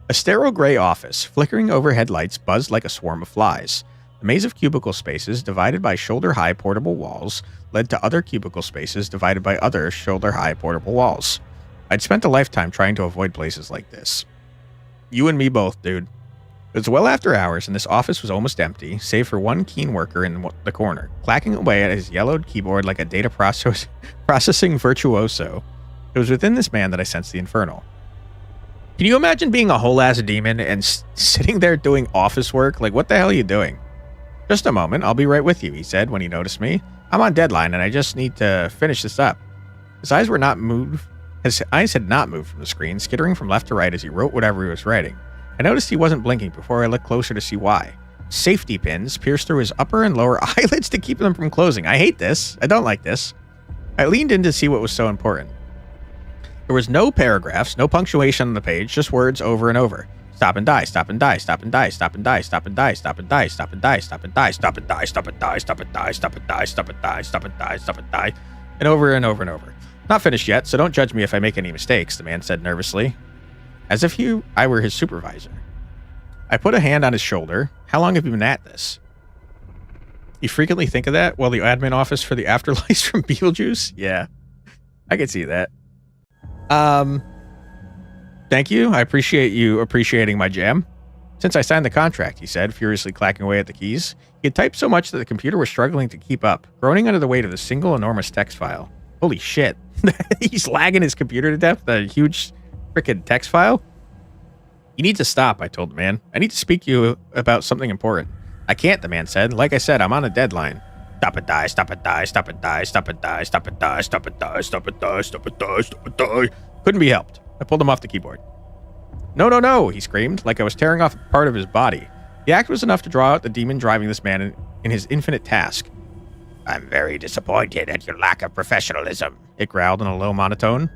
A sterile gray office, flickering overhead lights buzzed like a swarm of flies. A maze of cubicle spaces, divided by shoulder-high portable walls, led to other cubicle spaces divided by other shoulder-high portable walls. I'd spent a lifetime trying to avoid places like this. You and me both, dude. It was well after hours, and this office was almost empty, save for one keen worker in the corner, clacking away at his yellowed keyboard like a data processing virtuoso. It was within this man that I sensed the infernal. Can you imagine being a whole-ass demon and sitting there doing office work? Like, what the hell are you doing? "Just a moment, I'll be right with you," he said when he noticed me. "I'm on deadline, and I just need to finish this up." His eyes had not moved from the screen, skittering from left to right as he wrote whatever he was writing. I noticed he wasn't blinking before I looked closer to see why. Safety pins pierced through his upper and lower eyelids to keep them from closing. I hate this. I don't like this. I leaned in to see what was so important. There was no paragraphs, no punctuation on the page, just words over and over. Stop and die, stop and die, stop and die, stop and die, stop and die, stop and die, stop and die, stop and die, stop and die, stop and die, stop and die, stop and die, stop and die, stop and die, stop and die, and over and over and over. "Not finished yet, so don't judge me if I make any mistakes," the man said nervously, as if I were his supervisor. I put a hand on his shoulder. "How long have you been at this?" You frequently think of that? Well, the admin office for the afterlife from Beetlejuice? Yeah, I could see that. Thank you. I appreciate you appreciating my jam. Since I signed the contract, he said, furiously clacking away at the keys. He had typed so much that the computer was struggling to keep up, groaning under the weight of the single enormous text file. Holy shit. He's lagging his computer to death, the huge frickin' text file. You need to stop, I told the man. I need to speak to you about something important. I can't, the man said. Like I said, I'm on a deadline. Stop it, die, stop it, die, stop it, die, stop it, die, stop it, die, stop it, die, stop it, die, stop it, die, stop it, die. Couldn't be helped. I pulled him off the keyboard. No, no, no, he screamed, like I was tearing off part of his body. The act was enough to draw out the demon driving this man in his infinite task. I'm very disappointed at your lack of professionalism, it growled in a low monotone.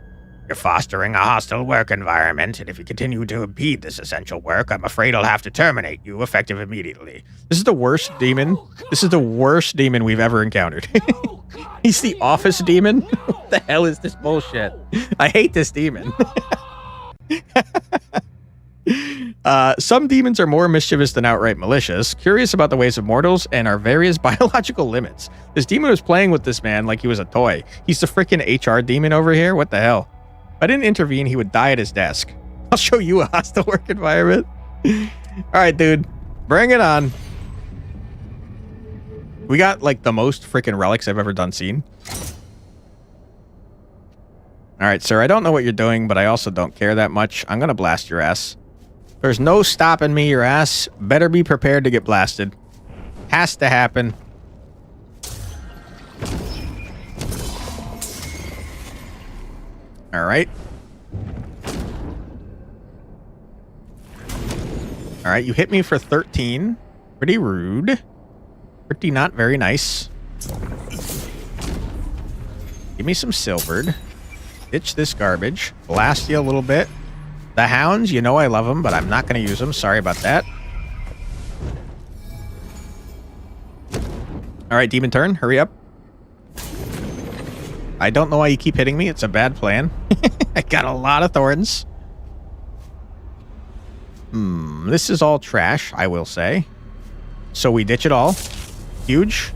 You're fostering a hostile work environment, and if you continue to impede this essential work, I'm afraid I'll have to terminate you effective immediately. This is the worst demon. This is the worst demon we've ever encountered. He's the office demon? What the hell is this bullshit? I hate this demon. Some demons are more mischievous than outright malicious, curious about the ways of mortals and our various biological limits. This demon was playing with this man like he was a toy. He's the freaking HR demon over here? What the hell? If I didn't intervene, he would die at his desk. I'll show you a hostile work environment. Alright, dude. Bring it on. We got, like, the most freaking relics I've ever seen. Alright, sir, I don't know what you're doing, but I also don't care that much. I'm gonna blast your ass. There's no stopping me, your ass. Better be prepared to get blasted. Has to happen. Alright. Alright, you hit me for 13. Pretty rude. Pretty not very nice. Give me some silvered. Ditch this garbage. Blast you a little bit. The hounds, you know I love them, but I'm not going to use them. Sorry about that. Alright, demon turn. Hurry up. I don't know why you keep hitting me. It's a bad plan. I got a lot of thorns. This is all trash, I will say. So we ditch it all. Huge.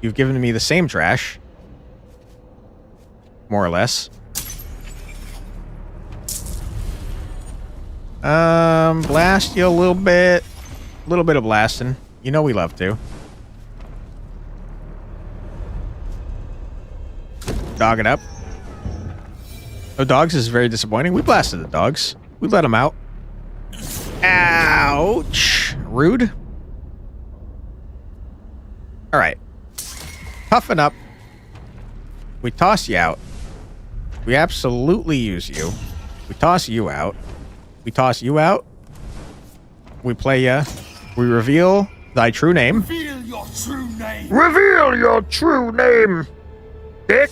You've given me the same trash. More or less. Blast you a little bit. A little bit of blasting. You know we love to. Dog it up. Oh, dogs is very disappointing. We blasted the dogs. We let them out. Ouch. Rude. Alright. Toughen up. We toss you out. We absolutely use you. We toss you out. We toss you out. We play ya. We reveal thy true name. Reveal your true name. Reveal your true name, Dick.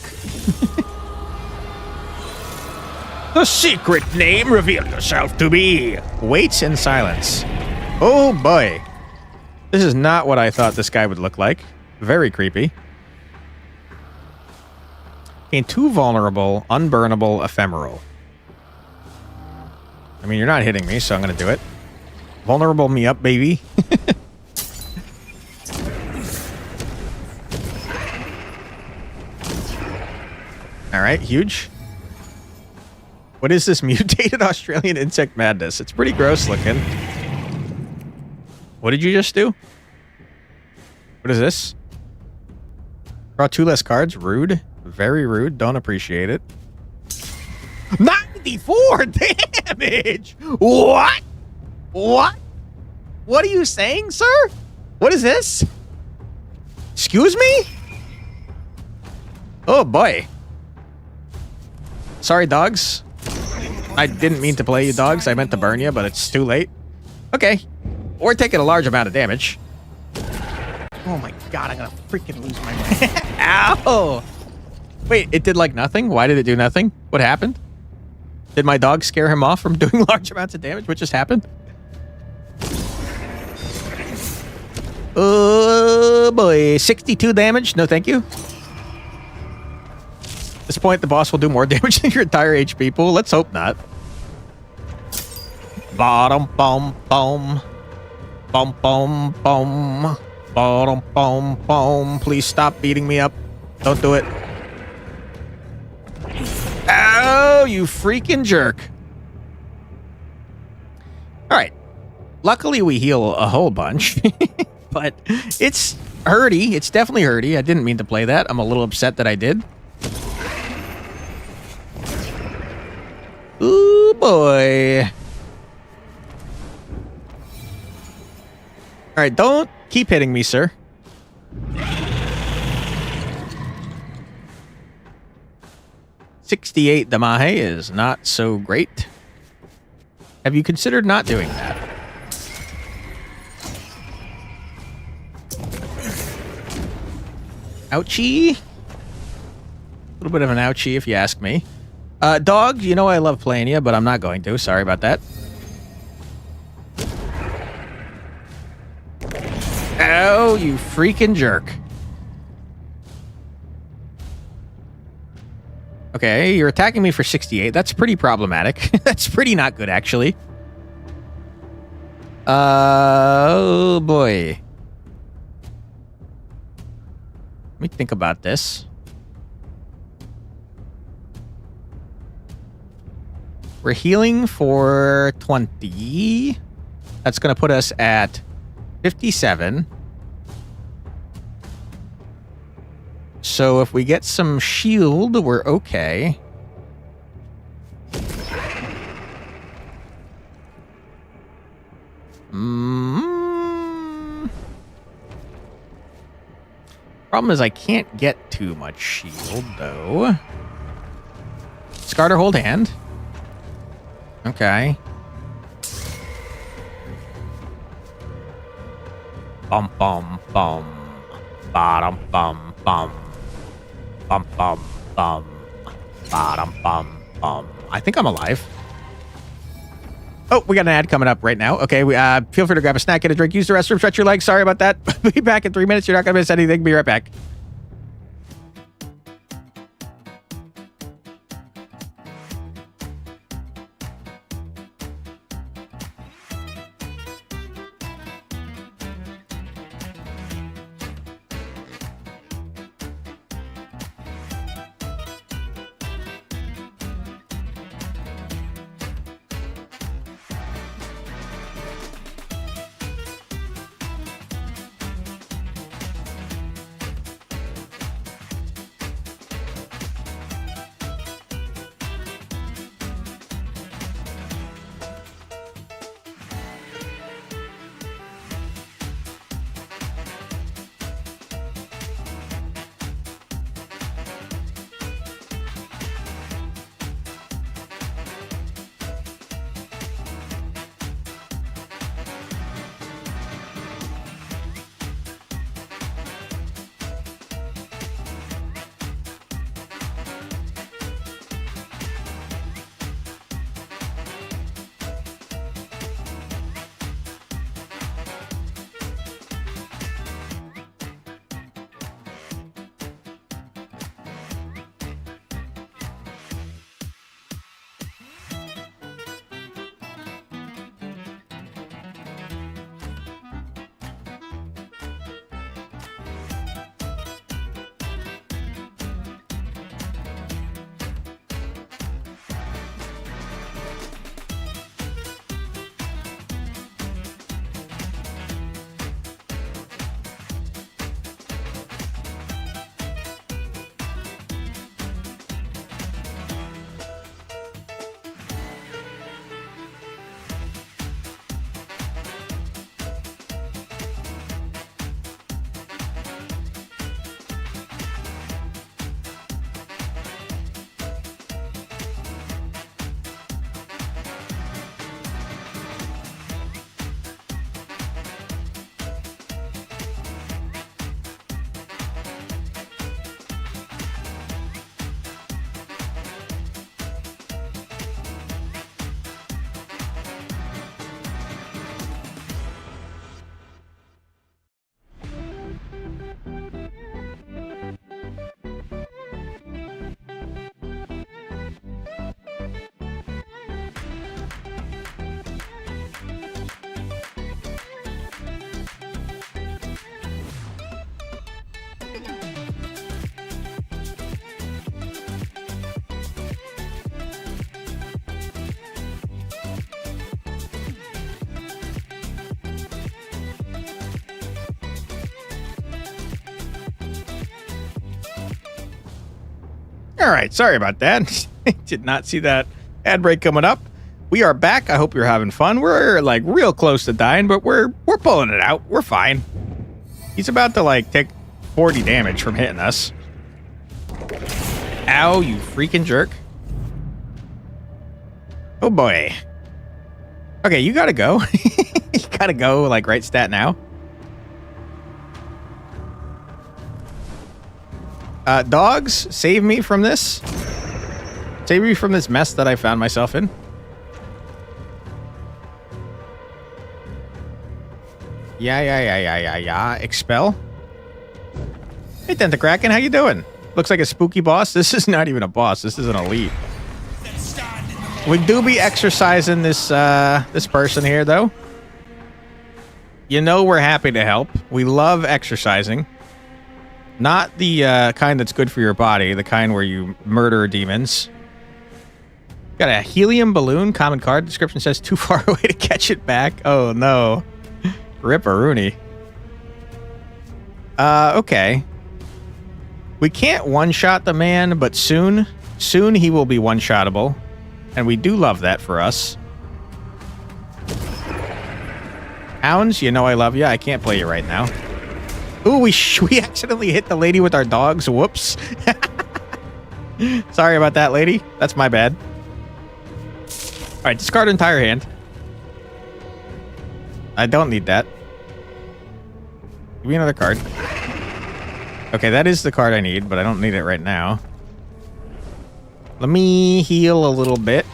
The secret name, reveal yourself to me. Waits in silence. Oh boy. This is not what I thought this guy would look like. Very creepy. And too vulnerable, unburnable, ephemeral. I mean, you're not hitting me, so I'm going to do it. Vulnerable me up, baby. Alright, huge. What is this mutated Australian insect madness? It's pretty gross looking. What did you just do? What is this? Draw 2 less cards. Rude. Very rude. Don't appreciate it. 94 damage! What? What? What are you saying, sir? What is this? Excuse me? Oh, boy. Sorry, dogs. I didn't mean to play you, dogs. I meant to burn you, but it's too late. Okay. We're taking a large amount of damage. Oh my god, I'm gonna freaking lose my mind. Ow! Wait, it did like nothing? Why did it do nothing? What happened? Did my dog scare him off from doing large amounts of damage? What just happened? Oh boy, 62 damage? No thank you. At this point, the boss will do more damage than your entire HP pool. Let's hope not. Bottom, bum, bum. Bum, bum, bum. Bottom, bum, bum. Please stop beating me up. Don't do it. Oh, you freaking jerk. All right. Luckily, we heal a whole bunch. But it's hurty. It's definitely hurty. I didn't mean to play that. I'm a little upset that I did. Ooh, boy. All right, don't keep hitting me, sir. $68 Damahe is not so great. Have you considered not doing that? Ouchie. A little bit of an ouchie, if you ask me. Dog, you know I love playing you, but I'm not going to. Sorry about that. Oh, you freaking jerk. Okay, you're attacking me for 68. That's pretty problematic. That's pretty not good, actually. Oh, boy. Let me think about this. We're healing for 20. That's going to put us at 57. So if we get some shield, we're okay. Problem is I can't get too much shield, though. Scarter, hold hand. Okay. Bum bum bum. Bottom bum bum. Bum bum bum. Bottom bum bum. I think I'm alive. Oh, we got an ad coming up right now. Okay, feel free to grab a snack, get a drink, use the restroom, stretch your legs. Sorry about that. Be back in 3 minutes. You're not going to miss anything. Be right back. All right, sorry about that. Did not see that ad break coming up. We are back. I hope you're having fun. We're like real close to dying, but we're pulling it out. We're fine. He's about to like take 40 damage from hitting us. Ow, you freaking jerk. Oh boy. Okay, you gotta go. You gotta go like right stat now. Dogs, save me from this. Save me from this mess that I found myself in. Yeah. Expel. Hey, Tentacraken, how you doing? Looks like a spooky boss. This is not even a boss. This is an elite. We do be exorcising this this person here, though. You know we're happy to help. We love exorcising. Not the kind that's good for your body, the kind where you murder demons. Got a helium balloon, common card. Description says too far away to catch it back. Oh no. Rip-a-rooney. Okay. We can't one-shot the man, but soon he will be one-shottable. And we do love that for us. Hounds, you know I love you. I can't play you right now. Ooh, we accidentally hit the lady with our dogs. Whoops. Sorry about that, lady. That's my bad. All right, discard entire hand. I don't need that. Give me another card. Okay, that is the card I need, but I don't need it right now. Let me heal a little bit.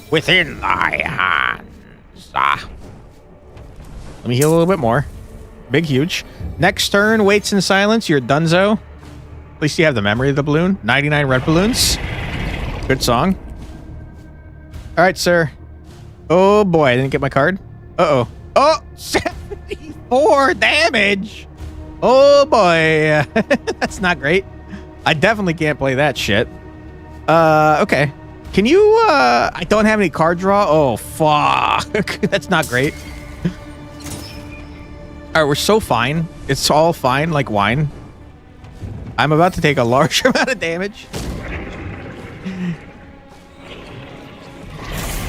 Within thy hands. Let me heal a little bit more. Big, huge. Next turn, waits in silence. You're donezo. At least you have the memory of the balloon. 99 red balloons. Good song. All right, sir. Oh, boy. I didn't get my card. Uh-oh. Oh, 74 damage. Oh, boy. That's not great. I definitely can't play that shit. Okay. Can you, I don't have any card draw. Oh, fuck. That's not great. All right, we're so fine. It's all fine like wine. I'm about to take a large amount of damage.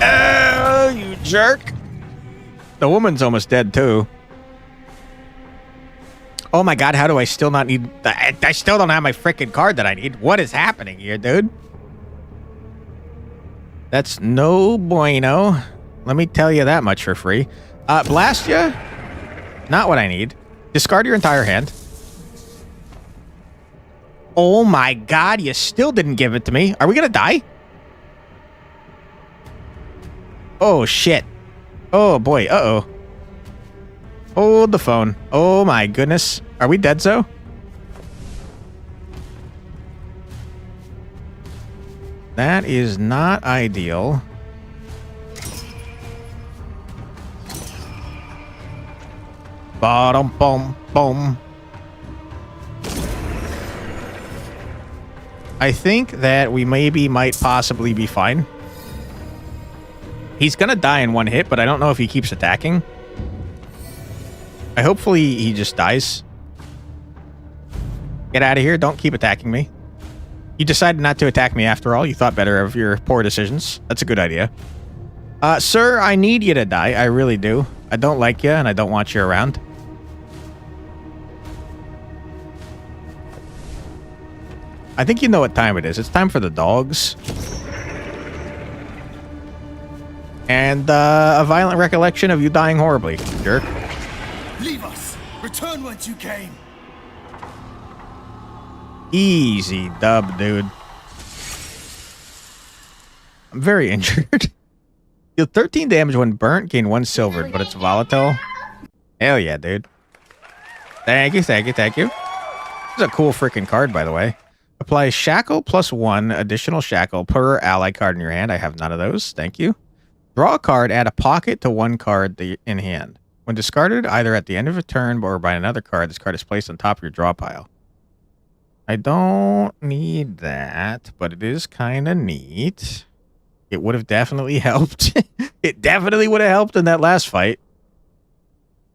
Oh, you jerk. The woman's almost dead, too. Oh, my God. How do I still not need... I still don't have my freaking card that I need. What is happening here, dude? That's no bueno. Let me tell you that much for free. Blast ya? Not what I need. Discard your entire hand. Oh my God, you still didn't give it to me. Are we gonna die? Oh shit. Oh boy, uh-oh. Hold the phone. Oh my goodness. Are we dead, so? That is not ideal. Bottom, boom, boom. I think that we might possibly be fine. He's gonna die in one hit, but I don't know if he keeps attacking. Hopefully he just dies. Get out of here. Don't keep attacking me. You decided not to attack me after all. You thought better of your poor decisions. That's a good idea. Sir, I need you to die. I really do. I don't like you, and I don't want you around. I think you know what time it is. It's time for the dogs. And a violent recollection of you dying horribly, jerk. Leave us. Return whence you came. Easy dub, dude. I'm very injured. Deal 13 damage when burnt, gain 1 silver, but it's volatile. Hell yeah, dude. Thank you, thank you, thank you. This is a cool freaking card, by the way. Apply shackle plus 1 additional shackle per ally card in your hand. I have none of those. Thank you. Draw a card, add a pocket to 1 card in hand. When discarded, either at the end of a turn or by another card, this card is placed on top of your draw pile. I don't need that, but it is kind of neat. It would have definitely helped. It definitely would have helped in that last fight.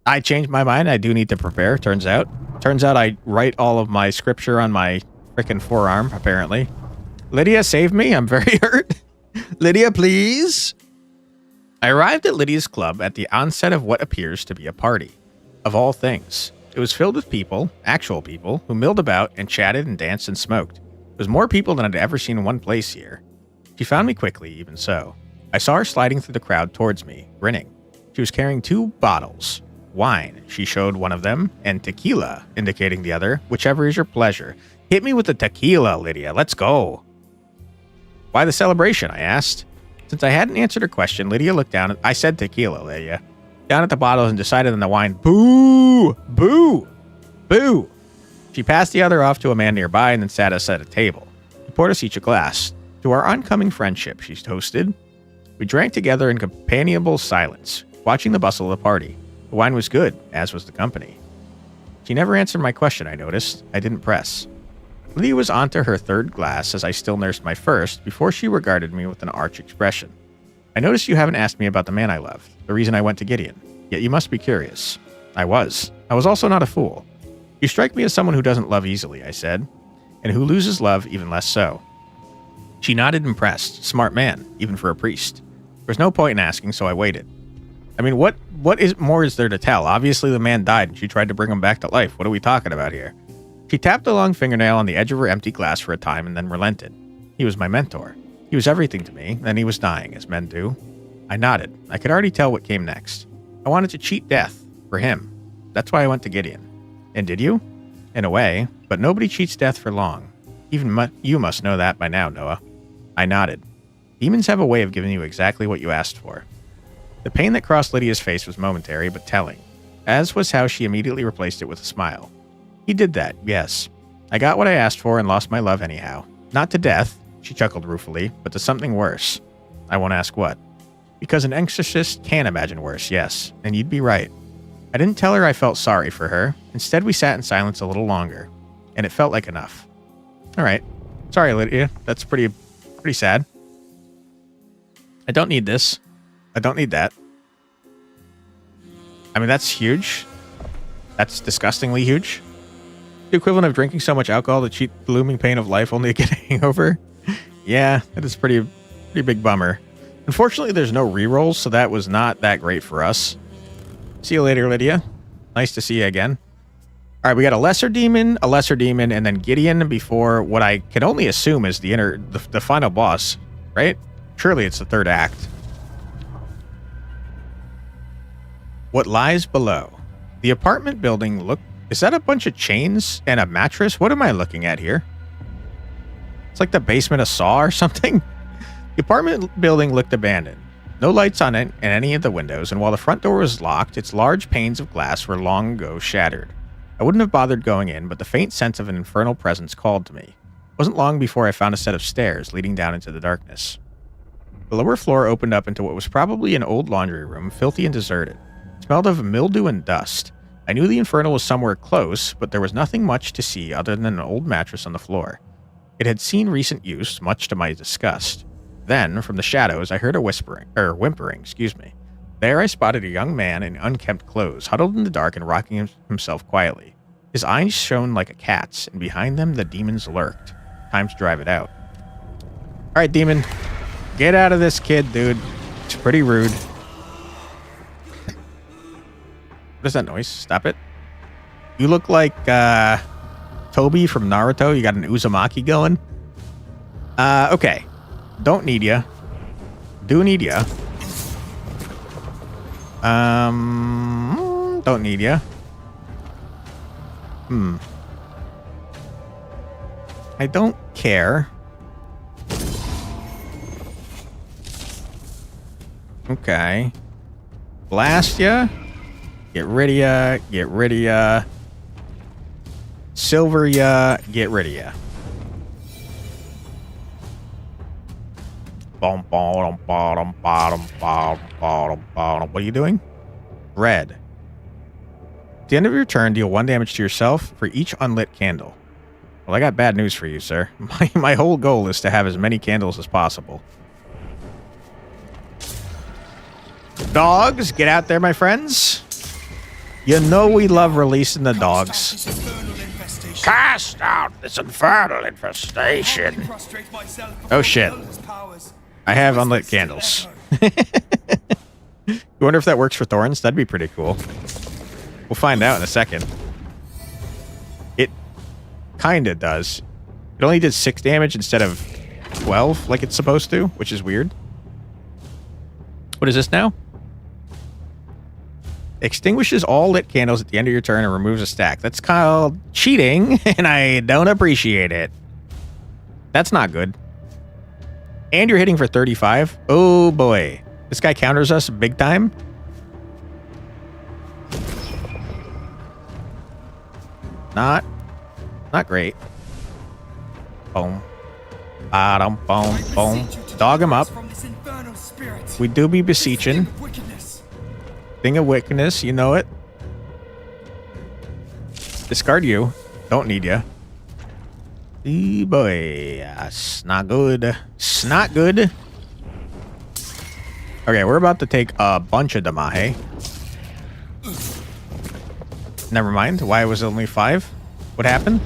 I changed my mind. I do need to prepare, turns out. Turns out I write all of my scripture on my freaking forearm, apparently. Lydia, save me. I'm very hurt. Lydia, please. I arrived at Lydia's club at the onset of what appears to be a party. Of all things, it was filled with people, actual people, who milled about and chatted and danced and smoked. It was more people than I'd ever seen in one place here. She found me quickly, even so. I saw her sliding through the crowd towards me, grinning. She was carrying 2 bottles. Wine, she showed one of them, and tequila, indicating the other, whichever is your pleasure. Hit me with the tequila, Lydia. Let's go. Why the celebration? I asked. Since I hadn't answered her question, Lydia looked down at... I said tequila, Lydia. Down at the bottles and decided on the wine. Boo! Boo! Boo! She passed the other off to a man nearby and then sat us at a table. He poured us each a glass. To our oncoming friendship, she toasted. We drank together in companionable silence, watching the bustle of the party. The wine was good, as was the company. She never answered my question, I noticed. I didn't press. Lydia was onto her 3rd glass as I still nursed my first before she regarded me with an arch expression. I noticed you haven't asked me about the man I loved, the reason I went to Gideon. Yet you must be curious. I was. I was also not a fool. You strike me as someone who doesn't love easily, I said, and who loses love even less so. She nodded impressed. Smart man, even for a priest. There was no point in asking, so I waited. I mean, what more is there to tell? Obviously the man died and she tried to bring him back to life. What are we talking about here? She tapped a long fingernail on the edge of her empty glass for a time and then relented. He was my mentor. He was everything to me, then he was dying, as men do. I nodded. I could already tell what came next. I wanted to cheat death. For him. That's why I went to Gideon. And did you? In a way, but nobody cheats death for long. Even you must know that by now, Noah. I nodded. Demons have a way of giving you exactly what you asked for. The pain that crossed Lydia's face was momentary, but telling, as was how she immediately replaced it with a smile. He did that, yes. I got what I asked for and lost my love anyhow. Not to death, she chuckled ruefully, but to something worse. I won't ask what. Because an exorcist can imagine worse, yes, and you'd be right. I didn't tell her I felt sorry for her. Instead, we sat in silence a little longer, and it felt like enough. All right. Sorry, Lydia. That's pretty sad. I don't need this. I don't need that. I mean, that's huge. That's disgustingly huge. The equivalent of drinking so much alcohol to cheat the looming pain of life only to get a hangover. Yeah, that is pretty big bummer. Unfortunately, there's no rerolls, so that was not that great for us. See you later, Lydia. Nice to see you again. All right, we got a lesser demon, and then Gideon before what I can only assume is the final boss, right? Surely it's the 3rd act. What lies below? The apartment building is that a bunch of chains and a mattress? What am I looking at here? It's like the basement of Saw or something. The apartment building looked abandoned. No lights on it and any of the windows, and while the front door was locked, its large panes of glass were long ago shattered. I wouldn't have bothered going in, but the faint sense of an infernal presence called to me. It wasn't long before I found a set of stairs leading down into the darkness. The lower floor opened up into what was probably an old laundry room, filthy and deserted. It smelled of mildew and dust. I knew the infernal was somewhere close, but there was nothing much to see other than an old mattress on the floor. It had seen recent use, much to my disgust. Then, from the shadows, I heard a whimpering. There I spotted a young man in unkempt clothes, huddled in the dark and rocking himself quietly. His eyes shone like a cat's, and behind them the demons lurked. Time to drive it out. All right, demon. Get out of this kid, dude. It's pretty rude. What is that noise? Stop it. You look like Toby from Naruto. You got an Uzumaki going. Okay. Don't need ya. Do need ya. Don't need ya. I don't care. Okay. Blast ya. Get rid of ya. Get rid of ya. Silver ya. Get rid of ya. What are you doing? Red. At the end of your turn, deal 1 damage to yourself for each unlit candle. Well, I got bad news for you, sir. My whole goal is to have as many candles as possible. Dogs, get out there, my friends. You know we love releasing the dogs. Cast out this infernal infestation. Prostrate myself Oh, before shit. the Elder's powers. I have unlit candles. You wonder if that works for thorns? That'd be pretty cool. We'll find out in a second. It kinda does. It only did 6 damage instead of 12 like it's supposed to, which is weird. What is this now? Extinguishes all lit candles at the end of your turn and removes a stack. That's called cheating, and I don't appreciate it. That's not good. And you're hitting for 35? Oh boy. This guy counters us big time. Not great. Boom. Bottom, boom, boom. Dog him up. From this infernal spirit. We do be beseeching. Thing of wickedness. Thing of wickedness, you know it. Discard you. Don't need you. Boy. That's not good. It's not good. Okay, we're about to take a bunch of Damahe. Never mind. Why was it only 5? What happened?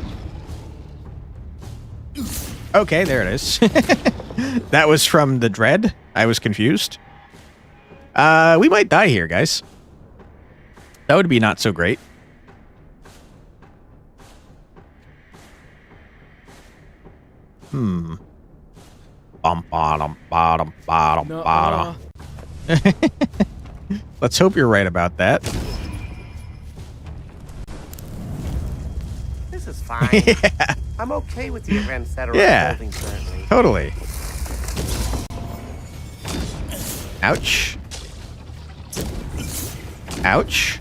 Okay, there it is. That was from the dread. I was confused. We might die here, guys. That would be not so great. Bottom, bottom, bottom. Let's hope you're right about that. This is fine. Yeah, I'm okay with the events that are Yeah. unfolding currently. totally. Ouch. Ouch.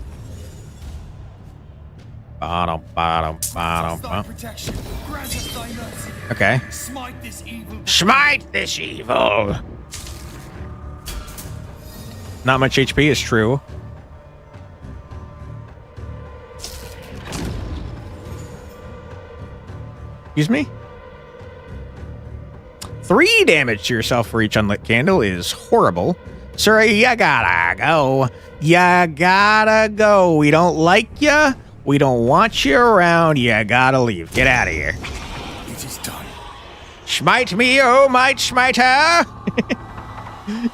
Bottom, bottom, bottom. Thy protection. Grant us thy mercy. Okay. Smite this evil. Smite this evil. Not much HP is true. Excuse me? 3 damage to yourself for each unlit candle is horrible. Sir, you gotta go. You gotta go. We don't like you. We don't want you around. You gotta leave. Get out of here. It is done. Smite me, oh might smiter.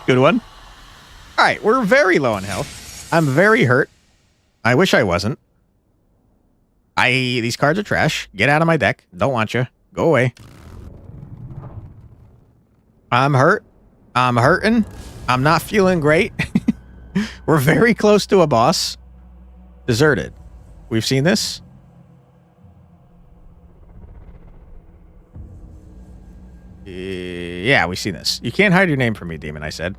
Good one. All right, we're very low on health. I'm very hurt. I wish I wasn't. These cards are trash. Get out of my deck. Don't want you. Go away. I'm hurt. I'm hurting. I'm not feeling great. We're very close to a boss. Deserted. We've seen this. Yeah, we've seen this. You can't hide your name from me, demon, I said.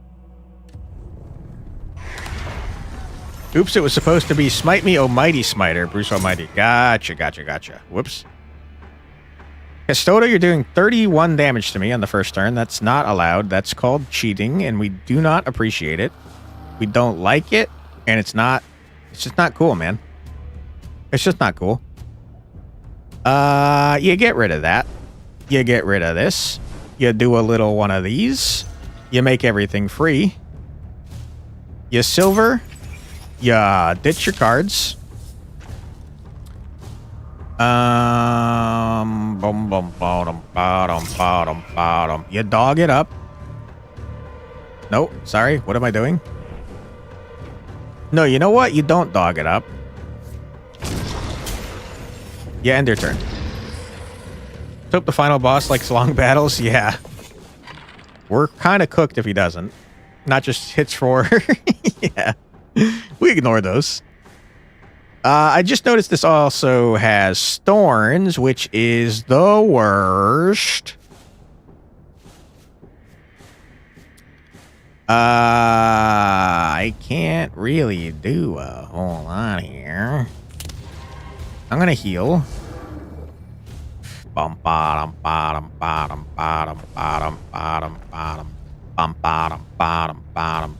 Oops, it was supposed to be Smite Me, oh mighty smiter, Bruce Almighty. Gotcha, gotcha, gotcha. Whoops. Custoda, you're doing 31 damage to me on the first turn. That's not allowed. That's called cheating, and we do not appreciate it. We don't like it, and it's just not cool, man. It's just not cool. You get rid of that. You get rid of this. You do a little one of these. You make everything free. You silver. You ditch your cards. Boom, boom, bottom, bottom, bottom, bottom. You dog it up. Nope, sorry. What am I doing? No, you know what? You don't dog it up. You end your turn. Hope the final boss likes long battles. Yeah. We're kind of cooked if he doesn't. Not just hits for... Yeah. We ignore those. I just noticed this also has thorns, which is the worst. I can't really do a whole lot here. I'm gonna heal. Bum bottom bottom bottom bottom bottom bottom bottom bum bottom bottom bottom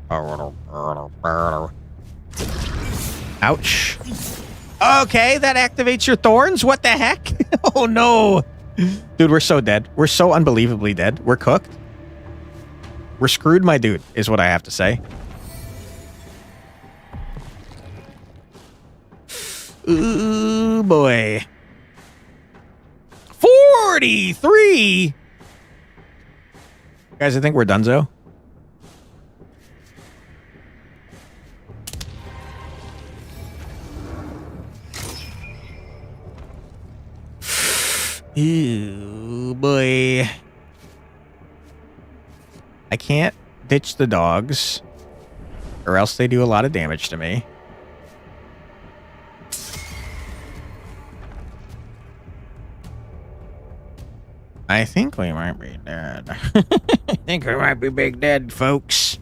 bottom. Ouch. Okay, that activates your thorns? What the heck? Oh no. Dude, we're so dead. We're so unbelievably dead. We're cooked. We're screwed, my dude, is what I have to say. Ooh, boy. 43. Guys, I think we're donezo. Ew, boy. I can't ditch the dogs, or else they do a lot of damage to me. I think we might be dead. I think we might be big dead, folks.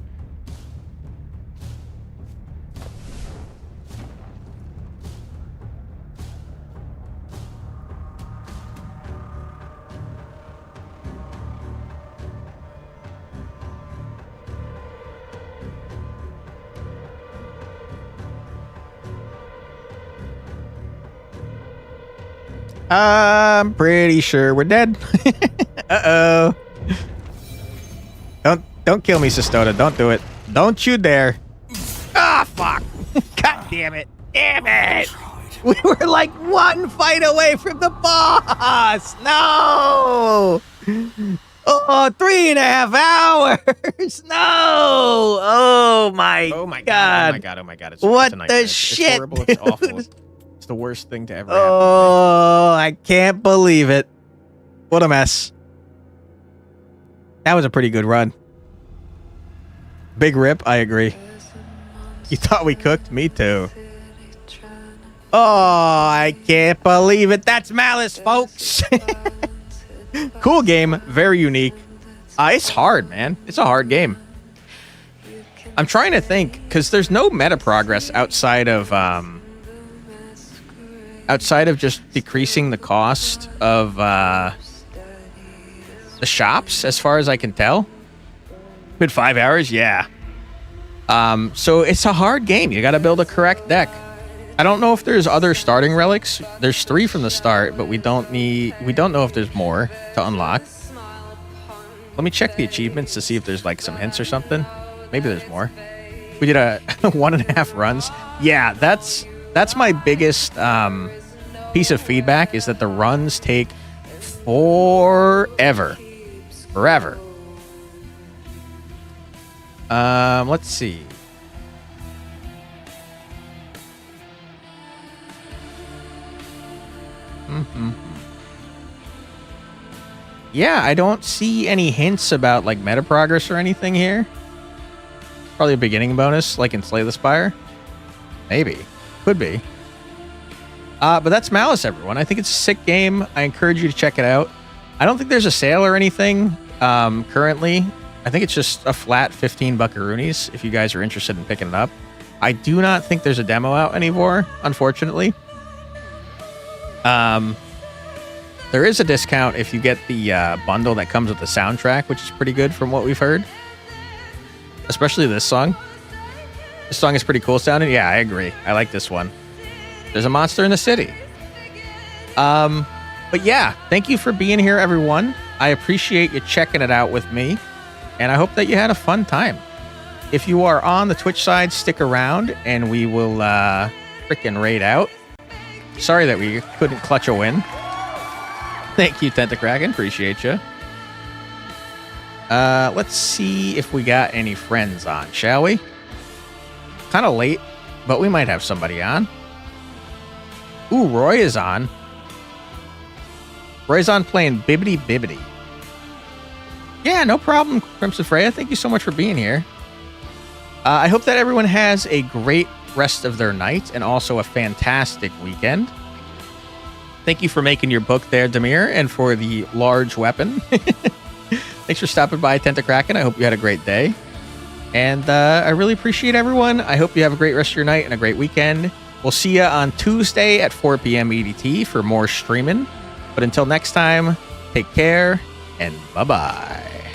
I'm pretty sure we're dead. Uh-oh. Don't kill me, Sistota. Don't do it. Don't you dare. Ah, fuck. God damn it. Damn it. We were like one fight away from the boss. No. Oh, 3.5 hours. No. Oh my God. Oh my God. Oh my God. It's what a the shit? It's horrible. It's awful. It's the worst thing to ever happen. Oh, I can't believe it. What a mess. That was a pretty good run. Big rip, I agree. You thought we cooked? Me too. Oh, I can't believe it. That's Malys, folks. Cool game. Very unique. It's hard, man. It's a hard game. I'm trying to think, because there's no meta progress outside of just decreasing the cost of the shops, as far as I can tell. Been 5 hours, yeah. So it's a hard game. You got to build a correct deck. I don't know if there's other starting relics. There's 3 from the start, but we don't know if there's more to unlock. Let me check the achievements to see if there's like some hints or something. Maybe there's more. We did a 1.5 runs. Yeah, that's my biggest piece of feedback, is that the runs take forever. Let's see. Yeah, I don't see any hints about like meta progress or anything here. Probably a beginning bonus, like in Slay the Spire. Maybe. Could be. But that's Malys, everyone. I think it's a sick game. I encourage you to check it out. I don't think there's a sale or anything currently. I think it's just a flat 15 buckaroonies if you guys are interested in picking it up. I do not think there's a demo out anymore, unfortunately. There is a discount if you get the bundle that comes with the soundtrack, which is pretty good from what we've heard. Especially this song. This song is pretty cool sounding. Yeah, I agree. I like this one. There's a monster in the city. But yeah, thank you for being here, everyone. I appreciate you checking it out with me, and I hope that you had a fun time. If you are on the Twitch side, stick around, and we will frickin' raid out. Sorry that we couldn't clutch a win. Thank you, Tentacraken. Appreciate you. Let's see if we got any friends on, shall we? Kind of late, but we might have somebody on. Ooh, Roy is on. Roy's on playing Bibbidi Bibbidi. Yeah, no problem, Crimson Freya. Thank you so much for being here. I hope that everyone has a great rest of their night and also a fantastic weekend. Thank you for making your book there, Demir, and for the large weapon. Thanks for stopping by, Tentacraken. I hope you had a great day. And I really appreciate everyone. I hope you have a great rest of your night and a great weekend. We'll see you on Tuesday at 4 p.m. EDT for more streaming. But until next time, take care and bye-bye.